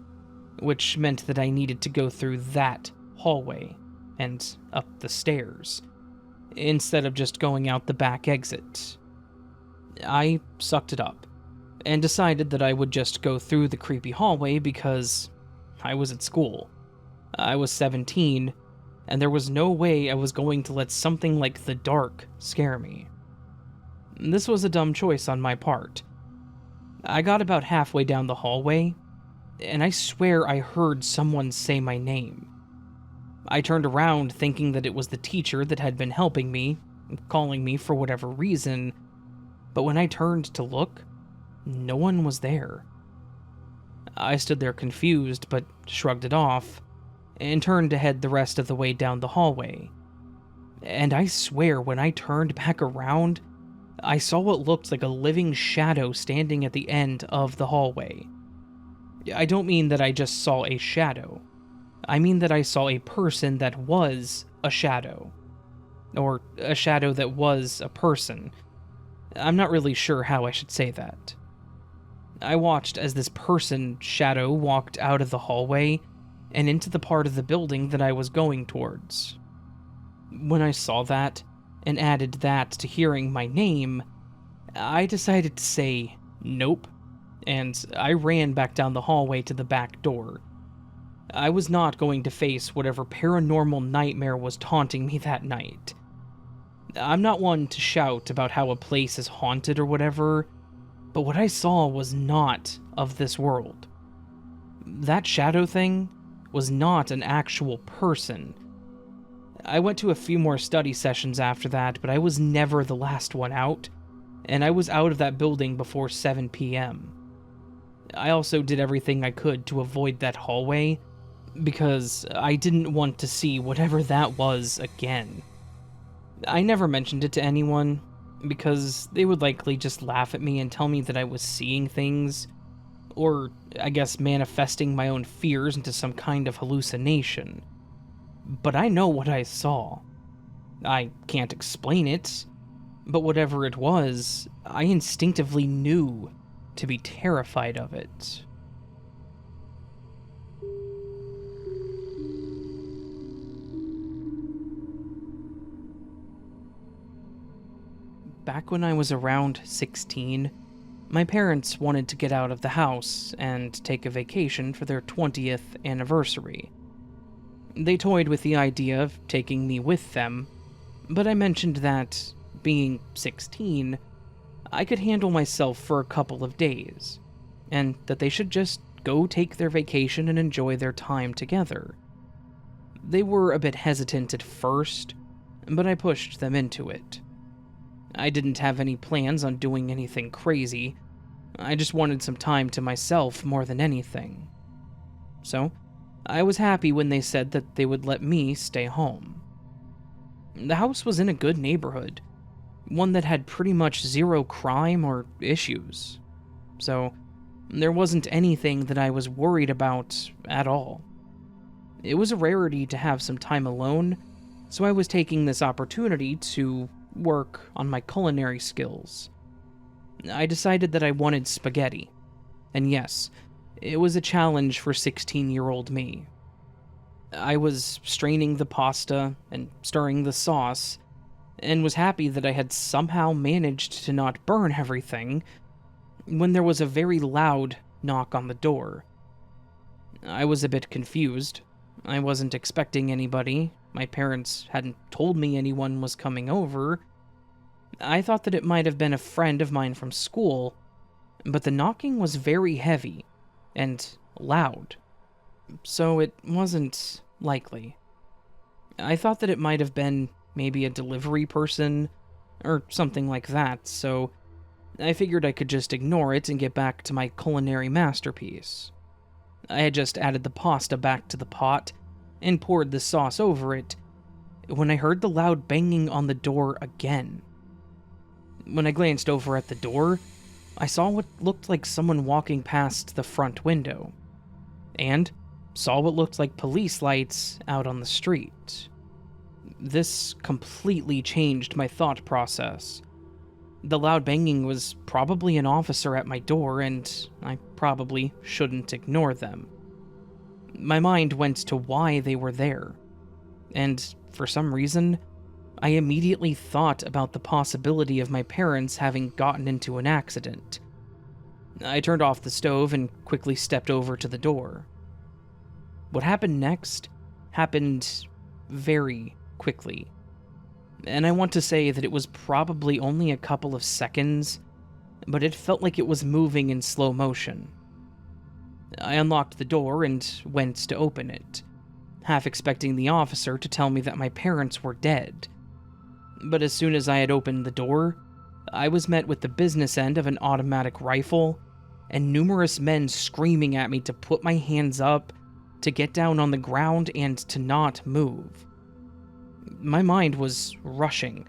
Speaker 1: which meant that I needed to go through that hallway and up the stairs, instead of just going out the back exit. I sucked it up, and decided that I would just go through the creepy hallway because I was at school. I was 17, and there was no way I was going to let something like the dark scare me. This was a dumb choice on my part. I got about halfway down the hallway, and I swear I heard someone say my name. I turned around thinking that it was the teacher that had been helping me, calling me for whatever reason, but when I turned to look, no one was there. I stood there confused, but shrugged it off, and turned to head the rest of the way down the hallway. And I swear when I turned back around, I saw what looked like a living shadow standing at the end of the hallway. I don't mean that I just saw a shadow. I mean that I saw a person that was a shadow. Or a shadow that was a person. I'm not really sure how I should say that. I watched as this person shadow walked out of the hallway and into the part of the building that I was going towards. When I saw that, and added that to hearing my name, I decided to say nope, and I ran back down the hallway to the back door. I was not going to face whatever paranormal nightmare was taunting me that night. I'm not one to shout about how a place is haunted or whatever, but what I saw was not of this world. That shadow thing was not an actual person. I went to a few more study sessions after that, but I was never the last one out, and I was out of that building before 7 p.m. I also did everything I could to avoid that hallway, because I didn't want to see whatever that was again. I never mentioned it to anyone, because they would likely just laugh at me and tell me that I was seeing things, or I guess manifesting my own fears into some kind of hallucination. But I know what I saw. I can't explain it, but whatever it was, I instinctively knew to be terrified of it. Back when I was around 16, My parents wanted to get out of the house and take a vacation for their 20th anniversary. They toyed with the idea of taking me with them, but I mentioned that, being 16, I could handle myself for a couple of days, and that they should just go take their vacation and enjoy their time together. They were a bit hesitant at first, but I pushed them into it. I didn't have any plans on doing anything crazy. I just wanted some time to myself more than anything. So, I was happy when they said that they would let me stay home. The house was in a good neighborhood, one that had pretty much zero crime or issues. So, there wasn't anything that I was worried about at all. It was a rarity to have some time alone, so I was taking this opportunity to work on my culinary skills. I decided that I wanted spaghetti, and yes, it was a challenge for 16-year-old me. I was straining the pasta and stirring the sauce, and was happy that I had somehow managed to not burn everything, when there was a very loud knock on the door. I was a bit confused. I wasn't expecting anybody. My parents hadn't told me anyone was coming over. I thought that it might have been a friend of mine from school, but the knocking was very heavy and loud, so it wasn't likely. I thought that it might have been maybe a delivery person or something like that, so I figured I could just ignore it and get back to my culinary masterpiece. I had just added the pasta back to the pot and poured the sauce over it when I heard the loud banging on the door again. When I glanced over at the door, I saw what looked like someone walking past the front window, and saw what looked like police lights out on the street. This completely changed my thought process. The loud banging was probably an officer at my door, and I probably shouldn't ignore them. My mind went to why they were there, and for some reason, I immediately thought about the possibility of my parents having gotten into an accident. I turned off the stove and quickly stepped over to the door. What happened next happened very quickly, and I want to say that it was probably only a couple of seconds, but it felt like it was moving in slow motion. I unlocked the door and went to open it, half expecting the officer to tell me that my parents were dead. But as soon as I had opened the door, I was met with the business end of an automatic rifle and numerous men screaming at me to put my hands up, to get down on the ground, and to not move. My mind was rushing,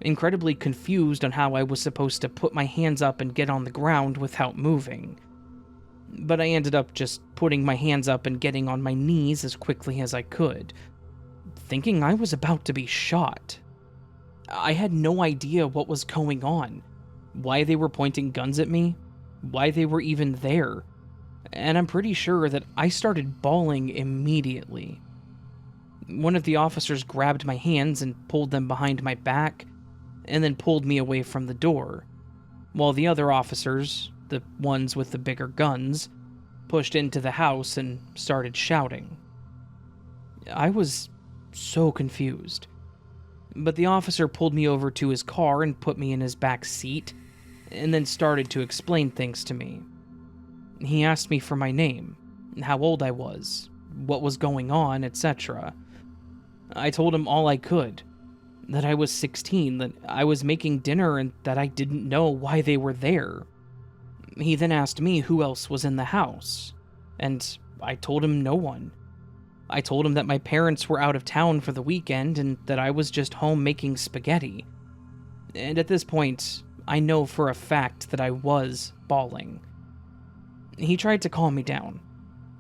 Speaker 1: incredibly confused on how I was supposed to put my hands up and get on the ground without moving. But I ended up just putting my hands up and getting on my knees as quickly as I could, thinking I was about to be shot. I had no idea what was going on, why they were pointing guns at me, why they were even there, and I'm pretty sure that I started bawling immediately. One of the officers grabbed my hands and pulled them behind my back, and then pulled me away from the door, while the other officers, the ones with the bigger guns, pushed into the house and started shouting. I was so confused, but the officer pulled me over to his car and put me in his back seat, and then started to explain things to me. He asked me for my name, how old I was, what was going on, etc. I told him all I could, that I was 16, that I was making dinner, and that I didn't know why they were there. He then asked me who else was in the house, and I told him no one. I told him that my parents were out of town for the weekend and that I was just home making spaghetti. And at this point, I know for a fact that I was bawling. He tried to calm me down,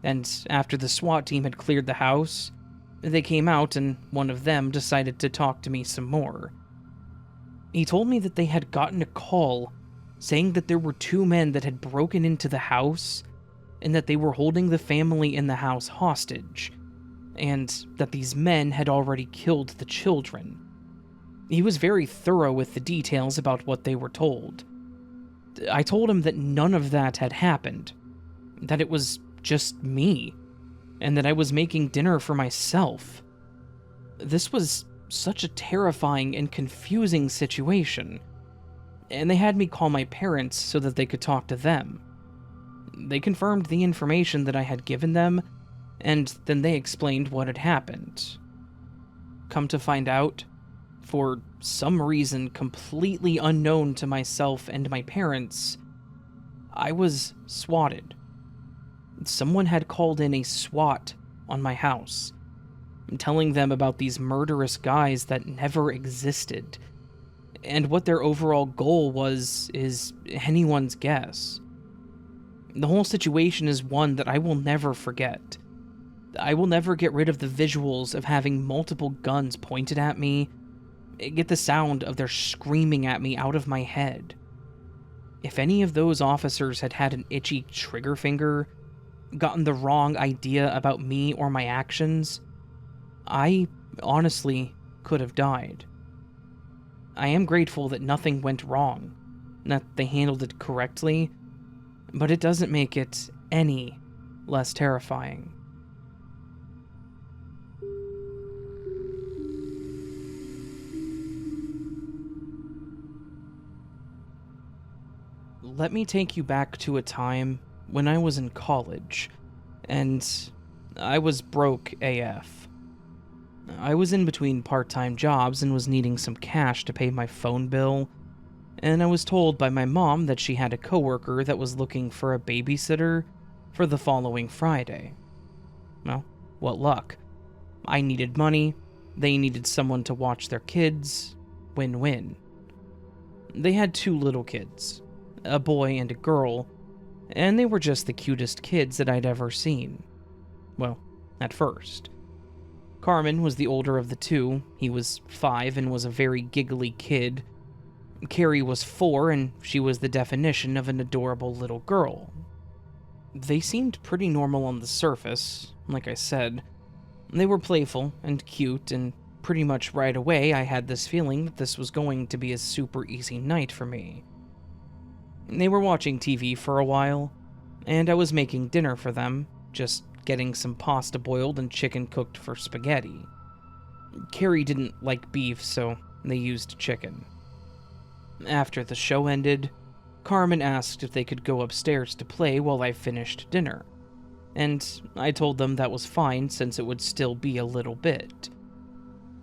Speaker 1: and after the SWAT team had cleared the house, they came out and one of them decided to talk to me some more. He told me that they had gotten a call saying that there were two men that had broken into the house and that they were holding the family in the house hostage, and that these men had already killed the children. He was very thorough with the details about what they were told. I told him that none of that had happened, that it was just me, and that I was making dinner for myself. This was such a terrifying and confusing situation, and they had me call my parents so that they could talk to them. They confirmed the information that I had given them, and then they explained what had happened. Come to find out, for some reason completely unknown to myself and my parents, I was swatted. Someone had called in a SWAT on my house, telling them about these murderous guys that never existed, and what their overall goal was is anyone's guess. The whole situation is one that I will never forget. I will never get rid of the visuals of having multiple guns pointed at me, get the sound of their screaming at me out of my head. If any of those officers had had an itchy trigger finger, gotten the wrong idea about me or my actions, I honestly could have died. I am grateful that nothing went wrong, that they handled it correctly, but it doesn't make it any less terrifying. Let me take you back to a time when I was in college, and I was broke AF. I was in between part-time jobs and was needing some cash to pay my phone bill, and I was told by my mom that she had a coworker that was looking for a babysitter for the following Friday. Well, what luck. I needed money, they needed someone to watch their kids, win-win. They had 2 little kids, a boy and a girl, and they were just the cutest kids that I'd ever seen. Well, at first. Carmen was the older of the 2. He was 5 and was a very giggly kid. Carrie was 4, and she was the definition of an adorable little girl. They seemed pretty normal on the surface, like I said. They were playful and cute, and pretty much right away I had this feeling that this was going to be a super easy night for me. They were watching TV for a while, and I was making dinner for them, just getting some pasta boiled and chicken cooked for spaghetti. Carrie didn't like beef, so they used chicken. After the show ended, Carmen asked if they could go upstairs to play while I finished dinner, and I told them that was fine since it would still be a little bit.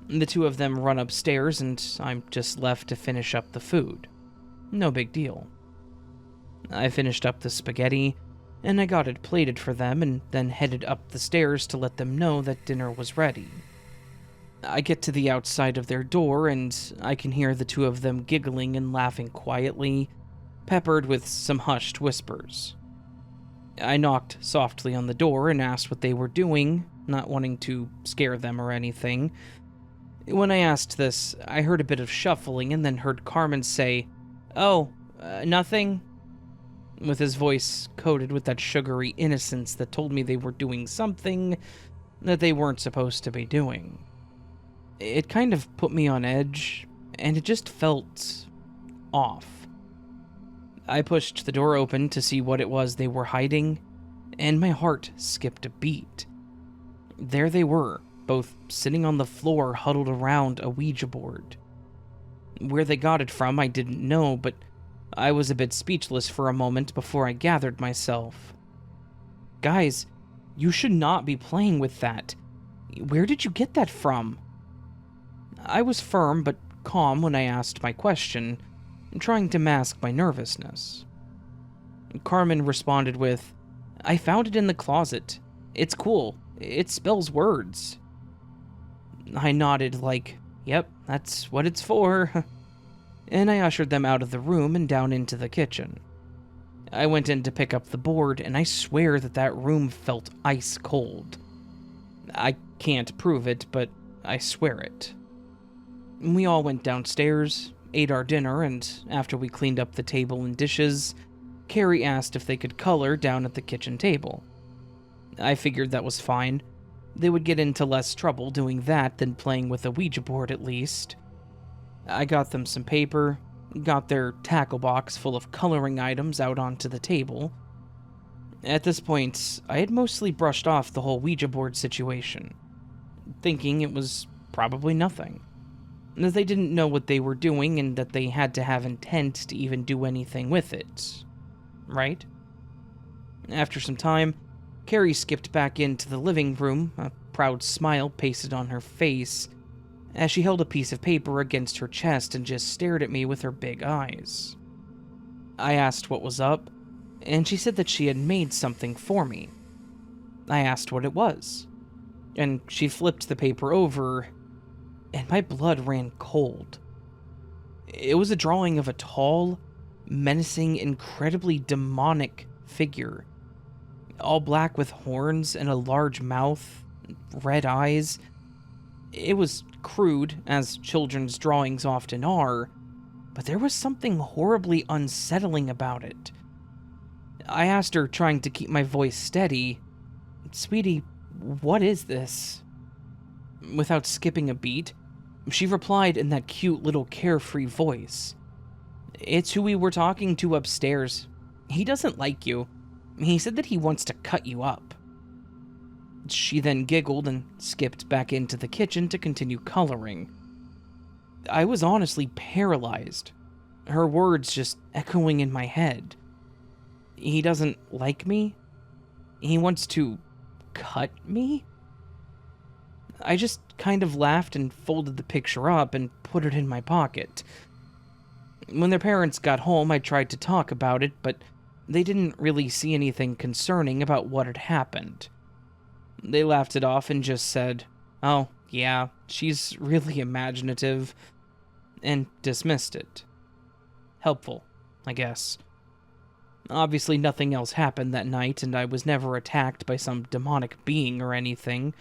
Speaker 1: The 2 of them run upstairs and I'm just left to finish up the food. No big deal. I finished up the spaghetti, and I got it plated for them and then headed up the stairs to let them know that dinner was ready. I get to the outside of their door and I can hear the 2 of them giggling and laughing quietly, peppered with some hushed whispers. I knocked softly on the door and asked what they were doing, not wanting to scare them or anything. When I asked this, I heard a bit of shuffling and then heard Carmen say, "Oh, nothing?" with his voice coated with that sugary innocence that told me they were doing something that they weren't supposed to be doing. It kind of put me on edge, and it just felt off. I pushed the door open to see what it was they were hiding, and my heart skipped a beat. There they were, both sitting on the floor huddled around a Ouija board. Where they got it from, I didn't know, but I was a bit speechless for a moment before I gathered myself. "Guys, you should not be playing with that. Where did you get that from?" I was firm but calm when I asked my question, trying to mask my nervousness. Carmen responded with, "I found it in the closet. It's cool. It spells words." I nodded like, "Yep, that's what it's for." And I ushered them out of the room and down into the kitchen. I went in to pick up the board, and I swear that that room felt ice cold. I can't prove it, but I swear it. We all went downstairs, ate our dinner, and after we cleaned up the table and dishes, Carrie asked if they could color down at the kitchen table. I figured that was fine. They would get into less trouble doing that than playing with a Ouija board at least. I got them some paper, got their tackle box full of coloring items out onto the table. At this point, I had mostly brushed off the whole Ouija board situation, thinking it was probably nothing. That they didn't know what they were doing and that they had to have intent to even do anything with it. Right? After some time, Carrie skipped back into the living room, a proud smile pasted on her face, as she held a piece of paper against her chest and just stared at me with her big eyes. I asked what was up, and she said that she had made something for me. I asked what it was, and she flipped the paper over, and my blood ran cold. It was a drawing of a tall, menacing, incredibly demonic figure, all black with horns and a large mouth, red eyes. It was crude, as children's drawings often are, but there was something horribly unsettling about it. I asked her, trying to keep my voice steady, "Sweetie, what is this?" Without skipping a beat, she replied in that cute little carefree voice, "It's who we were talking to upstairs. He doesn't like you. He said that he wants to cut you up." She then giggled and skipped back into the kitchen to continue coloring. I was honestly paralyzed, her words just echoing in my head. He doesn't like me? He wants to cut me? I just kind of laughed and folded the picture up and put it in my pocket. When their parents got home, I tried to talk about it, but they didn't really see anything concerning about what had happened. They laughed it off and just said, "Oh, yeah, she's really imaginative," and dismissed it. Helpful, I guess. Obviously, nothing else happened that night, and I was never attacked by some demonic being or anything,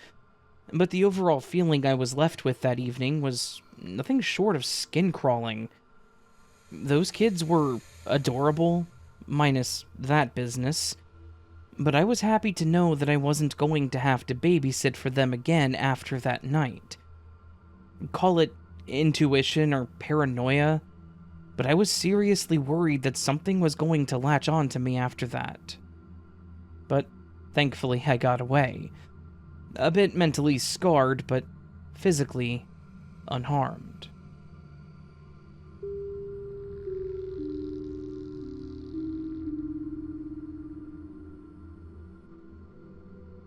Speaker 1: but the overall feeling I was left with that evening was nothing short of skin-crawling. Those kids were adorable, minus that business, but I was happy to know that I wasn't going to have to babysit for them again after that night. Call it intuition or paranoia, but I was seriously worried that something was going to latch on to me after that. But thankfully I got away. A bit mentally scarred, but physically unharmed.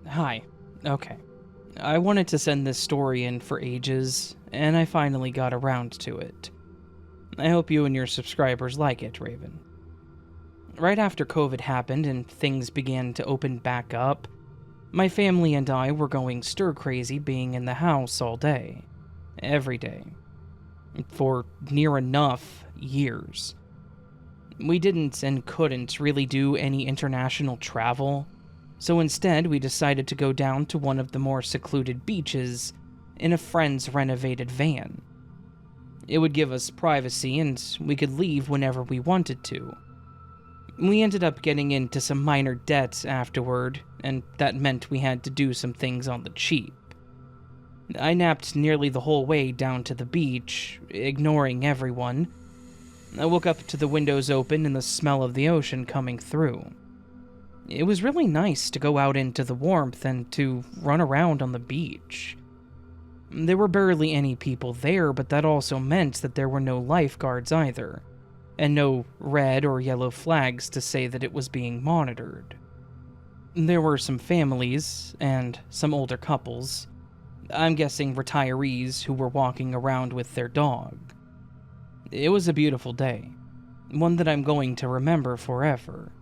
Speaker 1: Hi. Okay. I wanted to send this story in for ages, and I finally got around to it. I hope you and your subscribers like it, Raven. Right after COVID happened and things began to open back up, my family and I were going stir-crazy being in the house all day. Every day. For near enough years. We didn't and couldn't really do any international travel, so instead we decided to go down to one of the more secluded beaches in a friend's renovated van. It would give us privacy and we could leave whenever we wanted to. We ended up getting into some minor debts afterward, and that meant we had to do some things on the cheap. I napped nearly the whole way down to the beach, ignoring everyone. I woke up to the windows open and the smell of the ocean coming through. It was really nice to go out into the warmth and to run around on the beach. There were barely any people there, but that also meant that there were no lifeguards either, and no red or yellow flags to say that it was being monitored. There were some families, and some older couples. I'm guessing retirees who were walking around with their dog. It was a beautiful day, one that I'm going to remember forever.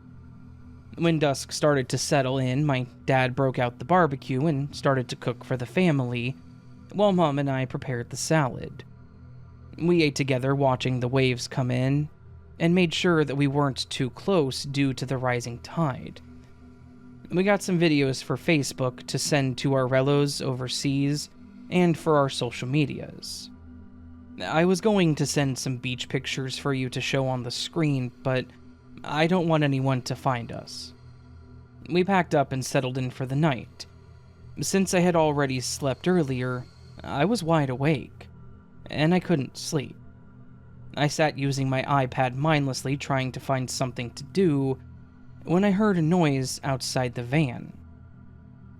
Speaker 1: When dusk started to settle in, my dad broke out the barbecue and started to cook for the family, while Mom and I prepared the salad. We ate together watching the waves come in, and made sure that we weren't too close due to the rising tide. We got some videos for Facebook to send to our relos overseas, and for our social medias. I was going to send some beach pictures for you to show on the screen, but I don't want anyone to find us. We packed up and settled in for the night. Since I had already slept earlier, I was wide awake, and I couldn't sleep. I sat using my iPad mindlessly trying to find something to do when I heard a noise outside the van.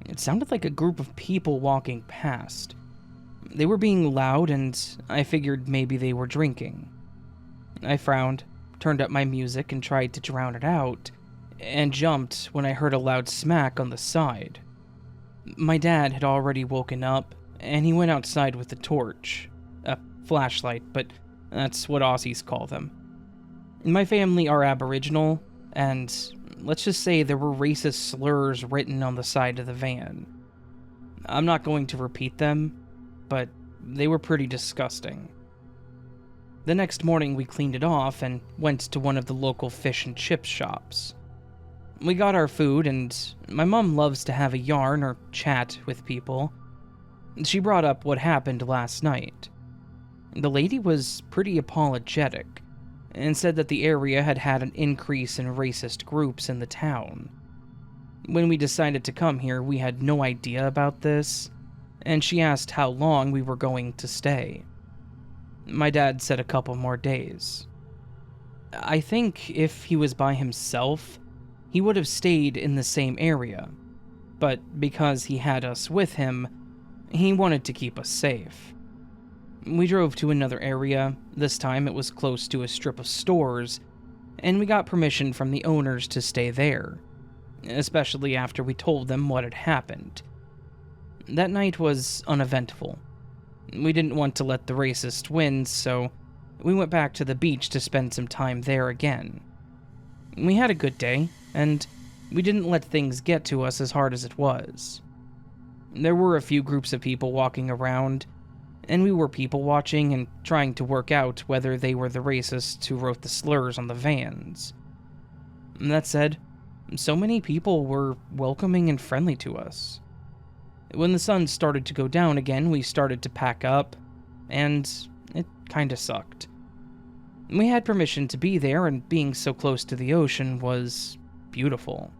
Speaker 1: It sounded like a group of people walking past. They were being loud, and I figured maybe they were drinking. I frowned, turned up my music, and tried to drown it out, and jumped when I heard a loud smack on the side. My dad had already woken up, and he went outside with a torch. A flashlight, but that's what Aussies call them. My family are Aboriginal, and let's just say there were racist slurs written on the side of the van. I'm not going to repeat them, but they were pretty disgusting. The next morning we cleaned it off and went to one of the local fish and chip shops. We got our food, and my mom loves to have a yarn or chat with people. She brought up what happened last night. The lady was pretty apologetic and said that the area had had an increase in racist groups in the town. When we decided to come here, we had no idea about this, and she asked how long we were going to stay. My dad said a couple more days. I think if he was by himself, he would have stayed in the same area, but because he had us with him, he wanted to keep us safe. We drove to another area. This time it was close to a strip of stores, and we got permission from the owners to stay there, especially after we told them what had happened. That night was uneventful. We didn't want to let the racist win, so we went back to the beach to spend some time there again. We had a good day, and we didn't let things get to us as hard as it was. There were a few groups of people walking around, and we were people watching and trying to work out whether they were the racists who wrote the slurs on the vans. That said, so many people were welcoming and friendly to us. When the sun started to go down again, we started to pack up, and it kinda sucked. We had permission to be there, and being so close to the ocean was beautiful.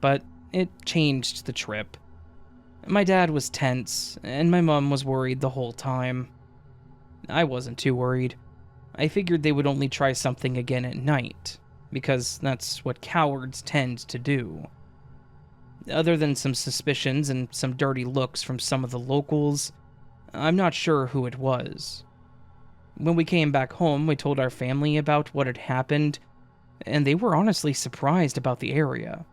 Speaker 1: But it changed the trip. My dad was tense, and my mom was worried the whole time. I wasn't too worried. I figured they would only try something again at night, because that's what cowards tend to do. Other than some suspicions and some dirty looks from some of the locals, I'm not sure who it was. When we came back home, we told our family about what had happened, and they were honestly surprised about the area.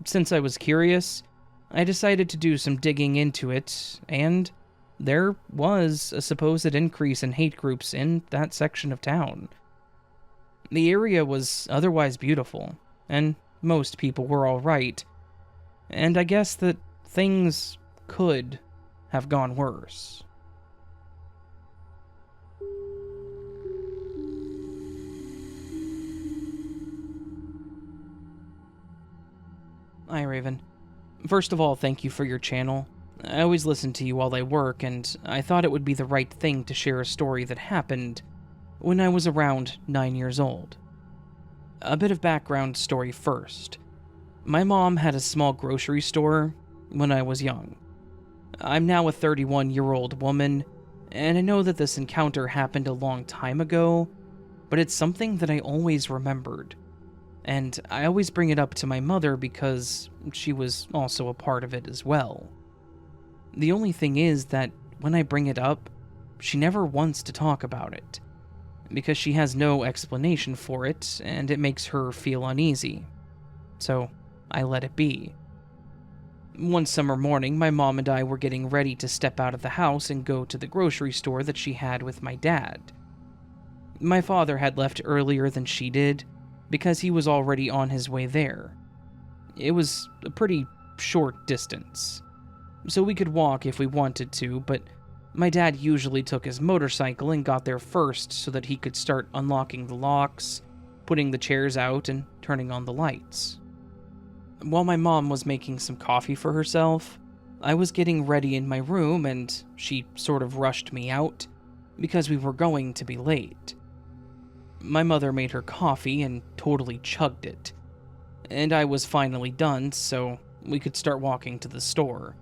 Speaker 1: Since I was curious, I decided to do some digging into it, and there was a supposed increase in hate groups in that section of town. The area was otherwise beautiful, and most people were alright, and I guess that things could have gone worse. Hi, Raven. First of all, thank you for your channel. I always listen to you while I work, and I thought it would be the right thing to share a story that happened when I was around 9 years old. A bit of background story first. My mom had a small grocery store when I was young. I'm now a 31-year-old woman, and I know that this encounter happened a long time ago, but it's something that I always remembered. And I always bring it up to my mother because she was also a part of it as well. The only thing is that when I bring it up, she never wants to talk about it, because she has no explanation for it, and it makes her feel uneasy. So I let it be. One summer morning, my mom and I were getting ready to step out of the house and go to the grocery store that she had with my dad. My father had left earlier than she did, because he was already on his way there. It was a pretty short distance, so we could walk if we wanted to, but my dad usually took his motorcycle and got there first so that he could start unlocking the locks, putting the chairs out, and turning on the lights. While my mom was making some coffee for herself, I was getting ready in my room, and she sort of rushed me out because we were going to be late. My mother made her coffee and totally chugged it, and I was finally done, so we could start walking to the store.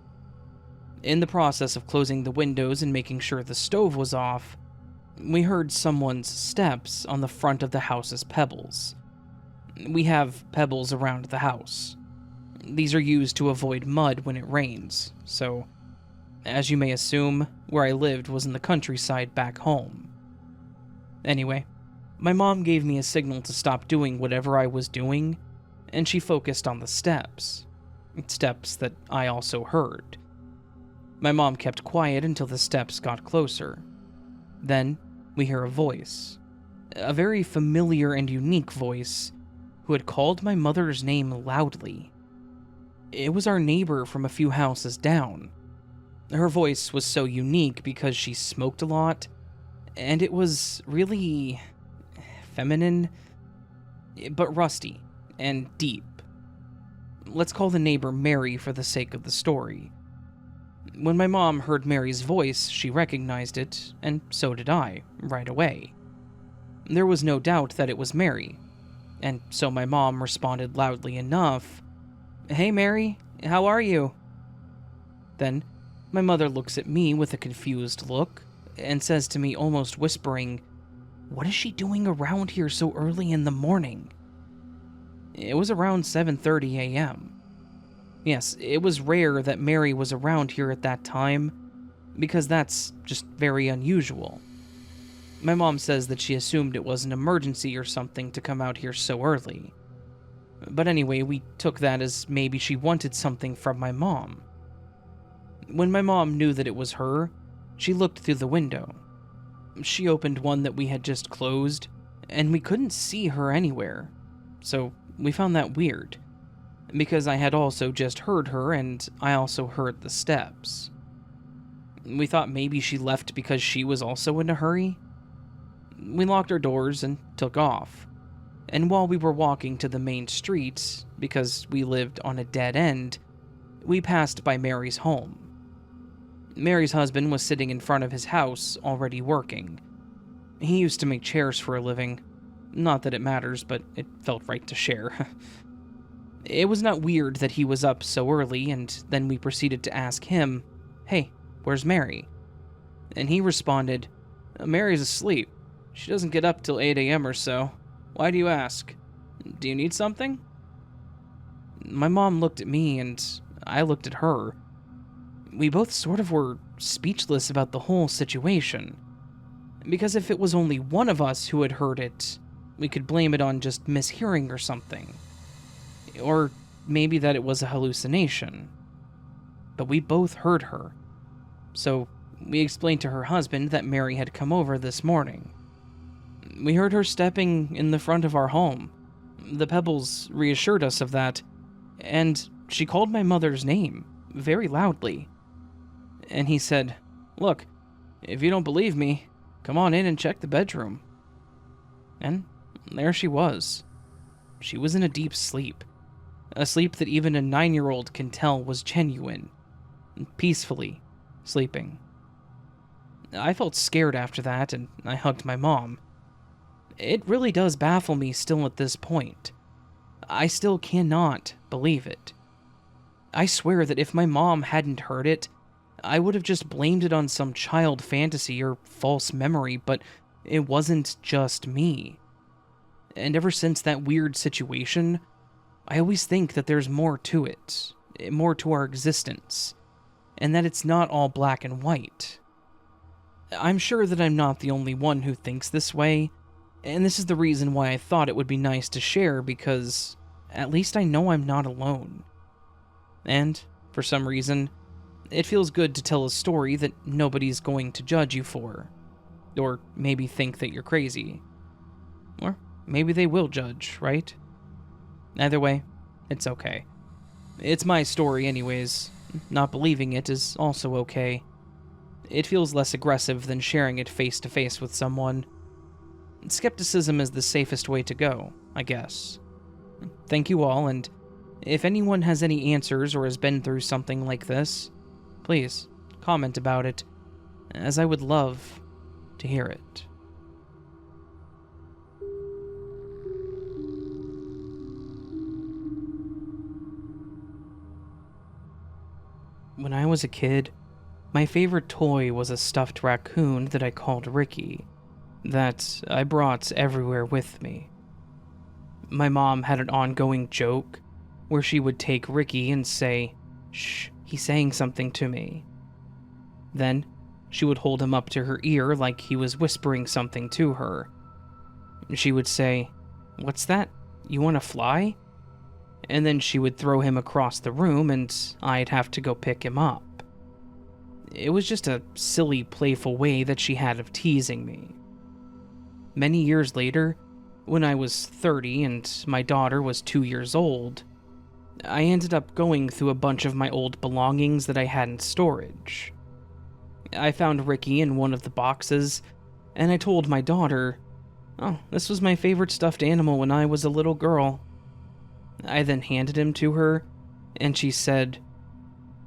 Speaker 1: In the process of closing the windows and making sure the stove was off, We heard someone's steps on the front of the house's pebbles. We have pebbles around the house. These are used to avoid mud when it rains, so, as you may assume, where I lived was in the countryside back home. Anyway, my mom gave me a signal to stop doing whatever I was doing, and she focused on the steps. Steps that I also heard. My mom kept quiet until the steps got closer. Then, we hear a voice. A very familiar and unique voice who had called my mother's name loudly. It was our neighbor from a few houses down. Her voice was so unique because she smoked a lot, and it was really feminine, but rusty and deep. Let's call the neighbor Mary for the sake of the story. When my mom heard Mary's voice, she recognized it, and so did I, right away. There was no doubt that it was Mary, and so my mom responded loudly enough, "Hey Mary, how are you?" Then, my mother looks at me with a confused look, and says to me almost whispering, "What is she doing around here so early in the morning?" It was around 7:30 a.m. Yes, it was rare that Mary was around here at that time, because that's just very unusual. My mom says that she assumed it was an emergency or something to come out here so early. But anyway, we took that as maybe she wanted something from my mom. When my mom knew that it was her, she looked through the window. She opened one that we had just closed, and we couldn't see her anywhere. So we found that weird, because I had also just heard her and I also heard the steps. We thought maybe she left because she was also in a hurry. We locked our doors and took off. And while we were walking to the main street, because we lived on a dead end, we passed by Mary's home. Mary's husband was sitting in front of his house, already working. He used to make chairs for a living. Not that it matters, but it felt right to share. It was not weird that he was up so early, and then we proceeded to ask him, "Hey, where's Mary?" And he responded, "Mary's asleep. She doesn't get up till 8 a.m. or so. Why do you ask? Do you need something?" My mom looked at me, and I looked at her. We both sort of were speechless about the whole situation. Because if it was only one of us who had heard it, we could blame it on just mishearing or something. Or maybe that it was a hallucination. But we both heard her. So we explained to her husband that Mary had come over this morning. We heard her stepping in the front of our home. The pebbles reassured us of that, and she called my mother's name, very loudly. And he said, "Look, if you don't believe me, come on in and check the bedroom." And there she was. She was in a deep sleep. A sleep that even a 9-year-old can tell was genuine. Peacefully sleeping. I felt scared after that, and I hugged my mom. It really does baffle me still at this point. I still cannot believe it. I swear that if my mom hadn't heard it, I would have just blamed it on some child fantasy or false memory, but it wasn't just me. And ever since that weird situation, I always think that there's more to it, more to our existence, and that it's not all black and white. I'm sure that I'm not the only one who thinks this way, and this is the reason why I thought it would be nice to share, because at least I know I'm not alone. And, for some reason, it feels good to tell a story that nobody's going to judge you for, or maybe think that you're crazy. Or maybe they will judge, right? Either way, it's okay. It's my story anyways. Not believing it is also okay. It feels less aggressive than sharing it face to face with someone. Skepticism is the safest way to go, I guess. Thank you all, and if anyone has any answers or has been through something like this, please comment about it, as I would love to hear it. When I was a kid, my favorite toy was a stuffed raccoon that I called Ricky. that I brought everywhere with me. My mom had an ongoing joke where she would take Ricky and say, "Shh, he's saying something to me." Then, she would hold him up to her ear like he was whispering something to her. She would say, "What's that? You want to fly?" And then she would throw him across the room and I'd have to go pick him up. It was just a silly, playful way that she had of teasing me. Many years later, when I was 30 and my daughter was 2 years old, I ended up going through a bunch of my old belongings that I had in storage. I found Ricky in one of the boxes, and I told my daughter, "Oh, this was my favorite stuffed animal when I was a little girl." I then handed him to her, and she said,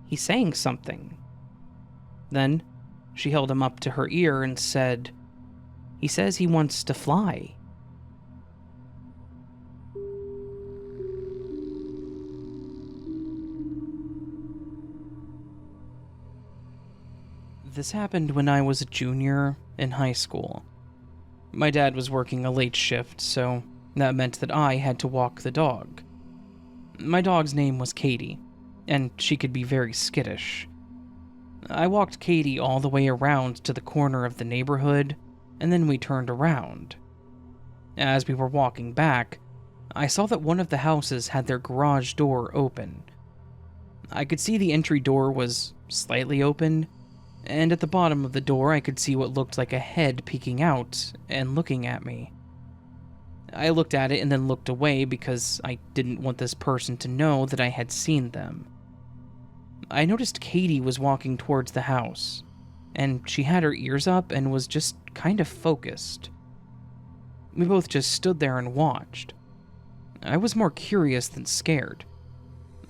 Speaker 1: "He's saying something." Then, she held him up to her ear and said, "He says he wants to fly." This happened when I was a junior in high school. My dad was working a late shift, so that meant that I had to walk the dog. My dog's name was Katie, and she could be very skittish. I walked Katie all the way around to the corner of the neighborhood, and then we turned around. As we were walking back, I saw that one of the houses had their garage door open. I could see the entry door was slightly open, and at the bottom of the door I could see what looked like a head peeking out and looking at me. I looked at it and then looked away because I didn't want this person to know that I had seen them. I noticed Katie was walking towards the house, and she had her ears up and was just kind of focused. We both just stood there and watched. I was more curious than scared.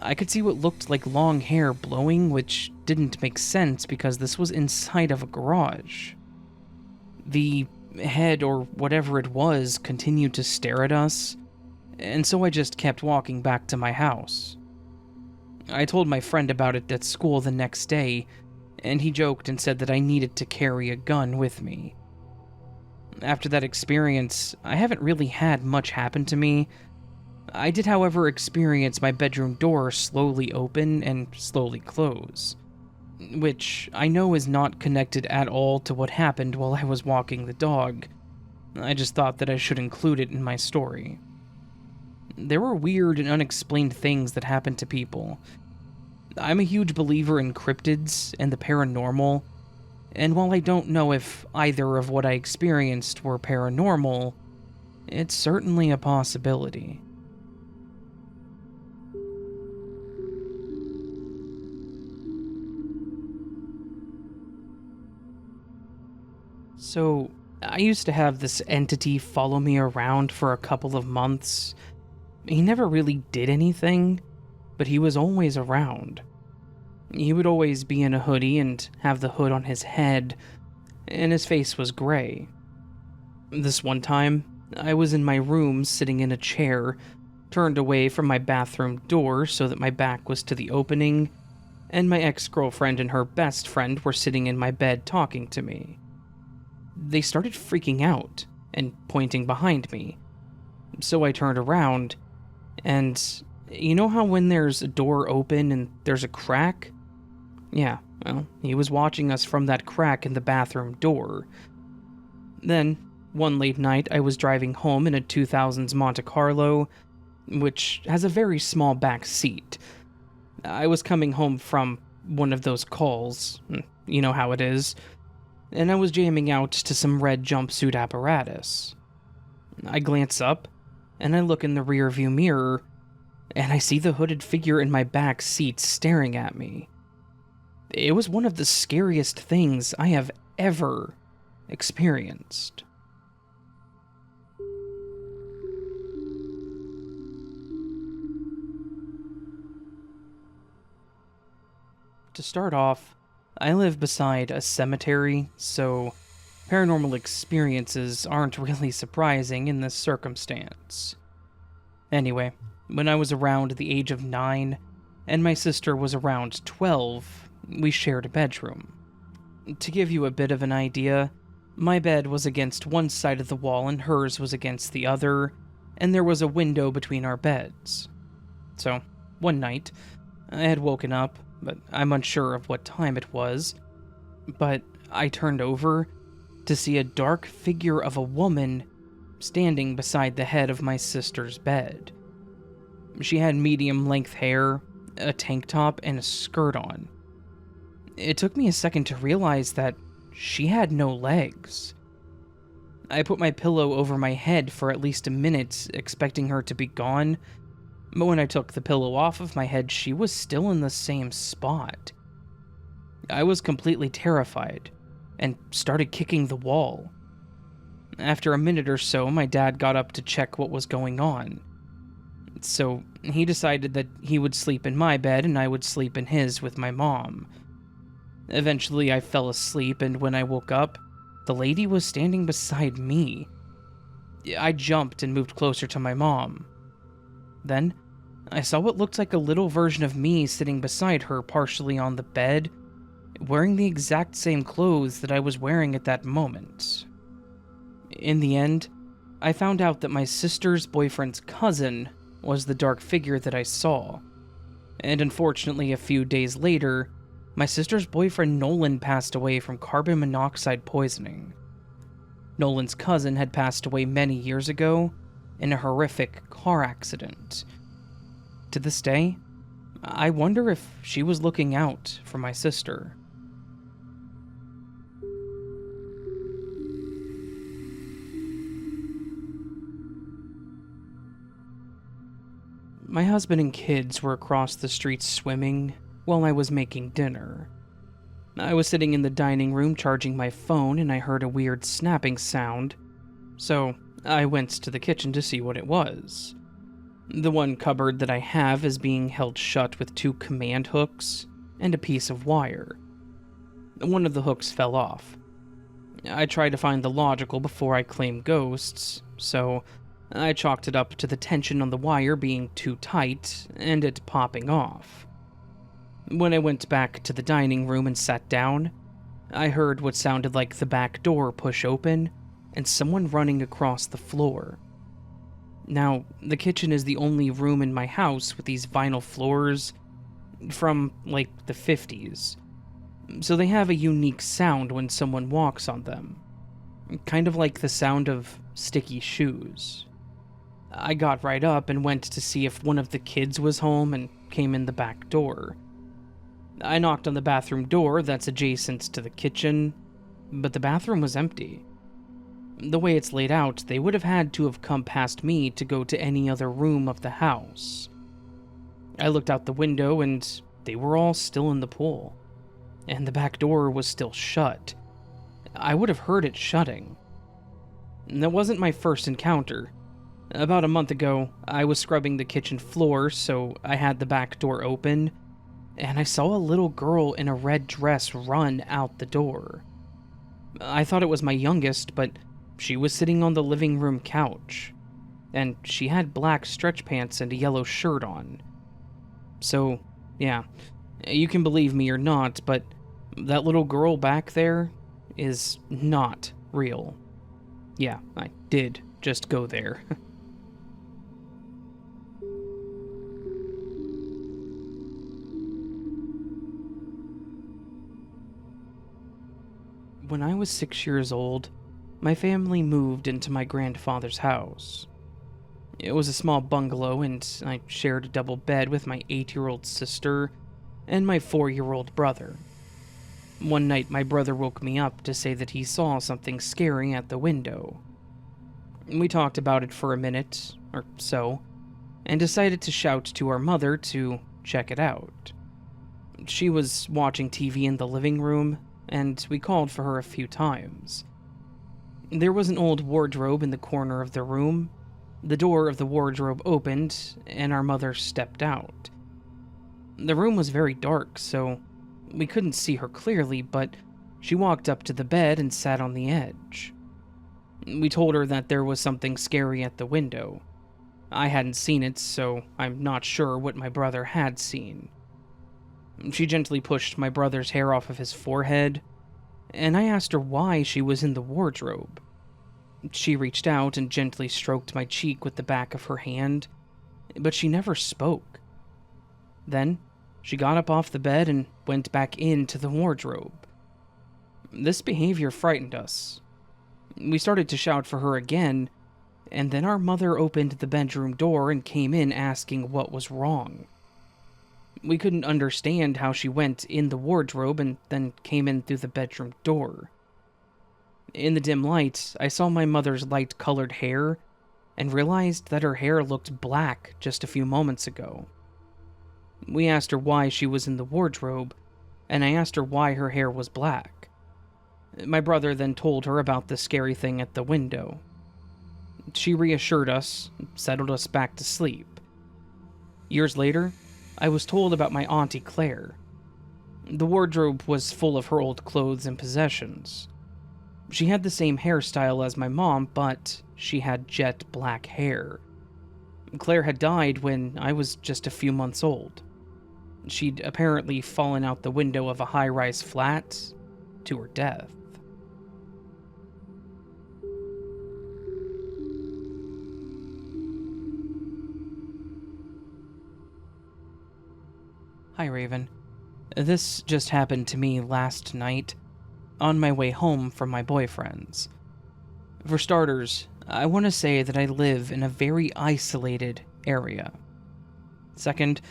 Speaker 1: I could see what looked like long hair blowing, which didn't make sense because this was inside of a garage. The head, or whatever it was, continued to stare at us, and so I just kept walking back to my house. I told my friend about it at school the next day, and he joked and said that I needed to carry a gun with me. After that experience, I haven't really had much happen to me. I did, however, experience my bedroom door slowly open and slowly close, which I know is not connected at all to what happened while I was walking the dog. I just thought that I should include it in my story. There were weird and unexplained things that happened to people. I'm a huge believer in cryptids and the paranormal, and while I don't know if either of what I experienced were paranormal, it's certainly a possibility. So, I used to have this entity follow me around for a couple of months. He never really did anything, but he was always around. He would always be in a hoodie and have the hood on his head, and his face was gray. This one time, I was in my room sitting in a chair, turned away from my bathroom door so that my back was to the opening, and my ex-girlfriend and her best friend were sitting in my bed talking to me. They started freaking out and pointing behind me, so I turned around, and you know how when there's a door open and there's a crack? Yeah, well, he was watching us from that crack in the bathroom door. Then, one late night, I was driving home in a 2000s Monte Carlo, which has a very small back seat. I was coming home from one of those calls, you know how it is, and I was jamming out to some red jumpsuit apparatus. I glance up, and I look in the rearview mirror, and I see the hooded figure in my back seat staring at me. It was one of the scariest things I have ever experienced. To start off, I live beside a cemetery, so paranormal experiences aren't really surprising in this circumstance. Anyway, when I was around the age of 9, and my sister was around 12, we shared a bedroom. To give you a bit of an idea, My bed was against one side of the wall and hers was against the other, and there was a window between our beds. So, one night, I had woken up, but I'm unsure of what time it was, but I turned over to see a dark figure of a woman standing beside the head of my sister's bed. She had medium-length hair, a tank top, and a skirt on. It took me a second to realize that she had no legs. I put my pillow over my head for at least a minute, expecting her to be gone, but when I took the pillow off of my head, she was still in the same spot. I was completely terrified and started kicking the wall. After a minute or so, my dad got up to check what was going on. So he decided that he would sleep in my bed and I would sleep in his with my mom. Eventually, I fell asleep, and when I woke up, the lady was standing beside me. I jumped and moved closer to my mom. Then, I saw what looked like a little version of me sitting beside her, partially on the bed, wearing the exact same clothes that I was wearing at that moment. In the end, I found out that my sister's boyfriend's cousin was the dark figure that I saw, and unfortunately a few days later, my sister's boyfriend Nolan passed away from carbon monoxide poisoning. Nolan's cousin had passed away many years ago in a horrific car accident. To this day, I wonder if she was looking out for my sister. My husband and kids were across the street swimming while I was making dinner. I was sitting in the dining room charging my phone and I heard a weird snapping sound, so I went to the kitchen to see what it was. The one cupboard that I have is being held shut with 2 command hooks and a piece of wire. One of the hooks fell off. I tried to find the logical before I claim ghosts, so I chalked it up to the tension on the wire being too tight and it popping off. When I went back to the dining room and sat down, I heard what sounded like the back door push open and someone running across the floor. Now, the kitchen is the only room in my house with these vinyl floors from, like, the 50s, so they have a unique sound when someone walks on them, kind of like the sound of sticky shoes. I got right up and went to see if one of the kids was home and came in the back door. I knocked on the bathroom door that's adjacent to the kitchen, but the bathroom was empty. The way it's laid out, they would have had to have come past me to go to any other room of the house. I looked out the window and they were all still in the pool, and the back door was still shut. I would have heard it shutting. That wasn't my first encounter. About a month ago, I was scrubbing the kitchen floor, so I had the back door open, and I saw a little girl in a red dress run out the door. I thought it was my youngest, but she was sitting on the living room couch, and she had black stretch pants and a yellow shirt on. So, yeah, you can believe me or not, but that little girl back there is not real. Yeah, I did just go there. When I was 6 years old, my family moved into my grandfather's house. It was a small bungalow, and I shared a double bed with my 8-year-old sister and my 4-year-old brother. One night, my brother woke me up to say that he saw something scary at the window. We talked about it for a minute or so, and decided to shout to our mother to check it out. She was watching TV in the living room, and we called for her a few times. There was an old wardrobe in the corner of the room. The door of the wardrobe opened, and our mother stepped out. The room was very dark, so we couldn't see her clearly, but she walked up to the bed and sat on the edge. We told her that there was something scary at the window. I hadn't seen it, so I'm not sure what my brother had seen. She gently pushed my brother's hair off of his forehead, and I asked her why she was in the wardrobe. She reached out and gently stroked my cheek with the back of her hand, but she never spoke. Then, she got up off the bed and went back into the wardrobe. This behavior frightened us. We started to shout for her again, and then our mother opened the bedroom door and came in asking what was wrong. We couldn't understand how she went in the wardrobe and then came in through the bedroom door. In the dim light, I saw my mother's light-colored hair and realized that her hair looked black just a few moments ago. We asked her why she was in the wardrobe, and I asked her why her hair was black. My brother then told her about the scary thing at the window. She reassured us, settled us back to sleep. Years later, I was told about my Auntie Claire. The wardrobe was full of her old clothes and possessions. She had the same hairstyle as my mom, but she had jet black hair. Claire had died when I was just a few months old. She'd apparently fallen out the window of a high-rise flat to her death. Hi, Raven. This just happened to me last night, on my way home from my boyfriend's. For starters, I want to say that I live in a very isolated area. Second,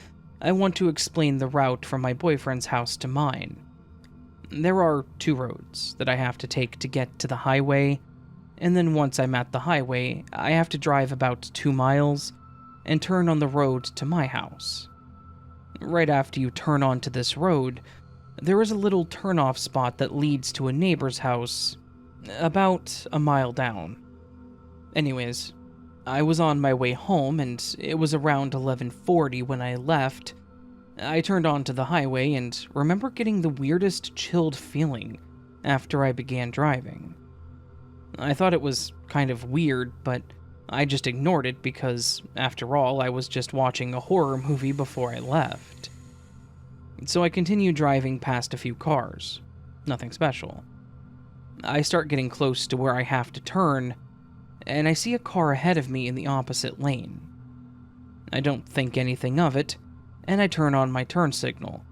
Speaker 1: I want to explain the route from my boyfriend's house to mine. There are 2 roads that I have to take to get to the highway, and then once I'm at the highway, I have to drive about 2 miles and turn on the road to my house. Right after you turn onto this road, there is a little turn-off spot that leads to a neighbor's house, about a mile down. Anyways, I was on my way home, and it was around 11:40 when I left. I turned onto the highway and remember getting the weirdest chilled feeling after I began driving. I thought it was kind of weird, but I just ignored it because, after all, I was just watching a horror movie before I left. So I continued driving past a few cars. Nothing special. I start getting close to where I have to turn, and I see a car ahead of me in the opposite lane. I don't think anything of it, and I turn on my turn signal.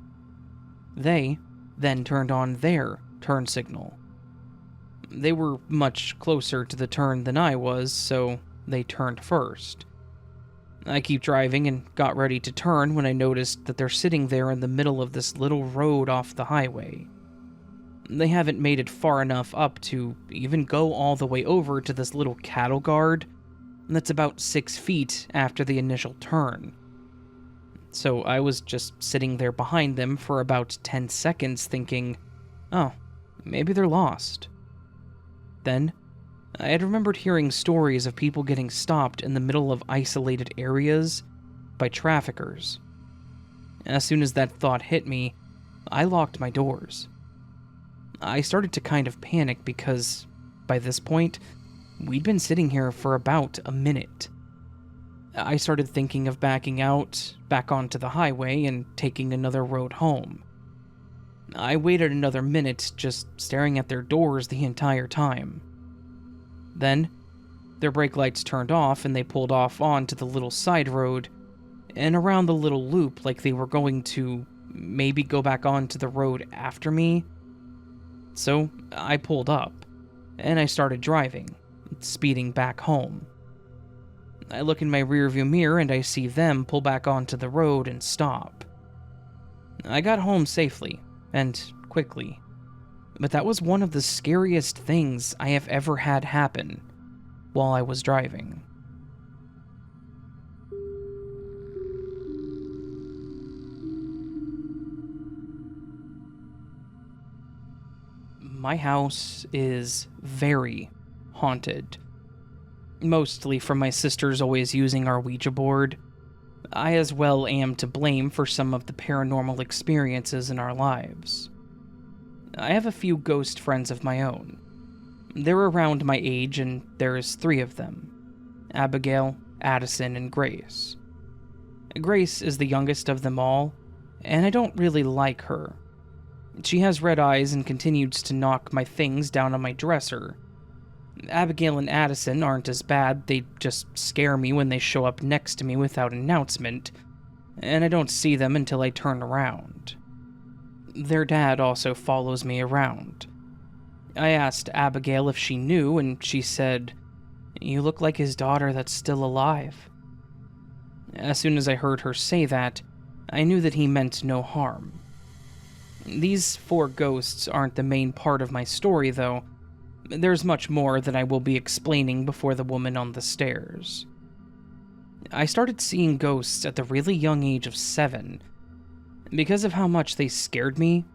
Speaker 1: They then turned on their turn signal. They were much closer to the turn than I was, so they turned first. I keep driving and got ready to turn when I noticed that they're sitting there in the middle of this little road off the highway. They haven't made it far enough up to even go all the way over to this little cattle guard that's about 6 feet after the initial turn. So I was just sitting there behind them for about 10 seconds thinking, oh, maybe they're lost. Then, I had remembered hearing stories of people getting stopped in the middle of isolated areas by traffickers. As soon as that thought hit me, I locked my doors. I started to kind of panic because, by this point, we'd been sitting here for about a minute. I started thinking of backing out, back onto the highway, and taking another road home. I waited another minute, just staring at their doors the entire time. Then, their brake lights turned off and they pulled off onto the little side road and around the little loop like they were going to maybe go back onto the road after me. So, I pulled up, and I started driving, speeding back home. I look in my rearview mirror and I see them pull back onto the road and stop. I got home safely, and quickly, but that was one of the scariest things I have ever had happen while I was driving. My house is very haunted. Mostly from my sisters always using our Ouija board. I as well am to blame for some of the paranormal experiences in our lives. I have a few ghost friends of my own. They're around my age and there's 3 of them. Abigail, Addison, and Grace. Grace is the youngest of them all, and I don't really like her. She has red eyes and continues to knock my things down on my dresser. Abigail and Addison aren't as bad, they just scare me when they show up next to me without announcement, and I don't see them until I turn around. Their dad also follows me around. I asked Abigail if she knew, and she said, "You look like his daughter that's still alive." As soon as I heard her say that, I knew that he meant no harm. These 4 ghosts aren't the main part of my story, though. There's much more that I will be explaining before the woman on the stairs. I started seeing ghosts at the really young age of 7. Because of how much they scared me,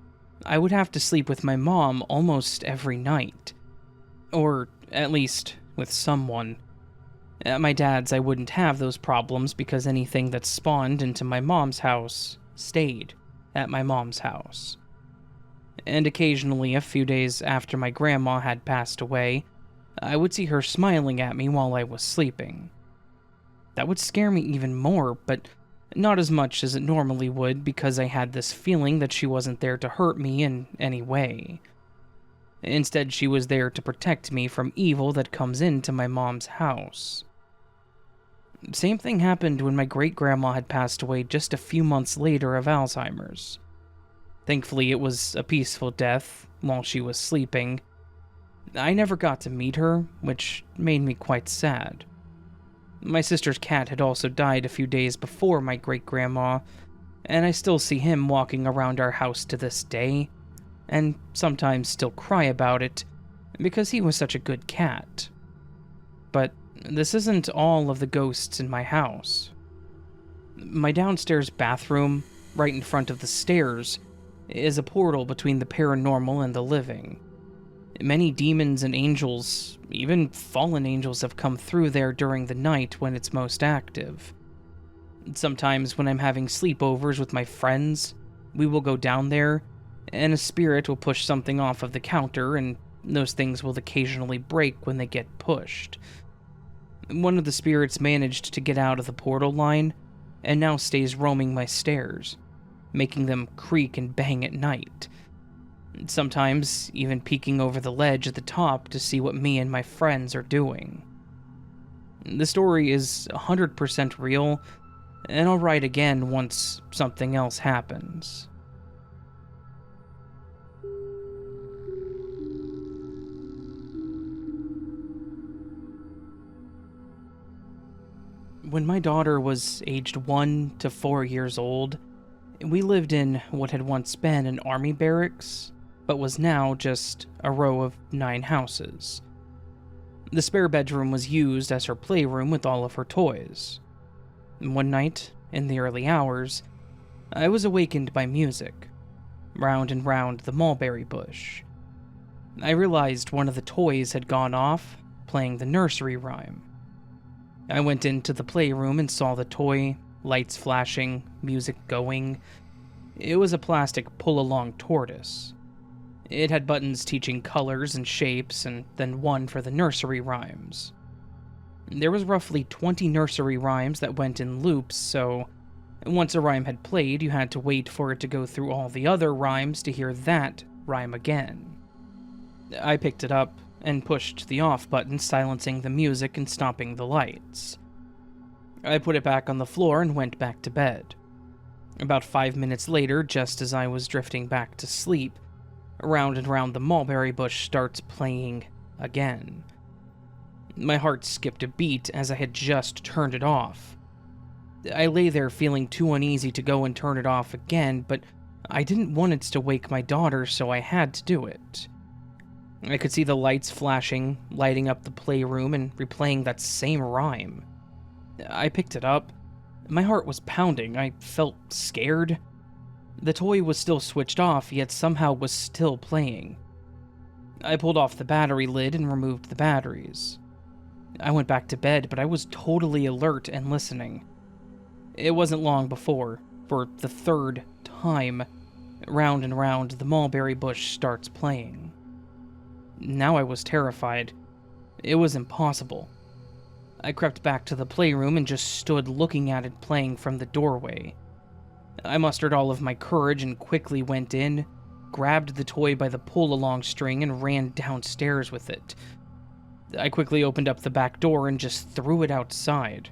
Speaker 1: I would have to sleep with my mom almost every night. Or, at least, with someone. At my dad's, I wouldn't have those problems because anything that spawned into my mom's house stayed at my mom's house. And occasionally, a few days after my grandma had passed away, I would see her smiling at me while I was sleeping. That would scare me even more, but not as much as it normally would because I had this feeling that she wasn't there to hurt me in any way. Instead, she was there to protect me from evil that comes into my mom's house. Same thing happened when my great-grandma had passed away just a few months later of Alzheimer's. Thankfully, it was a peaceful death while she was sleeping. I never got to meet her, which made me quite sad. My sister's cat had also died a few days before my great-grandma, and I still see him walking around our house to this day, and sometimes still cry about it, because he was such a good cat. But this isn't all of the ghosts in my house. My downstairs bathroom, right in front of the stairs, is a portal between the paranormal and the living. Many demons and angels, even fallen angels, have come through there during the night when it's most active. Sometimes when I'm having sleepovers with my friends, we will go down there, and a spirit will push something off of the counter, and those things will occasionally break when they get pushed. One of the spirits managed to get out of the portal line, and now stays roaming my stairs, making them creak and bang at night. Sometimes even peeking over the ledge at the top to see what me and my friends are doing. The story is 100% real, and I'll write again once something else happens. When my daughter was aged 1 to 4 years old, we lived in what had once been an army barracks, but was now just a row of 9 houses. The spare bedroom was used as her playroom with all of her toys. One night, in the early hours, I was awakened by music, round and round the mulberry bush. I realized one of the toys had gone off, playing the nursery rhyme. I went into the playroom and saw the toy, lights flashing, music going. It was a plastic pull-along tortoise. It had buttons teaching colors and shapes, and then one for the nursery rhymes. There was roughly 20 nursery rhymes that went in loops, so once a rhyme had played, you had to wait for it to go through all the other rhymes to hear that rhyme again. I picked it up and pushed the off button, silencing the music and stopping the lights. I put it back on the floor and went back to bed. About 5 minutes later, just as I was drifting back to sleep, round and round the mulberry bush starts playing again. My heart skipped a beat as I had just turned it off. I lay there feeling too uneasy to go and turn it off again, but I didn't want it to wake my daughter, so I had to do it. I could see the lights flashing, lighting up the playroom and replaying that same rhyme. I picked it up. My heart was pounding. I felt scared. The toy was still switched off, yet somehow was still playing. I pulled off the battery lid and removed the batteries. I went back to bed, but I was totally alert and listening. It wasn't long before, for the 3rd time, round and round the mulberry bush starts playing. Now I was terrified. It was impossible. I crept back to the playroom and just stood looking at it playing from the doorway. I mustered all of my courage and quickly went in, grabbed the toy by the pull-along string and ran downstairs with it. I quickly opened up the back door and just threw it outside.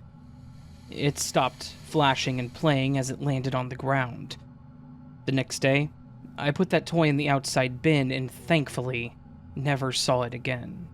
Speaker 1: It stopped flashing and playing as it landed on the ground. The next day, I put that toy in the outside bin and thankfully never saw it again.